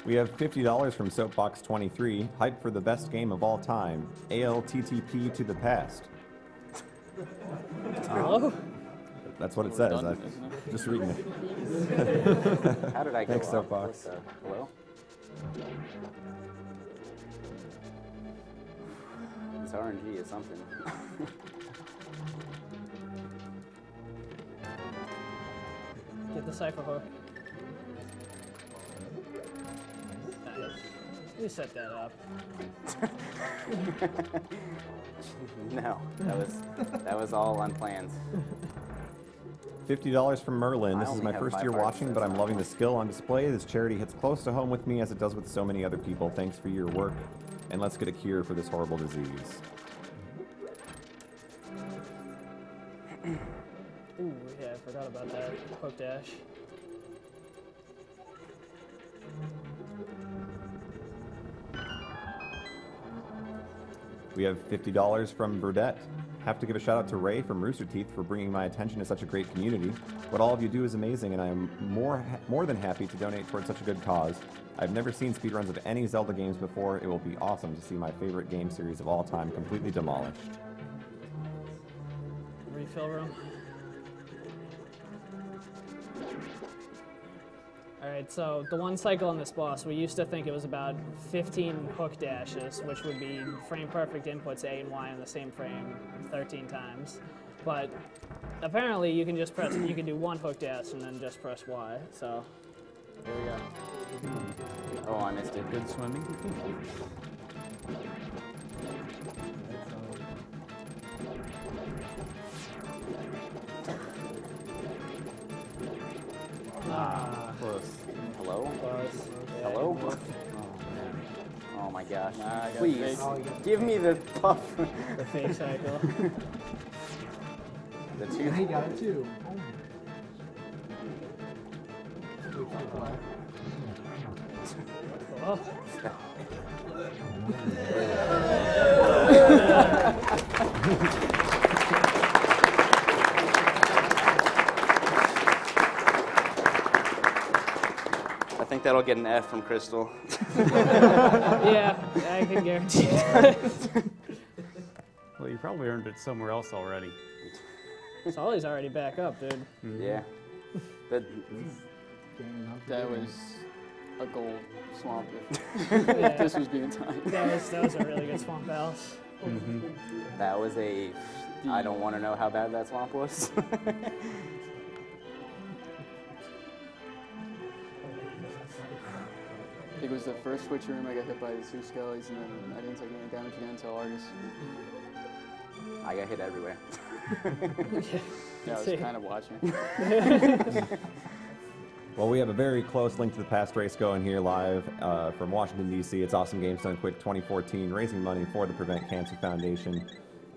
[SPEAKER 13] We have $50 from Soapbox23, hyped for the best game of all time, ALTTP to the past.
[SPEAKER 15] Hello?
[SPEAKER 13] That's what it says. I'm just reading it.
[SPEAKER 14] How did I go
[SPEAKER 13] Thanks,
[SPEAKER 14] off?
[SPEAKER 13] Soapbox.
[SPEAKER 14] Hello? This RNG is something.
[SPEAKER 15] Get the cipher hook. Nice. You set that up.
[SPEAKER 14] No, that was all unplanned.
[SPEAKER 13] $50 from Merlin. This
[SPEAKER 14] I
[SPEAKER 13] is
[SPEAKER 14] only
[SPEAKER 13] my
[SPEAKER 14] have
[SPEAKER 13] first
[SPEAKER 14] 5
[SPEAKER 13] year
[SPEAKER 14] hearts,
[SPEAKER 13] watching, but
[SPEAKER 14] that's
[SPEAKER 13] I'm
[SPEAKER 14] not
[SPEAKER 13] loving the
[SPEAKER 14] much.
[SPEAKER 13] skill on display. This charity hits close to home with me as it does with so many other people. Thanks for your work, and let's get a cure for this horrible disease.
[SPEAKER 15] Ooh, yeah, I forgot about that hook dash.
[SPEAKER 13] We have $50 from Burdette. Have to give a shout out to Ray from Rooster Teeth for bringing my attention to such a great community. What all of you do is amazing, and I am more than happy to donate towards such a good cause. I've never seen speedruns of any Zelda games before. It will be awesome to see my favorite game series of all time completely demolished.
[SPEAKER 15] Refill room. Alright, so the one cycle on this boss, we used to think it was about 15 hook dashes, which would be frame perfect inputs A and Y on the same frame 13 times. But apparently you can just press, you can do one hook dash and then just press Y, so here we go.
[SPEAKER 14] Oh, I missed it.
[SPEAKER 17] Good swimming.
[SPEAKER 14] Close. Hello?
[SPEAKER 15] Close.
[SPEAKER 14] Hello? Oh, man. Oh my gosh.
[SPEAKER 15] Nah, I got
[SPEAKER 14] Please,
[SPEAKER 15] fake.
[SPEAKER 14] give me the puff.
[SPEAKER 15] The fake cycle.
[SPEAKER 14] The two.
[SPEAKER 19] He got it too.
[SPEAKER 15] Oh.
[SPEAKER 14] I think that'll get an F from Crystal.
[SPEAKER 15] Yeah, I can guarantee that.
[SPEAKER 17] Well, you probably earned it somewhere else already.
[SPEAKER 15] Solly's already back up, dude.
[SPEAKER 14] Yeah.
[SPEAKER 18] That was a gold swamp
[SPEAKER 15] Yeah.
[SPEAKER 18] if this was being timed.
[SPEAKER 15] That was a really good swamp house.
[SPEAKER 14] That was a. I don't want to know how bad that swamp was.
[SPEAKER 18] I think it was the first switch room I got hit by the two skellies, and then I didn't take any damage again until August.
[SPEAKER 14] I got hit everywhere.
[SPEAKER 18] Yeah, I was kind of watching.
[SPEAKER 13] Well, we have a very close link to the past race going here live from Washington, D.C. It's Awesome Games Done Quick 2014, raising money for the Prevent Cancer Foundation.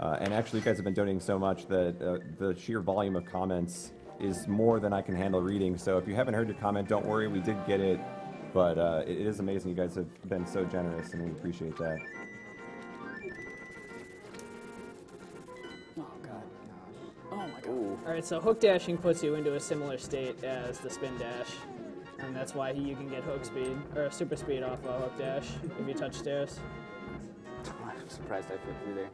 [SPEAKER 13] And actually, you guys have been donating so much that the sheer volume of comments is more than I can handle reading. So if you haven't heard your comment, don't worry, we did get it. But it is amazing. You guys have been so generous, and we appreciate that.
[SPEAKER 18] Oh, God. Oh, my God.
[SPEAKER 15] All right, so hook dashing puts you into a similar state as the spin dash, and that's why you can get hook speed or super speed off a hook dash if you touch stairs.
[SPEAKER 14] I'm surprised I fit through there.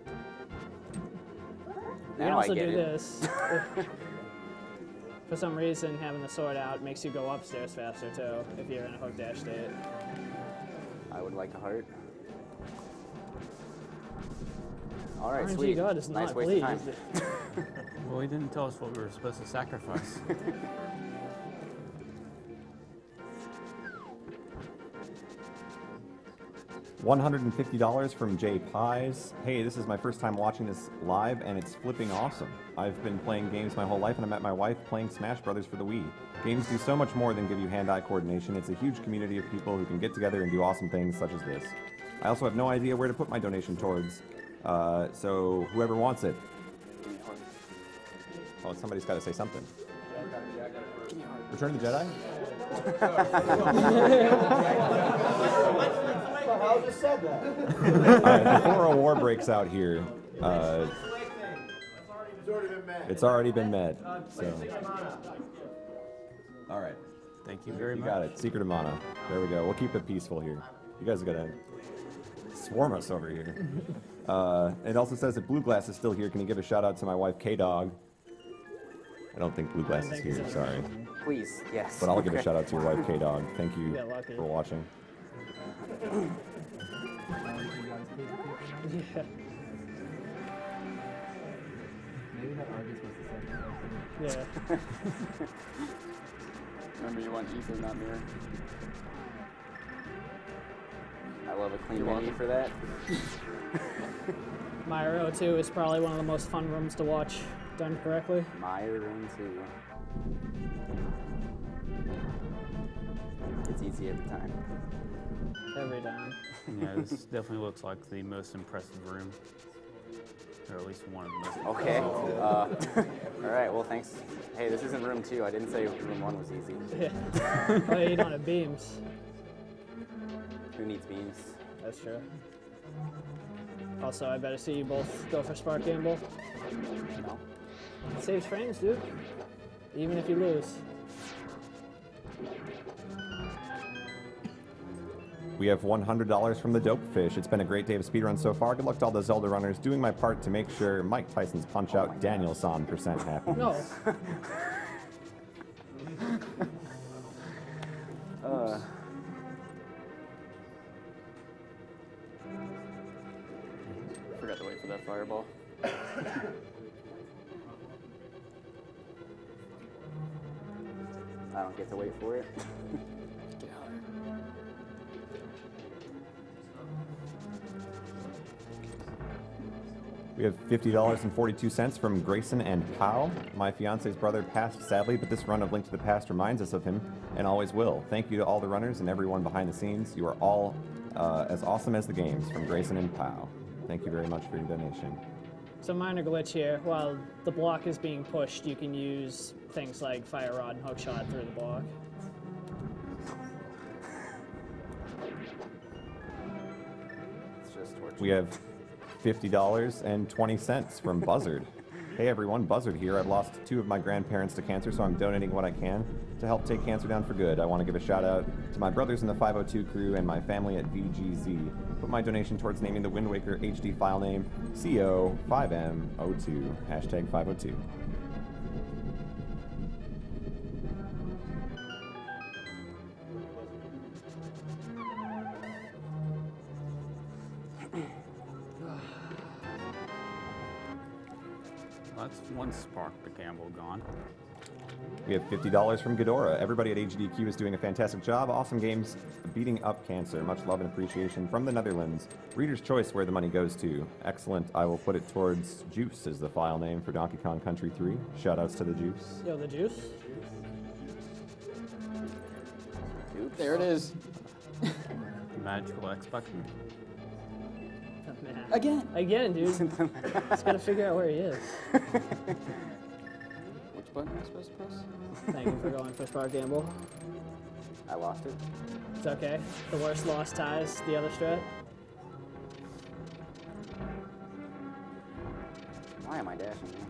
[SPEAKER 15] You can
[SPEAKER 14] Now
[SPEAKER 15] also
[SPEAKER 14] I get
[SPEAKER 15] do
[SPEAKER 14] it.
[SPEAKER 15] this. For some reason, having the sword out makes you go upstairs faster too if you're in a hook dash state.
[SPEAKER 14] I would like a heart. All right,
[SPEAKER 15] RNG
[SPEAKER 14] sweet.
[SPEAKER 15] God is
[SPEAKER 14] Nice
[SPEAKER 15] not
[SPEAKER 14] waste
[SPEAKER 15] pleased.
[SPEAKER 14] of time.
[SPEAKER 17] Well, he didn't tell us what we were supposed to sacrifice.
[SPEAKER 13] $150 from Jay Pies. Hey, this is my first time watching this live, and it's flipping awesome. I've been playing games my whole life, and I met my wife playing Smash Brothers for the Wii. Games do so much more than give you hand-eye coordination. It's a huge community of people who can get together and do awesome things such as this. I also have no idea where to put my donation towards, so whoever wants it. Oh, somebody's got to say something. Return of the Jedi?
[SPEAKER 6] How just said that?
[SPEAKER 13] Alright, before a war breaks out here, it's already been met. So. Alright.
[SPEAKER 17] Thank you very much.
[SPEAKER 13] You got it. Secret of Mana. There we go. We'll keep it peaceful here. You guys are going to swarm us over here. It also says that Blue Glass is still here. Can you give a shout out to my wife, K-Dog? I don't think Blue Glass is here, sorry.
[SPEAKER 14] Please, yes.
[SPEAKER 13] But I'll give a shout out to your wife, K-Dog. Thank you for watching.
[SPEAKER 15] Yeah.
[SPEAKER 19] Maybe that Argus was the second.
[SPEAKER 15] Yeah.
[SPEAKER 18] Remember, you want ether, not mirror.
[SPEAKER 14] I love a clean menu for that.
[SPEAKER 15] Myro 2 is probably one of the most fun rooms to watch done correctly.
[SPEAKER 14] My room 2. It's easy every time.
[SPEAKER 15] Every time.
[SPEAKER 17] Yeah, this definitely looks like the most impressive room. Or at least one of the most
[SPEAKER 14] Okay.
[SPEAKER 17] impressive.
[SPEAKER 14] All right, well, thanks. Hey, this isn't room 2. I didn't say room 1 was easy.
[SPEAKER 15] Yeah. Oh, yeah, you don't have beams.
[SPEAKER 14] Who needs beams?
[SPEAKER 15] That's true. Also, I better see you both go for Spark Gamble.
[SPEAKER 14] No.
[SPEAKER 15] It saves frames, dude. Even if you lose.
[SPEAKER 13] We have $100 from the Dope Fish. It's been a great day of speedrun so far. Good luck to all the Zelda runners. Doing my part to make sure Mike Tyson's Punch-Out Daniel-san percent happy.
[SPEAKER 15] No.
[SPEAKER 18] Forgot to wait for that fireball.
[SPEAKER 14] I don't get to wait for it.
[SPEAKER 18] Get higher.
[SPEAKER 13] We have $50.42 from Grayson and Powell. My fiance's brother passed sadly, but this run of Link to the Past reminds us of him and always will. Thank you to all the runners and everyone behind the scenes. You are all as awesome as the games, from Grayson and Powell. Thank you very much for your donation.
[SPEAKER 15] So minor glitch here. While the block is being pushed, you can use things like Fire Rod and Hookshot through the block.
[SPEAKER 14] It's just torture.
[SPEAKER 13] We have $50.20 from Buzzard. Hey everyone, Buzzard here. I've lost 2 of my grandparents to cancer, so I'm donating what I can to help take cancer down for good. I want to give a shout out to my brothers in the 502 crew and my family at VGZ. Put my donation towards naming the Wind Waker HD file name CO5M02, hashtag 502.
[SPEAKER 17] That's one spark to gamble gone.
[SPEAKER 13] We have $50 from Ghidorah. Everybody at Agdq is doing a fantastic job. Awesome games beating up cancer. Much love and appreciation from the Netherlands. Reader's choice where the money goes to. Excellent. I will put it towards Juice is the file name for Donkey Kong Country 3. Shoutouts to the Juice.
[SPEAKER 15] Yo, the juice?
[SPEAKER 18] Oops. There it is.
[SPEAKER 17] Magical X button.
[SPEAKER 18] Again.
[SPEAKER 15] Again, dude. Just gotta figure out where he is.
[SPEAKER 18] Which button am I supposed to press?
[SPEAKER 15] Thank you for going for Spark Gamble.
[SPEAKER 14] I lost it.
[SPEAKER 15] It's okay. The worst lost ties, the other strat.
[SPEAKER 14] Why am I dashing now?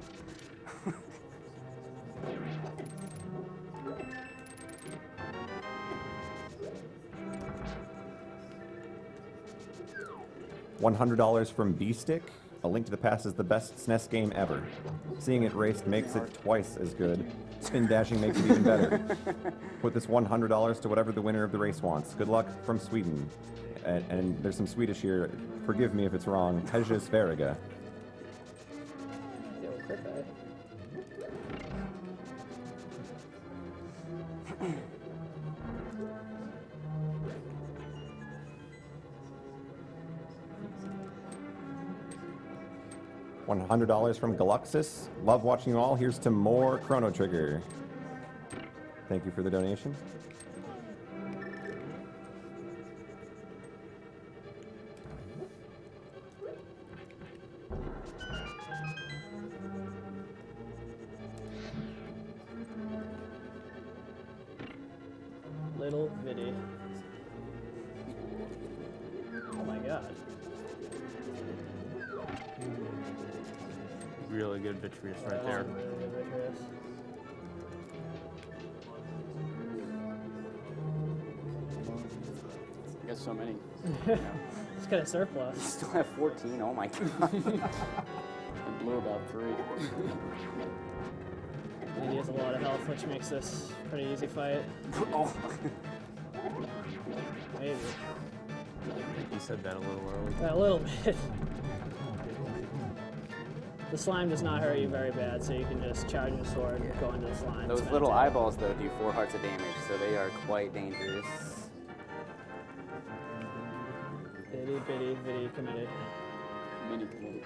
[SPEAKER 13] $100 from B-Stick. A Link to the Past is the best SNES game ever. Seeing it raced makes it twice as good. Spin dashing makes it even better. Put this $100 to whatever the winner of the race wants. Good luck from Sweden. And there's some Swedish here. Forgive me if it's wrong. Hedges Veriga.
[SPEAKER 2] $100 from Galuxus. Love watching you all. Here's to more Chrono Trigger. Thank you for the donation.
[SPEAKER 15] Little bitty. Oh my god.
[SPEAKER 17] Really good Vitreous right there.
[SPEAKER 15] Really good Vitreous.
[SPEAKER 18] I got so many.
[SPEAKER 15] It's got a surplus.
[SPEAKER 14] You still have 14. Oh my god.
[SPEAKER 18] I blew about 3.
[SPEAKER 15] And he has a lot of health, which makes this a pretty easy fight.
[SPEAKER 14] Oh.
[SPEAKER 15] Maybe.
[SPEAKER 17] I think you said that a little early.
[SPEAKER 15] A little bit. The slime does not hurt you very bad, so you can just charge your sword, go into the slime.
[SPEAKER 14] Those
[SPEAKER 15] spin
[SPEAKER 14] little
[SPEAKER 15] attack.
[SPEAKER 14] eyeballs, though, do 4 hearts of damage, so they are quite dangerous.
[SPEAKER 15] Itty bitty bitty committee.
[SPEAKER 18] Mini committee.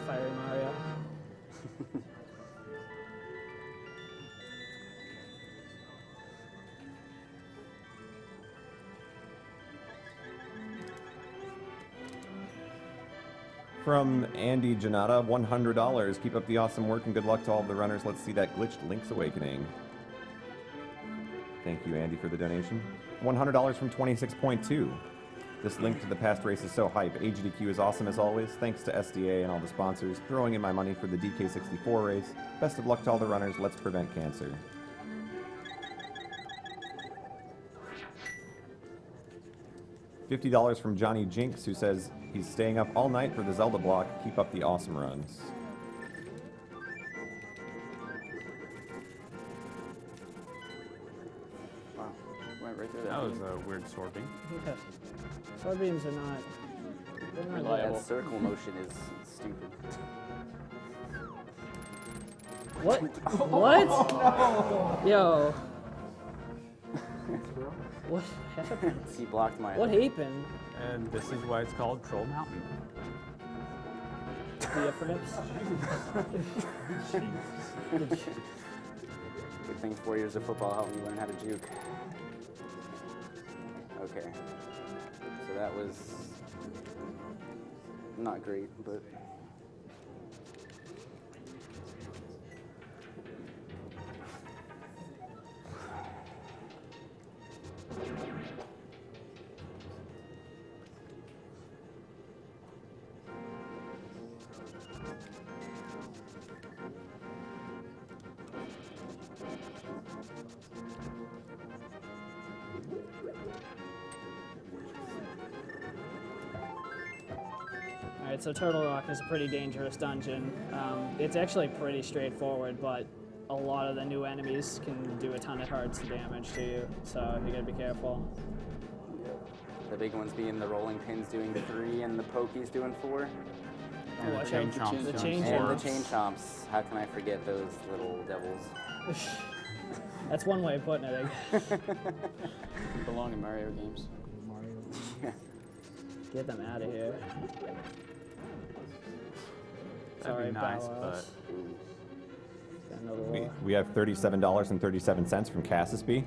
[SPEAKER 15] Fiery Mario.
[SPEAKER 2] From Andy Janata, $100. Keep up the awesome work and good luck to all of the runners. Let's see that glitched Link's Awakening. Thank you, Andy, for the donation. $100 from 26.2. This Link to the Past race is so hype. Agdq is awesome as always. Thanks to SDA and all the sponsors. Throwing in my money for the DK64 race. Best of luck to all the runners. Let's prevent cancer. $50 from Johnny Jinx, who says he's staying up all night for the Zelda block. Keep up the awesome runs.
[SPEAKER 18] Wow, went right through that.
[SPEAKER 17] That was a weird sword beam.
[SPEAKER 15] Okay. Sword beams are not. They're not
[SPEAKER 18] Reliable.
[SPEAKER 14] That circle motion is stupid.
[SPEAKER 15] What? What?
[SPEAKER 14] Oh, no.
[SPEAKER 15] Yo. What happened?
[SPEAKER 14] He blocked my.
[SPEAKER 15] What happened?
[SPEAKER 17] And this is why it's called Troll Mountain.
[SPEAKER 15] Diaphragms?
[SPEAKER 14] Good thing 4 years of football helped me learn how to juke. Okay. So that was not great, but.
[SPEAKER 15] Alright, so Turtle Rock is a pretty dangerous dungeon. It's actually pretty straightforward, but a lot of the new enemies can do a ton of hearts damage to you, so you gotta be careful.
[SPEAKER 14] The big ones being the rolling pins doing 3 and the pokies doing 4.
[SPEAKER 15] And the chain chomps. The chain
[SPEAKER 14] And
[SPEAKER 15] chomps.
[SPEAKER 14] the chain chomps. How can I forget those little devils?
[SPEAKER 15] That's one way of putting it, I guess.
[SPEAKER 18] They belong in Mario games.
[SPEAKER 15] Get them out of here.
[SPEAKER 17] That'd
[SPEAKER 15] Sorry,
[SPEAKER 17] be nice,
[SPEAKER 15] Bow
[SPEAKER 17] but
[SPEAKER 15] Wows. Got another war.
[SPEAKER 2] We have $37.37 from Cassispy.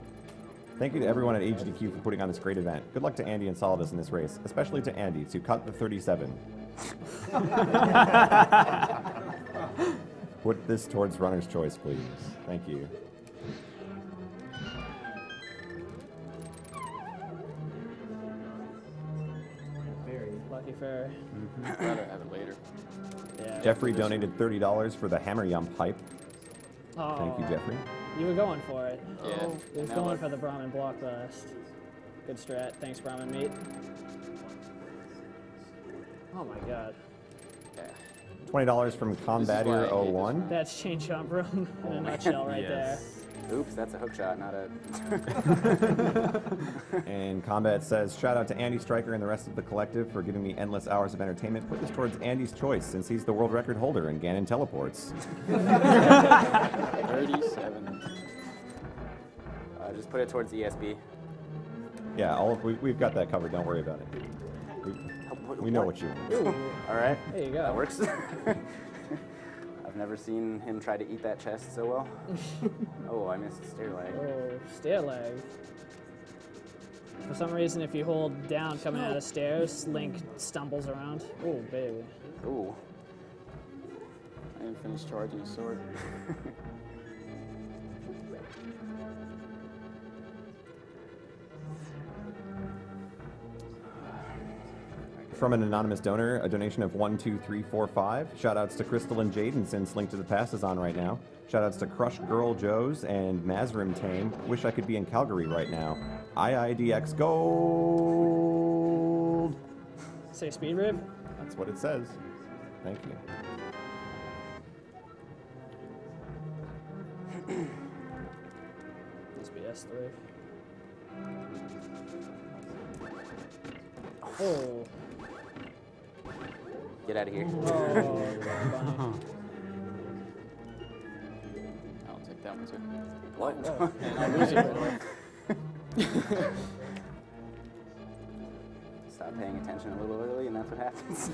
[SPEAKER 2] Thank you to everyone at Agdq for putting on this great event. Good luck to Andy and Solidus in this race, especially to Andy to cut the 37. Put this towards runner's choice, please. Thank you.
[SPEAKER 15] Lucky Fairy.
[SPEAKER 18] I'd rather have it later.
[SPEAKER 15] Yeah.
[SPEAKER 2] Jeffrey donated $30 for the Hammer Yump hype.
[SPEAKER 15] Oh,
[SPEAKER 2] Thank you, Jeffrey.
[SPEAKER 15] You were going for it.
[SPEAKER 18] Yeah.
[SPEAKER 15] He was
[SPEAKER 18] Now
[SPEAKER 15] going
[SPEAKER 18] what?
[SPEAKER 15] for the Brahmin block burst. Good strat. Thanks, Brahmin Meat. Oh my god.
[SPEAKER 2] $20 from Combatier01.
[SPEAKER 15] That's Chain Chomp Room in a nutshell right
[SPEAKER 17] Yes.
[SPEAKER 14] Oops, that's a hook shot, not a...
[SPEAKER 13] And Combat says, shout out to Andy Stryker and the rest of the collective for giving me endless hours of entertainment. Put this towards Andy's choice since he's the world record holder in Ganon teleports.
[SPEAKER 18] 37.
[SPEAKER 14] Just put it towards ESB.
[SPEAKER 13] Yeah, we've got that covered. Don't worry about it. We know what you want.
[SPEAKER 14] All right.
[SPEAKER 15] There you go.
[SPEAKER 14] That works. I've never seen him try to eat that chest so well. Oh, I missed stair lag.
[SPEAKER 15] Oh, stair lag. For some reason, if you hold down coming out of stairs, Link stumbles around. Oh, baby.
[SPEAKER 14] Ooh.
[SPEAKER 18] I didn't finish charging his sword.
[SPEAKER 13] From an anonymous donor, a donation of 12345. Shoutouts to Crystal and Jaden since Link to the Past is on right now. Shoutouts to Crush Girl Joes and Mazrim Tame. Wish I could be in Calgary right now. Agdq Gold.
[SPEAKER 15] Say speed rib?
[SPEAKER 13] That's what it says. Thank you.
[SPEAKER 15] Must be S3. Oh.
[SPEAKER 14] Get out of here.
[SPEAKER 15] Oh,
[SPEAKER 18] I'll take that one too.
[SPEAKER 14] What?
[SPEAKER 18] And I'll lose it right away.
[SPEAKER 14] Stop paying attention a little early, and that's what happens.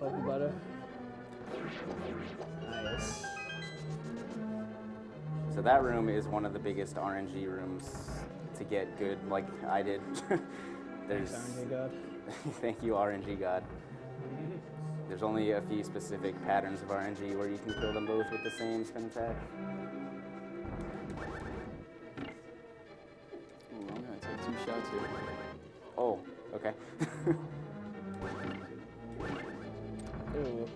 [SPEAKER 15] Poke butter. Nice.
[SPEAKER 14] So that room is one of the biggest RNG rooms to get good, like I did.
[SPEAKER 15] Thanks, RNG God.
[SPEAKER 14] Thank you, RNG God. There's only a few specific patterns of RNG where you can kill them both with the same spin attack.
[SPEAKER 18] Ooh, I'm gonna take 2 shots here.
[SPEAKER 14] Oh, okay.
[SPEAKER 15] Ooh.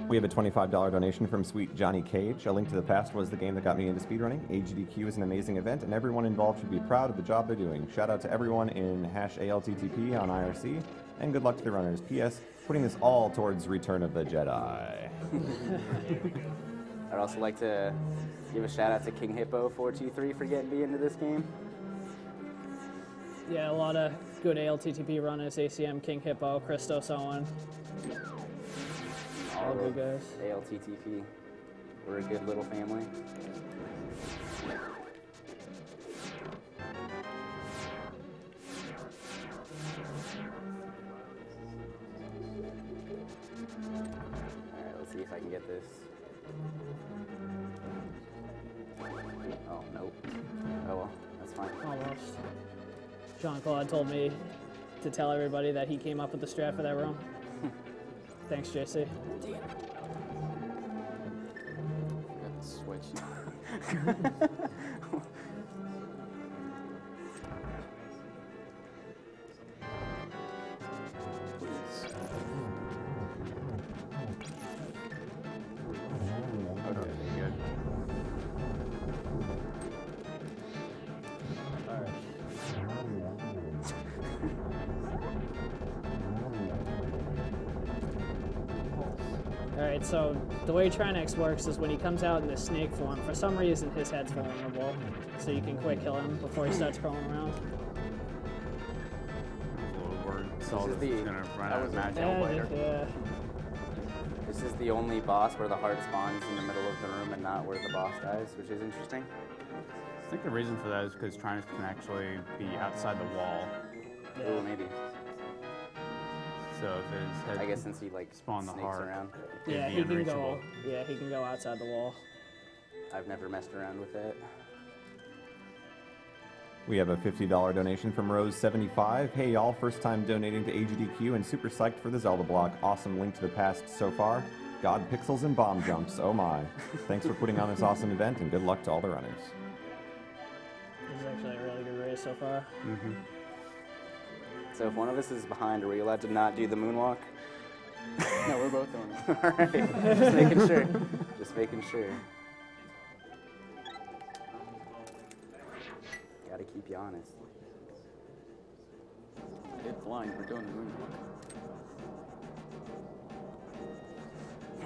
[SPEAKER 13] We have a $25 donation from Sweet Johnny Cage. A Link to the Past was the game that got me into speedrunning. Agdq is an amazing event, and everyone involved should be proud of the job they're doing. Shout out to everyone in #ALTTP on IRC, and good luck to the runners. P.S. Putting this all towards Return of the Jedi.
[SPEAKER 14] I'd also like to give a shout out to King Hippo 423 for getting me into this game.
[SPEAKER 15] Yeah, a lot of good ALTTP runners, ACM, King Hippo, Christos, Owen. All good guys.
[SPEAKER 14] ALTTP. We're a good little family. Alright, let's see if I can get this. Oh, nope. Oh well, that's fine.
[SPEAKER 15] Almost. Jean-Claude told me to tell everybody that he came up with the strat for that room. Thanks, JC.
[SPEAKER 18] Forgot the switch.
[SPEAKER 15] Alright, so the way Trinex works is when he comes out in the snake form, for some reason his head's vulnerable, so you can quick kill him before he starts crawling around.
[SPEAKER 14] This is the only boss where the heart spawns in the middle of the room and not where the boss dies, which is interesting.
[SPEAKER 17] I think the reason for that is because Trinus can actually be outside the wall.
[SPEAKER 15] Yeah.
[SPEAKER 14] Ooh, maybe.
[SPEAKER 17] So if his head
[SPEAKER 14] I guess since he like
[SPEAKER 17] spawned the
[SPEAKER 14] snakes
[SPEAKER 17] heart,
[SPEAKER 14] around.
[SPEAKER 15] Yeah, he can go. Yeah, he can go outside the wall.
[SPEAKER 14] I've never messed around with that.
[SPEAKER 13] We have a $50 donation from Rose75. Hey y'all, first time donating to Agdq and super psyched for the Zelda block. Awesome Link to the Past so far. God, pixels and bomb jumps, oh my. Thanks for putting on this awesome event and good luck to all the runners.
[SPEAKER 15] This is actually a really good race so far.
[SPEAKER 17] Mm-hmm.
[SPEAKER 14] So if one of us is behind, are we allowed to not do the moonwalk?
[SPEAKER 18] No, we're both doing it.
[SPEAKER 14] All right, just making sure. Just making sure. Gotta keep you honest.
[SPEAKER 18] Get blind, we're doing the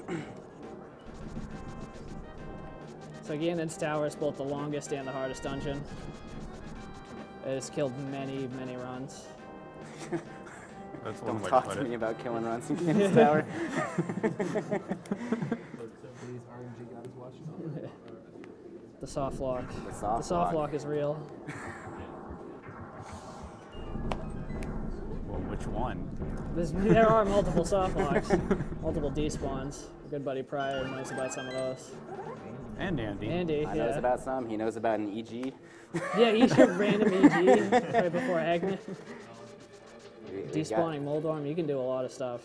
[SPEAKER 18] moonwalk.
[SPEAKER 15] So Ganon's Tower is both the longest and the hardest dungeon. It has killed many, many runs.
[SPEAKER 18] That's one
[SPEAKER 14] Don't
[SPEAKER 18] way
[SPEAKER 14] talk
[SPEAKER 18] to put
[SPEAKER 14] to
[SPEAKER 18] it.
[SPEAKER 14] me about killing runs in Ganon's Tower.
[SPEAKER 19] Please, RNG God is watching.
[SPEAKER 15] The soft lock.
[SPEAKER 14] The soft
[SPEAKER 15] lock
[SPEAKER 14] lock.
[SPEAKER 15] is real.
[SPEAKER 17] Well, which one?
[SPEAKER 15] There are multiple soft locks, multiple despawns. Good buddy Pryor knows about some of those.
[SPEAKER 17] And Andy.
[SPEAKER 15] Andy,
[SPEAKER 14] I
[SPEAKER 15] yeah.
[SPEAKER 14] knows about some. He knows about an EG.
[SPEAKER 15] Yeah, each random EG right before Agdq.
[SPEAKER 14] We got-
[SPEAKER 15] Despawning Moldorm, you can do a lot of stuff.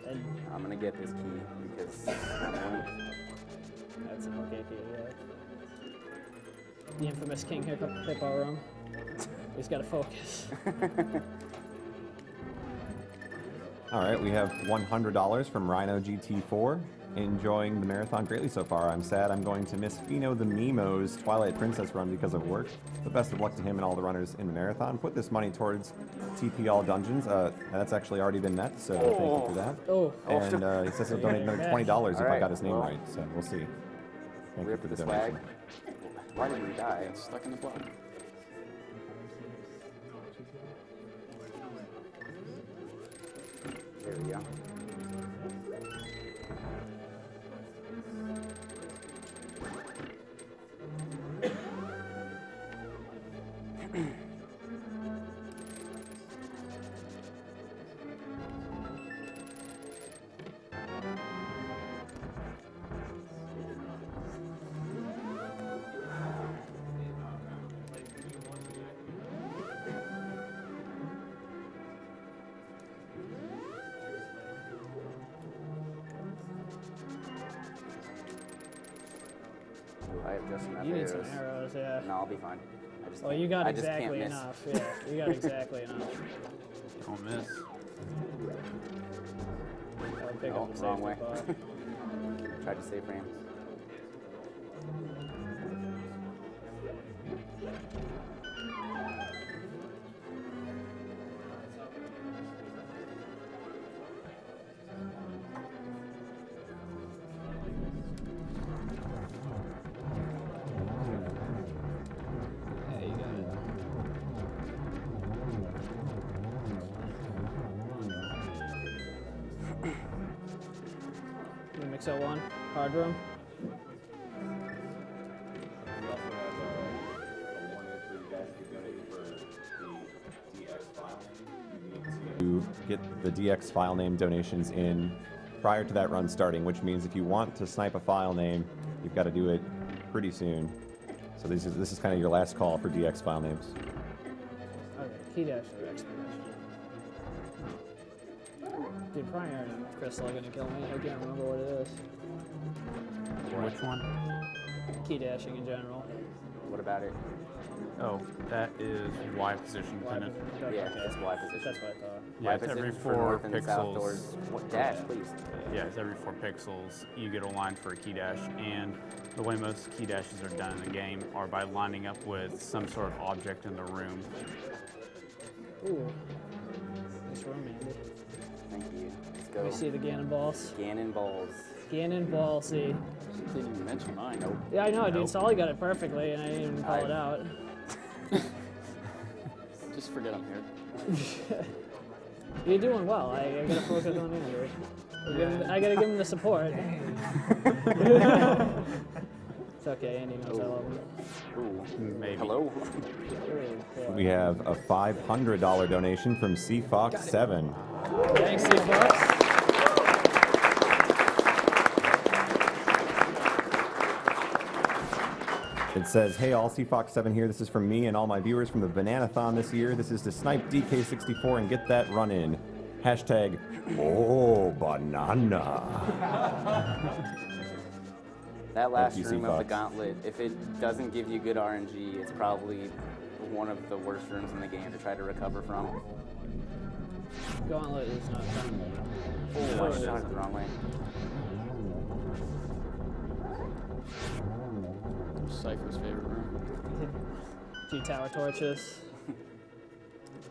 [SPEAKER 15] And
[SPEAKER 14] I'm gonna get this key because
[SPEAKER 15] that's an okay key, yeah. The infamous King Hippo room. He's got to focus.
[SPEAKER 13] All right, we have $100 from Rhino GT4. Enjoying the marathon greatly so far. I'm sad I'm going to miss Fino the Nemo's Twilight Princess run because of work. But best of luck to him and all the runners in the marathon. Put this money towards TP All Dungeons. That's actually already been met, so thank you for that.
[SPEAKER 15] Oh.
[SPEAKER 13] And he says he'll donate another $20 if I got his name
[SPEAKER 14] well,
[SPEAKER 13] right, so we'll see. Thank you
[SPEAKER 14] rip
[SPEAKER 13] for the
[SPEAKER 14] the
[SPEAKER 13] donation.
[SPEAKER 14] swag. Why did we die?
[SPEAKER 18] It's stuck in the block.
[SPEAKER 14] There we go. I have just enough
[SPEAKER 15] You need
[SPEAKER 14] arrows.
[SPEAKER 15] some arrows, yeah.
[SPEAKER 14] No, I'll be fine. I just
[SPEAKER 15] Well,
[SPEAKER 14] can't-
[SPEAKER 15] you got
[SPEAKER 14] I just can't
[SPEAKER 15] exactly
[SPEAKER 14] miss.
[SPEAKER 15] enough. Yeah, you got exactly enough.
[SPEAKER 17] Don't miss.
[SPEAKER 15] I would pick
[SPEAKER 14] Oh,
[SPEAKER 15] up the
[SPEAKER 14] wrong
[SPEAKER 15] safety
[SPEAKER 14] way.
[SPEAKER 15] pod.
[SPEAKER 14] Tried to save frame.
[SPEAKER 15] Yeah, you got it. You mix out one hard room.
[SPEAKER 13] To get the DX file name donations in prior to that run starting, which means if you want to snipe a file name, you've got to do it pretty soon. So this is kind of your last call for DX file names.
[SPEAKER 15] Okay, key dash or explanation. Dude, Pryor and Crystal are gonna kill me. I can't remember what it is.
[SPEAKER 17] Which one?
[SPEAKER 15] Key dashing in general.
[SPEAKER 14] What about it?
[SPEAKER 17] Oh, that is Y position dependent.
[SPEAKER 14] Yeah, that's Y position.
[SPEAKER 15] That's what I thought.
[SPEAKER 17] Yeah, it's every
[SPEAKER 14] position for
[SPEAKER 17] 4
[SPEAKER 14] north and south
[SPEAKER 17] pixels.
[SPEAKER 14] doors. What dash, please?
[SPEAKER 17] Yeah, it's every 4 pixels. You get a line for a key dash, and the way most key dashes are done in the game are by lining up with some sort of object in the room.
[SPEAKER 15] Ooh. Nice room, Andy.
[SPEAKER 14] Thank you. Let's go.
[SPEAKER 15] Let me see the Ganon balls.
[SPEAKER 14] Ganon balls.
[SPEAKER 15] Ganon ball, see.
[SPEAKER 18] Didn't even mention mine.
[SPEAKER 14] Nope.
[SPEAKER 15] Yeah, I know, dude.
[SPEAKER 14] Nope.
[SPEAKER 15] Solly got it perfectly, and I didn't even call it out.
[SPEAKER 18] Just forget I'm here.
[SPEAKER 15] You're doing well. I gotta focus on Andrew. I gotta give him the support. It's okay, Andy knows I love him.
[SPEAKER 14] Ooh.
[SPEAKER 17] Maybe.
[SPEAKER 14] Hello?
[SPEAKER 13] We have a $500 donation from CFox7.
[SPEAKER 15] Thanks, C-Fox.
[SPEAKER 13] It says, hey all, CFox7 here. This is from me and all my viewers from the Bananathon this year. This is to snipe DK64 and get that run in. Hashtag, oh, banana.
[SPEAKER 14] That last
[SPEAKER 13] Thank you,
[SPEAKER 14] room of the
[SPEAKER 13] C-Fox.
[SPEAKER 14] gauntlet, if it doesn't give you good RNG, it's probably one of the worst rooms in the game to try to recover from.
[SPEAKER 15] Gauntlet is not fun.
[SPEAKER 14] Oh, I shot it the wrong way.
[SPEAKER 18] Cypher's favorite room.
[SPEAKER 15] A few tower torches.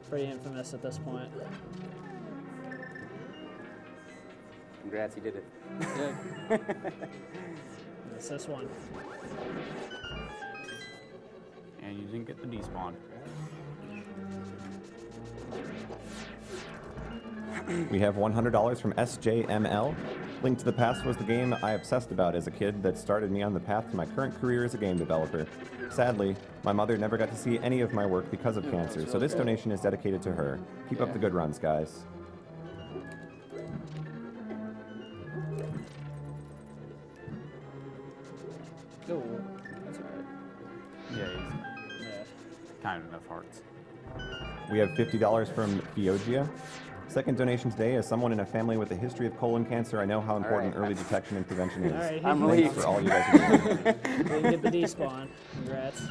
[SPEAKER 15] Pretty infamous at this point.
[SPEAKER 14] Congrats, you did it.
[SPEAKER 15] It's this one.
[SPEAKER 17] And you didn't get the despawn.
[SPEAKER 13] We have $100 from SJML. Link to the Past was the game I obsessed about as a kid that started me on the path to my current career as a game developer. Sadly, my mother never got to see any of my work because of cancer, so this donation is dedicated to her. Keep up the good runs, guys.
[SPEAKER 15] Oh, that's alright.
[SPEAKER 17] Yeah, kind of enough hearts.
[SPEAKER 13] We have $50 from Fiogia. Second donation today. As someone in a family with a history of colon cancer, I know how important early detection and prevention is.
[SPEAKER 15] Alright,
[SPEAKER 13] Thanks for all you guys are doing.
[SPEAKER 15] Didn't get the despawn. Congrats.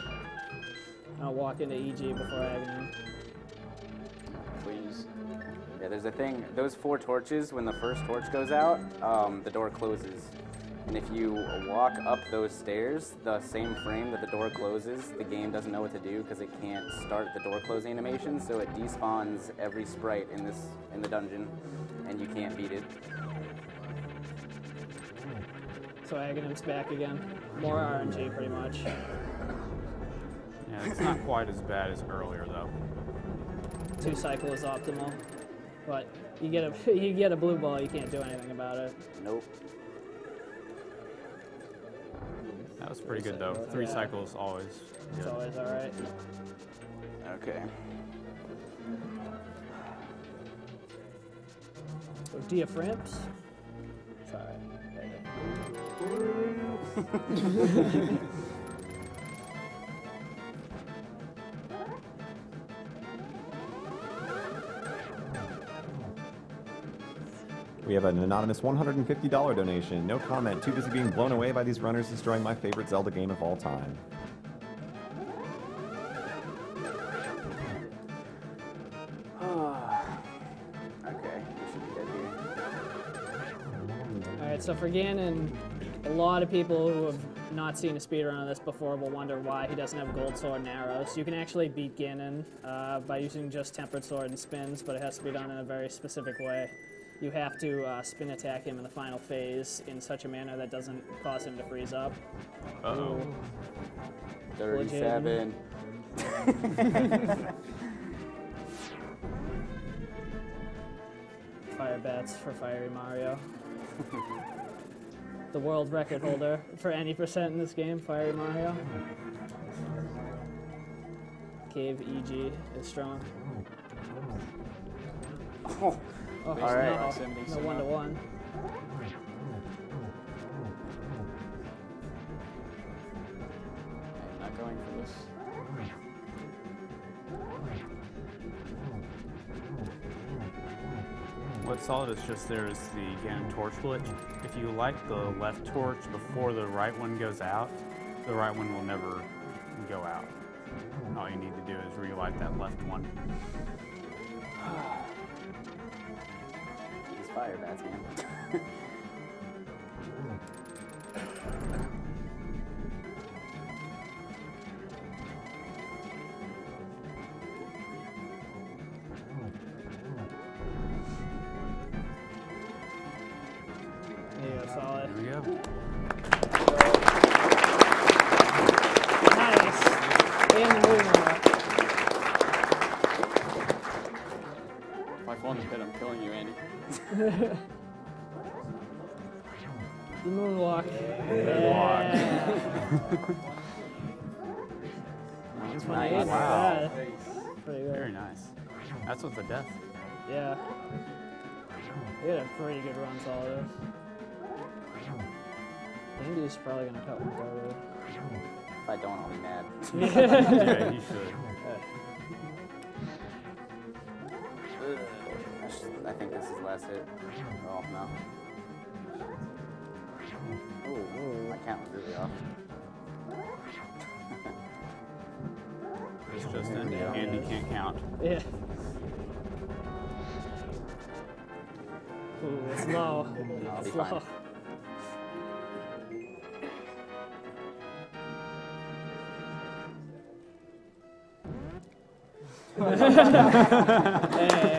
[SPEAKER 15] I'll walk into EG before Agdq.
[SPEAKER 14] Please. Yeah, there's a thing. Those 4 torches, when the first torch goes out, the door closes. And if you walk up those stairs, the same frame that the door closes, the game doesn't know what to do because it can't start the door close animation, so it despawns every sprite in the dungeon, and you can't beat it.
[SPEAKER 15] So Agdq's back again. More RNG, pretty much.
[SPEAKER 17] Yeah, it's not quite as bad as earlier though.
[SPEAKER 15] 2 cycle is optimal, but you get a blue ball, you can't do anything about it.
[SPEAKER 14] Nope.
[SPEAKER 17] That was pretty good though. 3 cycles always good.
[SPEAKER 15] It's always alright.
[SPEAKER 14] Okay.
[SPEAKER 15] So diaphragms. Sorry.
[SPEAKER 13] We have an anonymous $150 donation. No comment. Too busy being blown away by these runners destroying my favorite Zelda game of all time.
[SPEAKER 14] Okay, we should be good here.
[SPEAKER 15] Alright, so for Ganon, a lot of people who have not seen a speedrun of this before will wonder why he doesn't have gold sword and arrows. You can actually beat Ganon by using just tempered sword and spins, but it has to be done in a very specific way. You have to spin attack him in the final phase in such a manner that doesn't cause him to freeze up.
[SPEAKER 17] Uh-oh.
[SPEAKER 14] 37.
[SPEAKER 15] Fire bats for Fiery Mario. The world record holder for any percent in this game, Fiery Mario. Cave EG is strong.
[SPEAKER 14] Oh,
[SPEAKER 15] all
[SPEAKER 14] right.
[SPEAKER 15] No 1-to-1.
[SPEAKER 18] Not going for this.
[SPEAKER 17] What's solid is just there's the Ganon torch glitch. If you light the left torch before the right one goes out, the right one will never go out. All you need to do is relight that left one.
[SPEAKER 14] These fire bats, man.
[SPEAKER 15] There you go, solid.
[SPEAKER 17] Here we go.
[SPEAKER 15] Nice. And the moonwalk.
[SPEAKER 18] If I fall in the pit, I'm killing you, Andy.
[SPEAKER 15] The moonwalk.
[SPEAKER 17] Moonwalk.
[SPEAKER 15] That's
[SPEAKER 14] Nice.
[SPEAKER 15] nice.
[SPEAKER 17] Wow.
[SPEAKER 15] Yeah. Pretty good.
[SPEAKER 17] Very nice. That's with the death.
[SPEAKER 15] Yeah. They had a pretty good run, solid. Andy's probably gonna cut one forward.
[SPEAKER 14] If I don't, I'll be mad.
[SPEAKER 17] Yeah, you should.
[SPEAKER 14] I think this is the last hit. Oh, no. Ooh, my count was really off.
[SPEAKER 17] It's just Andy can't count.
[SPEAKER 15] Yeah. Ooh, it's low.
[SPEAKER 14] I'll be
[SPEAKER 15] It's
[SPEAKER 14] fine.
[SPEAKER 15] low. Hey.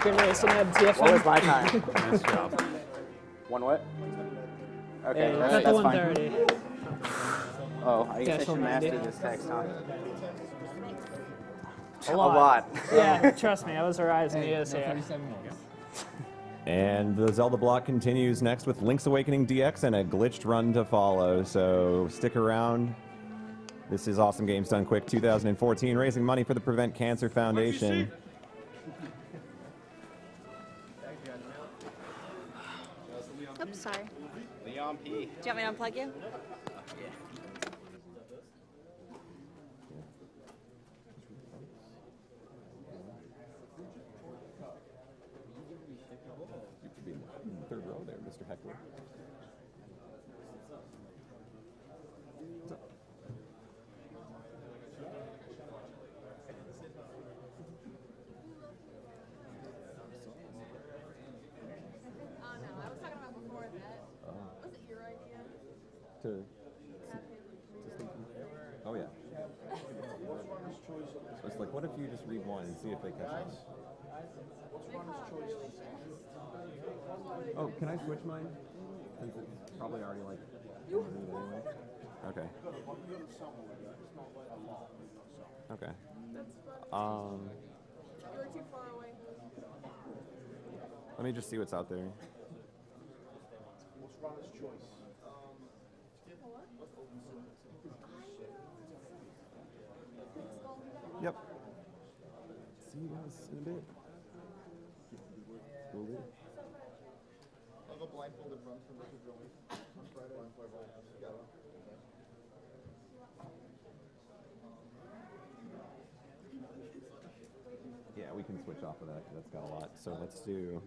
[SPEAKER 15] Good race and TFM.
[SPEAKER 14] What was my time?
[SPEAKER 3] Nice job.
[SPEAKER 14] One what? Okay,
[SPEAKER 15] Hey,
[SPEAKER 14] that's,
[SPEAKER 15] got the
[SPEAKER 14] that's fine.
[SPEAKER 15] 130.
[SPEAKER 14] Oh, I guess I
[SPEAKER 15] Casual
[SPEAKER 14] should master
[SPEAKER 15] 90.
[SPEAKER 14] this text, huh?
[SPEAKER 15] A lot. Yeah, trust me, I was Horizon years here.
[SPEAKER 13] And the Zelda block continues next with Link's Awakening DX and a glitched run to follow. So stick around. This is Awesome Games Done Quick 2014, raising money for the Prevent Cancer Foundation.
[SPEAKER 21] Oops, sorry.
[SPEAKER 14] Leon P.
[SPEAKER 21] Do you want me to unplug you?
[SPEAKER 13] You could be in the third row there, Mr. Heckler. Oh yeah. So it's like, what if you just read one and see if they catch us? Oh, can I switch mine? Since it's probably already like read anyway. Okay. Okay.
[SPEAKER 21] You're too far away.
[SPEAKER 13] Let me just see what's out there.
[SPEAKER 6] What's Ron's choice?
[SPEAKER 13] Yep. See you guys in a bit. Will do.
[SPEAKER 6] I'll go blindfolded run from Richard Joey on Friday. Yeah.
[SPEAKER 13] Yeah, we can switch off of that. That's got a lot. So let's do.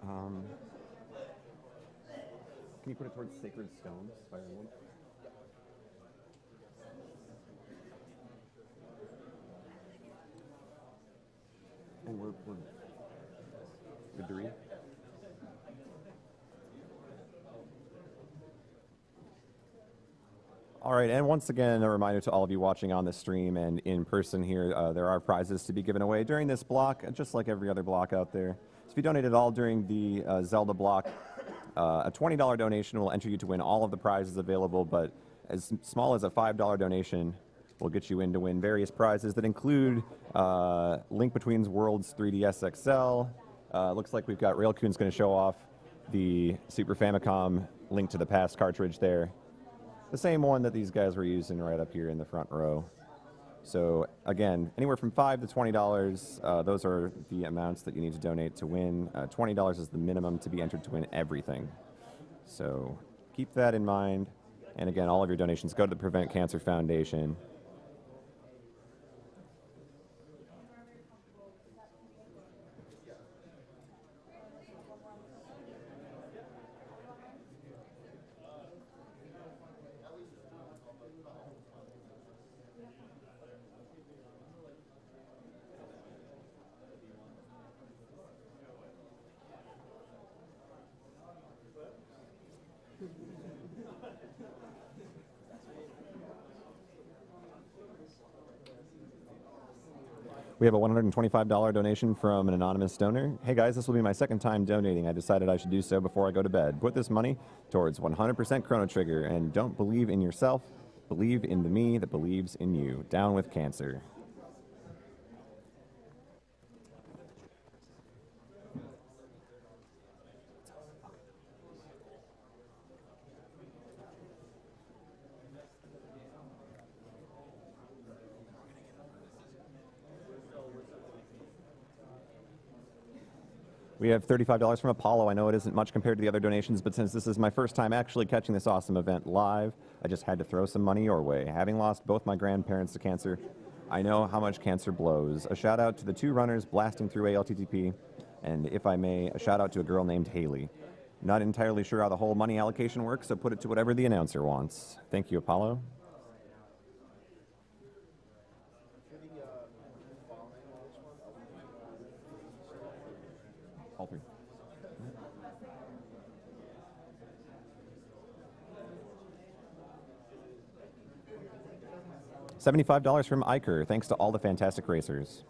[SPEAKER 13] Can you put it towards Sacred Stones, Fire Emblem? And we're good to read. All right, and once again, a reminder to all of you watching on the stream and in person here, there are prizes to be given away during this block, just like every other block out there. So if you donate at all during the Zelda block, a $20 donation will enter you to win all of the prizes available, but as small as a $5 donation will get you in to win various prizes that include Link Between Worlds 3DS XL. Looks like we've got Railcoon's going to show off the Super Famicom Link to the Past cartridge there. The same one that these guys were using right up here in the front row. So again, anywhere from $5 to $20, those are the amounts that you need to donate to win. $20 is the minimum to be entered to win everything. So keep that in mind. And again, all of your donations go to the Prevent Cancer Foundation. We have a $125 donation from an anonymous donor. Hey guys, this will be my second time donating. I decided I should do so before I go to bed. Put this money towards 100% Chrono Trigger, and don't believe in yourself. Believe in the me that believes in you. Down with cancer. We have $35 from Apollo. I know it isn't much compared to the other donations, but since this is my first time actually catching this awesome event live, I just had to throw some money your way. Having lost both my grandparents to cancer, I know how much cancer blows. A shout out to the two runners blasting through ALTTP, and if I may, a shout out to a girl named Haley. Not entirely sure how the whole money allocation works, so put it to whatever the announcer wants. Thank you, Apollo. All three. $75 from Iker. Thanks to all the fantastic racers.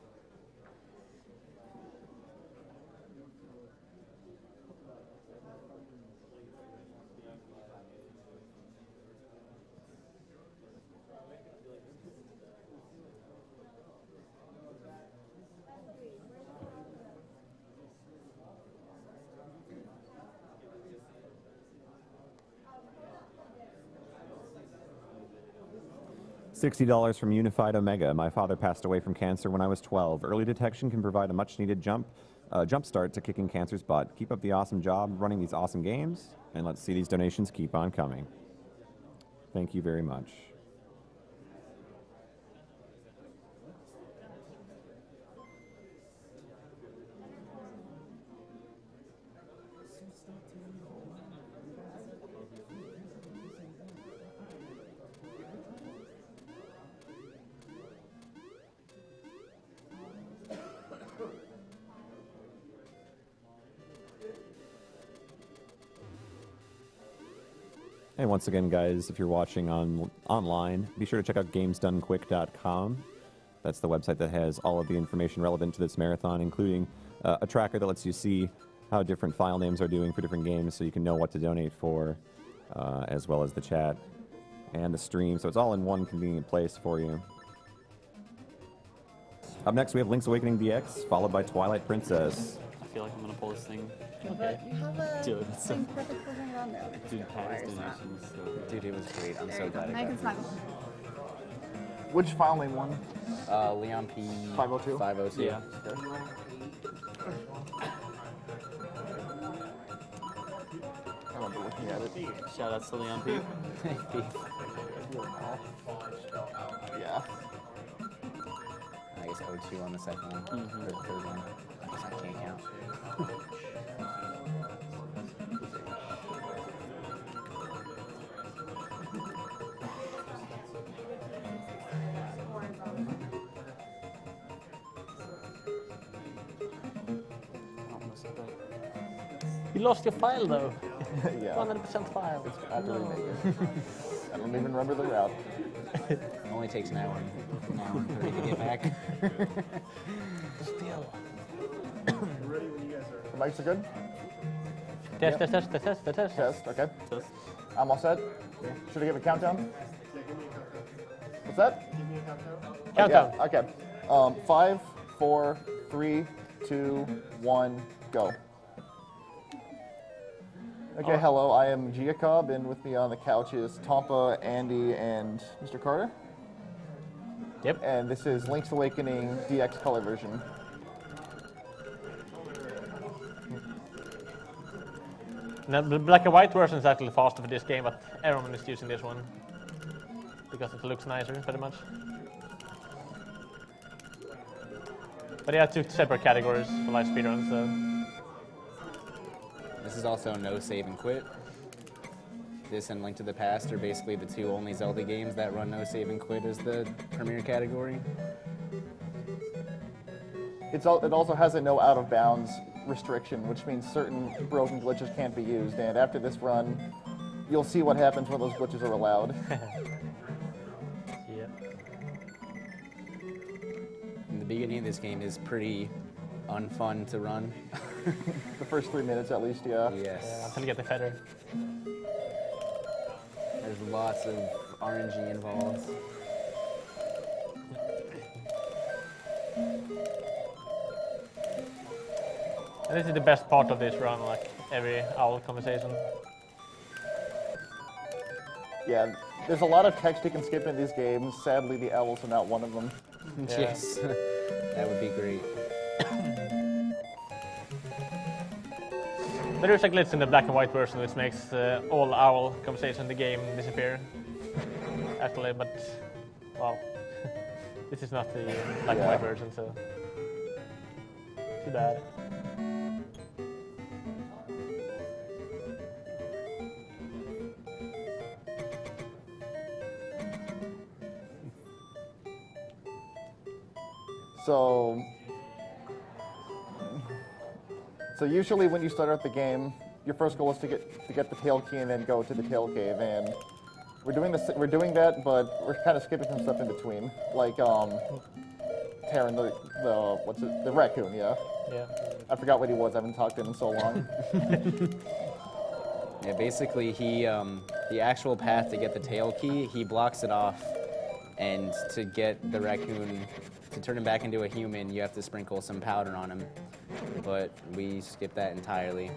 [SPEAKER 13] $60 from Unified Omega. My father passed away from cancer when I was 12. Early detection can provide a much-needed jump start to kicking cancer's butt. Keep up the awesome job running these awesome games, and let's see these donations keep on coming. Thank you very much. And once again, guys, if you're watching online, be sure to check out gamesdonequick.com. That's the website that has all of the information relevant to this marathon, including a tracker that lets you see how different file names are doing for different games so you can know what to donate for, as well as the chat and the stream. So it's all in one convenient place for you. Up next, we have Link's Awakening DX, followed by Twilight Princess.
[SPEAKER 18] I feel like I'm gonna pull this thing.
[SPEAKER 21] But you have a
[SPEAKER 18] Dude, it's
[SPEAKER 21] thing perfect for hanging on there.
[SPEAKER 18] Dude, Patty's donations.
[SPEAKER 14] Dude, it was great. I'm
[SPEAKER 21] There
[SPEAKER 14] so
[SPEAKER 21] you go.
[SPEAKER 14] glad
[SPEAKER 21] Now
[SPEAKER 14] I
[SPEAKER 21] you
[SPEAKER 14] got
[SPEAKER 21] can smile.
[SPEAKER 6] Which file name one?
[SPEAKER 14] Leon P.
[SPEAKER 6] 502?
[SPEAKER 14] 502.
[SPEAKER 18] Yeah.
[SPEAKER 6] I remember looking at it.
[SPEAKER 18] Shout out to Leon P.
[SPEAKER 6] Yeah.
[SPEAKER 14] I guess 02 on the second one. Or the third one. I guess I can't count.
[SPEAKER 3] You lost your file though.
[SPEAKER 6] Yeah.
[SPEAKER 3] 100% file.
[SPEAKER 6] I believe it. I don't even remember the route.
[SPEAKER 14] It only takes an hour and 30 to get back.
[SPEAKER 3] Still.
[SPEAKER 6] Ready when you guys are. The mics are good?
[SPEAKER 3] Test,
[SPEAKER 6] Yep.
[SPEAKER 3] test.
[SPEAKER 6] Okay.
[SPEAKER 18] Test.
[SPEAKER 6] I'm all set. Should I give a countdown?
[SPEAKER 21] Yeah, give me a countdown.
[SPEAKER 6] What's that?
[SPEAKER 21] Give me a countdown.
[SPEAKER 3] Countdown.
[SPEAKER 6] Okay. 5, 4, 3, 2, 1, go. Okay, hello, I am Giacob, and with me on the couch is Tompa, Andy, and Mr. Carter.
[SPEAKER 3] Yep.
[SPEAKER 6] And this is Link's Awakening DX color version.
[SPEAKER 3] Now, the black and white version is actually faster for this game, but everyone is using this one because it looks nicer, pretty much. But yeah, two separate categories for live speedruns. So.
[SPEAKER 14] This is also no save and quit. This and Link to the Past are basically the two only Zelda games that run no save and quit as the premier category.
[SPEAKER 6] It also has a no out of bounds restriction, which means certain broken glitches can't be used. And after this run, you'll see what happens when those glitches are allowed.
[SPEAKER 3] Yep.
[SPEAKER 14] And the beginning of this game is pretty unfun to run.
[SPEAKER 6] The first 3 minutes at least, yeah.
[SPEAKER 14] Yes.
[SPEAKER 3] Yeah, until you get the feather.
[SPEAKER 14] There's lots of RNG involved.
[SPEAKER 3] And this is the best part of this run, like every owl conversation.
[SPEAKER 6] Yeah, there's a lot of text you can skip in these games. Sadly, the owls are not one of them.
[SPEAKER 3] Yeah.
[SPEAKER 14] Yes, that would be great.
[SPEAKER 3] There is a glitch in the black and white version which makes all owl conversation in the game disappear. Actually, but well, this is not the black and white version, so too bad.
[SPEAKER 6] So usually when you start out the game, your first goal is to get the tail key and then go to the tail cave. And we're doing that, but we're kind of skipping some stuff in between, like tearing the raccoon, yeah.
[SPEAKER 3] Yeah.
[SPEAKER 6] I forgot what he was. I haven't talked to him in so long.
[SPEAKER 14] Yeah, basically the actual path to get the tail key, he blocks it off, and to get the raccoon, to turn him back into a human, you have to sprinkle some powder on him. But we skip that entirely,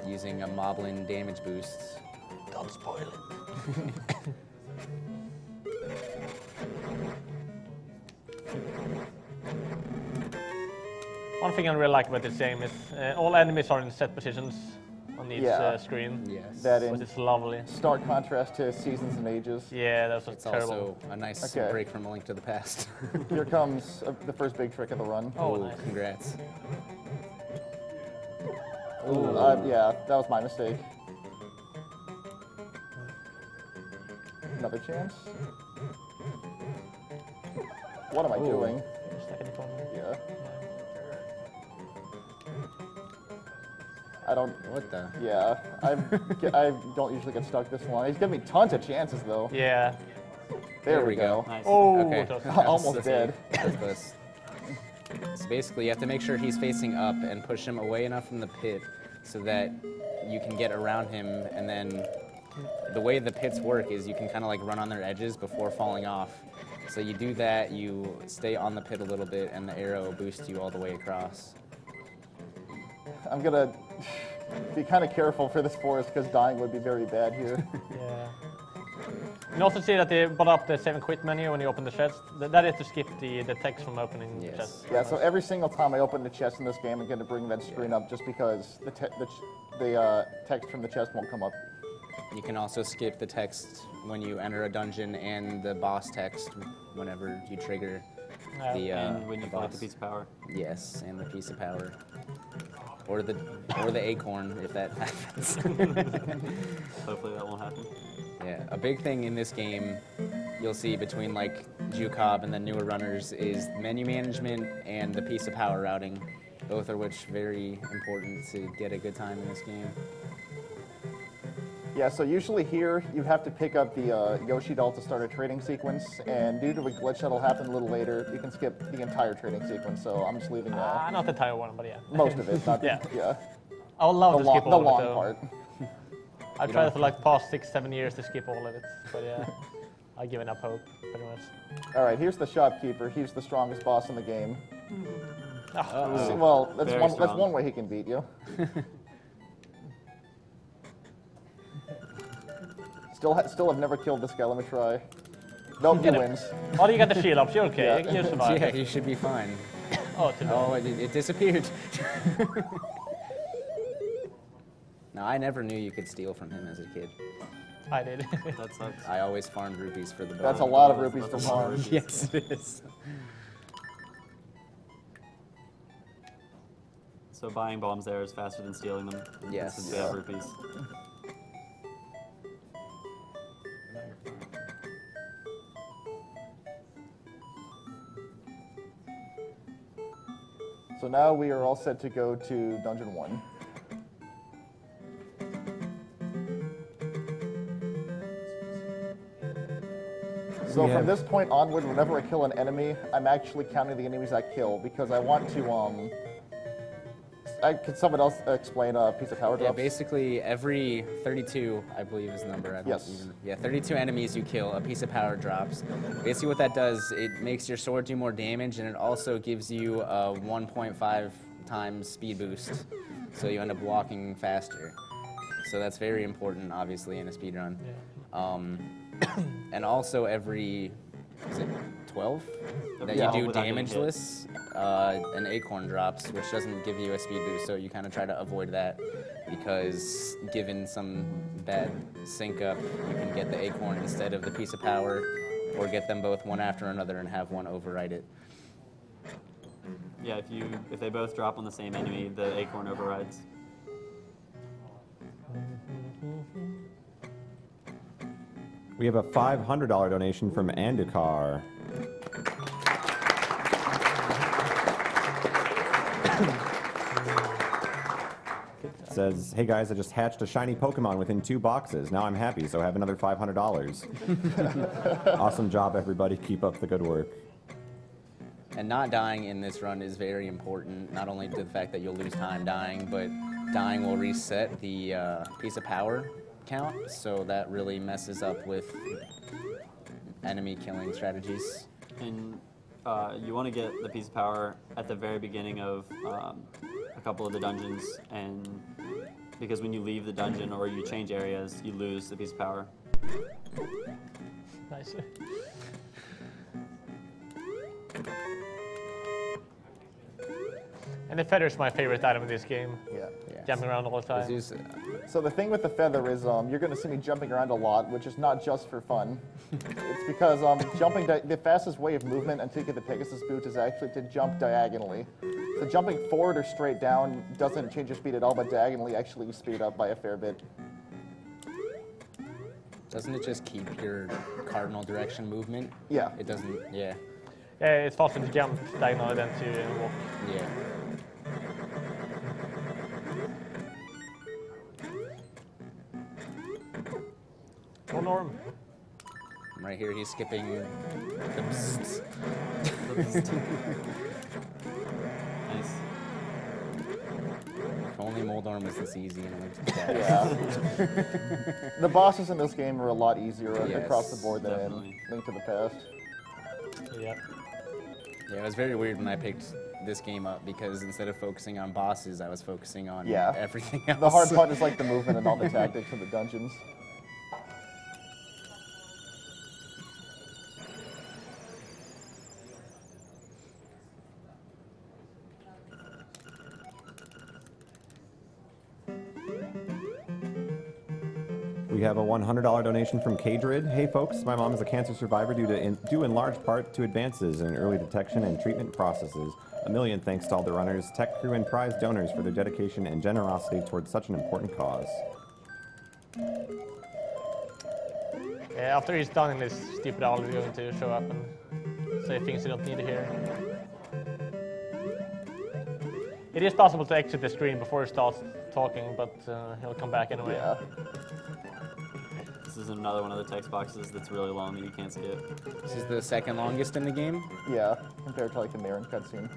[SPEAKER 14] using a Moblin damage boost.
[SPEAKER 3] Don't spoil it. One thing I really like about this game is all enemies are in set positions on each screen.
[SPEAKER 14] Yes.
[SPEAKER 6] That
[SPEAKER 3] Which is lovely.
[SPEAKER 6] Stark contrast to Seasons and Ages.
[SPEAKER 3] Yeah, that's
[SPEAKER 14] It's
[SPEAKER 3] terrible.
[SPEAKER 14] also a nice break from A Link to the Past.
[SPEAKER 6] Here comes the first big trick of the run.
[SPEAKER 14] Oh, nice. Congrats.
[SPEAKER 6] Ooh, yeah, that was my mistake. Another chance. What am I doing? Yeah. I don't.
[SPEAKER 14] What the?
[SPEAKER 6] Yeah, I don't usually get stuck this long. He's giving me tons of chances though.
[SPEAKER 3] Yeah.
[SPEAKER 6] There we go.
[SPEAKER 14] Nice.
[SPEAKER 6] Oh,
[SPEAKER 14] Okay.
[SPEAKER 6] almost dead.
[SPEAKER 14] That's close. So basically, you have to make sure he's facing up and push him away enough from the pit so that you can get around him. And then the way the pits work is you can kind of like run on their edges before falling off. So you do that, you stay on the pit a little bit, and the arrow boosts you all the way across.
[SPEAKER 6] I'm gonna be kind of careful for this forest because dying would be very bad here.
[SPEAKER 3] Yeah. You can also see that they brought up the save and quit menu when you open the chest. That is to skip the text from opening the chest.
[SPEAKER 6] Yeah, so every single time I open the chest in this game, I'm going to bring that screen up just because the text from the chest won't come up.
[SPEAKER 14] You can also skip the text when you enter a dungeon and the boss text whenever you trigger the
[SPEAKER 18] and when you
[SPEAKER 14] boss.
[SPEAKER 18] collect the piece of power.
[SPEAKER 14] Yes, and the piece of power. Or the acorn, if that happens.
[SPEAKER 18] Hopefully that won't happen.
[SPEAKER 14] Yeah, a big thing in this game you'll see between like Jucob and the newer runners is menu management and the piece of power routing, both of which very important to get a good time in this game.
[SPEAKER 6] Yeah, so usually here you have to pick up the Yoshi doll to start a trading sequence, and due to a glitch that'll happen a little later, you can skip the entire trading sequence. So I'm just leaving
[SPEAKER 3] not the entire one, but yeah.
[SPEAKER 6] most of it. Not
[SPEAKER 3] yeah.
[SPEAKER 6] Yeah.
[SPEAKER 3] I would love to skip all
[SPEAKER 6] the
[SPEAKER 3] of
[SPEAKER 6] long
[SPEAKER 3] it, though.
[SPEAKER 6] part.
[SPEAKER 3] I've tried for like the past 6-7 years to skip all of it, but yeah, I've given up hope pretty much.
[SPEAKER 6] All right, here's the shopkeeper. He's the strongest boss in the game.
[SPEAKER 3] Oh.
[SPEAKER 6] Well, that's one way he can beat you. Still have never killed this guy. Let me try. Nope, he wins.
[SPEAKER 3] Oh, you got the shield up. You're okay.
[SPEAKER 6] Yeah.
[SPEAKER 3] You survived.
[SPEAKER 14] Yeah, you should be fine.
[SPEAKER 3] Oh,
[SPEAKER 14] it disappeared. No, I never knew you could steal from him as a kid.
[SPEAKER 3] I did.
[SPEAKER 18] That sucks.
[SPEAKER 14] I always farmed rupees for the bomb.
[SPEAKER 6] That's a lot of rupees to farm.
[SPEAKER 14] Yes, it is.
[SPEAKER 18] So buying bombs there is faster than stealing them.
[SPEAKER 14] Yes.
[SPEAKER 18] Since we have rupees.
[SPEAKER 6] So now we are all set to go to Dungeon 1. So from this point onward, whenever I kill an enemy, I'm actually counting the enemies I kill because I want to, could someone else explain a piece of power drops?
[SPEAKER 14] Yeah, basically every 32, I believe is the number. I don't even, yeah, 32 enemies you kill, a piece of power drops. Basically what that does, it makes your sword do more damage, and it also gives you a 1.5 times speed boost, so you end up walking faster. So that's very important, obviously, in a speed run. And also every, is it 12? That you do damageless, an acorn drops, which doesn't give you a speed boost, so you kind of try to avoid that because given some bad sync up, you can get the acorn instead of the piece of power, or get them both one after another and have one override it.
[SPEAKER 18] Yeah, if they both drop on the same enemy, the acorn overrides.
[SPEAKER 1] We have a $500 donation from Agdq. Says, hey guys, I just hatched a shiny Pokemon within 2 boxes. Now I'm happy, so I have another $500. Awesome job, everybody. Keep up the good work.
[SPEAKER 14] And not dying in this run is very important, not only to the fact that you'll lose time dying, but dying will reset the piece of power count, so that really messes up with enemy killing strategies.
[SPEAKER 18] And you want to get the piece of power at the very beginning of a couple of the dungeons, and because when you leave the dungeon or you change areas, you lose the piece of power.
[SPEAKER 3] Nice. And the feather is my favorite item in this game.
[SPEAKER 6] Yeah.
[SPEAKER 3] Jumping around all the time.
[SPEAKER 6] So the thing with the feather is you're going to see me jumping around a lot, which is not just for fun. It's because jumping the fastest way of movement until you get the Pegasus boot is actually to jump diagonally. So jumping forward or straight down doesn't change your speed at all, but diagonally actually you speed up by a fair bit.
[SPEAKER 14] Doesn't it just keep your cardinal direction movement?
[SPEAKER 6] Yeah.
[SPEAKER 14] It doesn't, yeah.
[SPEAKER 3] Yeah, it's faster to jump diagonally than to walk.
[SPEAKER 14] Yeah.
[SPEAKER 3] Or Norm.
[SPEAKER 14] Right here, he's skipping the bzzzt.
[SPEAKER 12] Nice.
[SPEAKER 14] If only Moldorm was this easy and Link to the Past.
[SPEAKER 6] Yeah. The bosses in this game are a lot easier across the board than
[SPEAKER 14] definitely.
[SPEAKER 6] in Link to the Past.
[SPEAKER 3] Yeah.
[SPEAKER 14] Yeah, it was very weird when I picked this game up because instead of focusing on bosses, I was focusing on everything else.
[SPEAKER 6] The hard part is like the movement and all the tactics of the dungeons.
[SPEAKER 1] We have a $100 donation from Kadrid. Hey folks, my mom is a cancer survivor due in large part to advances in early detection and treatment processes. A million thanks to all the runners, tech crew, and prize donors for their dedication and generosity towards such an important cause.
[SPEAKER 3] Yeah, after he's done in this stupid owl, we're going to show up and say things you don't need to hear. It is possible to exit the screen before he starts talking, but he'll come back anyway.
[SPEAKER 6] Yeah.
[SPEAKER 12] This is another one of the text boxes that's really long and you can't skip.
[SPEAKER 14] This is the second longest in the game?
[SPEAKER 6] Yeah, compared to like the Marin cutscene.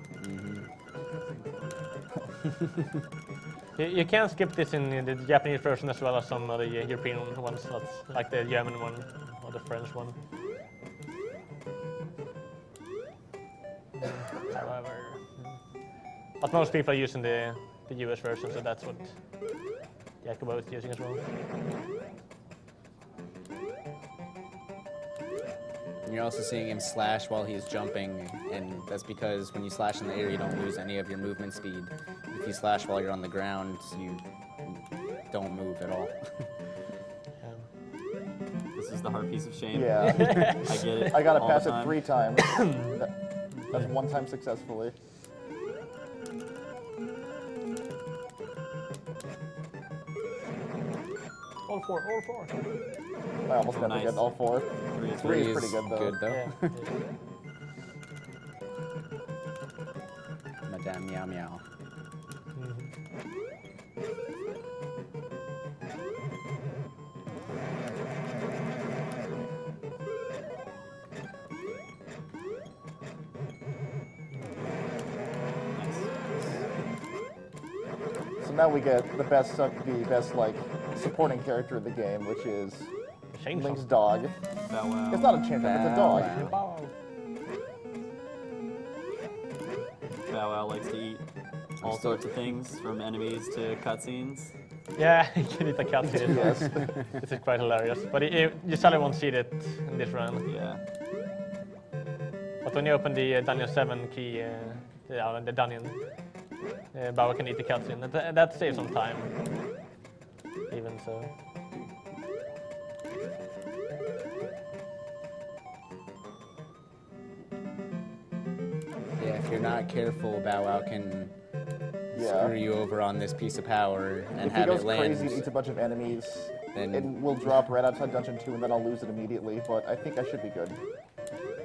[SPEAKER 3] You can skip this in the Japanese version as well as some of the European ones, like the German one or the French one. However, but most people are using the US version, so that's what Jacobo is using as well.
[SPEAKER 14] And you're also seeing him slash while he's jumping, and that's because when you slash in the air, you don't lose any of your movement speed. If you slash while you're on the ground, you don't move at all.
[SPEAKER 12] This is the hard piece of shame.
[SPEAKER 6] Yeah.
[SPEAKER 12] I get it.
[SPEAKER 6] I gotta
[SPEAKER 12] all
[SPEAKER 6] pass
[SPEAKER 12] the
[SPEAKER 6] it
[SPEAKER 12] time.
[SPEAKER 6] 3 times. That's 1 time successfully.
[SPEAKER 3] All four.
[SPEAKER 6] I almost never
[SPEAKER 12] nice.
[SPEAKER 6] get all 4. 3 is pretty good though.
[SPEAKER 3] Yeah.
[SPEAKER 14] Madame Meow Meow.
[SPEAKER 6] So now we get the best like supporting character of the game, which is Link's dog.
[SPEAKER 12] Bow wow.
[SPEAKER 6] It's not a chainsaw, it's a dog.
[SPEAKER 12] Bow Wow likes to eat all sorts of things, from enemies to cutscenes.
[SPEAKER 3] Yeah, you can eat the cutscene.
[SPEAKER 6] Yes.
[SPEAKER 3] This is quite hilarious, but you sadly won't see it in this run.
[SPEAKER 12] Yeah.
[SPEAKER 3] But when you open the Dungeon 7 key, the dungeon, Bauer can eat the cutscene. That saves some time, even so.
[SPEAKER 14] Yeah, if you're not careful, Bow Wow can screw you over on this piece of power and
[SPEAKER 6] if
[SPEAKER 14] have
[SPEAKER 6] he
[SPEAKER 14] it
[SPEAKER 6] goes
[SPEAKER 14] land.
[SPEAKER 6] crazy and eats a bunch of enemies,
[SPEAKER 14] Then-
[SPEAKER 6] it will drop right outside Dungeon 2 and then I'll lose it immediately, but I think I should be good.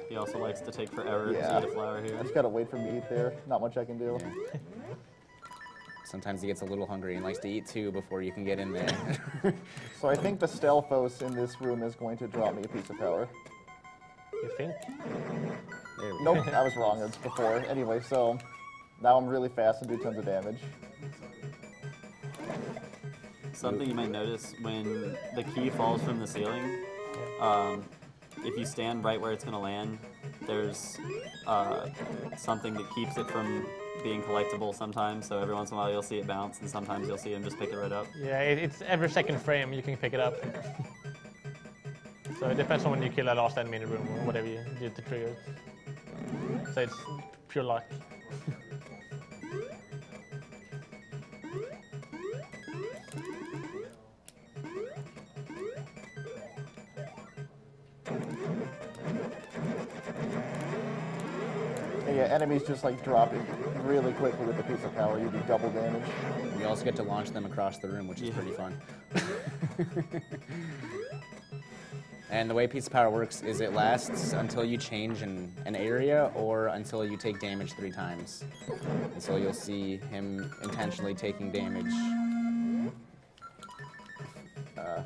[SPEAKER 12] He also likes to take forever to
[SPEAKER 6] Yeah.
[SPEAKER 12] eat a flower here.
[SPEAKER 6] I just gotta wait for him to eat there. Not much I can do.
[SPEAKER 14] Sometimes he gets a little hungry and likes to eat too before you can get in there.
[SPEAKER 6] So I think the Stelphos in this room is going to drop me a piece of power.
[SPEAKER 3] You think?
[SPEAKER 14] There we
[SPEAKER 6] Nope, I was wrong. It's before. Anyway, so now I'm really fast and do tons of damage.
[SPEAKER 12] Something you might notice when the key falls from the ceiling, if you stand right where it's going to land, there's something that keeps it from being collectible sometimes. So every once in a while you'll see it bounce, and sometimes you'll see him just pick it right up.
[SPEAKER 3] Yeah, it's every second frame you can pick it up. So it depends on when you kill a last enemy in the room or whatever you do to trigger it. So it's pure luck.
[SPEAKER 6] And yeah, enemies just like drop it really quickly with the piece of power. You do double damage.
[SPEAKER 14] You also get to launch them across the room, which is pretty fun. And the way Piece of Power works is it lasts until you change an area or until you take damage 3 times. And so you'll see him intentionally taking damage.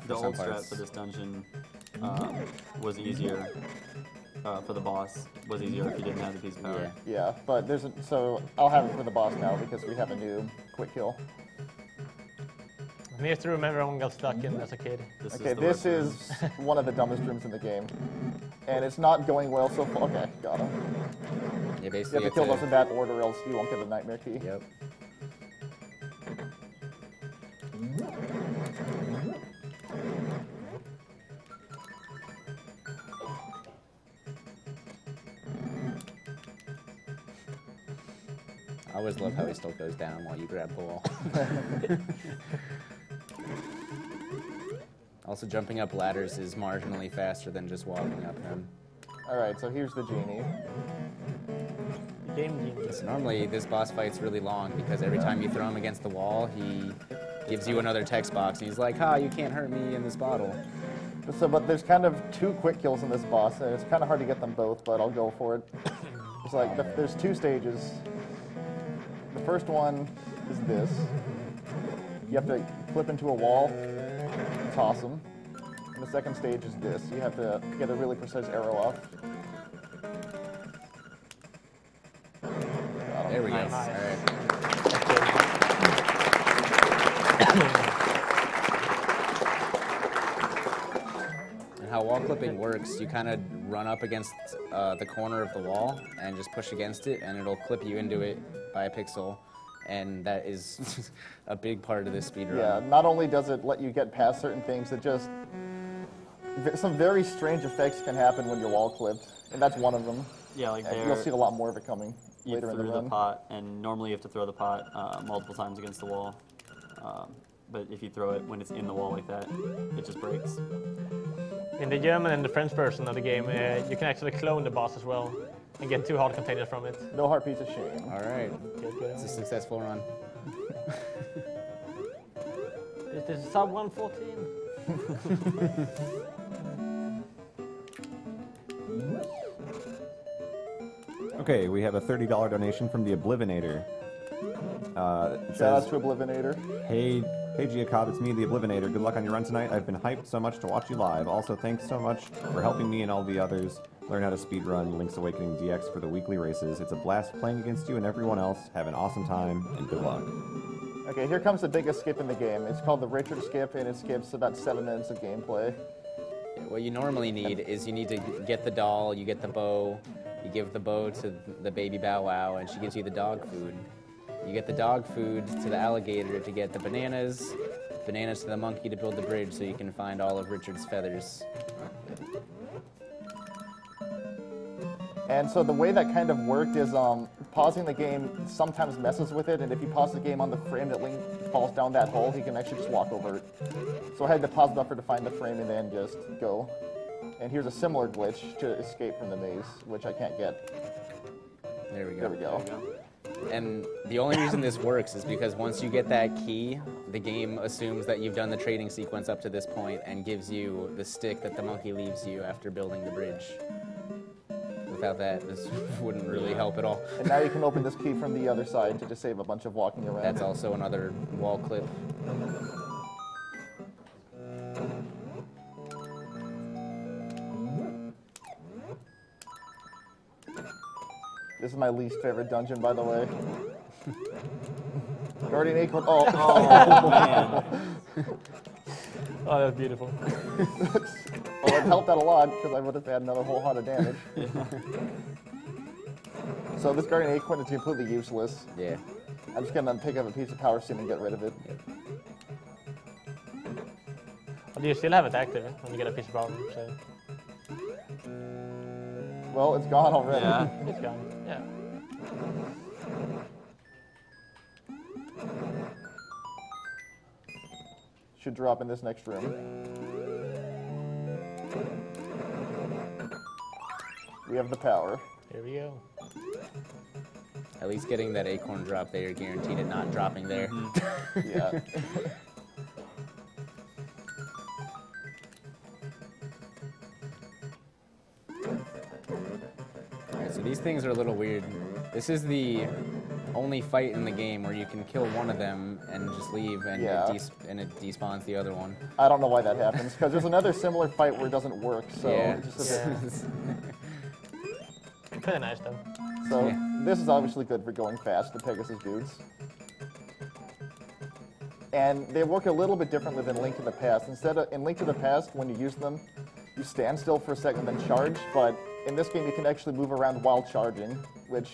[SPEAKER 18] The old strat for this dungeon was easier. For the boss, was easier if you didn't have the piece of power.
[SPEAKER 6] Yeah, but so I'll have it for the boss now because we have a new quick kill.
[SPEAKER 3] I have to remember everyone got stuck in as a kid.
[SPEAKER 6] This is one of the dumbest rooms in the game. And it's not going well so far. Okay, got him.
[SPEAKER 14] Yeah, basically
[SPEAKER 6] you have to kill those in that order, else you won't get the nightmare key.
[SPEAKER 14] Yep. I always love how he still goes down while you grab the wall. Also, jumping up ladders is marginally faster than just walking up them.
[SPEAKER 6] Alright, so here's the genie.
[SPEAKER 3] Game genie.
[SPEAKER 14] So normally, this boss fight's really long because every time you throw him against the wall, he gives you another text box, and he's like, "Ha, you can't hurt me in this bottle."
[SPEAKER 6] So, but there's kind of 2 quick kills in this boss, and it's kind of hard to get them both, but I'll go for it. It's like, there's 2 stages. The first one is this. You have to flip into a wall, toss them. And the second stage is this. You have to get a really precise arrow off.
[SPEAKER 14] There we go.
[SPEAKER 3] Nice.
[SPEAKER 14] All right. And how wall clipping works, you kind of run up against the corner of the wall and just push against it, and it'll clip you into it by a pixel. And that is a big part of this speedrun.
[SPEAKER 6] Yeah, not only does it let you get past certain things, it just... Some very strange effects can happen when you're wall clipped, and that's one of them.
[SPEAKER 18] Yeah, like
[SPEAKER 6] and you'll see a lot more of it coming later in the run.
[SPEAKER 18] The pot, and normally you have to throw the pot multiple times against the wall. But if you throw it when it's in the wall like that, it just breaks.
[SPEAKER 3] In the German and the French version of the game, you can actually clone the boss as well and get 2 heart containers from it.
[SPEAKER 6] No heart piece of shame.
[SPEAKER 14] All right. It's a successful run.
[SPEAKER 3] Is this sub 114?
[SPEAKER 1] Okay, we have a $30 donation from the Oblivinator.
[SPEAKER 6] Shout out to Oblivinator.
[SPEAKER 1] Hey Giacob, it's me, the Oblivinator. Good luck on your run tonight. I've been hyped so much to watch you live. Also, thanks so much for helping me and all the others learn how to speedrun Link's Awakening DX for the weekly races. It's a blast playing against you and everyone else. Have an awesome time, and good luck.
[SPEAKER 6] Okay, here comes the biggest skip in the game. It's called the Richard skip, and it skips about 7 minutes of gameplay.
[SPEAKER 14] What you normally need is you need to get the doll, you get the bow, you give the bow to the baby Bow Wow, and she gives you the dog food. You get the dog food to the alligator to get the bananas to the monkey to build the bridge so you can find all of Richard's feathers.
[SPEAKER 6] And so the way that kind of worked is pausing the game sometimes messes with it, and if you pause the game on the frame that Link falls down that hole, he can actually just walk over it. So I had to pause buffer to find the frame and then just go. And here's a similar glitch to escape from the maze, which I can't get.
[SPEAKER 14] There we go.
[SPEAKER 6] There we go.
[SPEAKER 14] And the only reason this works is because once you get that key, the game assumes that you've done the trading sequence up to this point and gives you the stick that the monkey leaves you after building the bridge. Without that, this wouldn't really help at all.
[SPEAKER 6] And now you can open this key from the other side to just save a bunch of walking around.
[SPEAKER 14] That's also another wall clip.
[SPEAKER 6] This is my least favorite dungeon, by the way. Guardian Acorn. Oh,
[SPEAKER 18] man.
[SPEAKER 3] Oh, that's beautiful.
[SPEAKER 6] Well, it helped out a lot because I would have had another whole lot of damage. So this Guardian Acorn is completely useless.
[SPEAKER 14] Yeah.
[SPEAKER 6] I'm just gonna pick up a piece of power soon and get rid of it.
[SPEAKER 3] Well, do you still have it active when you get a piece of power? So.
[SPEAKER 6] Well, it's gone already.
[SPEAKER 10] Yeah.
[SPEAKER 3] It's gone. Yeah.
[SPEAKER 6] Should drop in this next room. We have the power.
[SPEAKER 3] Here we go.
[SPEAKER 14] At least getting that acorn drop there, guaranteed it not dropping there.
[SPEAKER 6] Yeah.
[SPEAKER 14] Alright, so these things are a little weird. This is the only fight in the game where you can kill one of them and just leave, and,
[SPEAKER 6] Yeah.
[SPEAKER 14] it despawns the other one.
[SPEAKER 6] I don't know why that happens, because there's another similar fight where it doesn't work, so
[SPEAKER 14] Yeah.
[SPEAKER 6] it's just a bit...
[SPEAKER 3] Pretty nice though.
[SPEAKER 6] So this is obviously good for going fast, the Pegasus dudes. And they work a little bit differently than Link to the Past. In Link to the Past, when you use them, you stand still for a second then charge, but in this game you can actually move around while charging, which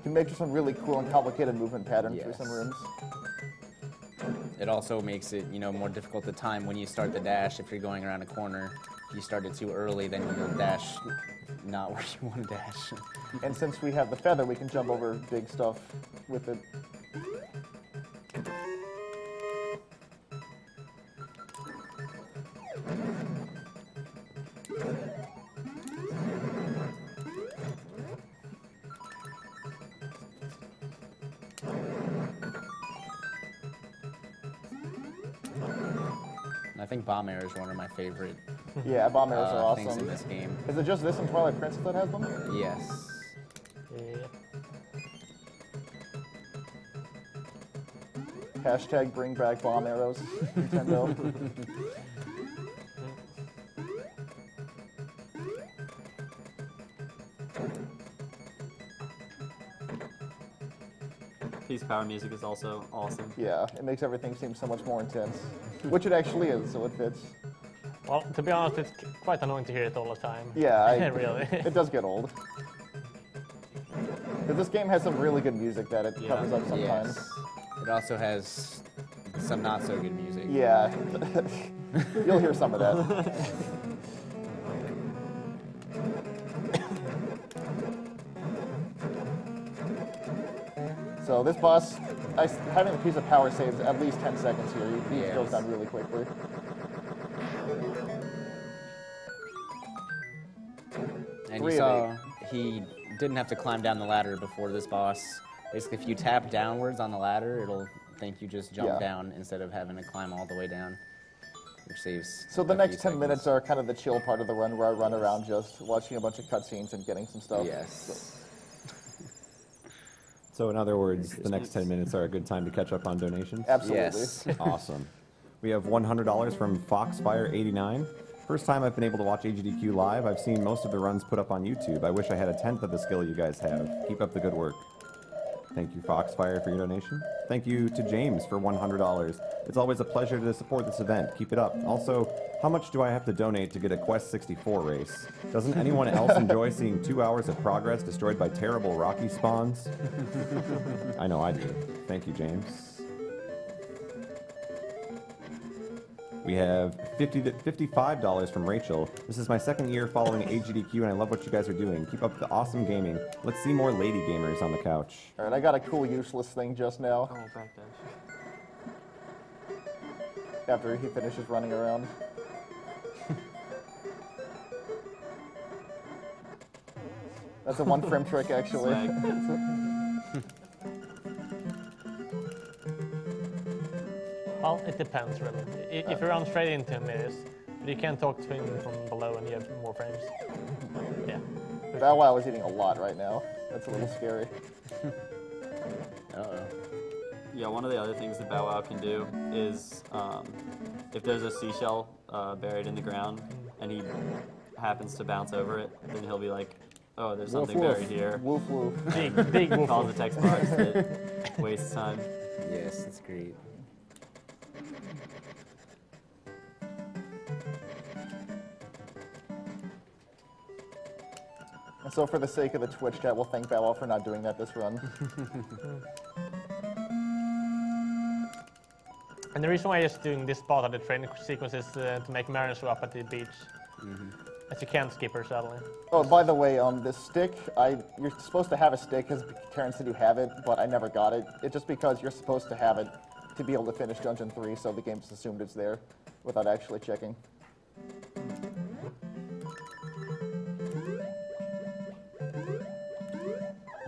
[SPEAKER 6] can make for some really cool and complicated movement patterns for some rooms.
[SPEAKER 14] It also makes it, more difficult to time when you start the dash. If you're going around a corner, if you start it too early, then you'll dash not where you want to dash.
[SPEAKER 6] And since we have the feather, we can jump over big stuff with it.
[SPEAKER 14] I think bomb air is one of my favorite.
[SPEAKER 6] Yeah, bomb arrows are
[SPEAKER 14] things
[SPEAKER 6] awesome.
[SPEAKER 14] in this game.
[SPEAKER 6] Is it just this and Twilight Princess that has them?
[SPEAKER 14] Yes.
[SPEAKER 6] Hashtag bring back bomb arrows, Nintendo.
[SPEAKER 10] Peace Power music is also awesome.
[SPEAKER 6] Yeah, it makes everything seem so much more intense, which it actually is, so it fits.
[SPEAKER 3] Well, to be honest, it's quite annoying to hear it all the time.
[SPEAKER 6] Yeah,
[SPEAKER 3] really.
[SPEAKER 6] It does get old. But this game has some really good music that it covers up sometimes.
[SPEAKER 14] Yes. It also has some not so good music.
[SPEAKER 6] Yeah, you'll hear some of that. So this boss, having the piece of power saves at least 10 seconds here. He goes down really quickly.
[SPEAKER 14] And you saw he didn't have to climb down the ladder before this boss. Basically, if you tap downwards on the ladder, it'll think you just jump down instead of having to climb all the way down, which saves.
[SPEAKER 6] So the next 10 minutes are kind of the chill part of the run, where I run around just watching a bunch of cutscenes and getting some stuff.
[SPEAKER 14] Yes.
[SPEAKER 1] So in other words, the next 10 minutes are a good time to catch up on donations?
[SPEAKER 6] Absolutely.
[SPEAKER 14] Yes.
[SPEAKER 1] Awesome. We have $100 from Foxfire89. First time I've been able to watch Agdq live. I've seen most of the runs put up on YouTube. I wish I had a tenth of the skill you guys have. Keep up the good work. Thank you, Foxfire, for your donation. Thank you to James for $100. It's always a pleasure to support this event. Keep it up. Also, how much do I have to donate to get a Quest 64 race? Doesn't anyone else enjoy seeing 2 hours of progress destroyed by terrible Rocky spawns? I know I do. Thank you, James. We have $55 from Rachel. This is my second year following Agdq, and I love what you guys are doing. Keep up the awesome gaming. Let's see more lady gamers on the couch.
[SPEAKER 6] All right, I got a cool useless thing just now.
[SPEAKER 10] Oh, backdash.
[SPEAKER 6] After he finishes running around. That's a one-frame trick, actually.
[SPEAKER 3] Well, it depends, really. If you run straight into him, it is. But you can talk to him from below and you have more frames. Yeah.
[SPEAKER 6] Bow Wow is eating a lot right now. That's a little scary.
[SPEAKER 14] Uh-oh.
[SPEAKER 10] Yeah, one of the other things that Bow Wow can do is if there's a seashell buried in the ground and he happens to bounce over it, then he'll be like, oh, there's something buried here.
[SPEAKER 6] Woof woof.
[SPEAKER 3] Big woof.
[SPEAKER 10] Calls the text box that wastes time.
[SPEAKER 14] Yes, it's great.
[SPEAKER 6] And so for the sake of the Twitch chat, we'll thank Bow Wow for not doing that this run.
[SPEAKER 3] And the reason why I'm just doing this part of the training sequence is to make Marin show up at the beach. As you can't skip her, sadly.
[SPEAKER 6] Oh, by the way, this stick, you're supposed to have a stick because Karen said you have it, but I never got it. It's just because you're supposed to have it to be able to finish Dungeon 3, so the game just assumed it's there without actually checking.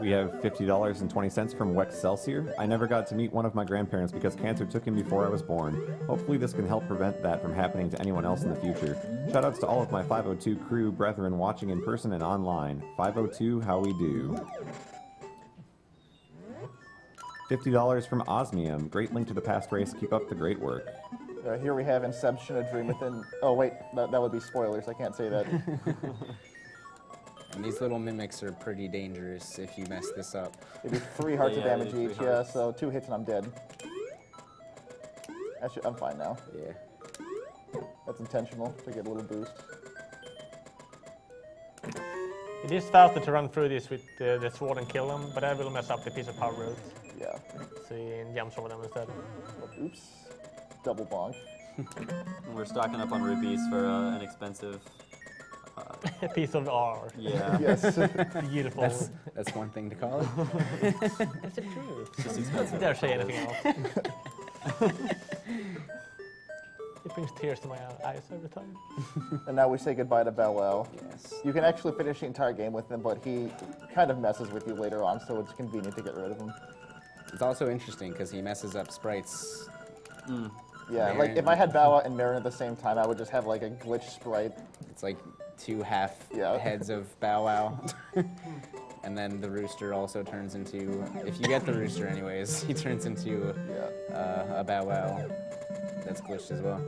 [SPEAKER 1] We have $50.20 from Wex Celsior. I never got to meet one of my grandparents because cancer took him before I was born. Hopefully this can help prevent that from happening to anyone else in the future. Shoutouts to all of my 502 crew brethren watching in person and online. 502, how we do. $50 from Osmium. Great Link to the Past race. Keep up the great work.
[SPEAKER 6] Here we have Inception, A Dream Within... Oh, wait, that would be spoilers. I can't say that.
[SPEAKER 14] And these little mimics are pretty dangerous if you mess this up.
[SPEAKER 6] They do 3 hearts of damage each, yeah, so 2 hits and I'm dead. Actually, I'm fine now.
[SPEAKER 14] Yeah.
[SPEAKER 6] That's intentional, to get a little boost.
[SPEAKER 3] It is faster to run through this with the sword and kill them, but I will mess up the piece of power road.
[SPEAKER 6] Yeah.
[SPEAKER 3] So he jumps over them instead.
[SPEAKER 6] Oops. Double bonk.
[SPEAKER 10] We're stocking up on rupees for an expensive...
[SPEAKER 3] a piece of R.
[SPEAKER 10] Yeah.
[SPEAKER 6] Yes.
[SPEAKER 3] Beautiful.
[SPEAKER 14] That's one thing to call it.
[SPEAKER 3] Is it true?
[SPEAKER 10] It's just expensive.
[SPEAKER 3] I dare say anything else. It brings tears to my eyes every time.
[SPEAKER 6] And now we say goodbye to Bow Wow.
[SPEAKER 14] Yes.
[SPEAKER 6] You can actually finish the entire game with him, but he kind of messes with you later on, so it's convenient to get rid of him.
[SPEAKER 14] It's also interesting because he messes up sprites.
[SPEAKER 6] Yeah, like if I had Bow Wow and Marin at the same time, I would just have like a glitch sprite.
[SPEAKER 14] It's like 2 half heads of Bow Wow. And then the rooster also turns into, if you get the rooster anyways, he turns into a Bow Wow that's glitched as well.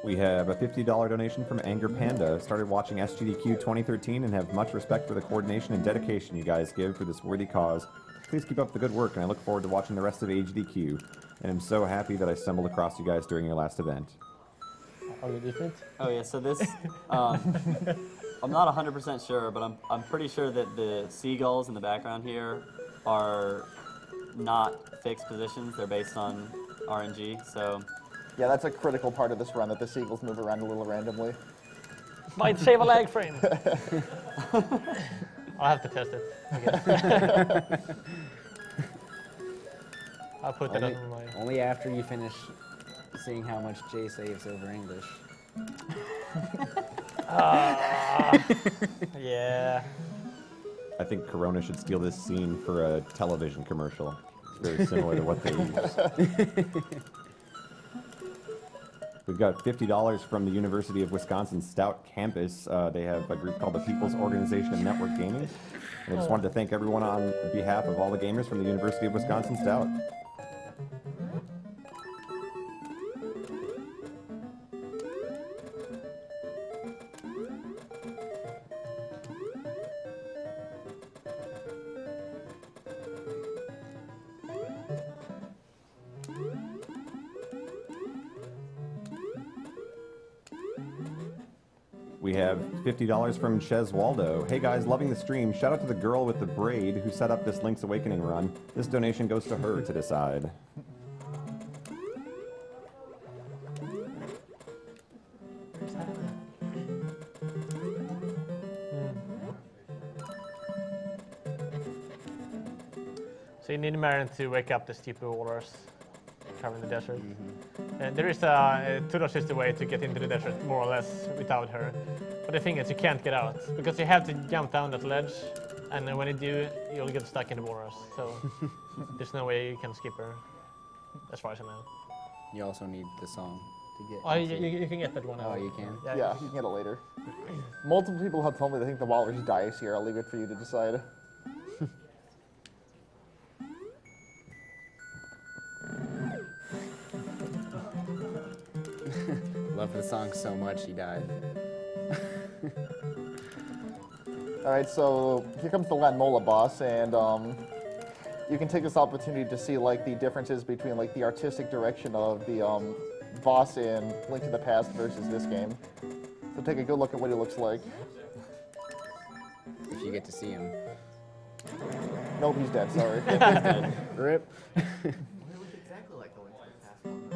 [SPEAKER 1] We have a $50 donation from Anger Panda. Started watching SGDQ 2013 and have much respect for the coordination and dedication you guys give for this worthy cause. Please keep up the good work, and I look forward to watching the rest of Agdq. And I'm so happy that I stumbled across you guys during your last event.
[SPEAKER 3] Are you different?
[SPEAKER 10] Oh yeah, so this, I'm not 100% sure, but I'm pretty sure that the seagulls in the background here are not fixed positions. They're based on RNG, so...
[SPEAKER 6] Yeah, that's a critical part of this run, that the seagulls move around a little randomly.
[SPEAKER 3] Might save a lag frame. I'll have to test it, I guess. I'll put that on my...
[SPEAKER 14] Only after you finish seeing how much Jay saves over English.
[SPEAKER 3] Yeah.
[SPEAKER 1] I think Corona should steal this scene for a television commercial. It's very similar to what they use. We've got $50 from the University of Wisconsin Stout campus. They have a group called the People's Organization of Network Gaming. And I just wanted to thank everyone on behalf of all the gamers from the University of Wisconsin Stout. We have $50 from Chez Waldo. Hey guys, loving the stream. Shout out to the girl with the braid who set up this Link's Awakening run. This donation goes to her to decide.
[SPEAKER 3] So you need Marin to wake up the stupid waters covering the desert. And there is a tutor-assisted way to get into the desert, more or less, without her. But the thing is, you can't get out, because you have to jump down that ledge, and then when you do, you'll get stuck in the waters. So there's no way you can skip her, as far as I know.
[SPEAKER 14] You also need the song to get.
[SPEAKER 3] Oh, you can get that one.
[SPEAKER 14] Oh, you can?
[SPEAKER 6] Yeah, you can get it later. Multiple people have told me they think the walrus dies here. I'll leave it for you to decide.
[SPEAKER 14] Love the song so much he died.
[SPEAKER 6] Alright, so here comes the Lanmola boss, and you can take this opportunity to see like the differences between like the artistic direction of the boss in Link to the Past versus this game. So take a good look at what he looks like.
[SPEAKER 14] If you get to see him.
[SPEAKER 6] Nope, he's dead, sorry.
[SPEAKER 14] He's dead. Rip.
[SPEAKER 21] It looks exactly like the Link to the Past one.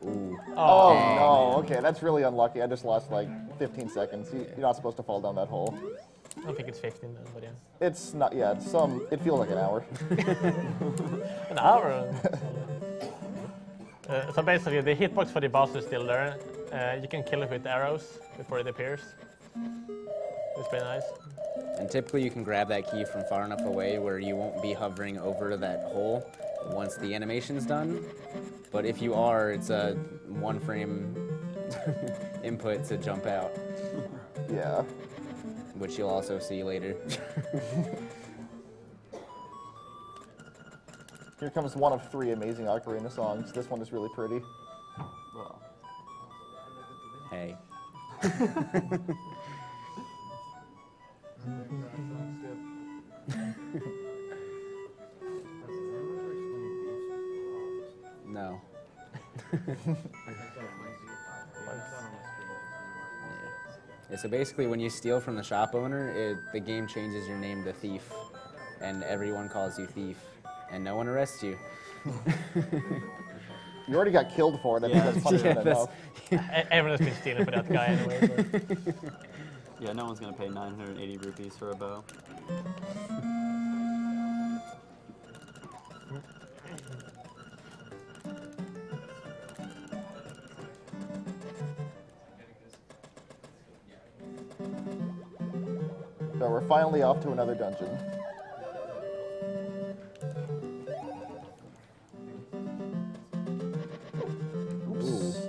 [SPEAKER 14] Ooh.
[SPEAKER 6] Oh,
[SPEAKER 14] Dang.
[SPEAKER 6] no, okay, that's really unlucky. I just lost like 15 seconds. You're not supposed to fall down that hole.
[SPEAKER 3] I don't think it's 15 then, but yeah.
[SPEAKER 6] It's not, yeah, it feels like an hour.
[SPEAKER 3] An hour? So basically, the hitbox for the boss is still there. You can kill it with arrows before it appears. It's pretty nice.
[SPEAKER 14] And typically you can grab that key from far enough away where you won't be hovering over that hole once the animation's done. But if you are, it's a 1 frame input to jump out.
[SPEAKER 6] Yeah.
[SPEAKER 14] Which you'll also see later.
[SPEAKER 6] Here comes one of 3 amazing ocarina songs. This one is really pretty.
[SPEAKER 14] Well. Hey. No. Yeah, so basically when you steal from the shop owner, the game changes your name to Thief, and everyone calls you Thief, and no one arrests you.
[SPEAKER 6] You already got killed for it, I think that's punishment enough.
[SPEAKER 3] Everyone's been stealing for that guy anyway. But.
[SPEAKER 10] Yeah, no one's going to pay 980 rupees for a bow.
[SPEAKER 6] So we're finally off to another dungeon. Oops.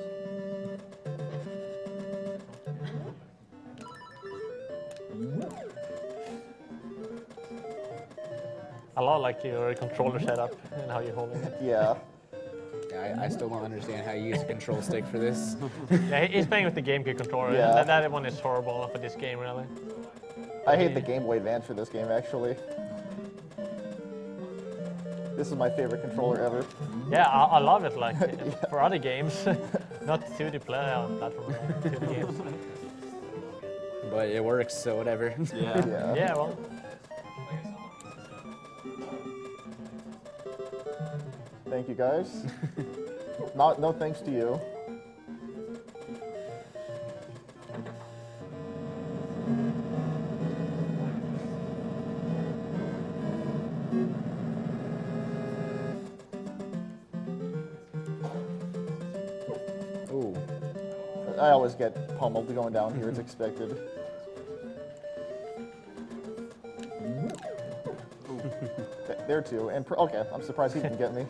[SPEAKER 3] I love like your controller setup and how you're holding it.
[SPEAKER 6] Yeah.
[SPEAKER 14] I still don't understand how you use a control stick for this.
[SPEAKER 3] Yeah, he's playing with the GameCube controller.
[SPEAKER 6] Yeah.
[SPEAKER 3] And that one is horrible for this game, really.
[SPEAKER 6] I hate the Game Boy Advance for this game, actually. This is my favorite controller ever.
[SPEAKER 3] Yeah, I love it. Like for other games, not 2D platform, 2D games.
[SPEAKER 14] But it works, so whatever.
[SPEAKER 3] Yeah. Yeah, well.
[SPEAKER 6] Thank you, guys. No thanks to you.
[SPEAKER 14] Ooh.
[SPEAKER 6] I always get pummeled going down here, it's expected. There too, and okay, I'm surprised he didn't get me.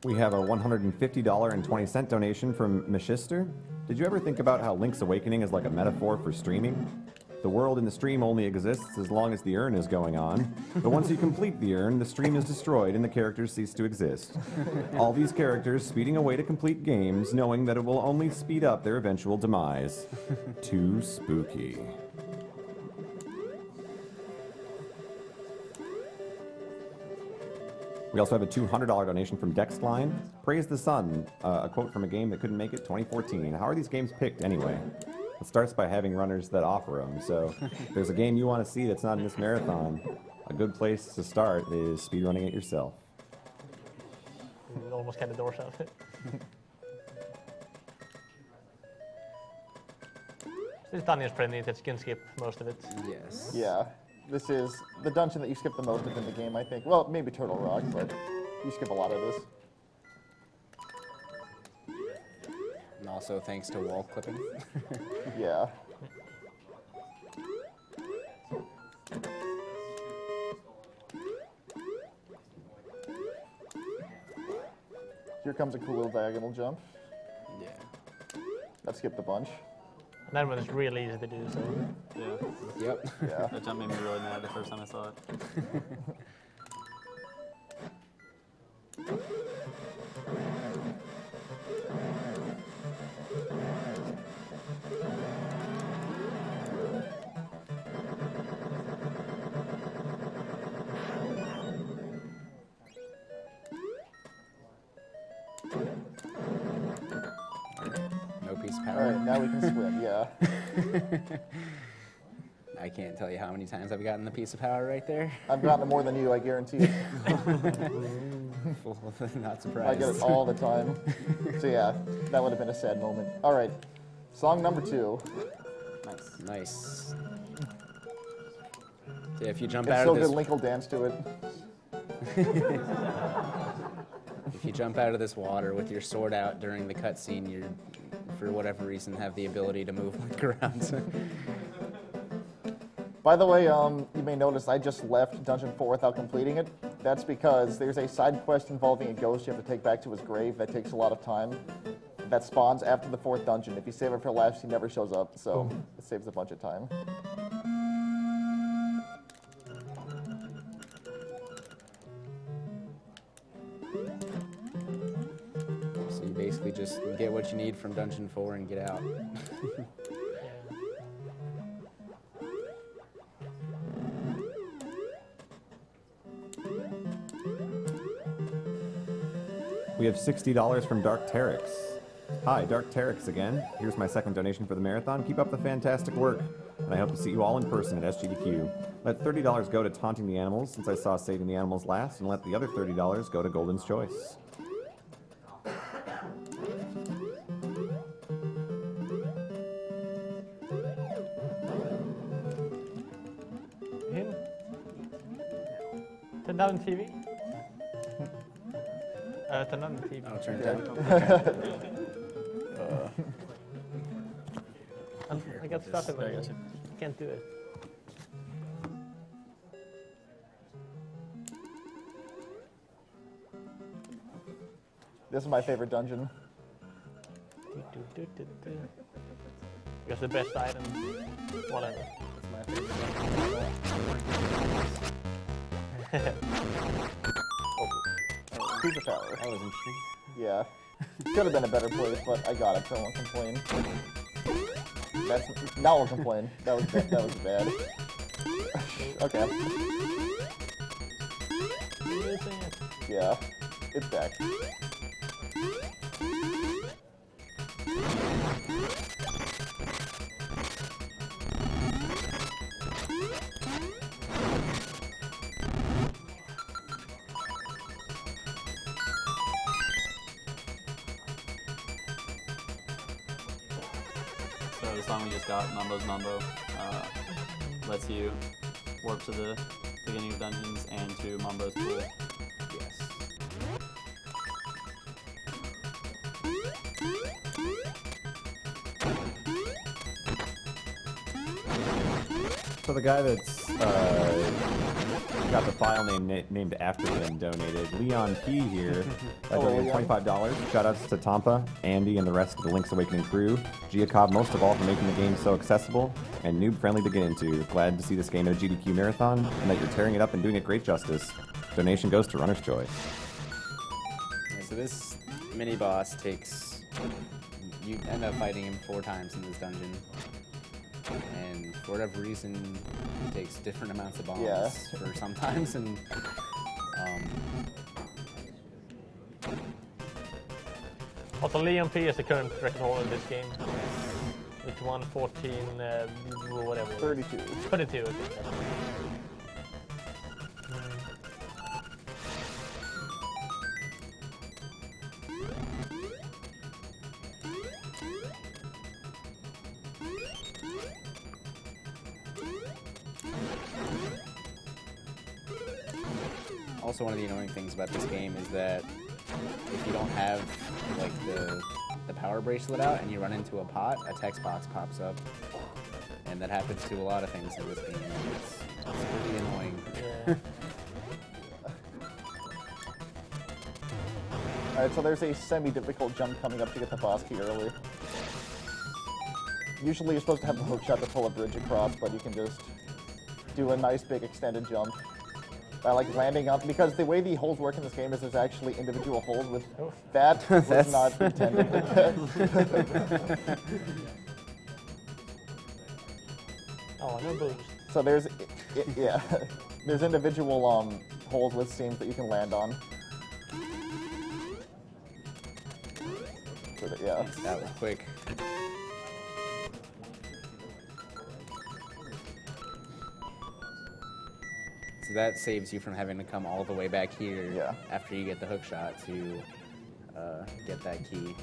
[SPEAKER 1] We have a $150.20 donation from Mishister. Did you ever think about how Link's Awakening is like a metaphor for streaming? The world in the stream only exists as long as the urn is going on, but once you complete the urn, the stream is destroyed and the characters cease to exist. All these characters speeding away to complete games, knowing that it will only speed up their eventual demise. Too spooky. We also have a $200 donation from Dexline. Praise the Sun, a quote from a game that couldn't make it, 2014. How are these games picked anyway? It starts by having runners that offer them. So if there's a game you want to see that's not in this marathon, a good place to start is speedrunning it yourself.
[SPEAKER 3] You almost had the doors out. This dungeon is pretty neat. You can skip most of it.
[SPEAKER 14] Yes.
[SPEAKER 6] Yeah. This is the dungeon that you skip the most of in the game, I think. Well, maybe Turtle Rock, but you skip a lot of this.
[SPEAKER 14] And also thanks to wall clipping.
[SPEAKER 6] Yeah. Here comes a cool little diagonal jump.
[SPEAKER 14] Yeah.
[SPEAKER 6] That skipped a bunch.
[SPEAKER 3] And that one is really easy to do, so.
[SPEAKER 10] Yeah.
[SPEAKER 14] Yep.
[SPEAKER 6] Yeah.
[SPEAKER 10] That jump made me really mad the first time I saw it.
[SPEAKER 14] No piece of
[SPEAKER 6] All
[SPEAKER 14] power.
[SPEAKER 6] right, now we can swim, yeah.
[SPEAKER 14] I can't tell you how many times I've gotten the piece of power right there.
[SPEAKER 6] I've gotten it more than you, I guarantee.
[SPEAKER 14] Not surprised.
[SPEAKER 6] I get it all the time. So yeah, that would have been a sad moment. All right, song number 2.
[SPEAKER 14] Nice. Nice. Yeah, if you jump
[SPEAKER 6] It's
[SPEAKER 14] out
[SPEAKER 6] so
[SPEAKER 14] of this,
[SPEAKER 6] good, Link will dance to it.
[SPEAKER 14] if you jump out of this water with your sword out during the cutscene, you, for whatever reason, have the ability to move Link around.
[SPEAKER 6] By the way, you may notice I just left Dungeon 4 without completing it. That's because there's a side quest involving a ghost you have to take back to his grave that takes a lot of time. That spawns after the 4th dungeon. If you save it for last, he never shows up, so it saves a bunch of time.
[SPEAKER 14] So you basically just get what you need from Dungeon 4 and get out.
[SPEAKER 1] We have $60 from Dark Terex. Hi, Dark Terex again. Here's my second donation for the marathon. Keep up the fantastic work, and I hope to see you all in person at SGDQ. Let $30 go to taunting the animals, since I saw saving the animals last, and let the other $30 go to Golden's Choice.
[SPEAKER 3] Him? Turn down the TV. Turn on the TV.
[SPEAKER 14] I'll turn it down.
[SPEAKER 3] I got stuff in my ear. Can't do it.
[SPEAKER 6] This is my favorite dungeon.
[SPEAKER 3] Because the best item, whatever.
[SPEAKER 14] It's my favorite.
[SPEAKER 6] Piece of power.
[SPEAKER 14] That was interesting.
[SPEAKER 6] Yeah. Could have been a better place, but I got it, so I won't complain. Now I'll complain. That was bad. That was bad. Okay. Yeah. It's back.
[SPEAKER 10] So the song we just got, Mumbo's Mumbo, lets you warp to the beginning of dungeons and to Mumbo's pool.
[SPEAKER 14] Yes.
[SPEAKER 1] So the guy that's got the file name named after him donated, Leon P here, donated $25. Shoutouts to Tampa, Andy, and the rest of the Link's Awakening crew. Giacov most of all for making the game so accessible and noob-friendly to get into. Glad to see this game at a GDQ marathon and that you're tearing it up and doing it great justice. Donation goes to Runner's Choice.
[SPEAKER 14] Yeah, so this mini-boss takes... You end up fighting him 4 times in this dungeon. And for whatever reason, it takes different amounts of bombs for sometimes, and
[SPEAKER 3] Also, Leon P is the current record holder in this game. With 114, whatever.
[SPEAKER 6] 32.
[SPEAKER 3] 32, okay.
[SPEAKER 14] also one of the annoying things about this game is that if you don't have like the power bracelet out and you run into a pot, a text box pops up, and that happens to a lot of things in this game. It's pretty annoying.
[SPEAKER 3] Yeah.
[SPEAKER 6] Alright, so there's a semi-difficult jump coming up to get the boss key early. Usually you're supposed to have the hook shot to pull a bridge across, but you can just do a nice big extended jump by like landing on, because the way the holes work in this game is there's actually individual holes with that was not intended.
[SPEAKER 3] Oh, no boost.
[SPEAKER 6] So there's, yeah, there's individual holes with seams that you can land on. So that, yeah.
[SPEAKER 14] That was quick. So that saves you from having to come all the way back here after you get the hook shot to get that key.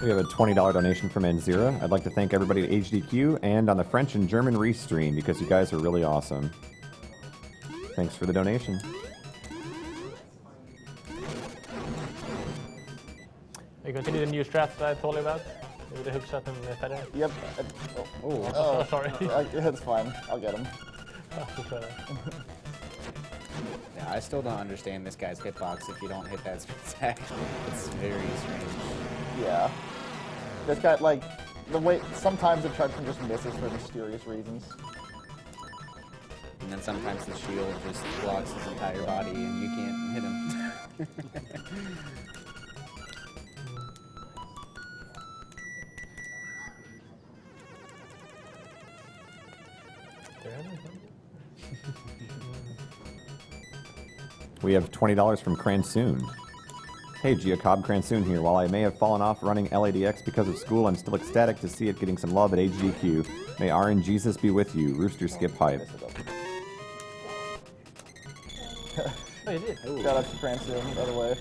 [SPEAKER 1] We have a $20 donation from Nzira. I'd like to thank everybody at Agdq and on the French and German restream because you guys are really awesome. Thanks for the donation.
[SPEAKER 3] Are you continue the new strats that I told you about? With the hook shot and the feather?
[SPEAKER 6] Yep.
[SPEAKER 3] Oh, sorry.
[SPEAKER 6] It's fine. I'll get him.
[SPEAKER 14] Yeah, I still don't understand this guy's hitbox if you don't hit that attack. It's very strange.
[SPEAKER 6] Yeah. This guy, like, the way, sometimes the charging just misses for mysterious reasons.
[SPEAKER 14] And then sometimes the shield just blocks his entire body and you can't hit him.
[SPEAKER 1] We have $20 from Cransoon. Hey, Giacob, Cransoon here. While I may have fallen off running LADX because of school, I'm still ecstatic to see it getting some love at Agdq. May RNGesus be with you. Rooster Skip Hype.
[SPEAKER 3] Oh, you did?
[SPEAKER 6] Shout out to Cransoon, by the way.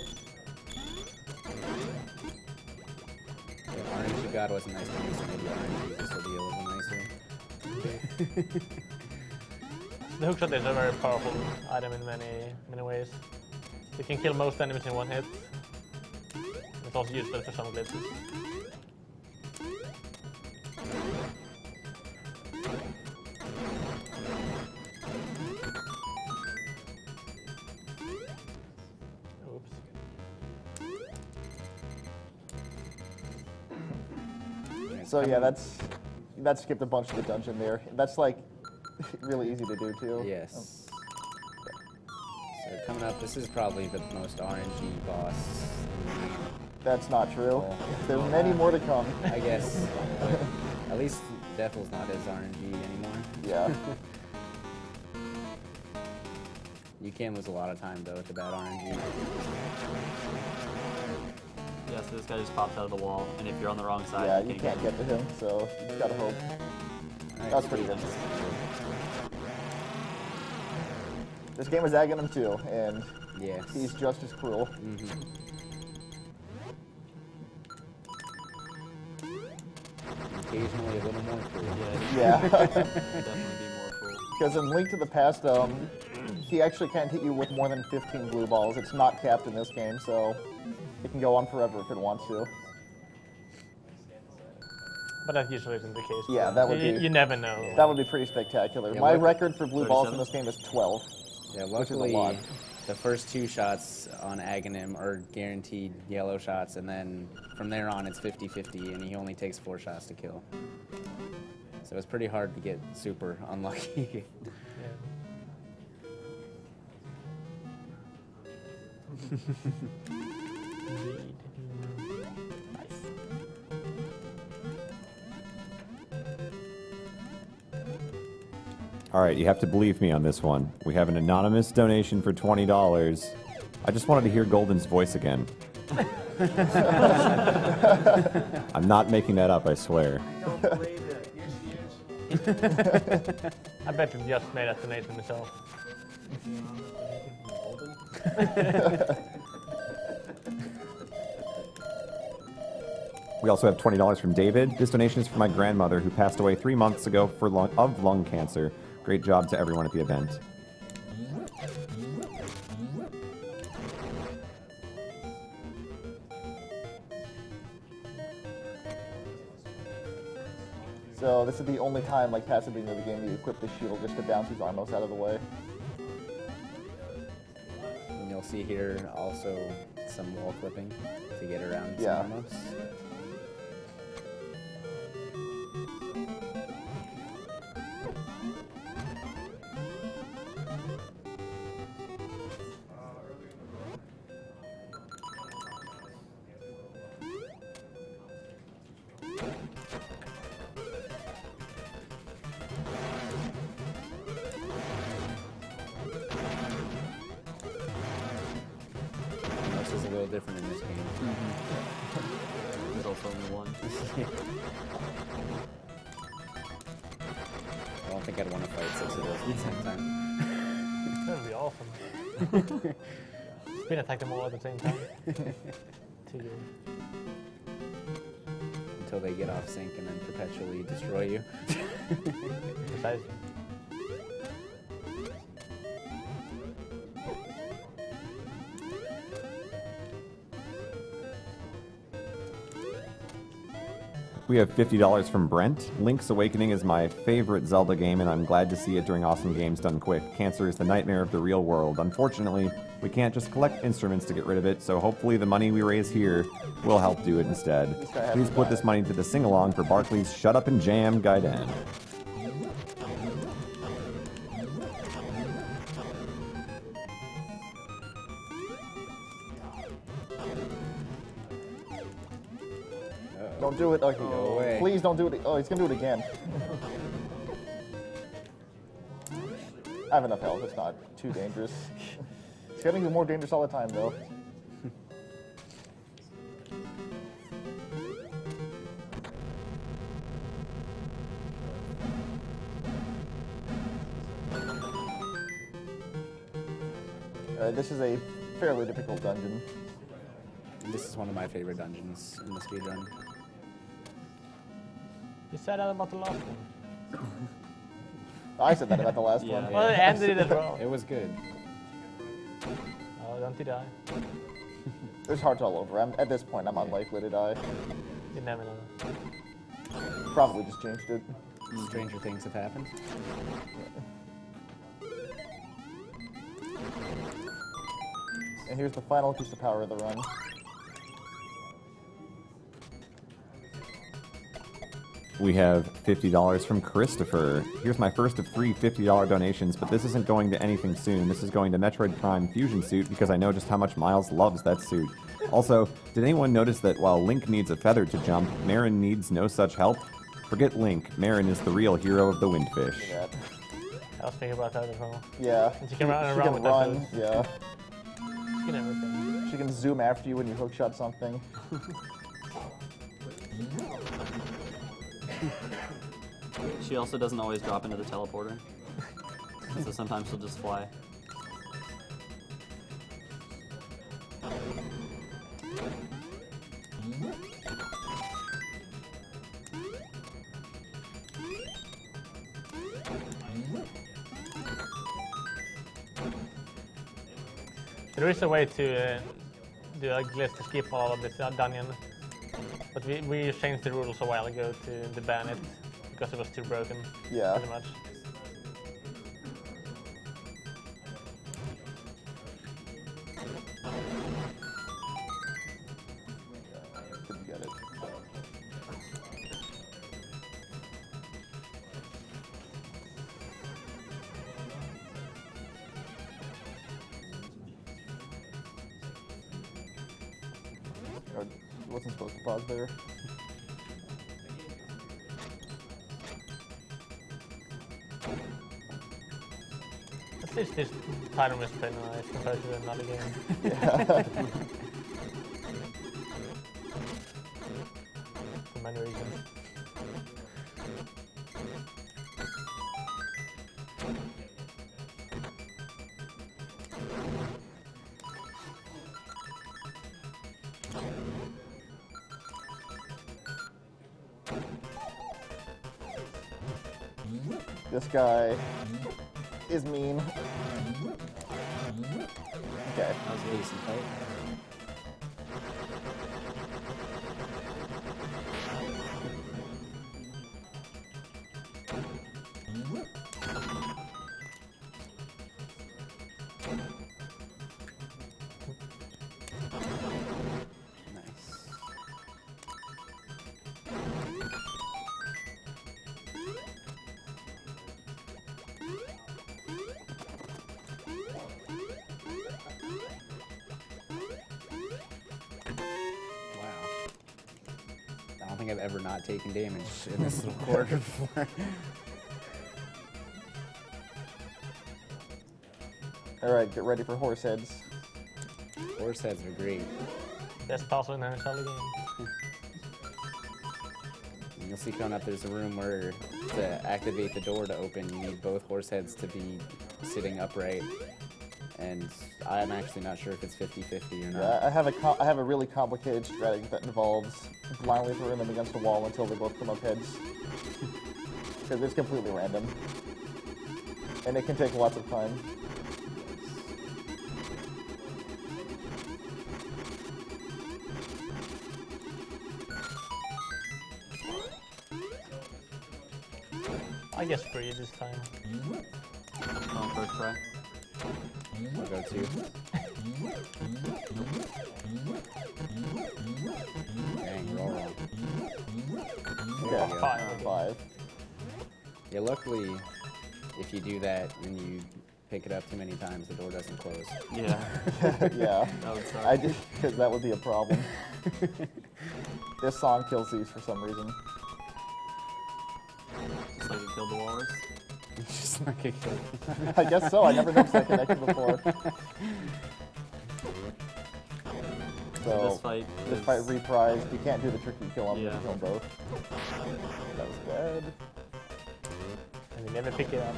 [SPEAKER 14] If RNG God wasn't nice to me, so maybe RNGesus will be a little nicer.
[SPEAKER 3] The hookshot is a very powerful item in many ways. You can kill most enemies in one hit. It's also useful for some glitches.
[SPEAKER 6] So yeah, that skipped a bunch of the dungeon there. That's like really easy to do too.
[SPEAKER 14] Yes. So coming up, this is probably the most RNG boss.
[SPEAKER 6] That's not true. There's many more to come.
[SPEAKER 14] I guess. But at least Devil's not as RNG anymore.
[SPEAKER 6] Yeah.
[SPEAKER 14] You can lose a lot of time though with the bad RNG.
[SPEAKER 10] Yeah, so this guy just pops out of the wall, and if you're on the wrong side,
[SPEAKER 6] Yeah, you can't get to him, so you just gotta hope. That's pretty good. This game is Agdq too, and he's just as cruel.
[SPEAKER 14] Occasionally a little more cruel.
[SPEAKER 6] Yeah.
[SPEAKER 10] Definitely be more cruel.
[SPEAKER 6] Because in Link to the Past, he actually can't hit you with more than 15 blue balls. It's not capped in this game, so it can go on forever if it wants to.
[SPEAKER 3] But that usually isn't the case.
[SPEAKER 6] Yeah, that would be...
[SPEAKER 3] You never know.
[SPEAKER 6] That would be pretty spectacular.
[SPEAKER 14] Yeah,
[SPEAKER 6] My record for blue balls in this game is 12.
[SPEAKER 14] Yeah,
[SPEAKER 6] which is a
[SPEAKER 14] luckily,
[SPEAKER 6] lot.
[SPEAKER 14] the first 2 shots on Aghanim are guaranteed yellow shots, and then from there on it's 50-50, and he only takes 4 shots to kill. So it's pretty hard to get super unlucky.
[SPEAKER 1] All right, you have to believe me on this one. We have an anonymous donation for $20. I just wanted to hear Golden's voice again. I'm not making that up, I swear.
[SPEAKER 3] I don't believe it. I bet you just made that donation myself.
[SPEAKER 1] We also have $20 from David. This donation is for my grandmother who passed away 3 months ago of lung cancer. Great job to everyone at the event.
[SPEAKER 6] So this is the only time, like past the beginning of the game, you equip the shield just to bounce these armos out of the way.
[SPEAKER 14] And you'll see here also some wall clipping to get around some
[SPEAKER 6] Yeah.
[SPEAKER 14] armos. different in this game.
[SPEAKER 10] There's also only one.
[SPEAKER 14] I don't think I'd want to fight 6 of those at the same time.
[SPEAKER 9] That would be awesome. Spin attack them all at the same time. Too good.
[SPEAKER 14] Until they get off sync and then perpetually destroy you.
[SPEAKER 9] Precisely.
[SPEAKER 1] We have $50 from Brent. Link's Awakening is my favorite Zelda game, and I'm glad to see it during awesome games done quick. Cancer is the nightmare of the real world. Unfortunately, we can't just collect instruments to get rid of it, so hopefully the money we raise here will help do it instead. Please put this money to the sing-along for Barkley's Shut Up and Jam Gaiden.
[SPEAKER 6] Don't do it. Okay.
[SPEAKER 14] No way.
[SPEAKER 6] Please don't do it. Oh, he's gonna do it again. I have enough health. It's not too dangerous. It's getting more dangerous all the time, though. This is a fairly difficult dungeon.
[SPEAKER 14] This is one of my favorite dungeons in the speedrun.
[SPEAKER 9] You said that about the last one.
[SPEAKER 6] I said that about the last one.
[SPEAKER 9] Well, Andy did as well.
[SPEAKER 14] It was good.
[SPEAKER 9] Oh, don't you die?
[SPEAKER 6] There's hearts all over. At this point, I'm unlikely to die.
[SPEAKER 9] You never know.
[SPEAKER 6] Probably just changed it.
[SPEAKER 14] Stranger things have happened.
[SPEAKER 6] And here's the final piece of power of the run.
[SPEAKER 1] We have $50 from Christopher. Here's my first of 3 $50 donations, but this isn't going to anything soon. This is going to Metroid Prime Fusion Suit because I know just how much Miles loves that suit. Also, did anyone notice that while Link needs a feather to jump, Marin needs no such help? Forget Link. Marin is the real hero of the Windfish.
[SPEAKER 6] Yeah.
[SPEAKER 9] I was thinking about that as well.
[SPEAKER 6] Yeah.
[SPEAKER 9] And she can run around with that.
[SPEAKER 6] Yeah.
[SPEAKER 9] She can everything.
[SPEAKER 6] She can zoom after you when you hookshot something.
[SPEAKER 10] She also doesn't always drop into the teleporter. So sometimes she'll just fly.
[SPEAKER 9] There is a way to do a glitch to skip all of this dungeon, but we changed the rules a while ago to ban it because it was too broken.
[SPEAKER 6] Yeah.
[SPEAKER 9] Pretty much.
[SPEAKER 6] Couldn't get it. I wasn't supposed to pause there.
[SPEAKER 9] At least this title is pretty nice compared to another game.
[SPEAKER 6] Yeah.
[SPEAKER 9] For many reasons.
[SPEAKER 6] This guy is mean. Okay.
[SPEAKER 14] That was a decent fight. I don't think I've ever not taken damage in this little corridor before.
[SPEAKER 6] Alright, get ready for horse heads.
[SPEAKER 14] Horse heads are great.
[SPEAKER 9] Best puzzle in the Zelda game.
[SPEAKER 14] And you'll see coming up, there's a room where to activate the door to open, you need both horse heads to be sitting upright. And I'm actually not sure if it's 50-50 or not.
[SPEAKER 6] Yeah, I have a really complicated strategy that involves blindly throwing them against the wall until they both come up heads. Because it's completely random. And it can take lots of time.
[SPEAKER 9] I guess 3 this time.
[SPEAKER 10] First try.
[SPEAKER 14] I'll go 2. Dang, we're all wrong.
[SPEAKER 6] Yeah,
[SPEAKER 14] There we go.
[SPEAKER 6] 5.
[SPEAKER 14] Yeah, luckily, if you do that and you pick it up too many times, the door doesn't close.
[SPEAKER 10] Yeah.
[SPEAKER 6] Yeah.
[SPEAKER 10] That would suck.
[SPEAKER 6] I did, because that would be a problem. This song kills these for some reason.
[SPEAKER 10] Just like it killed the walrus.
[SPEAKER 14] Just like it killed.
[SPEAKER 6] I guess so. I never noticed that connection before. So
[SPEAKER 10] This fight
[SPEAKER 6] reprised. You can't do the tricky kill on them.
[SPEAKER 10] Yeah.
[SPEAKER 6] You kill them both. That was bad.
[SPEAKER 9] And you never pick it up.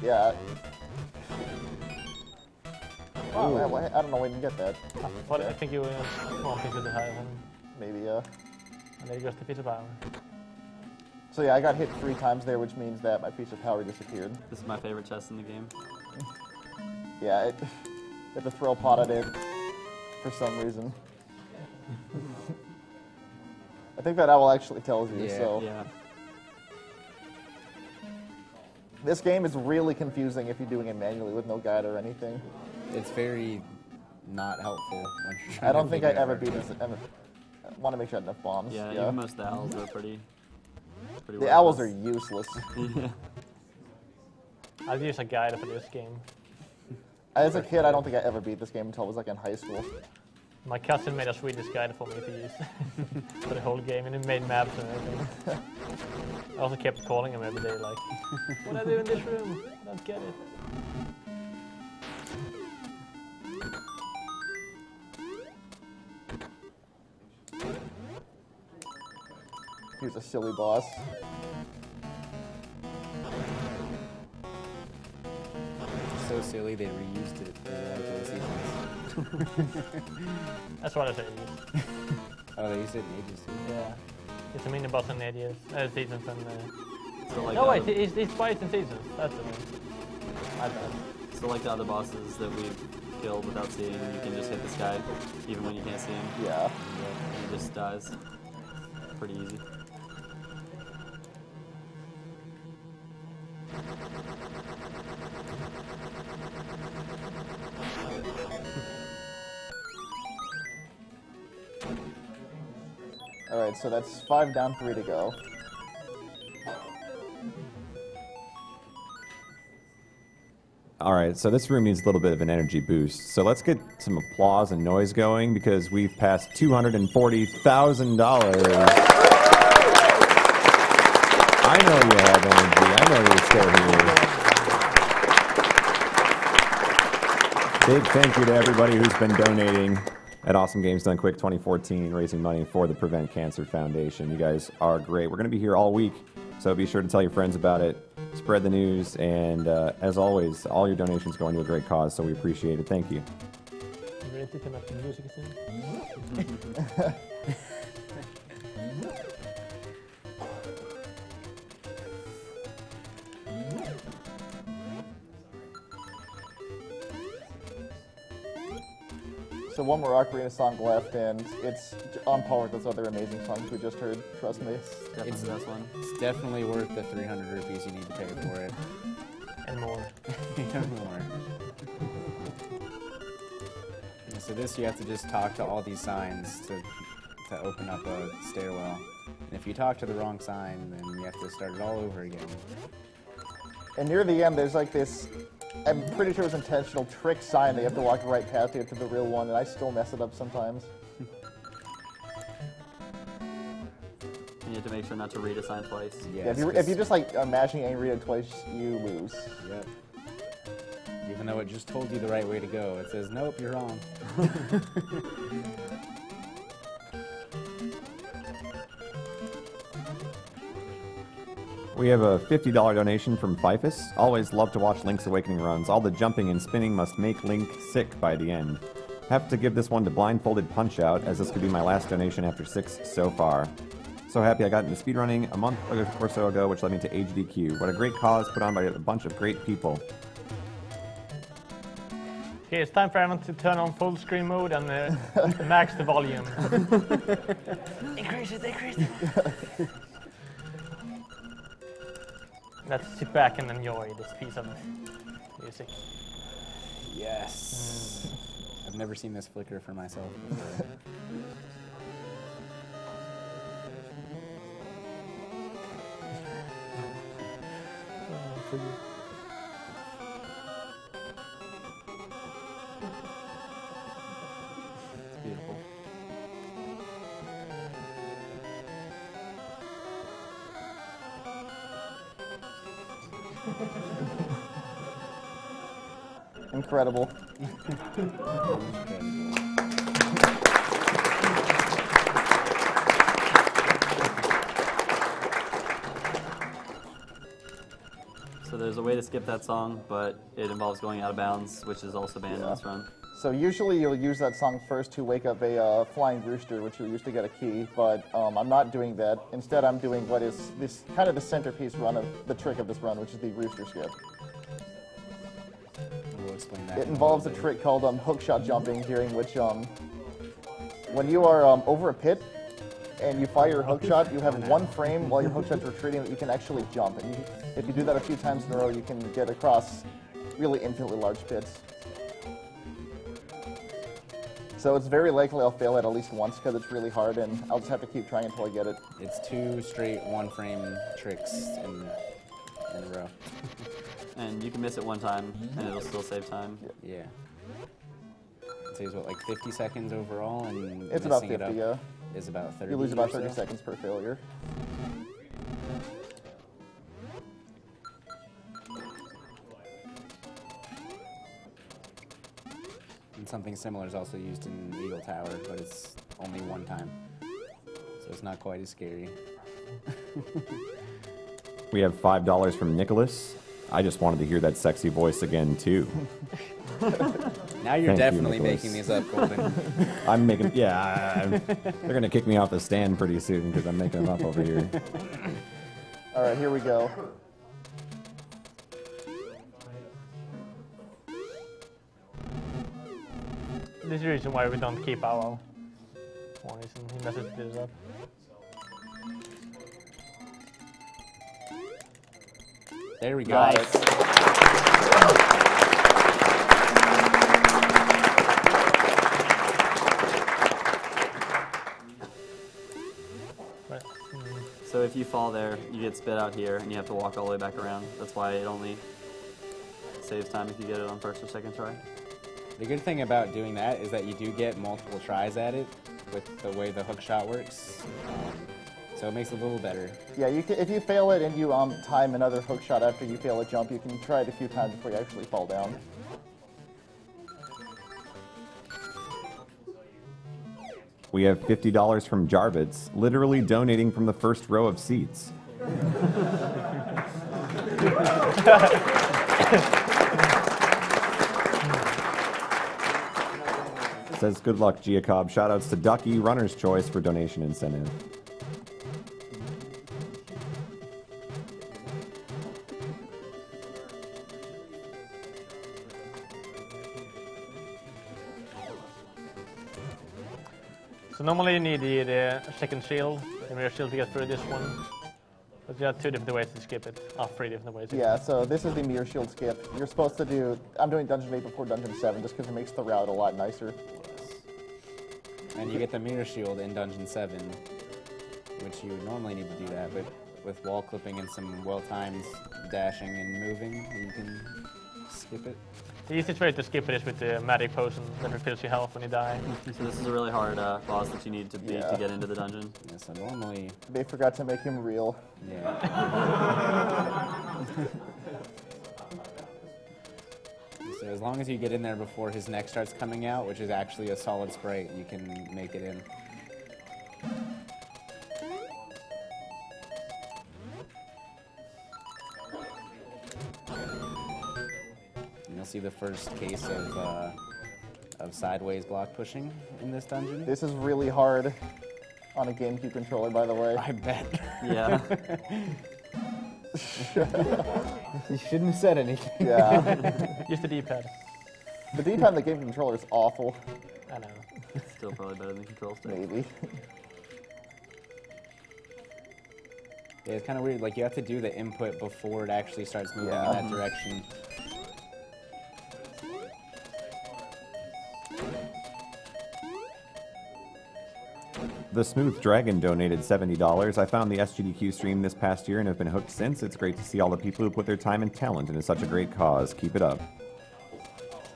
[SPEAKER 6] Yeah. Wow, I don't know when you get that.
[SPEAKER 9] What, I think you won't pick with the high one.
[SPEAKER 6] Maybe, yeah.
[SPEAKER 9] And there goes the piece of power.
[SPEAKER 6] So yeah, I got hit 3 times there, which means that my piece of power disappeared.
[SPEAKER 10] This is my favorite chest in the game.
[SPEAKER 6] Yeah, you have to throw a pot at it for some reason. I think that owl actually tells you, so.
[SPEAKER 10] Yeah.
[SPEAKER 6] This game is really confusing if you're doing it manually with no guide or anything.
[SPEAKER 14] It's very not helpful when you're trying
[SPEAKER 6] I don't
[SPEAKER 14] to
[SPEAKER 6] think
[SPEAKER 14] figure
[SPEAKER 6] I ever
[SPEAKER 14] out
[SPEAKER 6] beat
[SPEAKER 14] where
[SPEAKER 6] this.
[SPEAKER 14] to go.
[SPEAKER 6] I want to make sure I have enough bombs.
[SPEAKER 10] Yeah, even most of the owls are pretty
[SPEAKER 6] The owls are useless.
[SPEAKER 10] Yeah.
[SPEAKER 9] I'd use a guide for this game.
[SPEAKER 6] As a kid, I don't think I ever beat this game until I was like in high school.
[SPEAKER 9] My cousin made a Swedish guide for me to use for the whole game, and he made maps and everything. I also kept calling him every day, like, what do I do in this room? I don't get it.
[SPEAKER 6] Here's a silly boss.
[SPEAKER 14] It's so silly they reused it for multiple seasons.
[SPEAKER 9] That's what I say.
[SPEAKER 14] Oh, they used it in Ages too?
[SPEAKER 9] Yeah. It's a mini boss in Ages, seasons and...
[SPEAKER 10] So like
[SPEAKER 9] no, wait, it's twice in seasons. That's the thing. My bad.
[SPEAKER 10] So like the other bosses that we've killed without seeing, you can just hit this guy even when you can't see him.
[SPEAKER 6] Yeah.
[SPEAKER 10] And he just dies. Pretty easy.
[SPEAKER 6] Alright, so that's 5 down, 3 to go.
[SPEAKER 1] All right, so this room needs a little bit of an energy boost. So let's get some applause and noise going because we've passed $240,000. I know you have energy. I know you're still here. Big thank you to everybody who's been donating at Awesome Games Done Quick 2014, raising money for the Prevent Cancer Foundation. You guys are great. We're going to be here all week, so be sure to tell your friends about it. Spread the news, and as always, all your donations go into a great cause, so we appreciate it. Thank you.
[SPEAKER 9] You ready to turn up the music soon?
[SPEAKER 6] So one more Ocarina song left, and it's on par with those other amazing songs we just heard. Trust me.
[SPEAKER 10] Definitely the best one.
[SPEAKER 14] It's definitely worth the 300 rupees you need to pay for it.
[SPEAKER 9] And more.
[SPEAKER 14] And more. And so this, you have to just talk to all these signs to open up a stairwell. And if you talk to the wrong sign, then you have to start it all over again.
[SPEAKER 6] And near the end, there's like this, I'm pretty sure it was intentional, trick sign that you have to walk right past to get to the real one, and I still mess it up sometimes.
[SPEAKER 10] You have to make sure not to read a sign twice.
[SPEAKER 6] Yeah, if you just like imagine and read it twice, you lose.
[SPEAKER 14] Yep. Even though it just told you the right way to go, it says, nope, you're wrong.
[SPEAKER 1] We have a $50 donation from Fifus. Always love to watch Link's Awakening runs. All the jumping and spinning must make Link sick by the end. Have to give this one to Blindfolded Punch-Out, as this could be my last donation after 6 so far. So happy I got into speedrunning a month or so ago, which led me to Agdq. What a great cause put on by a bunch of great people.
[SPEAKER 9] Okay, it's time for everyone to turn on full screen mode and max the volume. Increase it. Let's sit back and enjoy this piece of music.
[SPEAKER 14] Yes. I've never seen this flicker for myself before. It's beautiful.
[SPEAKER 6] Incredible.
[SPEAKER 10] So there's a way to skip that song, but it involves going out of bounds, which is also banned in this run.
[SPEAKER 6] So usually you'll use that song first to wake up a flying rooster, which you'll use to get a key, but I'm not doing that. Instead, I'm doing what is this kind of the centerpiece run of the trick of this run, which is the rooster skip.
[SPEAKER 14] We'll explain that.
[SPEAKER 6] It involves a trick called hookshot jumping, during which when you are over a pit and you fire your hookshot, you have one frame while your hookshot's retreating that you can actually jump. And if you do that a few times in a row, you can get across really infinitely large pits. So it's very likely I'll fail it at least once because it's really hard, and I'll just have to keep trying until I get it.
[SPEAKER 14] It's 2 straight one-frame tricks in a row.
[SPEAKER 10] And you can miss it one time, and it'll still save time.
[SPEAKER 14] Yeah. It saves, what, like 50 seconds overall? And
[SPEAKER 6] It's about
[SPEAKER 14] messing
[SPEAKER 6] 50,
[SPEAKER 14] it up
[SPEAKER 6] yeah.
[SPEAKER 14] is about 30.
[SPEAKER 6] You lose about
[SPEAKER 14] or so?
[SPEAKER 6] 30 seconds per failure.
[SPEAKER 14] And something similar is also used in Eagle Tower, but it's only one time. So it's not quite as scary.
[SPEAKER 1] We have $5 from Nicholas. I just wanted to hear that sexy voice again, too.
[SPEAKER 14] Now you're
[SPEAKER 1] Thank
[SPEAKER 14] definitely
[SPEAKER 1] you, Nicholas.
[SPEAKER 14] making these up, Golden.
[SPEAKER 1] I'm making, yeah, they're going to kick me off the stand pretty soon because I'm making them up over here.
[SPEAKER 6] All right, here we go.
[SPEAKER 9] This is the reason why we don't keep our one reason he messes this up.
[SPEAKER 14] There we go.
[SPEAKER 10] Nice. So if you fall there, you get spit out here, and you have to walk all the way back around. That's why it only saves time if you get it on first or second try.
[SPEAKER 14] The good thing about doing that is that you do get multiple tries at it with the way the hook shot works. So it makes it a little better.
[SPEAKER 6] Yeah, you can, if you fail it and you time another hook shot after you fail a jump, you can try it a few times before you actually fall down.
[SPEAKER 1] We have $50 from Jarvitz, literally donating from the first row of seats. Says, good luck, Giacob. Shoutouts to Ducky, Runner's Choice, for donation incentive.
[SPEAKER 9] So normally you need the second shield, the mirror shield to get through this one. But you have 2 different ways to skip it. 3 different ways.
[SPEAKER 6] Yeah, so this is the mirror shield skip. You're supposed to do, I'm doing Dungeon 8 before Dungeon 7 just because it makes the route a lot nicer.
[SPEAKER 14] And you get the mirror shield in Dungeon 7, which you would normally need to do that, but with wall clipping and some well-timed dashing and moving, you can skip it.
[SPEAKER 9] The easiest way to skip it is with the magic potion that refills your health when you die.
[SPEAKER 10] So this is a really hard boss that you need to beat to get into the dungeon.
[SPEAKER 14] Yeah, so normally...
[SPEAKER 6] They forgot to make him real.
[SPEAKER 14] Yeah. So as long as you get in there before his neck starts coming out, which is actually a solid sprite, you can make it in. see the first case of sideways block pushing in this dungeon.
[SPEAKER 6] This is really hard on a GameCube controller, by the way.
[SPEAKER 14] I bet.
[SPEAKER 10] Yeah.
[SPEAKER 14] You shouldn't have said anything.
[SPEAKER 6] Yeah.
[SPEAKER 9] Use the D-pad.
[SPEAKER 6] The D-pad on the GameCube controller is awful.
[SPEAKER 9] I know.
[SPEAKER 10] Still probably better than control stick.
[SPEAKER 6] Maybe.
[SPEAKER 14] Yeah, it's kind of weird. Like, you have to do the input before it actually starts moving in that direction.
[SPEAKER 1] The Smooth Dragon donated $70. I found the SGDQ stream this past year and have been hooked since. It's great to see all the people who put their time and talent into such a great cause. Keep it up.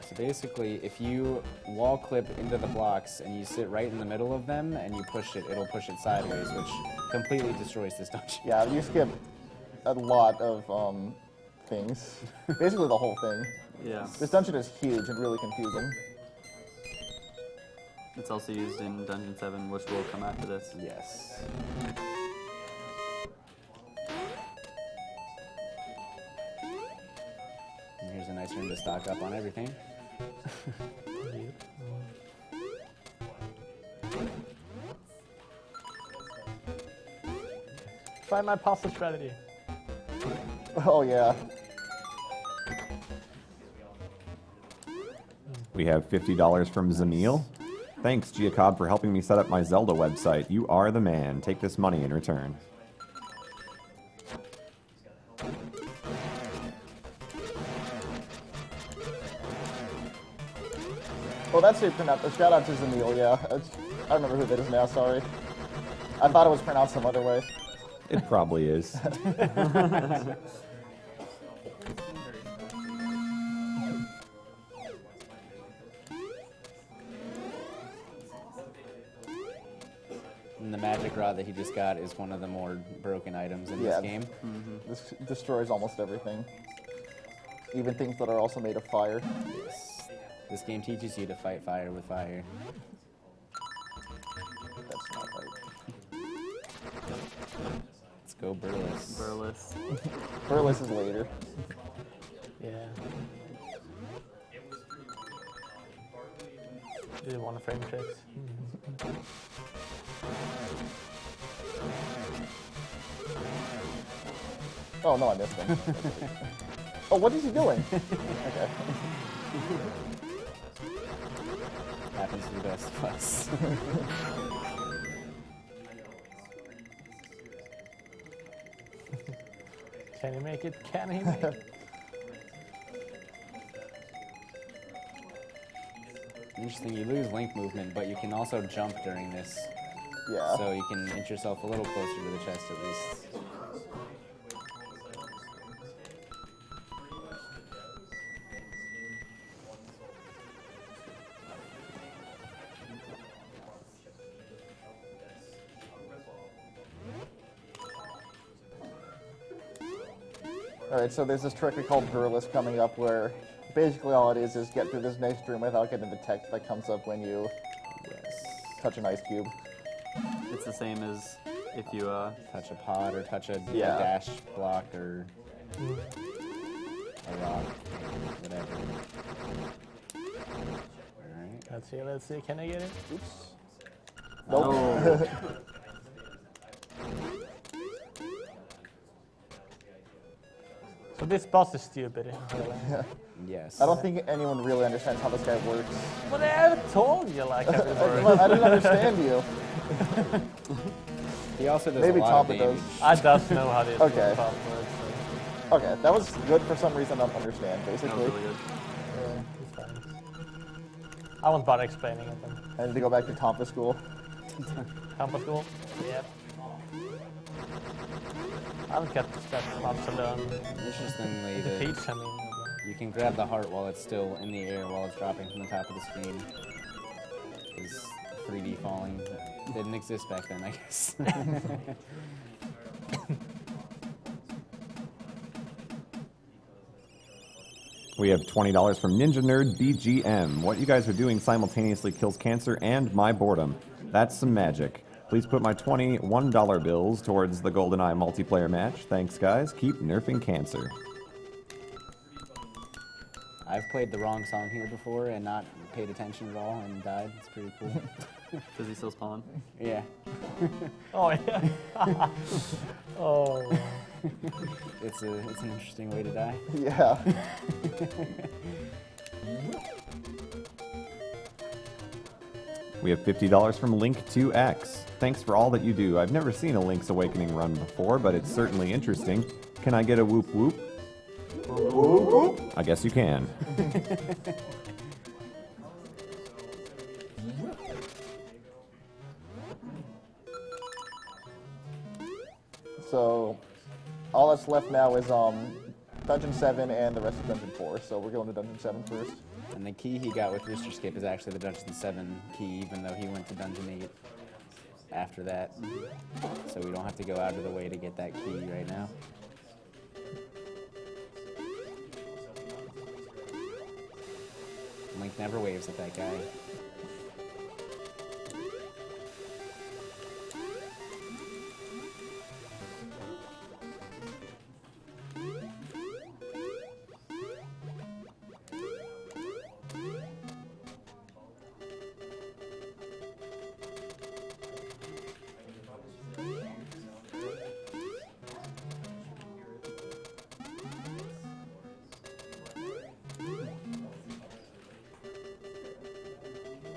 [SPEAKER 14] So basically, if you wall clip into the blocks and you sit right in the middle of them and you push it, it'll push it sideways, which completely destroys this dungeon.
[SPEAKER 6] Yeah, you skip a lot of things. Basically the whole thing.
[SPEAKER 10] Yeah.
[SPEAKER 6] This dungeon is huge and really confusing.
[SPEAKER 10] It's also used in Dungeon 7, which will come after this.
[SPEAKER 14] Yes. And here's a nice room to stock up on everything.
[SPEAKER 9] Try my pasta strategy.
[SPEAKER 6] Oh, yeah.
[SPEAKER 1] We have $50 from Zamil. Thanks, Giacob, for helping me set up my Zelda website. You are the man. Take this money in return.
[SPEAKER 6] Oh, that's how you pronounce it. Shout out to Zamil, yeah. I remember who that is now, sorry. I thought it was pronounced some other way.
[SPEAKER 1] It probably is.
[SPEAKER 14] And the magic rod that he just got is one of the more broken items in this game.
[SPEAKER 6] This destroys almost everything. Even things that are also made of fire.
[SPEAKER 14] Yes. This game teaches you to fight fire with fire.
[SPEAKER 6] That's not right.
[SPEAKER 14] Let's go Burles.
[SPEAKER 10] Burles.
[SPEAKER 6] Burles is later.
[SPEAKER 9] Yeah. Do you want to frame tricks?
[SPEAKER 6] Oh, no, I missed him. Oh, what is he doing? Okay.
[SPEAKER 14] Happens to the best of us.
[SPEAKER 9] Can he make it? Can he make it?
[SPEAKER 14] Interesting, you lose link movement, but you can also jump during this.
[SPEAKER 6] Yeah.
[SPEAKER 14] So you can inch yourself a little closer to the chest at least.
[SPEAKER 6] Alright, so there's this trick we call Burles coming up where basically all it is get through this next room without getting the text that comes up when you touch an ice cube.
[SPEAKER 10] It's the same as if you
[SPEAKER 14] touch a pod or touch a
[SPEAKER 6] Yeah.
[SPEAKER 14] dash block or a rock, whatever. Alright.
[SPEAKER 9] Let's see, can I get it? Oops.
[SPEAKER 6] Nope.
[SPEAKER 9] So this boss is stupid.
[SPEAKER 14] Yes.
[SPEAKER 6] I don't think anyone really understands how this guy works.
[SPEAKER 9] Well, I told you like every word.
[SPEAKER 6] Well, I didn't understand you.
[SPEAKER 14] He also does
[SPEAKER 6] Maybe
[SPEAKER 14] a lot
[SPEAKER 6] Tompa
[SPEAKER 14] of
[SPEAKER 6] does.
[SPEAKER 14] damage.
[SPEAKER 9] I does know how this
[SPEAKER 6] Okay.
[SPEAKER 9] boss works. So.
[SPEAKER 6] Okay, that was good for some reason I don't understand, basically.
[SPEAKER 10] really good.
[SPEAKER 9] Yeah, it's fine. I won't bother explaining it then.
[SPEAKER 6] I need to go back to Tompa school.
[SPEAKER 9] Tampa school? Yep. I've got that much to learn.
[SPEAKER 14] Interestingly,
[SPEAKER 9] To teach, I mean.
[SPEAKER 14] you can grab the heart while it's still in the air, while it's dropping from the top of the screen. Because 3D falling didn't exist back then, I guess.
[SPEAKER 1] We have $20 from Ninja Nerd BGM. What you guys are doing simultaneously kills cancer and my boredom. That's some magic. Please put my $21 bills towards the GoldenEye multiplayer match. Thanks, guys. Keep nerfing cancer.
[SPEAKER 14] I've played the wrong song here before and not paid attention at all and died. It's pretty cool.
[SPEAKER 10] Does he still spawn?
[SPEAKER 14] Yeah.
[SPEAKER 9] Oh, yeah. Oh.
[SPEAKER 14] It's an interesting way to die.
[SPEAKER 6] Yeah.
[SPEAKER 1] We have $50 from Link2X. Thanks for all that you do. I've never seen a Link's Awakening run before, but it's certainly interesting. Can I get a whoop whoop?
[SPEAKER 6] Whoop whoop.
[SPEAKER 1] I guess you can.
[SPEAKER 6] So, all that's left now is Dungeon 7 and the rest of Dungeon 4. So we're going to Dungeon 7 first.
[SPEAKER 14] And the key he got with Rooster Skip is actually the Dungeon 7 key, even though he went to Dungeon 8 after that. So we don't have to go out of the way to get that key right now. Link never waves at that guy.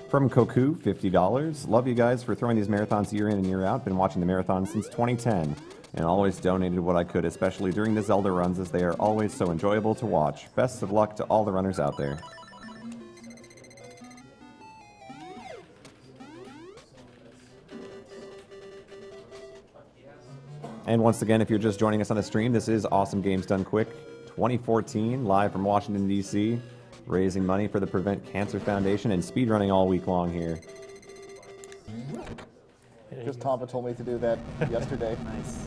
[SPEAKER 1] From Koku, $50. Love you guys for throwing these marathons year in and year out. Been watching the marathon since 2010 and always donated what I could, especially during the Zelda runs, as they are always so enjoyable to watch. Best of luck to all the runners out there. And once again, if you're just joining us on the stream, this is Awesome Games Done Quick 2014, live from Washington, D.C., raising money for the Prevent Cancer Foundation and speedrunning all week long here.
[SPEAKER 6] Because Tompa told me to do that yesterday.
[SPEAKER 10] Nice.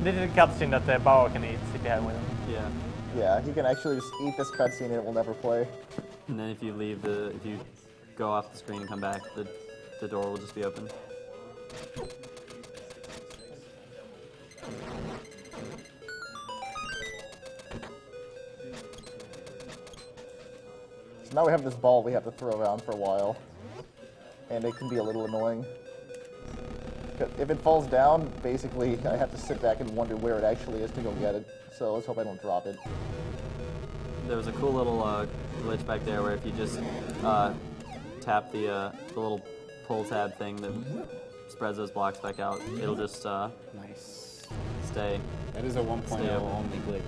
[SPEAKER 9] This is a cutscene that the Bao can eat if you have with him.
[SPEAKER 10] Yeah.
[SPEAKER 6] Yeah, he can actually just eat this cutscene and it will never play.
[SPEAKER 10] And then if you leave if you go off the screen and come back, the door will just be open.
[SPEAKER 6] So now we have this ball we have to throw around for a while. And it can be a little annoying. If it falls down, basically I have to sit back and wonder where it actually is to go get it. So let's hope I don't drop it.
[SPEAKER 10] There was a cool little glitch back there where if you just tap the little pull tab thing that spreads those blocks back out, it'll just
[SPEAKER 14] nice
[SPEAKER 10] stay.
[SPEAKER 14] That is a 1.0 only glitch.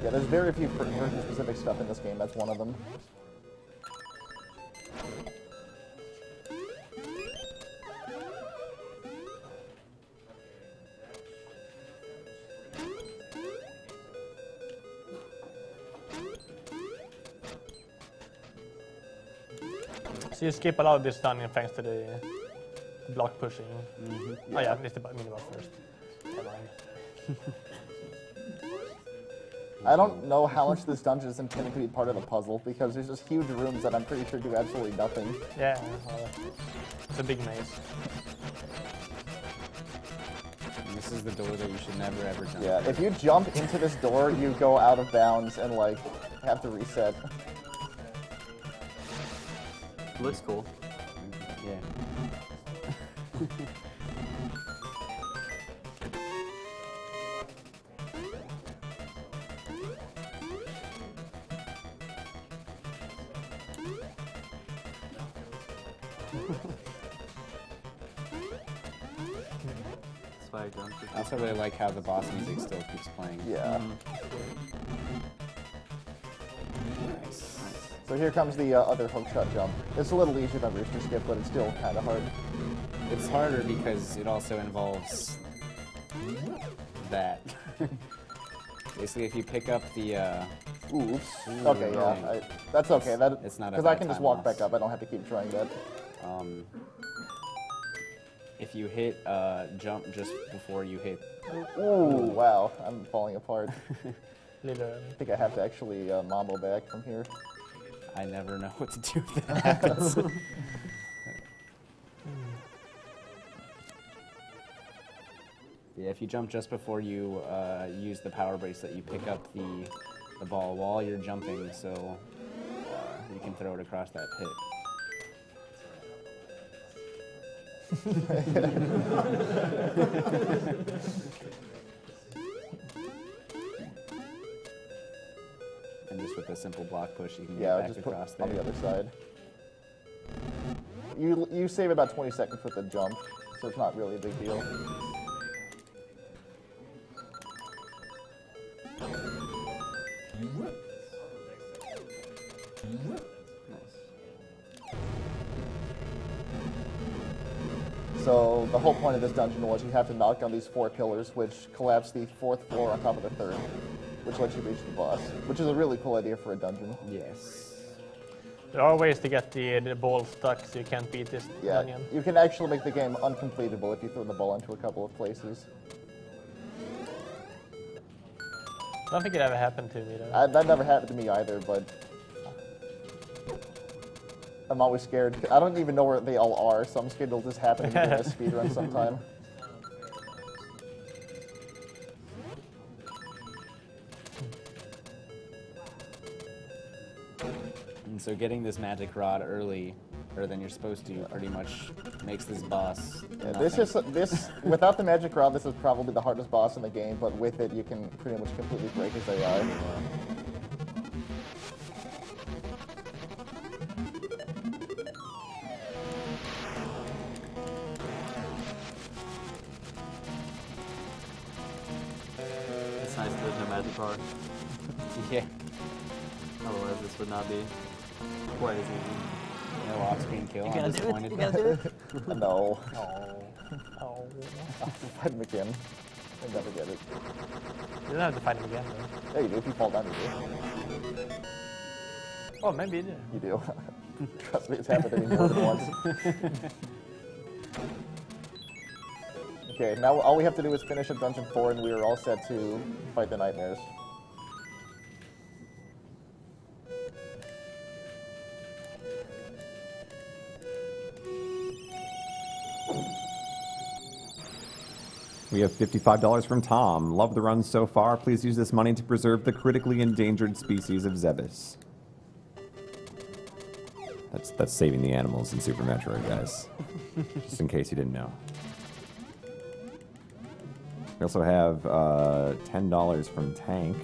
[SPEAKER 6] Yeah, there's very few version-specific stuff in this game. That's one of them.
[SPEAKER 9] So you skip a lot of this dungeon thanks to the block pushing. Oh yeah, it's the minibar first. Never mind.
[SPEAKER 6] I don't know how much this dungeon is intended to be part of the puzzle, because there's just huge rooms that I'm pretty sure do absolutely nothing.
[SPEAKER 9] Yeah, it's a big maze.
[SPEAKER 14] And this is the door that you should never ever jump.
[SPEAKER 6] Yeah, if you jump into this door, you go out of bounds and, like, have to reset.
[SPEAKER 10] Looks cool.
[SPEAKER 14] Yeah. I also really like how the boss music still keeps playing.
[SPEAKER 6] Yeah. Nice. So here comes the other hookshot jump. It's a little easier than Rooster Skip, but it's still kind of hard.
[SPEAKER 14] It's harder because it also involves that. Basically, if you pick up the...
[SPEAKER 6] Oops. Okay, yeah. That's okay.
[SPEAKER 14] It's not a
[SPEAKER 6] because I
[SPEAKER 14] bad
[SPEAKER 6] can just
[SPEAKER 14] time
[SPEAKER 6] walk
[SPEAKER 14] loss.
[SPEAKER 6] back up. I don't have to keep trying that.
[SPEAKER 14] If you hit jump just before you hit...
[SPEAKER 6] Ooh, wow. I'm falling apart.
[SPEAKER 9] Little.
[SPEAKER 6] I think I have to actually mambo back from here.
[SPEAKER 14] I never know what to do if that happens. Yeah, if you jump just before you use the power bracelet, you pick up the the ball while you're jumping, so you can throw it across that pit. And just with a simple block push, you can get back
[SPEAKER 6] just put
[SPEAKER 14] across there.
[SPEAKER 6] on the other side. You save about 20 seconds with the jump, so it's not really a big deal. So the whole point of this dungeon was you have to knock down these 4 pillars, which collapse the 4th floor on top of the 3rd, which lets you reach the boss, which is a really cool idea for a dungeon.
[SPEAKER 14] Yes.
[SPEAKER 9] There are ways to get the ball stuck so you can't beat this dungeon.
[SPEAKER 6] You can actually make the game uncompletable if you throw the ball into a couple of places.
[SPEAKER 9] I don't think it ever happened to me though.
[SPEAKER 6] That never happened to me either, but I'm always scared. I don't even know where they all are, so I'm scared it'll just happen to me during a speedrun sometime.
[SPEAKER 14] And so getting this magic rod earlier than you're supposed to pretty much makes this boss
[SPEAKER 6] This without the magic rod, this is probably the hardest boss in the game, but with it you can pretty much completely break his AI.
[SPEAKER 10] It's nice that there's no magic bar.
[SPEAKER 14] Yeah.
[SPEAKER 10] Otherwise, this would not be quite as easy.
[SPEAKER 14] No off-screen kill.
[SPEAKER 10] You
[SPEAKER 14] I'm
[SPEAKER 10] gotta do it.
[SPEAKER 14] disappointed.
[SPEAKER 10] You gotta do it.
[SPEAKER 6] No.
[SPEAKER 9] Oh.
[SPEAKER 6] I'll fight him again. I never get it.
[SPEAKER 9] You don't have to fight him again though.
[SPEAKER 6] Yeah, you do. If you fall down, you do.
[SPEAKER 9] Oh, maybe you do.
[SPEAKER 6] You do. Trust me, it's happened to me more than once. Okay, now all we have to do is finish up Dungeon 4 and we are all set to fight the nightmares.
[SPEAKER 1] We have $55 from Tom. Love the run so far. Please use this money to preserve the critically endangered species of Zebus. That's saving the animals in Super Metroid, guys. Just in case you didn't know. We also have $10 from Tank.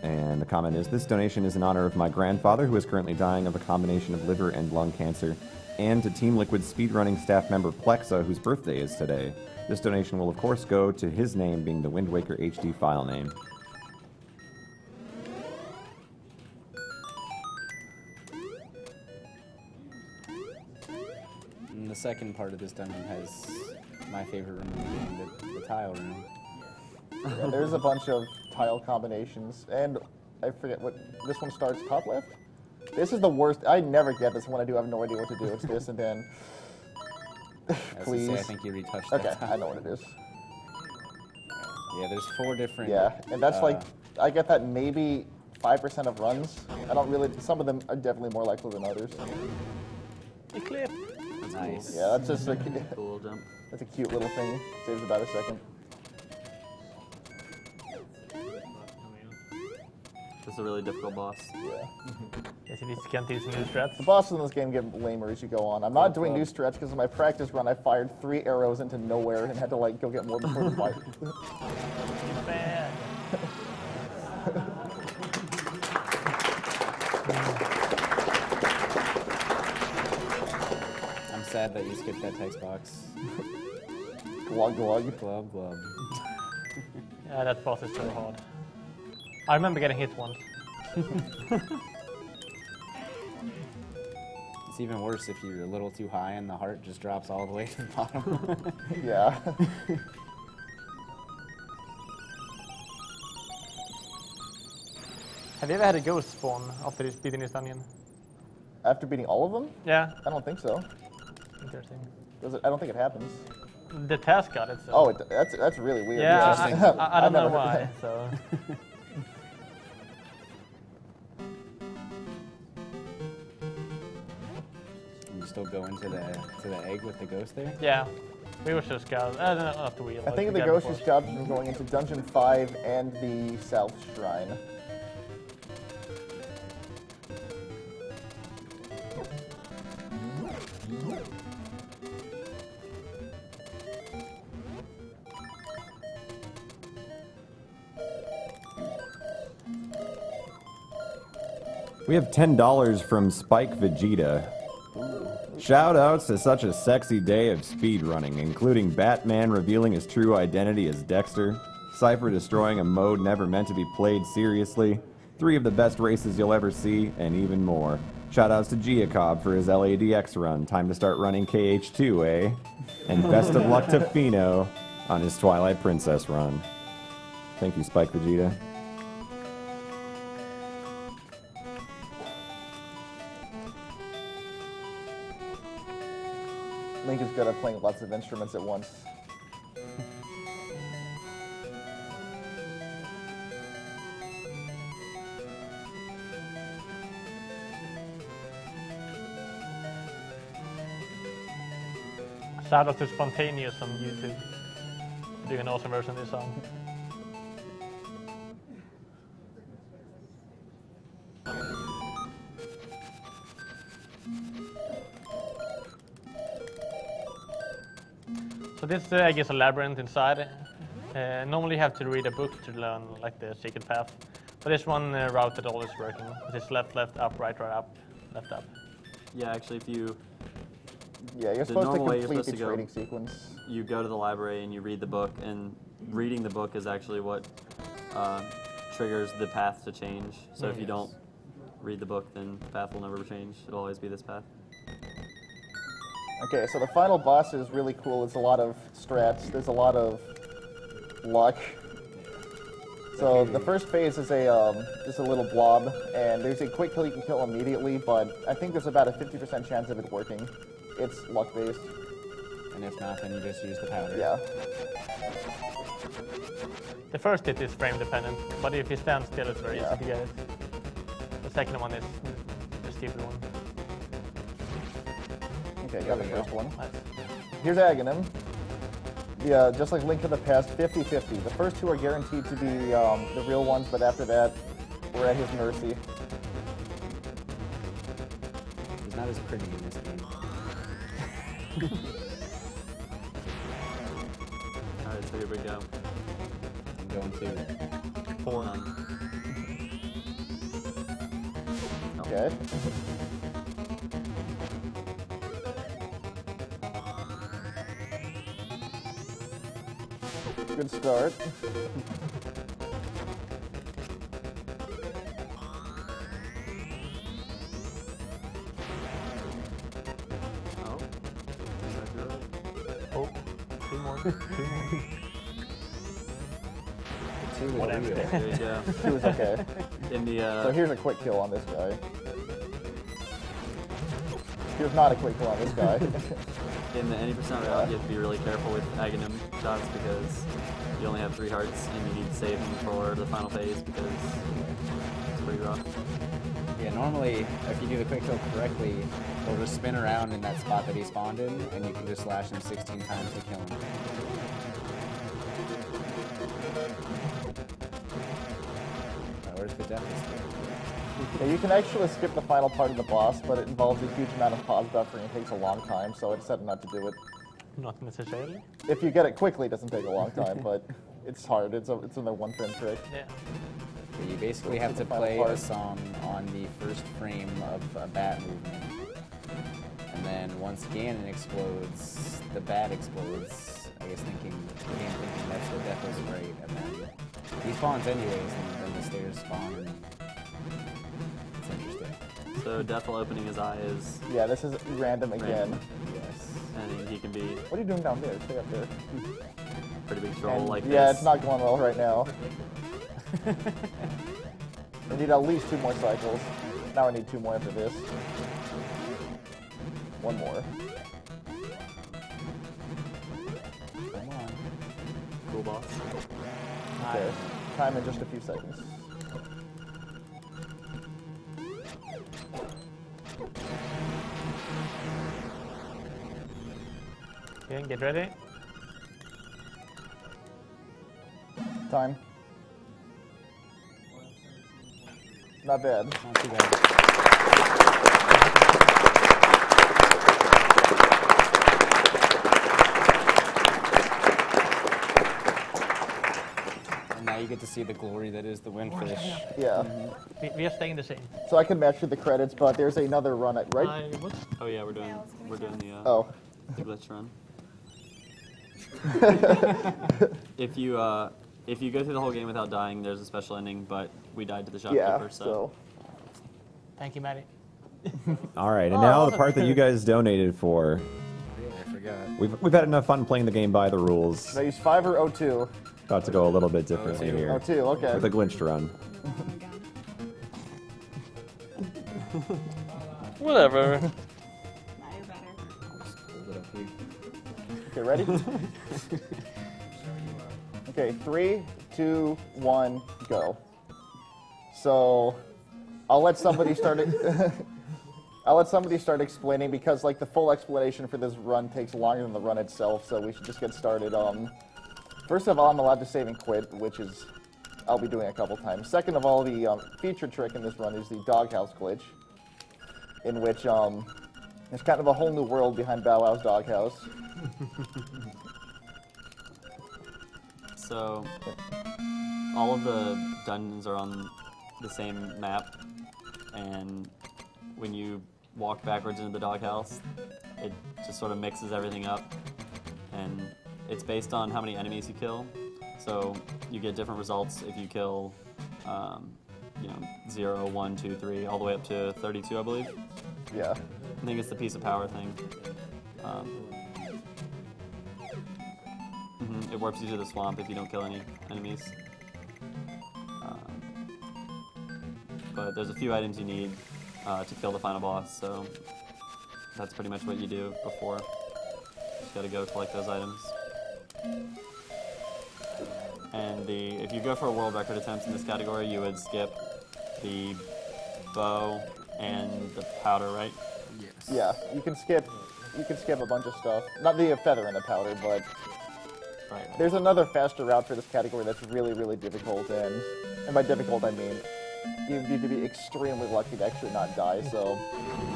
[SPEAKER 1] And the comment is, this donation is in honor of my grandfather, who is currently dying of a combination of liver and lung cancer, and to Team Liquid speedrunning staff member Plexa, whose birthday is today. This donation will, of course, go to his name being the Wind Waker HD file name.
[SPEAKER 14] And the second part of this dungeon has my favorite room in the game, the tile room.
[SPEAKER 6] Yeah, there's a bunch of tile combinations, and I forget what, this one starts top left? This is the worst. I never get this one. I do have no idea what to do. It's this and then... Please.
[SPEAKER 14] I think you retouched
[SPEAKER 6] okay,
[SPEAKER 14] that.
[SPEAKER 6] I know what it is.
[SPEAKER 14] Yeah, there's 4 different...
[SPEAKER 6] Yeah, and that's like, I get that maybe 5% of runs. I don't really, some of them are definitely more likely than others.
[SPEAKER 9] Eclipse.
[SPEAKER 14] Nice.
[SPEAKER 6] Yeah, that's just a,
[SPEAKER 10] Cool jump.
[SPEAKER 6] that's a cute little thing. Saves about a second.
[SPEAKER 10] This is a really difficult boss.
[SPEAKER 6] Yeah.
[SPEAKER 9] Yes, you need to continue using new strats.
[SPEAKER 6] The bosses in this game get lamer as you go on. I'm not doing new strats because in my practice run I fired 3 arrows into nowhere and had to like go get more before the fight.
[SPEAKER 9] Bad.
[SPEAKER 14] I'm sad that you skipped that text box.
[SPEAKER 6] Glug glug.
[SPEAKER 14] Glub glub.
[SPEAKER 9] Yeah, that boss is so hard. I remember getting hit once.
[SPEAKER 14] It's even worse if you're a little too high and the heart just drops all the way to the bottom.
[SPEAKER 6] Yeah.
[SPEAKER 9] Have you ever had a ghost spawn after beating this dungeon?
[SPEAKER 6] After beating all of them?
[SPEAKER 9] Yeah.
[SPEAKER 6] I don't think so.
[SPEAKER 9] Interesting.
[SPEAKER 6] Does it? I don't think it happens.
[SPEAKER 9] The task got it. So.
[SPEAKER 6] Oh, that's really weird.
[SPEAKER 9] Yeah, I don't know
[SPEAKER 6] never heard
[SPEAKER 9] why.
[SPEAKER 6] that.
[SPEAKER 9] So.
[SPEAKER 14] You still go into the egg with the ghost there?
[SPEAKER 9] Yeah. We were just scouts. Not the wheel.
[SPEAKER 6] I think the ghost is scouted from going into Dungeon 5 and the South Shrine.
[SPEAKER 1] We have $10 from Spike Vegeta. Shoutouts to such a sexy day of speedrunning, including Batman revealing his true identity as Dexter, Cypher destroying a mode never meant to be played seriously, 3 of the best races you'll ever see, and even more. Shoutouts to Giacob for his LADX run. Time to start running KH2, eh? And best of luck to Fino on his Twilight Princess run. Thank you, Spike Vegeta.
[SPEAKER 6] Link is good at playing lots of instruments at once.
[SPEAKER 9] Shout out to Spontaneous on YouTube. Doing an awesome version of this song. So this egg is a labyrinth inside. Normally you have to read a book to learn like the secret path. But this one route that always working. It's left, left, up, right, right, up, left, up.
[SPEAKER 10] Yeah, actually, if you...
[SPEAKER 6] Yeah, you're supposed to complete the trading sequence.
[SPEAKER 10] You go to the library and you read the book, and reading the book is actually what triggers the path to change. So if you don't read the book, then the path will never change. It'll always be this path.
[SPEAKER 6] Okay, so the final boss is really cool. It's a lot of strats. There's a lot of luck. So the first phase is just a little blob, and there's a quick kill you can kill immediately, but I think there's about a 50% chance of it working. It's luck-based.
[SPEAKER 14] And if not, then you just use the powder.
[SPEAKER 6] Yeah.
[SPEAKER 9] The first hit is frame dependent, but if you stand still, it's very easy to get it. The second one is the stupid one.
[SPEAKER 6] Okay, got the first one. Here's Aghanim. Yeah, just like Link in the Past, 50-50. The first 2 are guaranteed to be the real ones, but after that, we're at his mercy.
[SPEAKER 14] He's not as pretty in this game.
[SPEAKER 10] Alright, so here we go.
[SPEAKER 14] I'm going to
[SPEAKER 10] 4.
[SPEAKER 6] Okay. Good start.
[SPEAKER 9] Oh, 2 more. 2 more.
[SPEAKER 6] 2 is
[SPEAKER 10] Whatever.
[SPEAKER 6] real.
[SPEAKER 10] There you go.
[SPEAKER 6] 2 is okay.
[SPEAKER 10] In the,
[SPEAKER 6] So here's a quick kill on this guy. Here's not a quick kill on this guy.
[SPEAKER 10] In the any percent route, you have to be really careful with Aghanim shots because you only have 3 hearts and you need to save them for the final phase because it's pretty rough.
[SPEAKER 14] Yeah, normally, if you do the quick kill correctly, he'll just spin around in that spot that he spawned in, and you can just slash him 16 times to kill him. Where's the death escape?
[SPEAKER 6] Yeah, you can actually skip the final part of the boss, but it involves a huge amount of pause buffering and takes a long time, so I decided not to do it.
[SPEAKER 9] Not necessarily.
[SPEAKER 6] If you get it quickly, it doesn't take a long time, but it's hard. It's in the one-frame trick.
[SPEAKER 9] Yeah.
[SPEAKER 14] So you basically have to play a song on the first frame of a bat movement. And then once Ganon explodes, the bat explodes. I guess thinking that's the death was right, and then he spawns anyways, and then the stairs spawn, and it's interesting.
[SPEAKER 10] So Deathful opening his eye is...
[SPEAKER 6] Yeah, this is random again.
[SPEAKER 10] Random. Yes. And he can be...
[SPEAKER 6] What are you doing down there? Stay up there.
[SPEAKER 10] Pretty big troll
[SPEAKER 6] And
[SPEAKER 10] like
[SPEAKER 6] yeah,
[SPEAKER 10] this.
[SPEAKER 6] it's not going well right now. We need at least 2 more cycles. Now I need 2 more after this. 1 more.
[SPEAKER 14] Come on.
[SPEAKER 10] Cool boss.
[SPEAKER 6] Okay. Time in just a few seconds.
[SPEAKER 9] Okay, get ready.
[SPEAKER 6] Time. Not bad.
[SPEAKER 14] Not too bad.
[SPEAKER 5] And now you get to see the glory that is the windfish.
[SPEAKER 6] Yeah.
[SPEAKER 9] We are staying the same.
[SPEAKER 6] So I can match through the credits, but there's another run at right.
[SPEAKER 10] Oh yeah, we're doing the
[SPEAKER 6] Oh.
[SPEAKER 10] the glitch run. If you go through the whole game without dying, there's a special ending, but we died to the shopkeeper, so.
[SPEAKER 9] Thank you, Maddie.
[SPEAKER 1] All right, and now the part that you guys donated for.
[SPEAKER 5] I forgot.
[SPEAKER 1] We've had enough fun playing the game by the rules.
[SPEAKER 6] Should I use 5 or 02?
[SPEAKER 1] About to go a little bit differently here.
[SPEAKER 6] 02, okay.
[SPEAKER 1] With a glitched run.
[SPEAKER 3] Whatever.
[SPEAKER 6] Okay, ready? Okay, 3, 2, 1, go. So, I'll let somebody start. I'll let somebody start explaining because, like, the full explanation for this run takes longer than the run itself. So we should just get started. First of all, I'm allowed to save and quit, which is I'll be doing a couple times. Second of all, the feature trick in this run is the doghouse glitch, in which there's kind of a whole new world behind Bow Wow's doghouse.
[SPEAKER 10] So, all of the dungeons are on the same map, and when you walk backwards into the doghouse, it just sort of mixes everything up, and it's based on how many enemies you kill. So you get different results if you kill, 0, 1, 2, 3, all the way up to 32, I believe.
[SPEAKER 6] Yeah.
[SPEAKER 10] I think it's the piece of power thing. It warps you to the swamp if you don't kill any enemies. But there's a few items you need to kill the final boss, so that's pretty much what you do before. Just gotta go collect those items. And if you go for a world record attempt in this category, you would skip the bow and the powder, right?
[SPEAKER 6] Yes. Yeah, you can skip a bunch of stuff. Not the feather and the powder, but there's another faster route for this category that's really, really difficult, and by difficult I mean you need to be extremely lucky to actually not die, so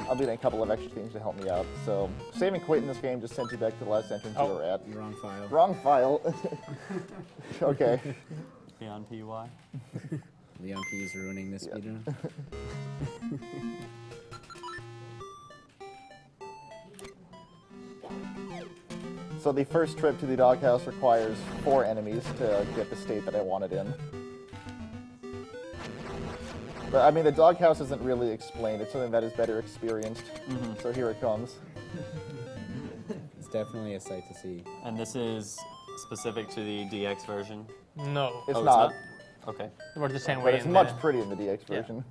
[SPEAKER 6] I'll be doing a couple of extra things to help me out. So, save and quit in this game just sent you back to the last entrance you were at.
[SPEAKER 5] Wrong file.
[SPEAKER 6] Wrong file. Okay.
[SPEAKER 10] Leon PY.
[SPEAKER 5] Leon P is ruining this speedrun.
[SPEAKER 6] So the first trip to the doghouse requires 4 enemies to get the state that I wanted in. But, I mean, the doghouse isn't really explained. It's something that is better experienced. So here it comes.
[SPEAKER 5] It's definitely a sight to see.
[SPEAKER 10] And this is specific to the DX version?
[SPEAKER 9] No.
[SPEAKER 6] It's not.
[SPEAKER 10] Okay.
[SPEAKER 9] It works the same
[SPEAKER 6] But
[SPEAKER 9] way.
[SPEAKER 6] it's much prettier in the DX version.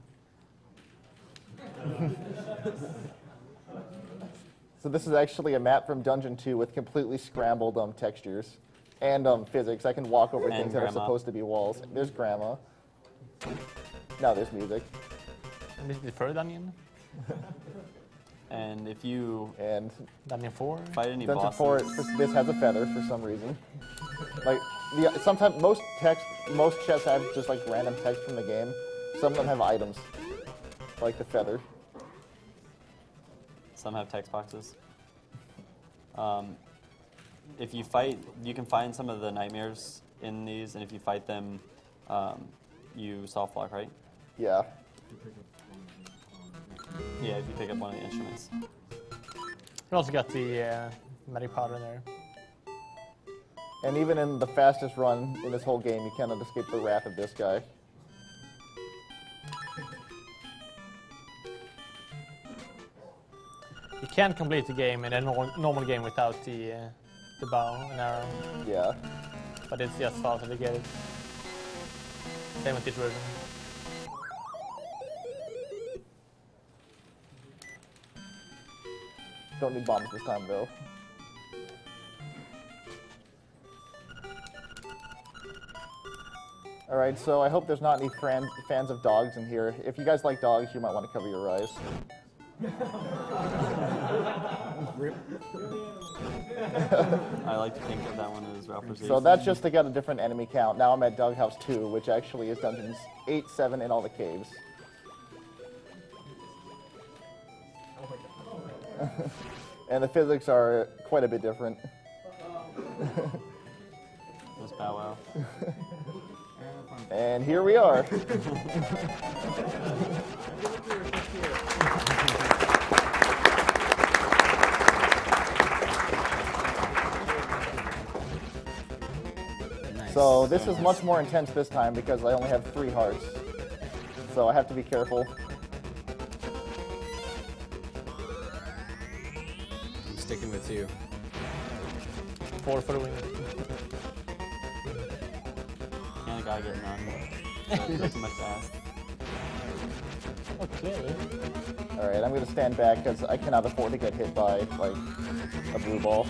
[SPEAKER 6] So this is actually a map from Dungeon 2 with completely scrambled textures and physics. I can walk over things that are supposed to be walls. There's Grandma. Now there's music.
[SPEAKER 9] And this is the third dungeon.
[SPEAKER 10] And if you
[SPEAKER 9] Dungeon 4
[SPEAKER 10] fight any
[SPEAKER 6] Dungeon
[SPEAKER 10] bosses,
[SPEAKER 6] 4, this has a feather for some reason. Like sometimes most chests have just like random text from the game. Some of them have items, like the feather.
[SPEAKER 10] some have text boxes. If you fight, you can find some of the nightmares in these, and if you fight them, you soft lock, right?
[SPEAKER 6] Yeah.
[SPEAKER 10] Yeah, if you pick up one of the instruments.
[SPEAKER 9] We also got the magic powder in there.
[SPEAKER 6] And even in the fastest run in this whole game, you cannot escape the wrath of this guy.
[SPEAKER 9] You can't complete the game in a normal game without the bow and arrow.
[SPEAKER 6] Yeah.
[SPEAKER 9] But it's just faster to get it. Same with this version.
[SPEAKER 6] Don't need bombs this time, though. Alright, so I hope there's not any fans of dogs in here. If you guys like dogs, you might want to cover your eyes.
[SPEAKER 10] I like to think of that one as Ralph Rosales.
[SPEAKER 6] So that's just to get a different enemy count. Now I'm at Doghouse 2, which actually is dungeons 8, 7, and all the caves. And the physics are quite a bit different.
[SPEAKER 10] That's Bow Wow.
[SPEAKER 6] And here we are. So this is much more intense this time because I only have 3 hearts. So I have to be careful.
[SPEAKER 8] I'm sticking with you.
[SPEAKER 9] 4 for the win.
[SPEAKER 10] Can't a guy get none? That's too much to ask.
[SPEAKER 9] Okay.
[SPEAKER 6] Alright, I'm going to stand back because I cannot afford to get hit by, like, a blue ball.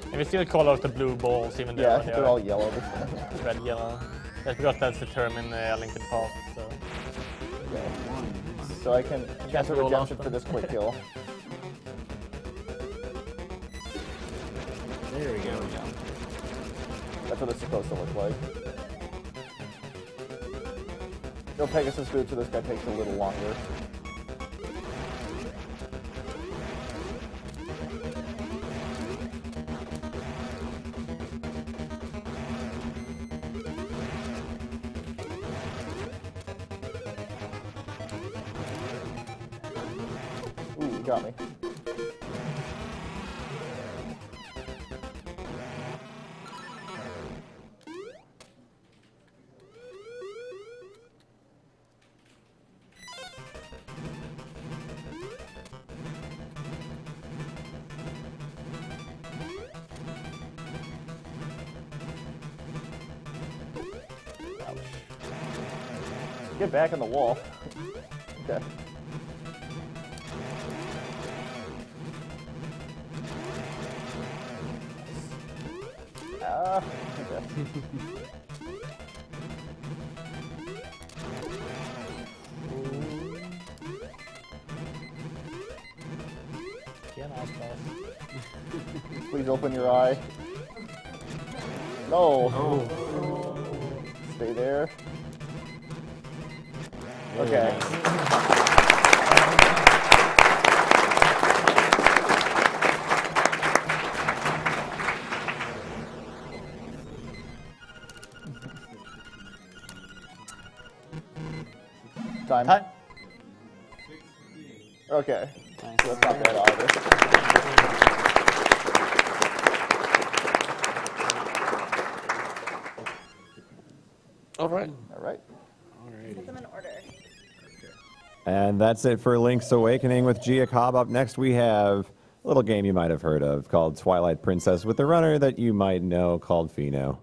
[SPEAKER 9] And we still call out the blue balls even though
[SPEAKER 6] Yeah, they're all yellow.
[SPEAKER 9] Red, yellow. That's because that's the term in A Link to the Past, so.
[SPEAKER 6] Yeah. So I can cancel redemption for this quick kill.
[SPEAKER 8] There we go.
[SPEAKER 6] That's what it's supposed to look like. No Pegasus boot, so this guy takes a little longer. Ooh, got me. Get back on the wall. Okay. Ah, okay. Please open your eye. No. Oh. Stay there. Okay. Time. Okay. So that's not bad either.
[SPEAKER 3] All right.
[SPEAKER 6] All right.
[SPEAKER 21] Put them in order.
[SPEAKER 1] And that's it for Link's Awakening with Gia Cobb. Up next, we have a little game you might have heard of called Twilight Princess with a runner that you might know called Fino.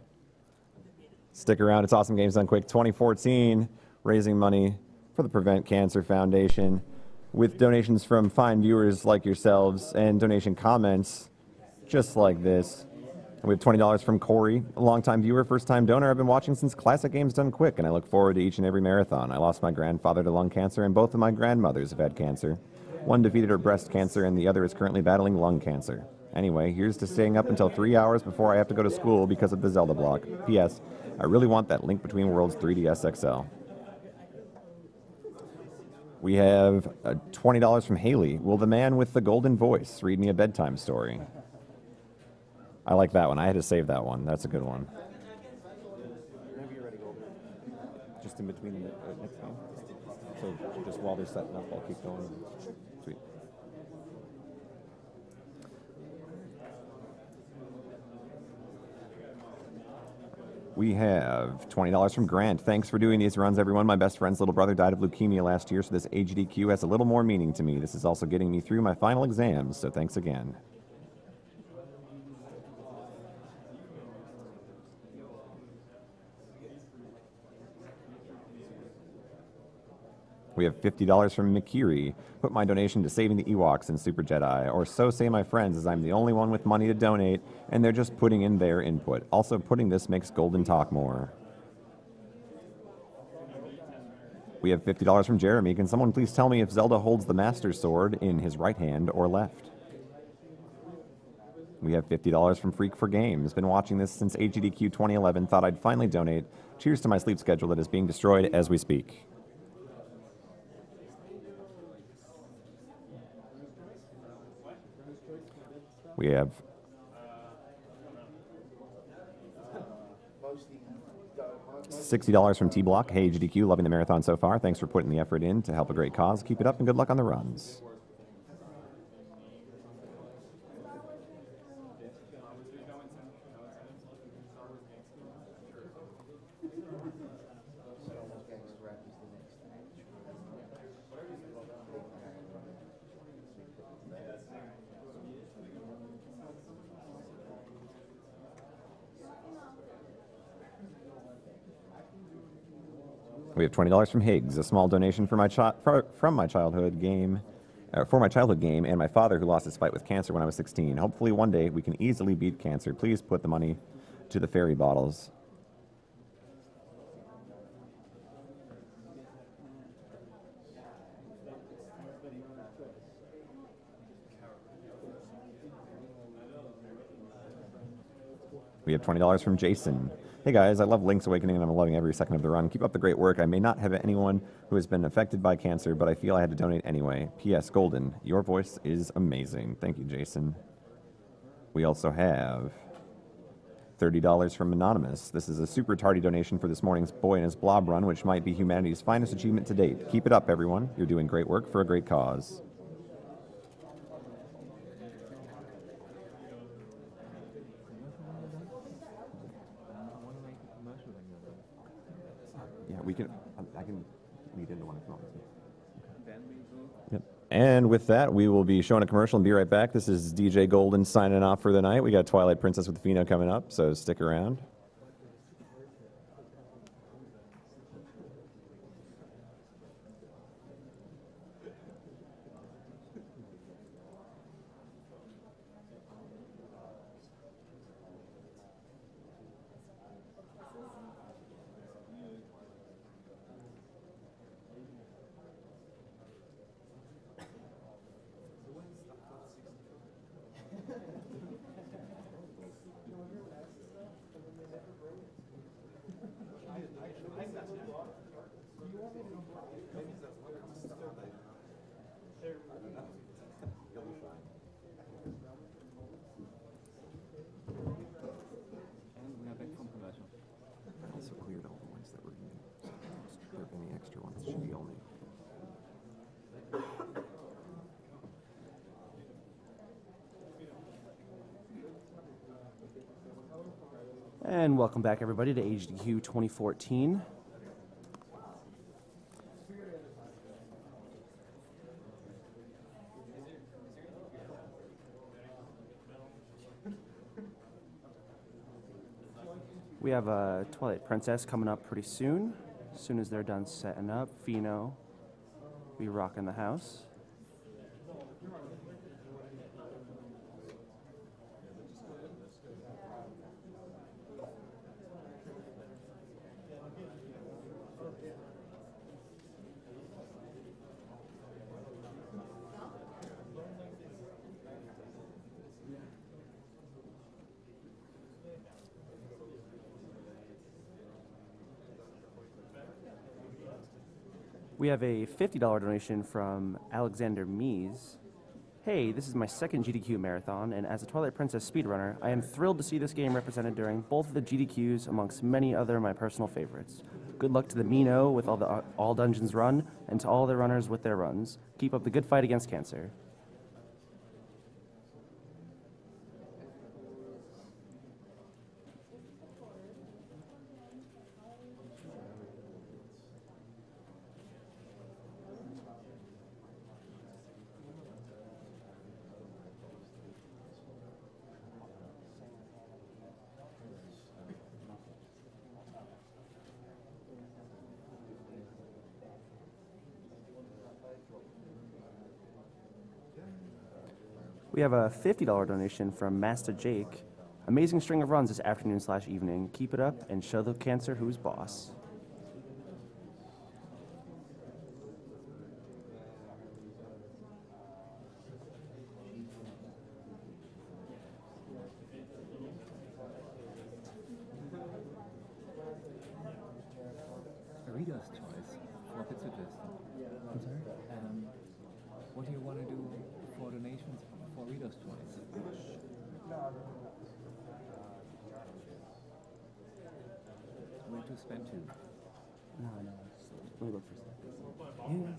[SPEAKER 1] Stick around. It's Awesome Games Done Quick 2014, raising money for the Prevent Cancer Foundation with donations from fine viewers like yourselves and donation comments just like this. And we have $20 from Corey, a longtime viewer, first-time donor. I've been watching since Classic Games Done Quick, and I look forward to each and every marathon. I lost my grandfather to lung cancer, and both of my grandmothers have had cancer. One defeated her breast cancer, and the other is currently battling lung cancer. Anyway, here's to staying up until 3 hours before I have to go to school because of the Zelda block. P.S. I really want that Link Between Worlds 3DS XL. We have $20 from Haley. Will the man with the golden voice read me a bedtime story? I like that one. I had to save that one. That's a good one.
[SPEAKER 22] Whenever you're ready, go. Just in between the next game. So just while they're setting up, I'll keep going. Sweet.
[SPEAKER 1] We have $20 from Grant. Thanks for doing these runs, everyone. My best friend's little brother died of leukemia last year, so this Agdq has a little more meaning to me. This is also getting me through my final exams, so thanks again. We have $50 from Mikiri. Put my donation to saving the Ewoks in Super Jedi, or so say my friends, as I'm the only one with money to donate, and they're just putting in their input. Also, putting this makes Golden talk more. We have $50 from Jeremy. Can someone please tell me if Zelda holds the Master Sword in his right hand or left? We have $50 from Freak for Games. Been watching this since Agdq 2011. Thought I'd finally donate. Cheers to my sleep schedule that is being destroyed as we speak. We have $60 from T-Block. Hey, GDQ, loving the marathon so far. Thanks for putting the effort in to help a great cause. Keep it up and good luck on the runs. We have $20 from Higgs, a small donation for my from my childhood game, for my childhood game, and my father who lost his fight with cancer when I was 16. Hopefully one day we can easily beat cancer. Please put the money to the fairy bottles. We have $20 from Jason. Hey guys, I love Link's Awakening and I'm loving every second of the run. Keep up the great work. I may not have anyone who has been affected by cancer, but I feel I had to donate anyway. P.S. Golden, your voice is amazing. Thank you, Jason. We also have $30 from Anonymous. This is a super tardy donation for this morning's Boy and His Blob run, which might be humanity's finest achievement to date. Keep it up, everyone. You're doing great work for a great cause. Yeah, we can. I can lead into one if you want to. Yep. And with that, we will be showing a commercial and be right back. This is DJ Golden signing off for the night. We got Twilight Princess with Fino coming up, so stick around. Also cleared all the ones that were new. So any extra ones should be all new.
[SPEAKER 11] And welcome back, everybody, to Agdq 2014. We have a Twilight Princess coming up pretty soon. As soon as they're done setting up, Fino, we rocking the house. We have a $50 donation from Alexander Mees. Hey, this is my second GDQ marathon, and as a Twilight Princess speedrunner, I am thrilled to see this game represented during both of the GDQs amongst many other of my personal favorites. Good luck to the Mino with all dungeons run, and to all the runners with their runs. Keep up the good fight against cancer. We have a $50 donation from Master Jake. Amazing string of runs this afternoon/evening. Keep it up and show the cancer who's boss.
[SPEAKER 16] Reader's choice. What is suggestion? I'm sorry? What do you want to do for donations for Reader's choice?
[SPEAKER 22] to spend 2.
[SPEAKER 11] No. Let me look for something. Yeah.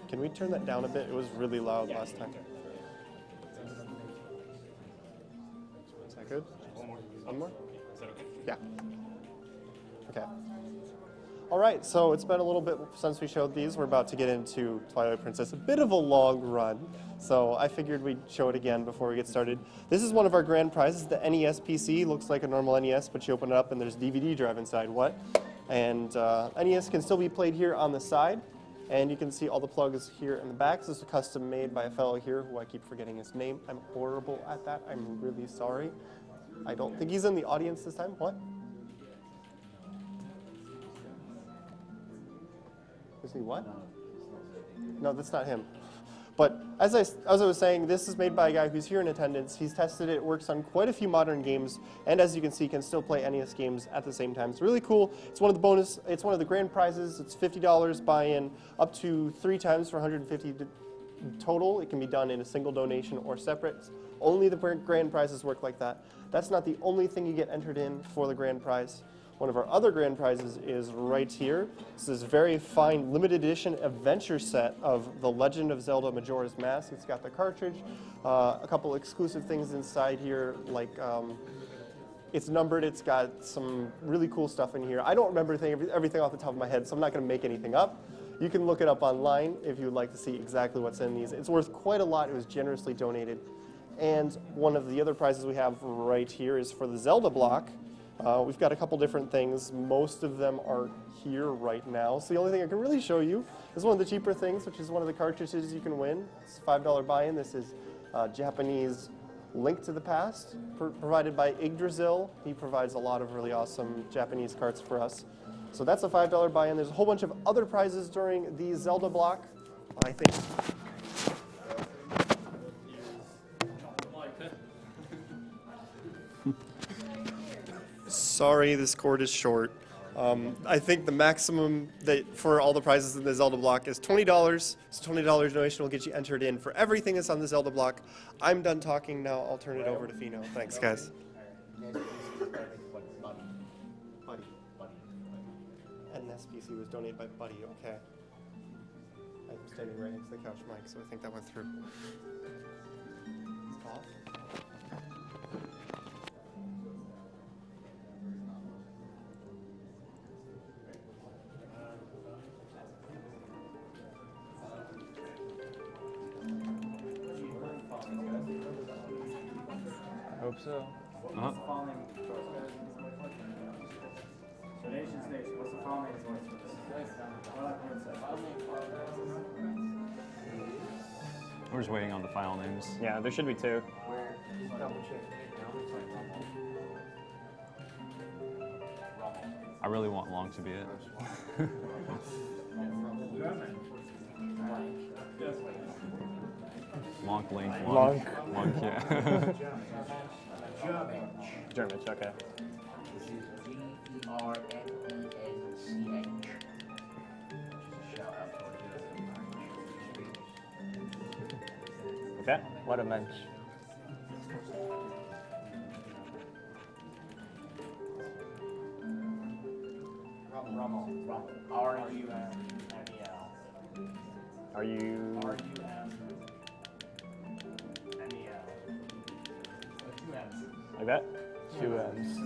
[SPEAKER 4] Can we turn that down a bit? It was really loud last time. Is that good? One more? Is that okay? Yeah. Okay. All right, so it's been a little bit since we showed these. We're about to get into Twilight Princess. A bit of a long run, so I figured we'd show it again before we get started. This is one of our grand prizes, the NES PC. Looks like a normal NES, but you open it up and there's a DVD drive inside. What? And NES can still be played here on the side. And you can see all the plugs here in the back. This is custom made by a fellow here who I keep forgetting his name. I'm horrible at that. I'm really sorry. I don't think he's in the audience this time. What? Is he what? No, that's not him. But as I was saying, this is made by a guy who's here in attendance. He's tested it, works on quite a few modern games, and as you can see, can still play NES games at the same time. It's really cool. It's one of the grand prizes. It's $50 buy-in, up to 3 times for $150 total. It can be done in a single donation or separate. Only the grand prizes work like that. That's not the only thing you get entered in for the grand prize. One of our other grand prizes is right here. This is very fine limited edition adventure set of The Legend of Zelda Majora's Mask. It's got the cartridge, a couple exclusive things inside here, like it's numbered. It's got some really cool stuff in here. I don't remember everything off the top of my head, so I'm not going to make anything up. You can look it up online if you would like to see exactly what's in these. It's worth quite a lot. It was generously donated. And one of the other prizes we have right here is for the Zelda block. We've got a couple different things. Most of them aren't here right now. So the only thing I can really show you is one of the cheaper things, which is one of the cartridges you can win. It's a $5 buy-in. This is Japanese Link to the Past, provided by Agdq. He provides a lot of really awesome Japanese carts for us. So that's a $5 buy-in. There's a whole bunch of other prizes during the Zelda block. I think. Sorry, this cord is short. I think the maximum for all the prizes in the Zelda block is $20. So $20 donation will get you entered in for everything that's on the Zelda block. I'm done talking now. I'll turn it over to Fino. Thanks, guys. Buddy. NES PC was donated by Buddy. Okay. I'm standing right next to the couch mic, so I think that went through. It's off.
[SPEAKER 5] Hope so.
[SPEAKER 12] Uh-huh. We're just waiting on the file names.
[SPEAKER 5] Yeah, there should be 2.
[SPEAKER 12] I really want Long to be it. Lonk, Link, Lonk. Lonk, yeah.
[SPEAKER 5] German, okay. Okay, what a mensch.
[SPEAKER 7] Rummel. R-U-M-M-E-L.
[SPEAKER 5] Are you? Like that? 2 M's.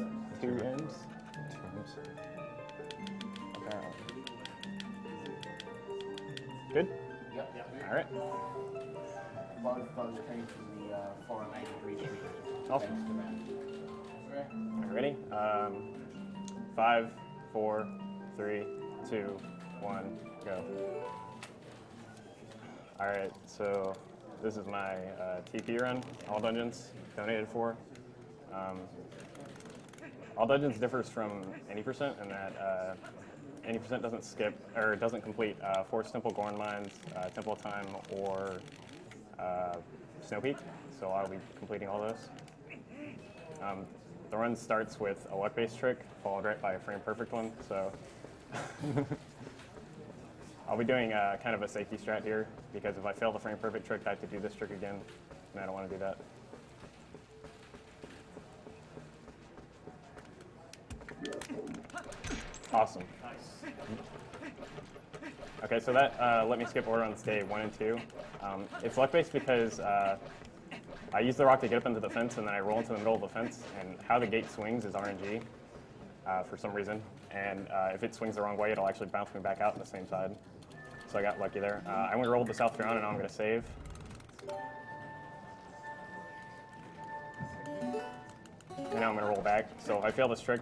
[SPEAKER 5] 2 M's? Apparently. Good?
[SPEAKER 7] Yep.
[SPEAKER 5] All right.
[SPEAKER 7] Both came from the foreign language region.
[SPEAKER 5] Awesome. Are you ready? 5, 4, 3,
[SPEAKER 2] 2, 1, go. All right, so this is my TP run, All Dungeons, donated for. All Dungeons differs from any percent in that any percent doesn't skip or doesn't complete Forest Temple, Gorn Mines, Temple of Time, or Snow Peak. So I'll be completing all those. The run starts with a luck-based trick, followed right by a frame-perfect one. So I'll be doing kind of a safety strat here, because if I fail the frame-perfect trick, I have to do this trick again, and I don't want to do that. Awesome. Nice. Okay, so that let me skip order on stay 1 and 2. It's luck-based because I use the rock to get up into the fence, and then I roll into the middle of the fence, and how the gate swings is RNG for some reason. And if it swings the wrong way, it'll actually bounce me back out on the same side. So I got lucky there. I'm going to roll the South Drown, and now I'm going to save. And now I'm going to roll back. So if I fail this trick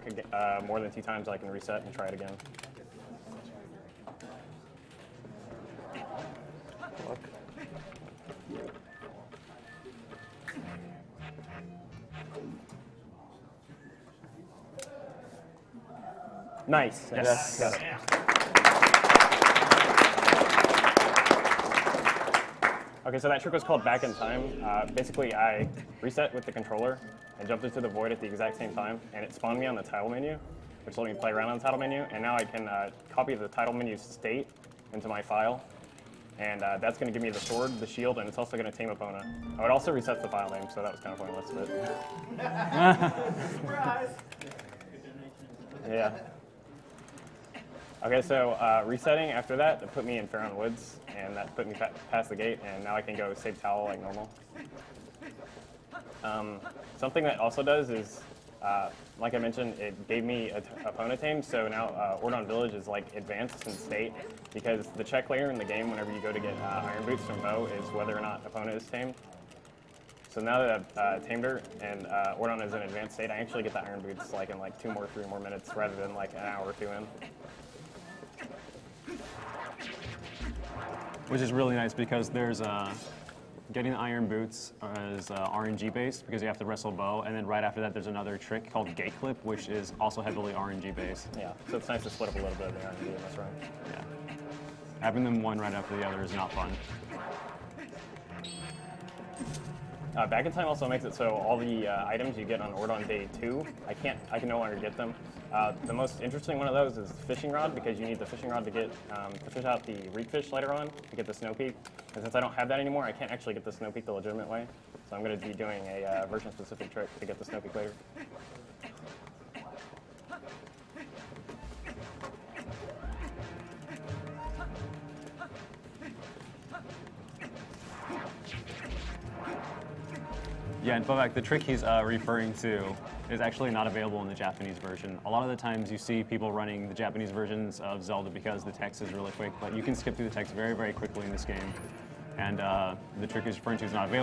[SPEAKER 2] more than 2 times, I can reset and try it again. Luck. Nice. Yes. Got it. Okay, so that trick was called Back in Time. Basically, I reset with the controller and jumped into the void at the exact same time, and it spawned me on the title menu, which let me play around on the title menu, and now I can copy the title menu state into my file, and that's going to give me the sword, the shield, and it's also going to tame Epona. Oh, it also resets the file name, so that was kind of pointless, but... Surprise! Yeah. Okay, so resetting after that, it put me in Faron Woods, and that put me past the gate, and now I can go save towel like normal. Something that also does is, like I mentioned, it gave me Epona tame, so now Ordon Village is like advanced in state, because the check layer in the game whenever you go to get Iron Boots from Bo is whether or not Epona is tamed. So now that I've tamed her and Ordon is in advanced state, I actually get the Iron Boots like in like 2 more, 3 more minutes rather than like an hour or 2 in.
[SPEAKER 20] Which is really nice because there's getting the Iron Boots is RNG based because you have to wrestle Bo, and then right after that there's another trick called Gate Clip, which is also heavily RNG based.
[SPEAKER 2] Yeah, so it's nice to split up a little bit of the RNG in this run.
[SPEAKER 20] Yeah. Having them one right after the other is not fun.
[SPEAKER 2] Back in Time also makes it so all the items you get on Ordon Day 2, I can no longer get them. The most interesting one of those is Fishing Rod, because you need the Fishing Rod to get to fish out the Reek Fish later on to get the Snow Peak. And since I don't have that anymore, I can't actually get the Snow Peak the legitimate way. So I'm going to be doing a version-specific trick to get the Snow Peak later.
[SPEAKER 20] Yeah, in fact, the trick he's referring to is actually not available in the Japanese version. A lot of the times you see people running the Japanese versions of Zelda because the text is really quick, but you can skip through the text very, very quickly in this game. And the trick he's referring to is not available.